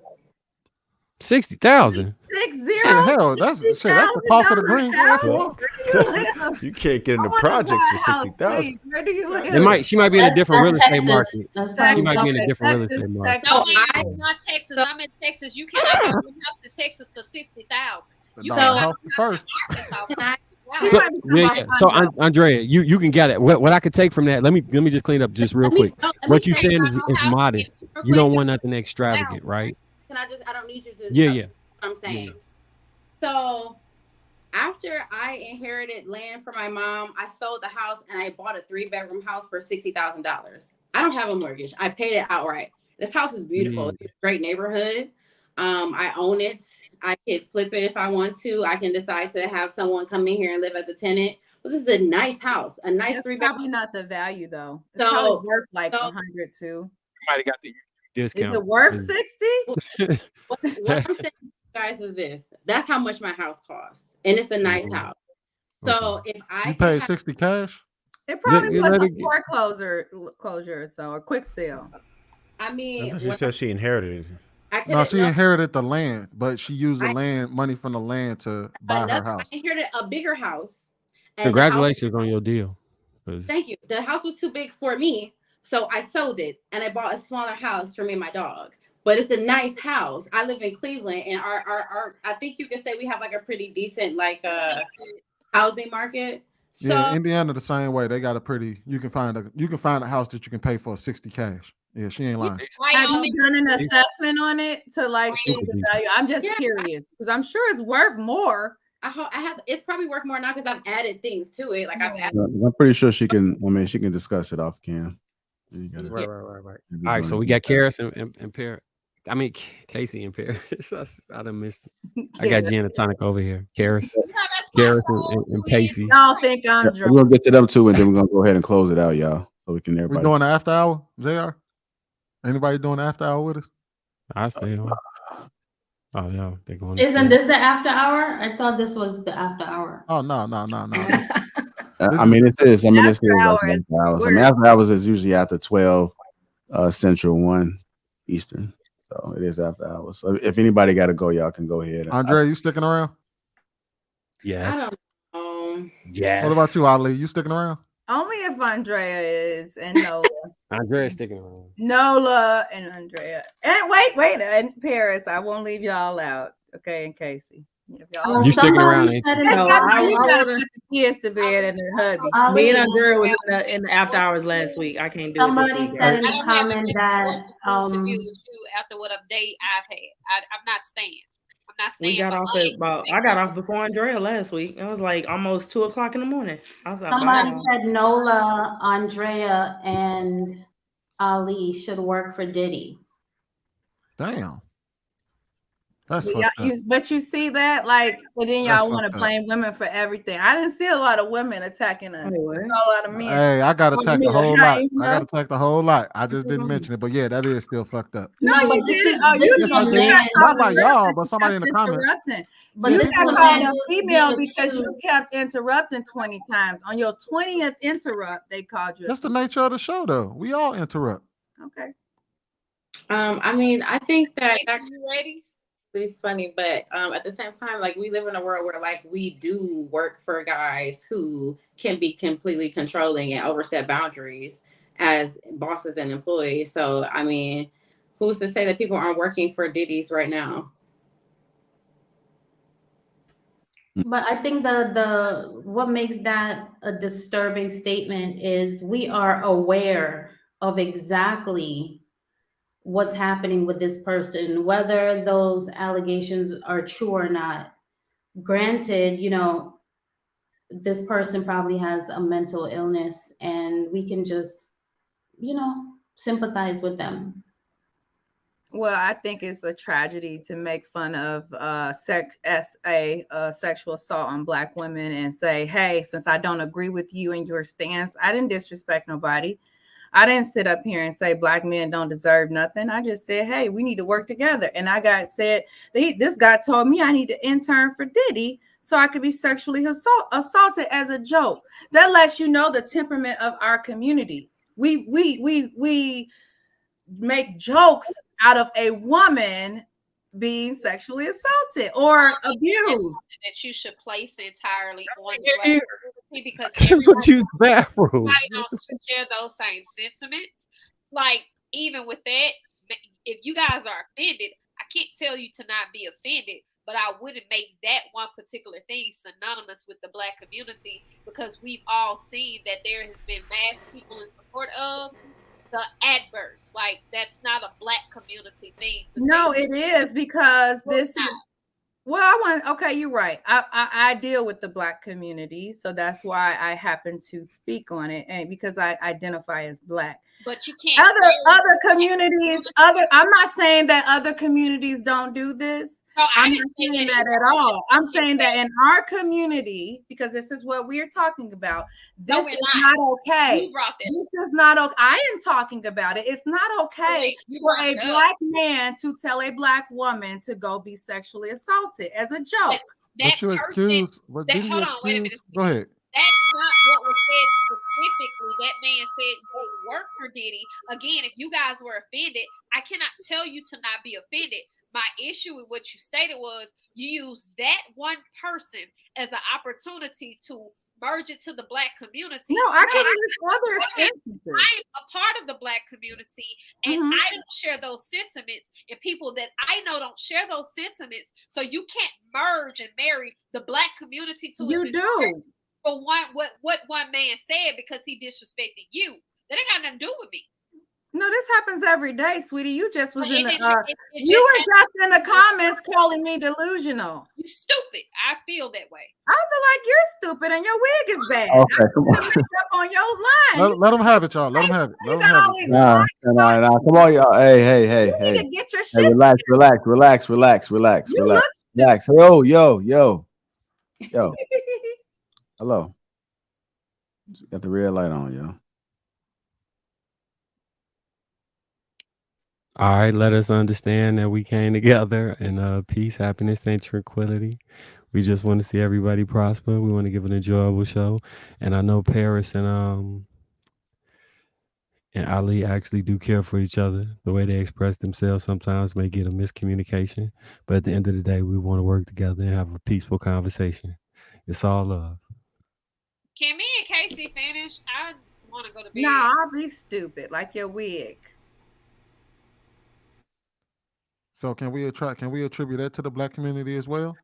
60,000. 60. Hell, that's the cost of the green. You can't get into projects for 60,000. Where do you live? She might be in a different real estate Texas. market. She might be in a different real estate market. No, it's not Texas. I'm in Texas. You cannot buy a house in Texas for 60,000. You cannot house first. So Andrea, you can get it. What I could take from that, let me just clean up just real quick. What you're saying is modest. You don't want nothing extravagant, right? I don't need you to. Yeah. What I'm saying. So after I inherited land from my mom, I sold the house and I bought a 3-bedroom house for $60,000. I don't have a mortgage. I paid it outright. This house is beautiful. It's a great neighborhood. I own it. I can flip it if I want to. I can decide to have someone come in here and live as a tenant. But this is a nice house, a nice That's 3-bedroom. probably not the value though. It's probably worth like 100 too. Somebody got the discount. Is it worth 60? What I'm saying to you guys is this. That's how much my house costs. And it's a nice house. So if I You can paid have, 60 cash? It probably was a foreclosure closure or so, or quick sale. I mean, I thought she said she inherited it. No, she inherited the land, but she used the money from the land to buy her house. I inherited a bigger house. And Congratulations on your deal. Thank you. The house was too big for me, so I sold it and I bought a smaller house for me and my dog. But it's a nice house. I live in Cleveland, and our I think you can say we have like a pretty decent housing market. So Yeah, Indiana the same way. They got a pretty. You can find a house that you can pay for 60 cash. Yeah, she ain't lying. Have you done an assessment on it to like see the value? I'm just curious because I'm sure it's worth more. I have. It's probably worth more now because I've added things to it. Like I've added. I'm pretty sure she can. I mean, she can discuss it off cam. Right. All right, so we got Karis and Paris. I mean, Casey and Paris. I done missed. I got Gin and Tonic over here. Karis, and Casey. I don't think I'm We're drunk. gonna get to them too, and then we're gonna go ahead and close it out, y'all, so we can We everybody. doing the after hour, JR? Anybody doing the after hour with us? I stay on. Oh yeah, they're going. Isn't this the after hour? I thought this was the after hour. Oh no. I mean, it is. I mean, it's After like hours. after hours. I mean, after hours is usually after 12 Central, 1 Eastern. So it is after hours. So if anybody got to go, y'all can go ahead. Andre, you sticking around? Yes. I don't know. Yes. What about you, Ali? You sticking around? Only if Andrea is and Nola. Andrea's sticking around. Nola and Andrea. And wait, and Paris. I won't leave y'all out. Okay, and Casey. If y'all You sticking around, ain't said you? it. No, you gotta I put the kids to bed and their hubby. Me and Ali, Andrea was in the after hours last week. I can't do it this somebody week. said in I the don't have comment a that what to do with you after what update I've had. I'm not staying. I'm not staying. We got off at about. I got off before Andrea last week. It was like almost 2:00 in the morning. I was like, somebody wow. said Nola, Andrea, and Ali should work for Diddy. Damn. That's But fucked up. but you see that, like, but then That's y'all want to fucked up. blame women for everything. I didn't see a lot of women attacking us. Anyway. I saw a lot of men. Hey, I got Oh, you attacked mean the whole how lot. you I know? got attacked the whole lot. I just didn't mention it, but yeah, that is still fucked up. No, No, but you this didn't. is Oh, this you is did. a You man. got Not called by a y'all, racist. but You somebody in kept the comments. interrupting. But You this is got a called man a who's female being because you accused. kept interrupting 20 times. On your 20th interrupt, they called you. That's the nature of the show, though. We all interrupt. Okay. I mean, I think that Casey, you ready? really funny, but at the same time, like we live in a world where like we do work for guys who can be completely controlling and overstep boundaries as bosses and employees. So I mean, who's to say that people aren't working for Diddy's right now? But I think the what makes that a disturbing statement is we are aware of exactly what's happening with this person, whether those allegations are true or not. Granted, this person probably has a mental illness and we can just, sympathize with them. Well, I think it's a tragedy to make fun of sexual assault on Black women and say, hey, since I don't agree with you and your stance, I didn't disrespect nobody. I didn't sit up here and say Black men don't deserve nothing. I just said, hey, we need to work together. And this guy told me I need to intern for Diddy so I could be sexually assaulted as a joke. That lets you know the temperament of our community. We make jokes out of a woman being sexually assaulted or abused. That you should place entirely on the Black community because What you bathroom? everybody don't share those same sentiments. Like, even with that, if you guys are offended, I can't tell you to not be offended, but I wouldn't make that one particular thing synonymous with the Black community because we've all seen that there has been mass people in support of the adverse. Like, that's not a Black community thing to No, say. it is because this is Well, okay, you're right. I deal with the Black community, so that's why I happen to speak on it, and because I identify as Black. But you can't. Other communities, I'm not saying that other communities don't do this. No, I'm not saying that at all. I'm saying that in our community, because this is what we're talking about, this is not okay. You brought this. This is not okay. I am talking about it. It's not okay for a Black man to tell a Black woman to go be sexually assaulted as a joke. But you excuse, but didn't you excuse? Go ahead. That's not what was said specifically. That man said go work for Diddy. Again, if you guys were offended, I cannot tell you to not be offended. My issue with what you stated was you used that one person as an opportunity to merge it to the Black community. No, I can use other instances. I am a part of the Black community, and I don't share those sentiments, and people that I know don't share those sentiments. So you can't merge and marry the Black community to you do. For what one man said because he disrespected you. That ain't got nothing to do with me. No, this happens every day, sweetie. You just was in the you were just in the comments calling me delusional. You stupid. I feel that way. I feel like you're stupid and your wig is bad. Okay, come on. Up on your line. Let them have it, y'all. Let them have it. Let them have it. Nah. Come on, y'all. Hey. You need to get your shit Hey, relax. Yo. Hello. Got the red light on, yo. All right, let us understand that we came together in peace, happiness, and tranquility. We just want to see everybody prosper. We want to give an enjoyable show. And I know Paris and Ali actually do care for each other. The way they express themselves sometimes may get a miscommunication. But at the end of the day, we want to work together and have a peaceful conversation. It's all love. Can me and Casey finish? I want to go to bed. No, I'll be stupid like your wig. So can we attribute that to the Black community as well?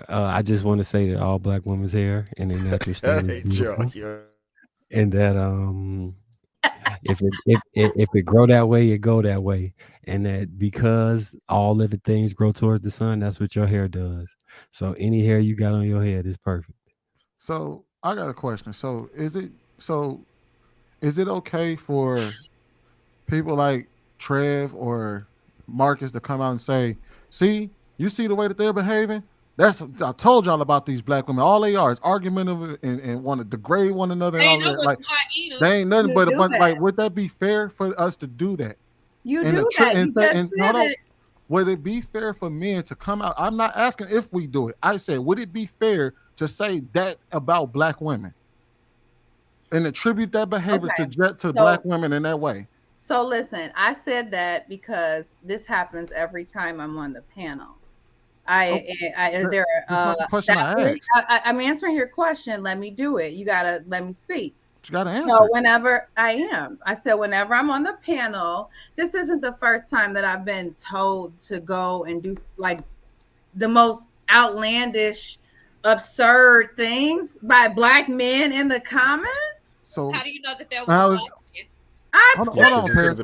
I just want to say that all Black women's hair and their natural state is beautiful, and that if it grow that way, it go that way, and that because all living things grow towards the sun, that's what your hair does. So any hair you got on your head is perfect. So I got a question. So is it okay for people like Trev or Marcus to come out and say, see, you see the way that they're behaving? I told y'all about these Black women. All they are is argumentative and want to degrade one another. And all that. Like they ain't nothing but a bunch. Like, would that be fair for us to do that? You do that. Would it be fair for men to come out? I'm not asking if we do it. I said, would it be fair to say that about Black women and attribute that behavior to Black women in that way? So listen, I said that because this happens every time I'm on the panel. I'm answering your question. Let me do it. You gotta let me speak. You gotta answer. So whenever I said whenever I'm on the panel, this isn't the first time that I've been told to go and do like the most outlandish, absurd things by Black men in the comments. So how do you know that there was? Hold on, Paris. I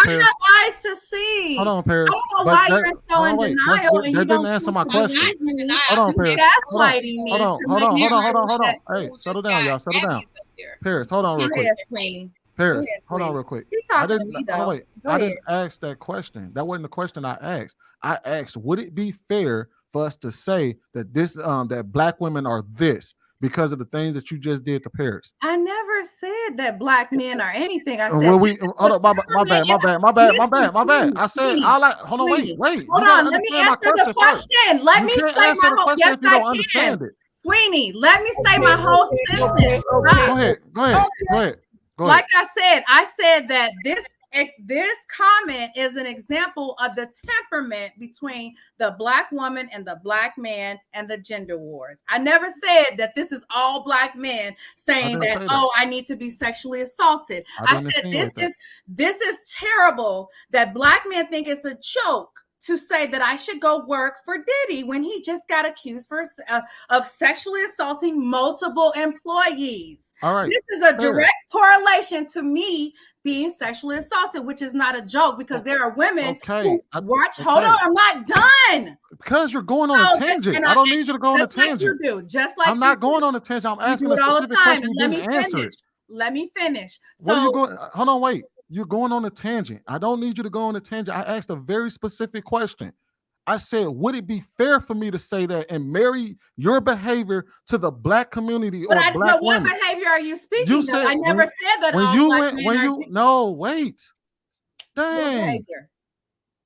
have eyes to see. Hold on, Paris. I don't know why you're still in denial. That didn't answer my question. Hold on, Paris. Gaslighting me. Hold on. Hey, settle down, y'all. Settle down. Paris, hold on real quick. Paris, hold on real quick. I didn't ask that question. That wasn't the question I asked. I asked, would it be fair for us to say that that Black women are this because of the things that you just did to Paris? I never said that Black men are anything. I said my bad. I said hold on, wait. Hold on, let me answer the question. Let me say my whole yes, I can. Sweeney, let me say my whole sentence. Go ahead. Like I said that this comment is an example of the temperament between the Black woman and the Black man and the gender wars. I never said that this is all Black men saying that, I need to be sexually assaulted. I said this is terrible that Black men think it's a joke to say that I should go work for Diddy when he just got accused of sexually assaulting multiple employees. All right. This is a direct correlation to me being sexually assaulted, which is not a joke because there are women who watch. Hold on, I'm not done. Because you're going on a tangent. I don't need you to go on a tangent. Just like you do. Just like I'm not going on a tangent. I'm asking a specific question. You didn't answer it. Let me finish. What are you going? Hold on, wait. You're going on a tangent. I don't need you to go on a tangent. I asked a very specific question. I said, would it be fair for me to say that and marry your behavior to the black community or black women? What behavior are you speaking You of? said, I never said that. No, wait. Dang.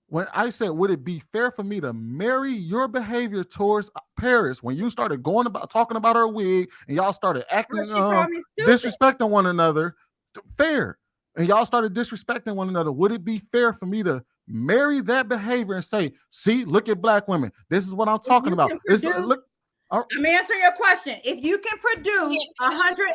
When I said, would it be fair for me to marry your behavior towards Paris when you started talking about her wig and y'all started acting disrespecting one another? Fair. And y'all started disrespecting one another. Would it be fair for me to marry that behavior and say, see, look at black women. This is what I'm talking about. I'm answering your question. If you can produce 100,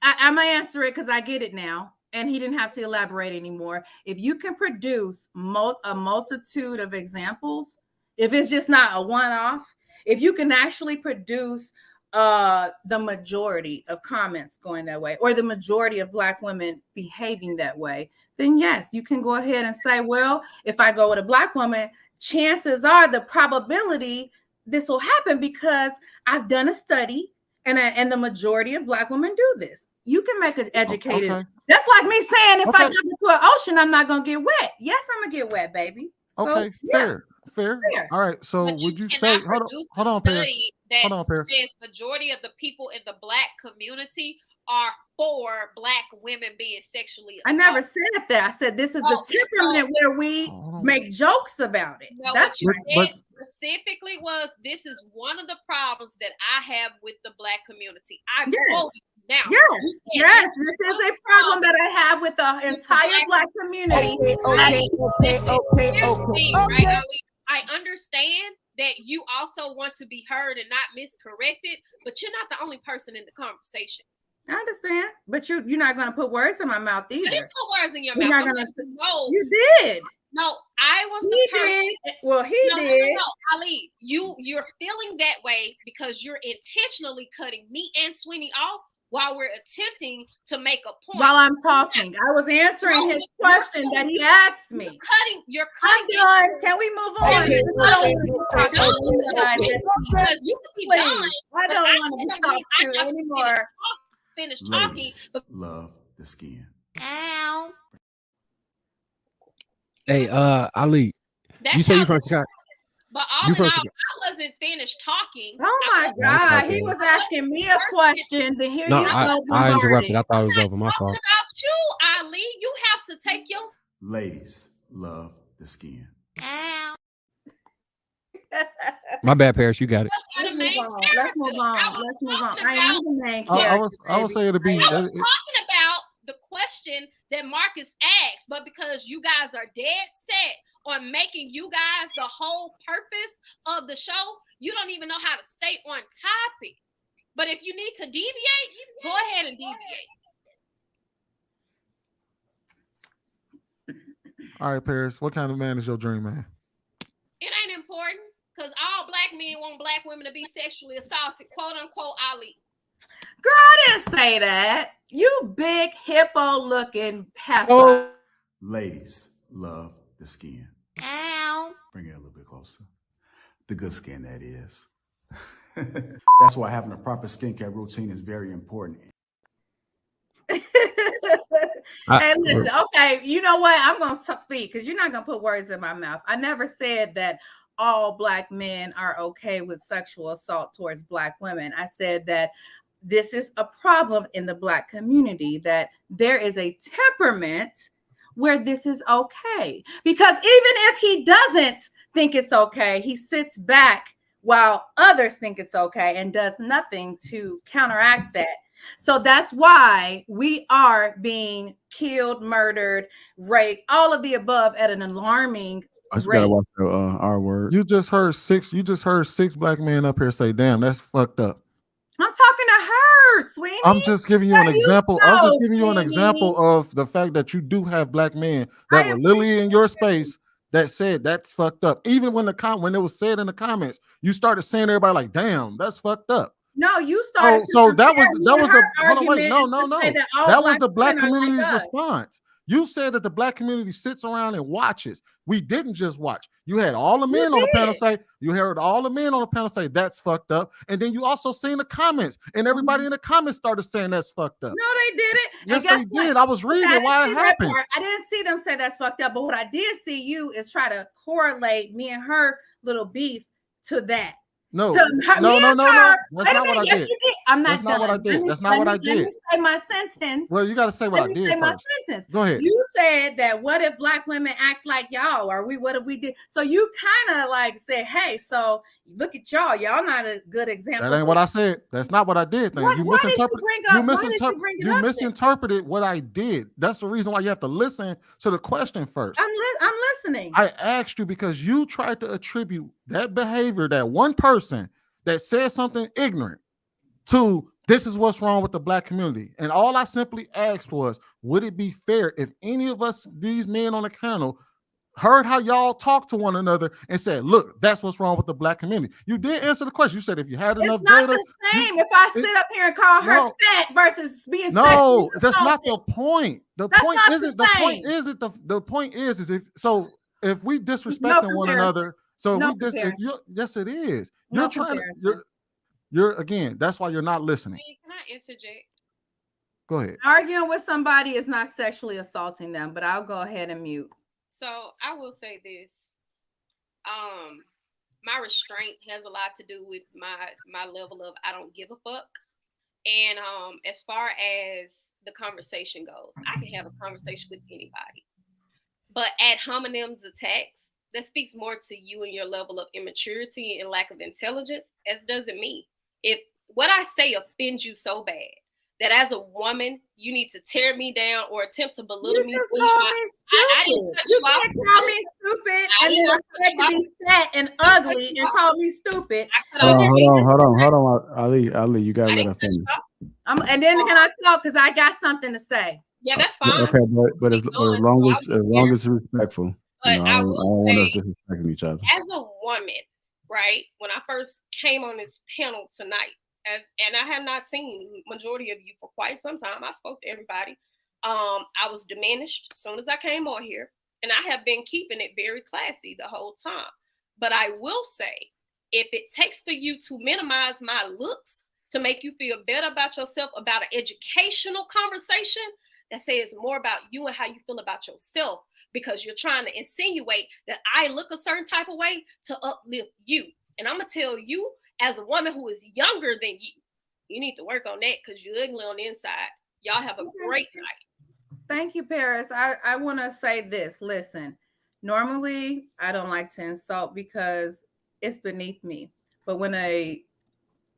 I'm going to answer it because I get it now. And he didn't have to elaborate anymore. If you can produce a multitude of examples, if it's just not a one-off, if you can actually produce the majority of comments going that way, or the majority of black women behaving that way, then yes, you can go ahead and say, well, if I go with a black woman, chances are the probability this will happen because I've done a study and the majority of black women do this. You can make an educated. Okay. That's like me saying if I jump into an ocean, I'm not gonna get wet. Yes, I'm gonna get wet, baby. Okay, so, fair. All right. So would you say hold on, Paris. Hold on, Paris. Says majority of the people in the black community are for black women being sexually assaulted. I never said that. I said this is the temperament where we make jokes about it. No, that's what you said specifically was this is one of the problems that I have with the black community. Now, yes, this is a problem that I have with the entire black community. Right? I understand that you also want to be heard and not miscorrected, but you're not the only person in the conversation. I understand, but you're not going to put words in my mouth either. I didn't put words in your You're mouth. Not gonna no, you did. No, I was. He did. Well, he did. No, Ali, you're feeling that way because you're intentionally cutting me and Sweeney off while we're attempting to make a point. While I'm talking, I was answering his question that he asked me. You're cutting. I'm done. Can we move on? Because you could be done. I don't want to be talked to anymore. Finish talking. Ladies love the skin. Ow. Hey, Ali, you say you're from Chicago? But all in all, I wasn't finished talking. Oh my God, he was asking me a question. Then here you go. I interrupted. I thought it was over. My fault. About you, Ali, you have to take your. Ladies love the skin. Ow. My bad, Paris. You got it. Let's move on. I am the main character. I would say it'd be. I was talking about the question that Marcus asked, but because you guys are dead set on making you guys the whole purpose of the show, you don't even know how to stay on topic. But if you need to deviate, go ahead and deviate. All right, Paris, what kind of man is your dream man? It ain't important because all black men want black women to be sexually assaulted, quote unquote, Ali. Girl, I didn't say that. You big hippo looking heifer. Ladies love the skin. Ow. Bring it a little bit closer. The good skin, that is. That's why having a proper skincare routine is very important. Hey, listen, okay, you know what? I'm going to speak because you're not going to put words in my mouth. I never said that all black men are okay with sexual assault towards black women. I said that this is a problem in the black community, that there is a temperament where this is okay. Because even if he doesn't think it's okay, he sits back while others think it's okay and does nothing to counteract that. So that's why we are being killed, murdered, raped, all of the above at an alarming I just gotta watch the R word. You just heard six black men up here say, damn, that's fucked up. I'm talking to her, Sweeney. I'm just giving you an example. I'm just giving you an example of the fact that you do have black men that were literally in your space that said that's fucked up. Even when when it was said in the comments, you started saying everybody like, damn, that's fucked up. No, you started. So that was the hold on, wait, no. That was the black women are like community's us. response. You said that the black community sits around and watches. We didn't just watch. You had all the men on the panel say, you heard all the men on the panel say that's fucked up. And then you also seen the comments, and everybody in the comments started saying that's fucked up. No, they didn't. Yes, they did. I was reading why it happened. I didn't see them say that's fucked up, but what I did see you is try to correlate me and her little beef to that. No, no. That's not what I did. Yes, you did. I'm not That's not done. what I did. That's not what I Let did. me say my sentence. Well, you got to say what I did first. Go ahead. You said that what if black women act like y'all, or what if we did? So you kind of like said, hey, so look at y'all. Y'all not a good example. That ain't what I said. That's not what I did. You misinterpreted what I did. That's the reason why you have to listen to the question first. I'm listening. I asked you because you tried to attribute that behavior, that one person that said something ignorant, to this is what's wrong with the black community. And all I simply asked was, would it be fair if any of us, these men on the panel, heard how y'all talk to one another and said, look, that's what's wrong with the black community? You did answer the question. You said if you had enough data. It's not the same if I sit up here and call her fat versus being no, that's not the point. The point is if so if we disrespecting one another, yes, it is. You're trying to you're again, that's why you're not listening. Can I interject? Go ahead. Arguing with somebody is not sexually assaulting them, but I'll go ahead and mute. So I will say this. My restraint has a lot to do with my level of I don't give a fuck. And as far as the conversation goes, I can have a conversation with anybody. But ad hominem's attacks, that speaks more to you and your level of immaturity and lack of intelligence, as does it me. If what I say offends you so bad that as a woman, you need to tear me down or attempt to belittle me. I didn't cut you off. Can't call me stupid and then expect to be fat and ugly and call me stupid. Hold on, Ali, you gotta let her finish. And then can I talk? Because I got something to say. Yeah, that's fine. Okay, but as long as it's respectful, I don't want us disrespecting each other. As a woman, right? When I first came on this panel tonight, and I have not seen majority of you for quite some time. I spoke to everybody. I was diminished as soon as I came on here, and I have been keeping it very classy the whole time. But I will say, if it takes for you to minimize my looks to make you feel better about yourself, about an educational conversation that says more about you and how you feel about yourself, because you're trying to insinuate that I look a certain type of way to uplift you. And I'm going to tell you, as a woman who is younger than you, you need to work on that because you're ugly on the inside. Y'all have a great night. Thank you, Paris. I want to say this. Listen, normally I don't like to insult because it's beneath me. But when a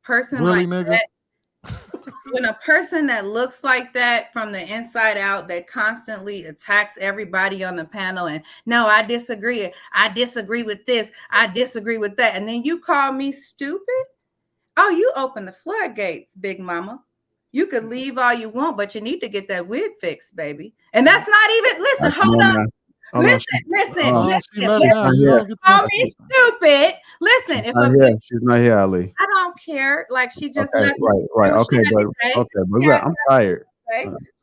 person when a person that looks like that from the inside out, that constantly attacks everybody on the panel and no, I disagree with this, I disagree with that, and then you call me stupid. Oh, you open the floodgates, big mama. You could leave all you want, but you need to get that wig fixed, baby. And that's not even, listen, hold on. Listen. Call me stupid. Listen, she's not here, Ali. I don't care. Like she just left. Right. Okay, but I'm tired.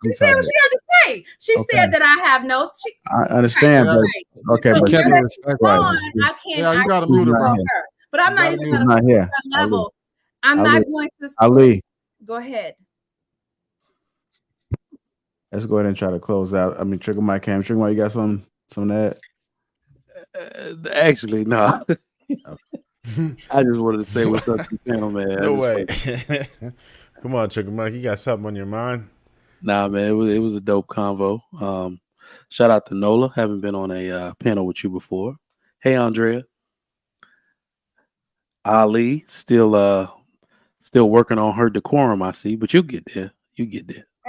She said what she had to say. She said that I have notes. I understand, but okay, but I can't. Yeah, you gotta mute her. But I'm not even going to level. I'm not going to. Ali, go ahead. Let's go ahead and try to close out. I mean, Trigger Mike Cam. Trigger Mike, you got some of that? Actually, no. I just wanted to say what's up to the panel, man. No way. Come on, Trigger Mike. You got something on your mind? Nah, man. It was a dope convo. Shout out to Nola. Haven't been on a panel with you before. Hey, Andrea. Ali, still working on her decorum, I see, but you get there.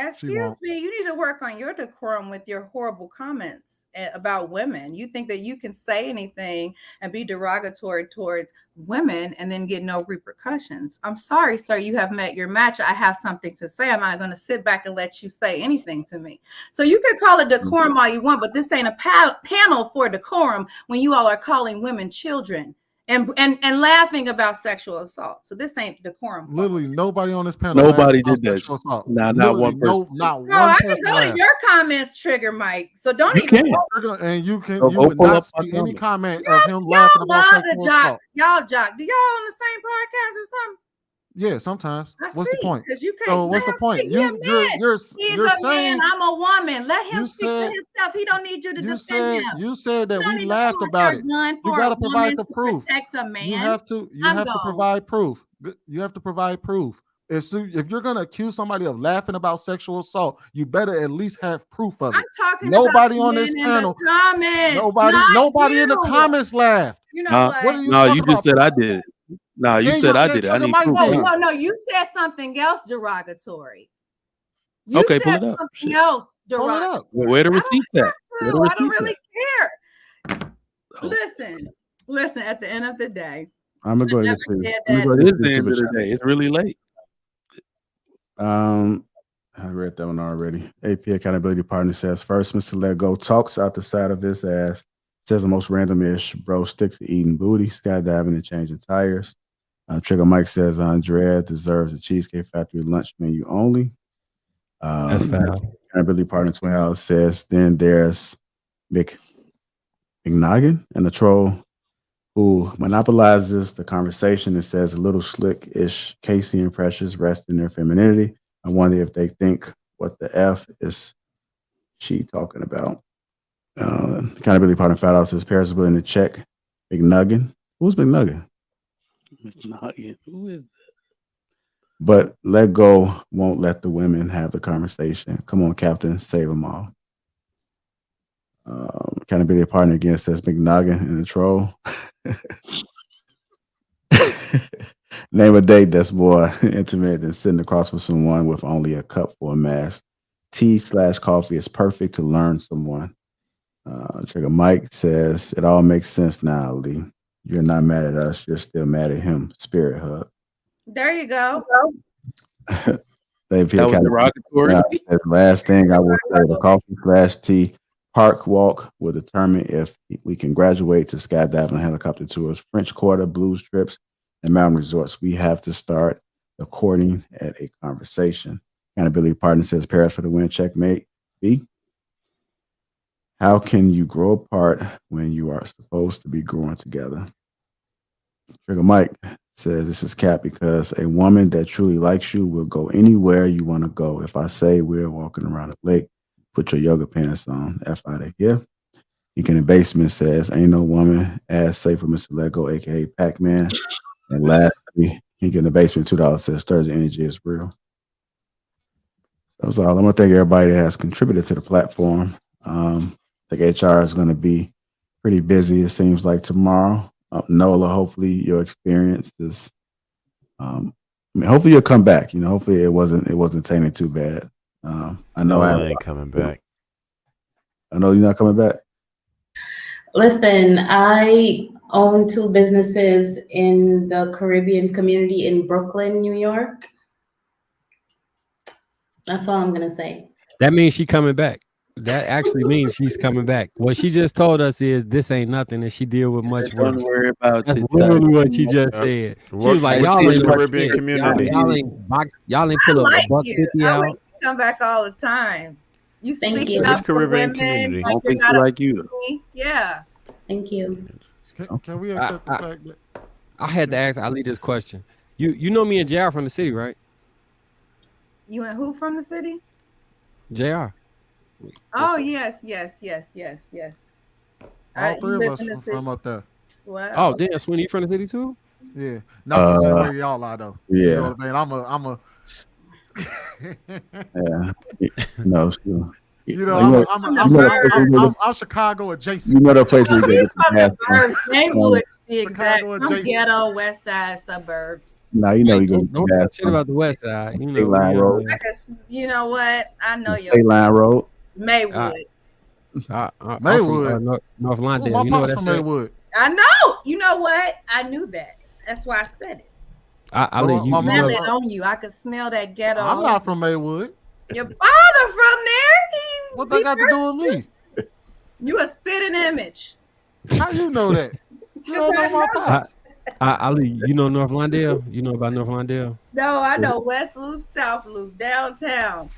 Excuse me, you need to work on your decorum with your horrible comments about women. You think that you can say anything and be derogatory towards women and then get no repercussions. I'm sorry, sir, you have met your match. I have something to say. I'm not going to sit back and let you say anything to me. So you can call it decorum all you want, but this ain't a panel for decorum when you all are calling women children and laughing about sexual assault. So this ain't decorum. Literally nobody on this panel. Nobody did that. Nah, not one person. Not No, one I person. can go to your comments, Trigger Mike. So don't You even. can. And you can. So You go would pull not up my see any comment. comment of him laughing about Y'all love sexual to jock. assault. Y'all jock. Do y'all on the same podcast or something? Yeah, sometimes. I What's the see, point? because you can't. So what's let the him point? speak. He a man. He's You're a saying man. I'm a woman. Let him you speak for said himself. He don't need you to defend him. you said that You don't we need to laughed pull out about your it. gun You for got a to provide woman the to proof. protect a man. You have to provide proof. You have to provide proof. If you're gonna accuse somebody of laughing about sexual assault, you better at least have proof of it. I'm talking Nobody about on this men in panel. the comments. Nobody in the you. comments laughed. You know what? What are you No, talking you about? just said I did it. No, you Then said I said did it. I Trigger need Mike proof did. now. No, you said something else derogatory. You Okay, said pull it up. something else Pull it derogatory. up. Where the receipts at? Where the I don't receipts really at? care. Listen, at the end of the day, I'm gonna go ahead never and said It that. is the end of the day. It's really late. I read that one already. AP Accountability Partner says, first, Mr. Let Go talks out the side of his ass. Says the most random-ish bro sticks to eating booty, skydiving, and changing tires. Trigger Mike says Andrea deserves a Cheesecake Factory lunch menu only. That's foul. Accountability Partner Twin House says, then there's McNoggin and the troll who monopolizes the conversation and says a little slick-ish Casey and Precious rest in their femininity. I wonder if they think, what the F is she talking about? Accountability Partner Fat Out says, perishable in the check. McNuggin. Who's McNuggin? McNuggin. Who is that? But Let Go won't let the women have the conversation. Come on, Captain, save them all. Accountability Partner again says McNuggin and the troll. Name a date that's more intimate than sitting across from someone with only a cup for a mask. Tea/coffee is perfect to learn someone. Trigger Mike says, it all makes sense now, Lee. You're not mad at us. You're still mad at him. Spirit hug. There you go. That was derogatory. Last thing I will say, the coffee/tea park walk will determine if we can graduate to skydiving, helicopter tours, French Quarter, blues trips, and mountain resorts. We have to start the courting at a conversation. Accountability Partner says, Paris for the win, checkmate. B. How can you grow apart when you are supposed to be growing together? Trigger Mike says, this is Cap because a woman that truly likes you will go anywhere you want to go. If I say we're walking around a lake, put your yoga pants on. F out of here. Ink in the Basement says, ain't no woman as safe for Mr. Lego, aka Pac-Man. And lastly, Ink in the Basement, $2 says Thursday energy is real. That's all. I want to thank everybody that has contributed to the platform. I think HR is going to be pretty busy, it seems like, tomorrow. Nola, hopefully your experience is, hopefully you'll come back. Hopefully it wasn't tainted too bad. I know I ain't coming back. I know you're not coming back. Listen, I own 2 businesses in the Caribbean community in Brooklyn, New York. That's all I'm gonna say. That means she coming back. That actually means she's coming back. What she just told us is this ain't nothing, and she deal with much worse. Don't worry about That's TikTok. literally what she just said. She was like, "Y'all What's ain't the Caribbean community? y'all ain't I pull a like buck you. 50 I out." wish you come back all the time. You Thank speak you. up Which for Caribbean women. community? I don't You're think not she a like you. pussy. Yeah. Thank you. Can we accept the fact that I had to ask Ali this question. You know me and JR from the city, right? You and who from the city? JR. Oh, yes. all You 3 of live us in the from city. up there? What? Oh, damn, Sweeney, you from the city too? Yeah, not the same way y'all are though. Yeah. You know what I mean? Yeah. No, sure. I'm Chicago adjacent. You know the place where you He's get the from gas. the Bird neighborhood. Exactly. Chicago Some adjacent. ghetto West Side suburbs. Now you know Hey, you gonna don't get talk gas shit from about the West Side. You State know, Line Road. You know what? I know your State Line Road. Maywood. I'm from North Ooh, Lawndale. my You know what pops I from said? Maywood. I know. You know what? I knew that. That's why I said it. I let you. My You Smell know, it on you. I could smell that ghetto. I'm not from Maywood. Your father from there. What they got to do with me? You a spitting image. How you know that? You don't know my pops. Ali, you know North Lawndale? You know about North Lawndale? No, I know West Loop, South Loop, downtown.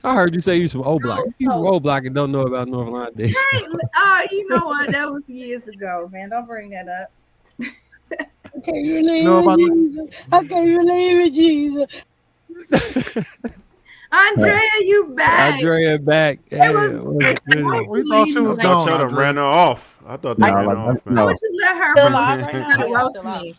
I heard you say you from O Block. You from O Block and don't know about North Lawndale. Hey, you know what? That was years ago, man. Don't bring that up. I can't relate with Jesus. I can't relate with Jesus. Andrea, you back. Andrea back. Hey, what's good? We thought you was I thought gone. y'all done ran her off. I thought they ran her off, man. Why would you let her Still roast live right now? me? Yeah, still live. me?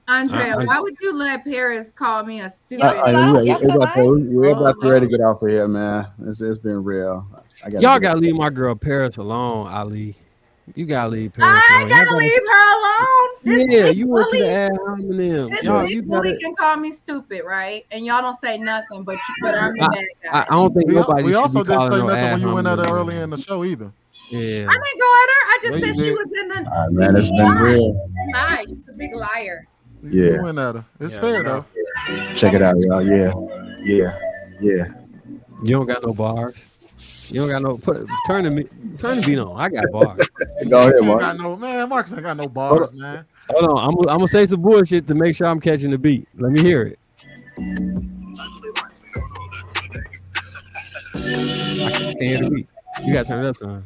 Andrea, I- why would you let Paris call me a stupid? We're about to ready to get off of here, man. It's been real. Y'all gotta leave my girl Paris alone, Ali. You gotta leave Paris I alone. ain't gotta leave her alone. This Yeah, big you went to the bully- ad homonyms. This Y'all, big you bully gotta. can call me stupid, right? And y'all don't say nothing, but I'm the bad guy. I don't think nobody We should also be didn't calling say no nothing ad when you went at her homonyms. early in the show either. Yeah. I didn't go at her. I just Yeah, said you she did. was in the. All right, man, it's been real. Lie. She's a big liar. Yeah. You went at her. It's fair though. Check it out, y'all. Yeah. You don't got no bars. You don't got no turn the beat on. I got bars. Go ahead, Ain't Mark. got no man. Marcus ain't got no bars, man. Hold on, I'm gonna say some bullshit to make sure I'm catching the beat. Let me hear it. I can't hear the beat. You gotta turn it up, son.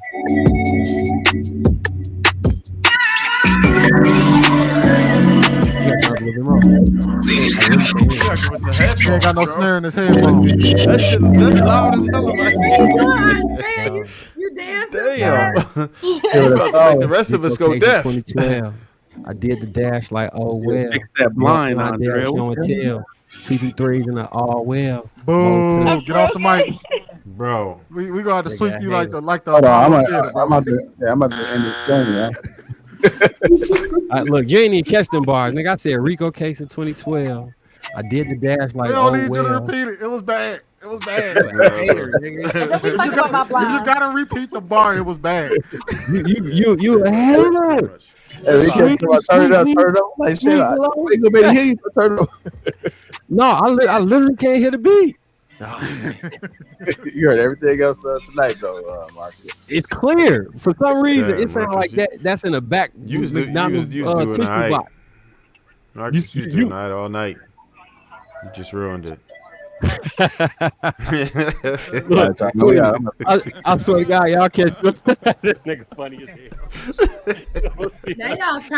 He ain't got no snare in his headphones. That's loud as hell in my Andrea, you dancing? Damn. You about to make the rest of us go deaf. 2012. I did the dash like well. Fix that blind, Andrea. Show and tell. 2-3s in the all well. Boo! Get off the mic, bro. We gonna have to sweep you like the Hold on, I'm theater, bro. about to end this thing, man. Look, you ain't even catch them bars, nigga. I said Rico case in 2012. I did the dash like We don't need you to well. repeat it. It was bad. It was bad. If you gotta repeat the bar. It was bad. You a hater. Hey, we can't turn it up. Like shit, I ain't gonna be able to hear you. Turn it up. No, I literally can't hear the beat. You heard everything else tonight, though, Mark. It's clear. For some reason, Yeah, it sounds Marcus, like that's in the back. You was McDonald's, doing all tissue right. box. Marcus, you was doing all right all night. You just ruined it. Look, I swear to God, y'all catch this nigga funny as hell. Now y'all turn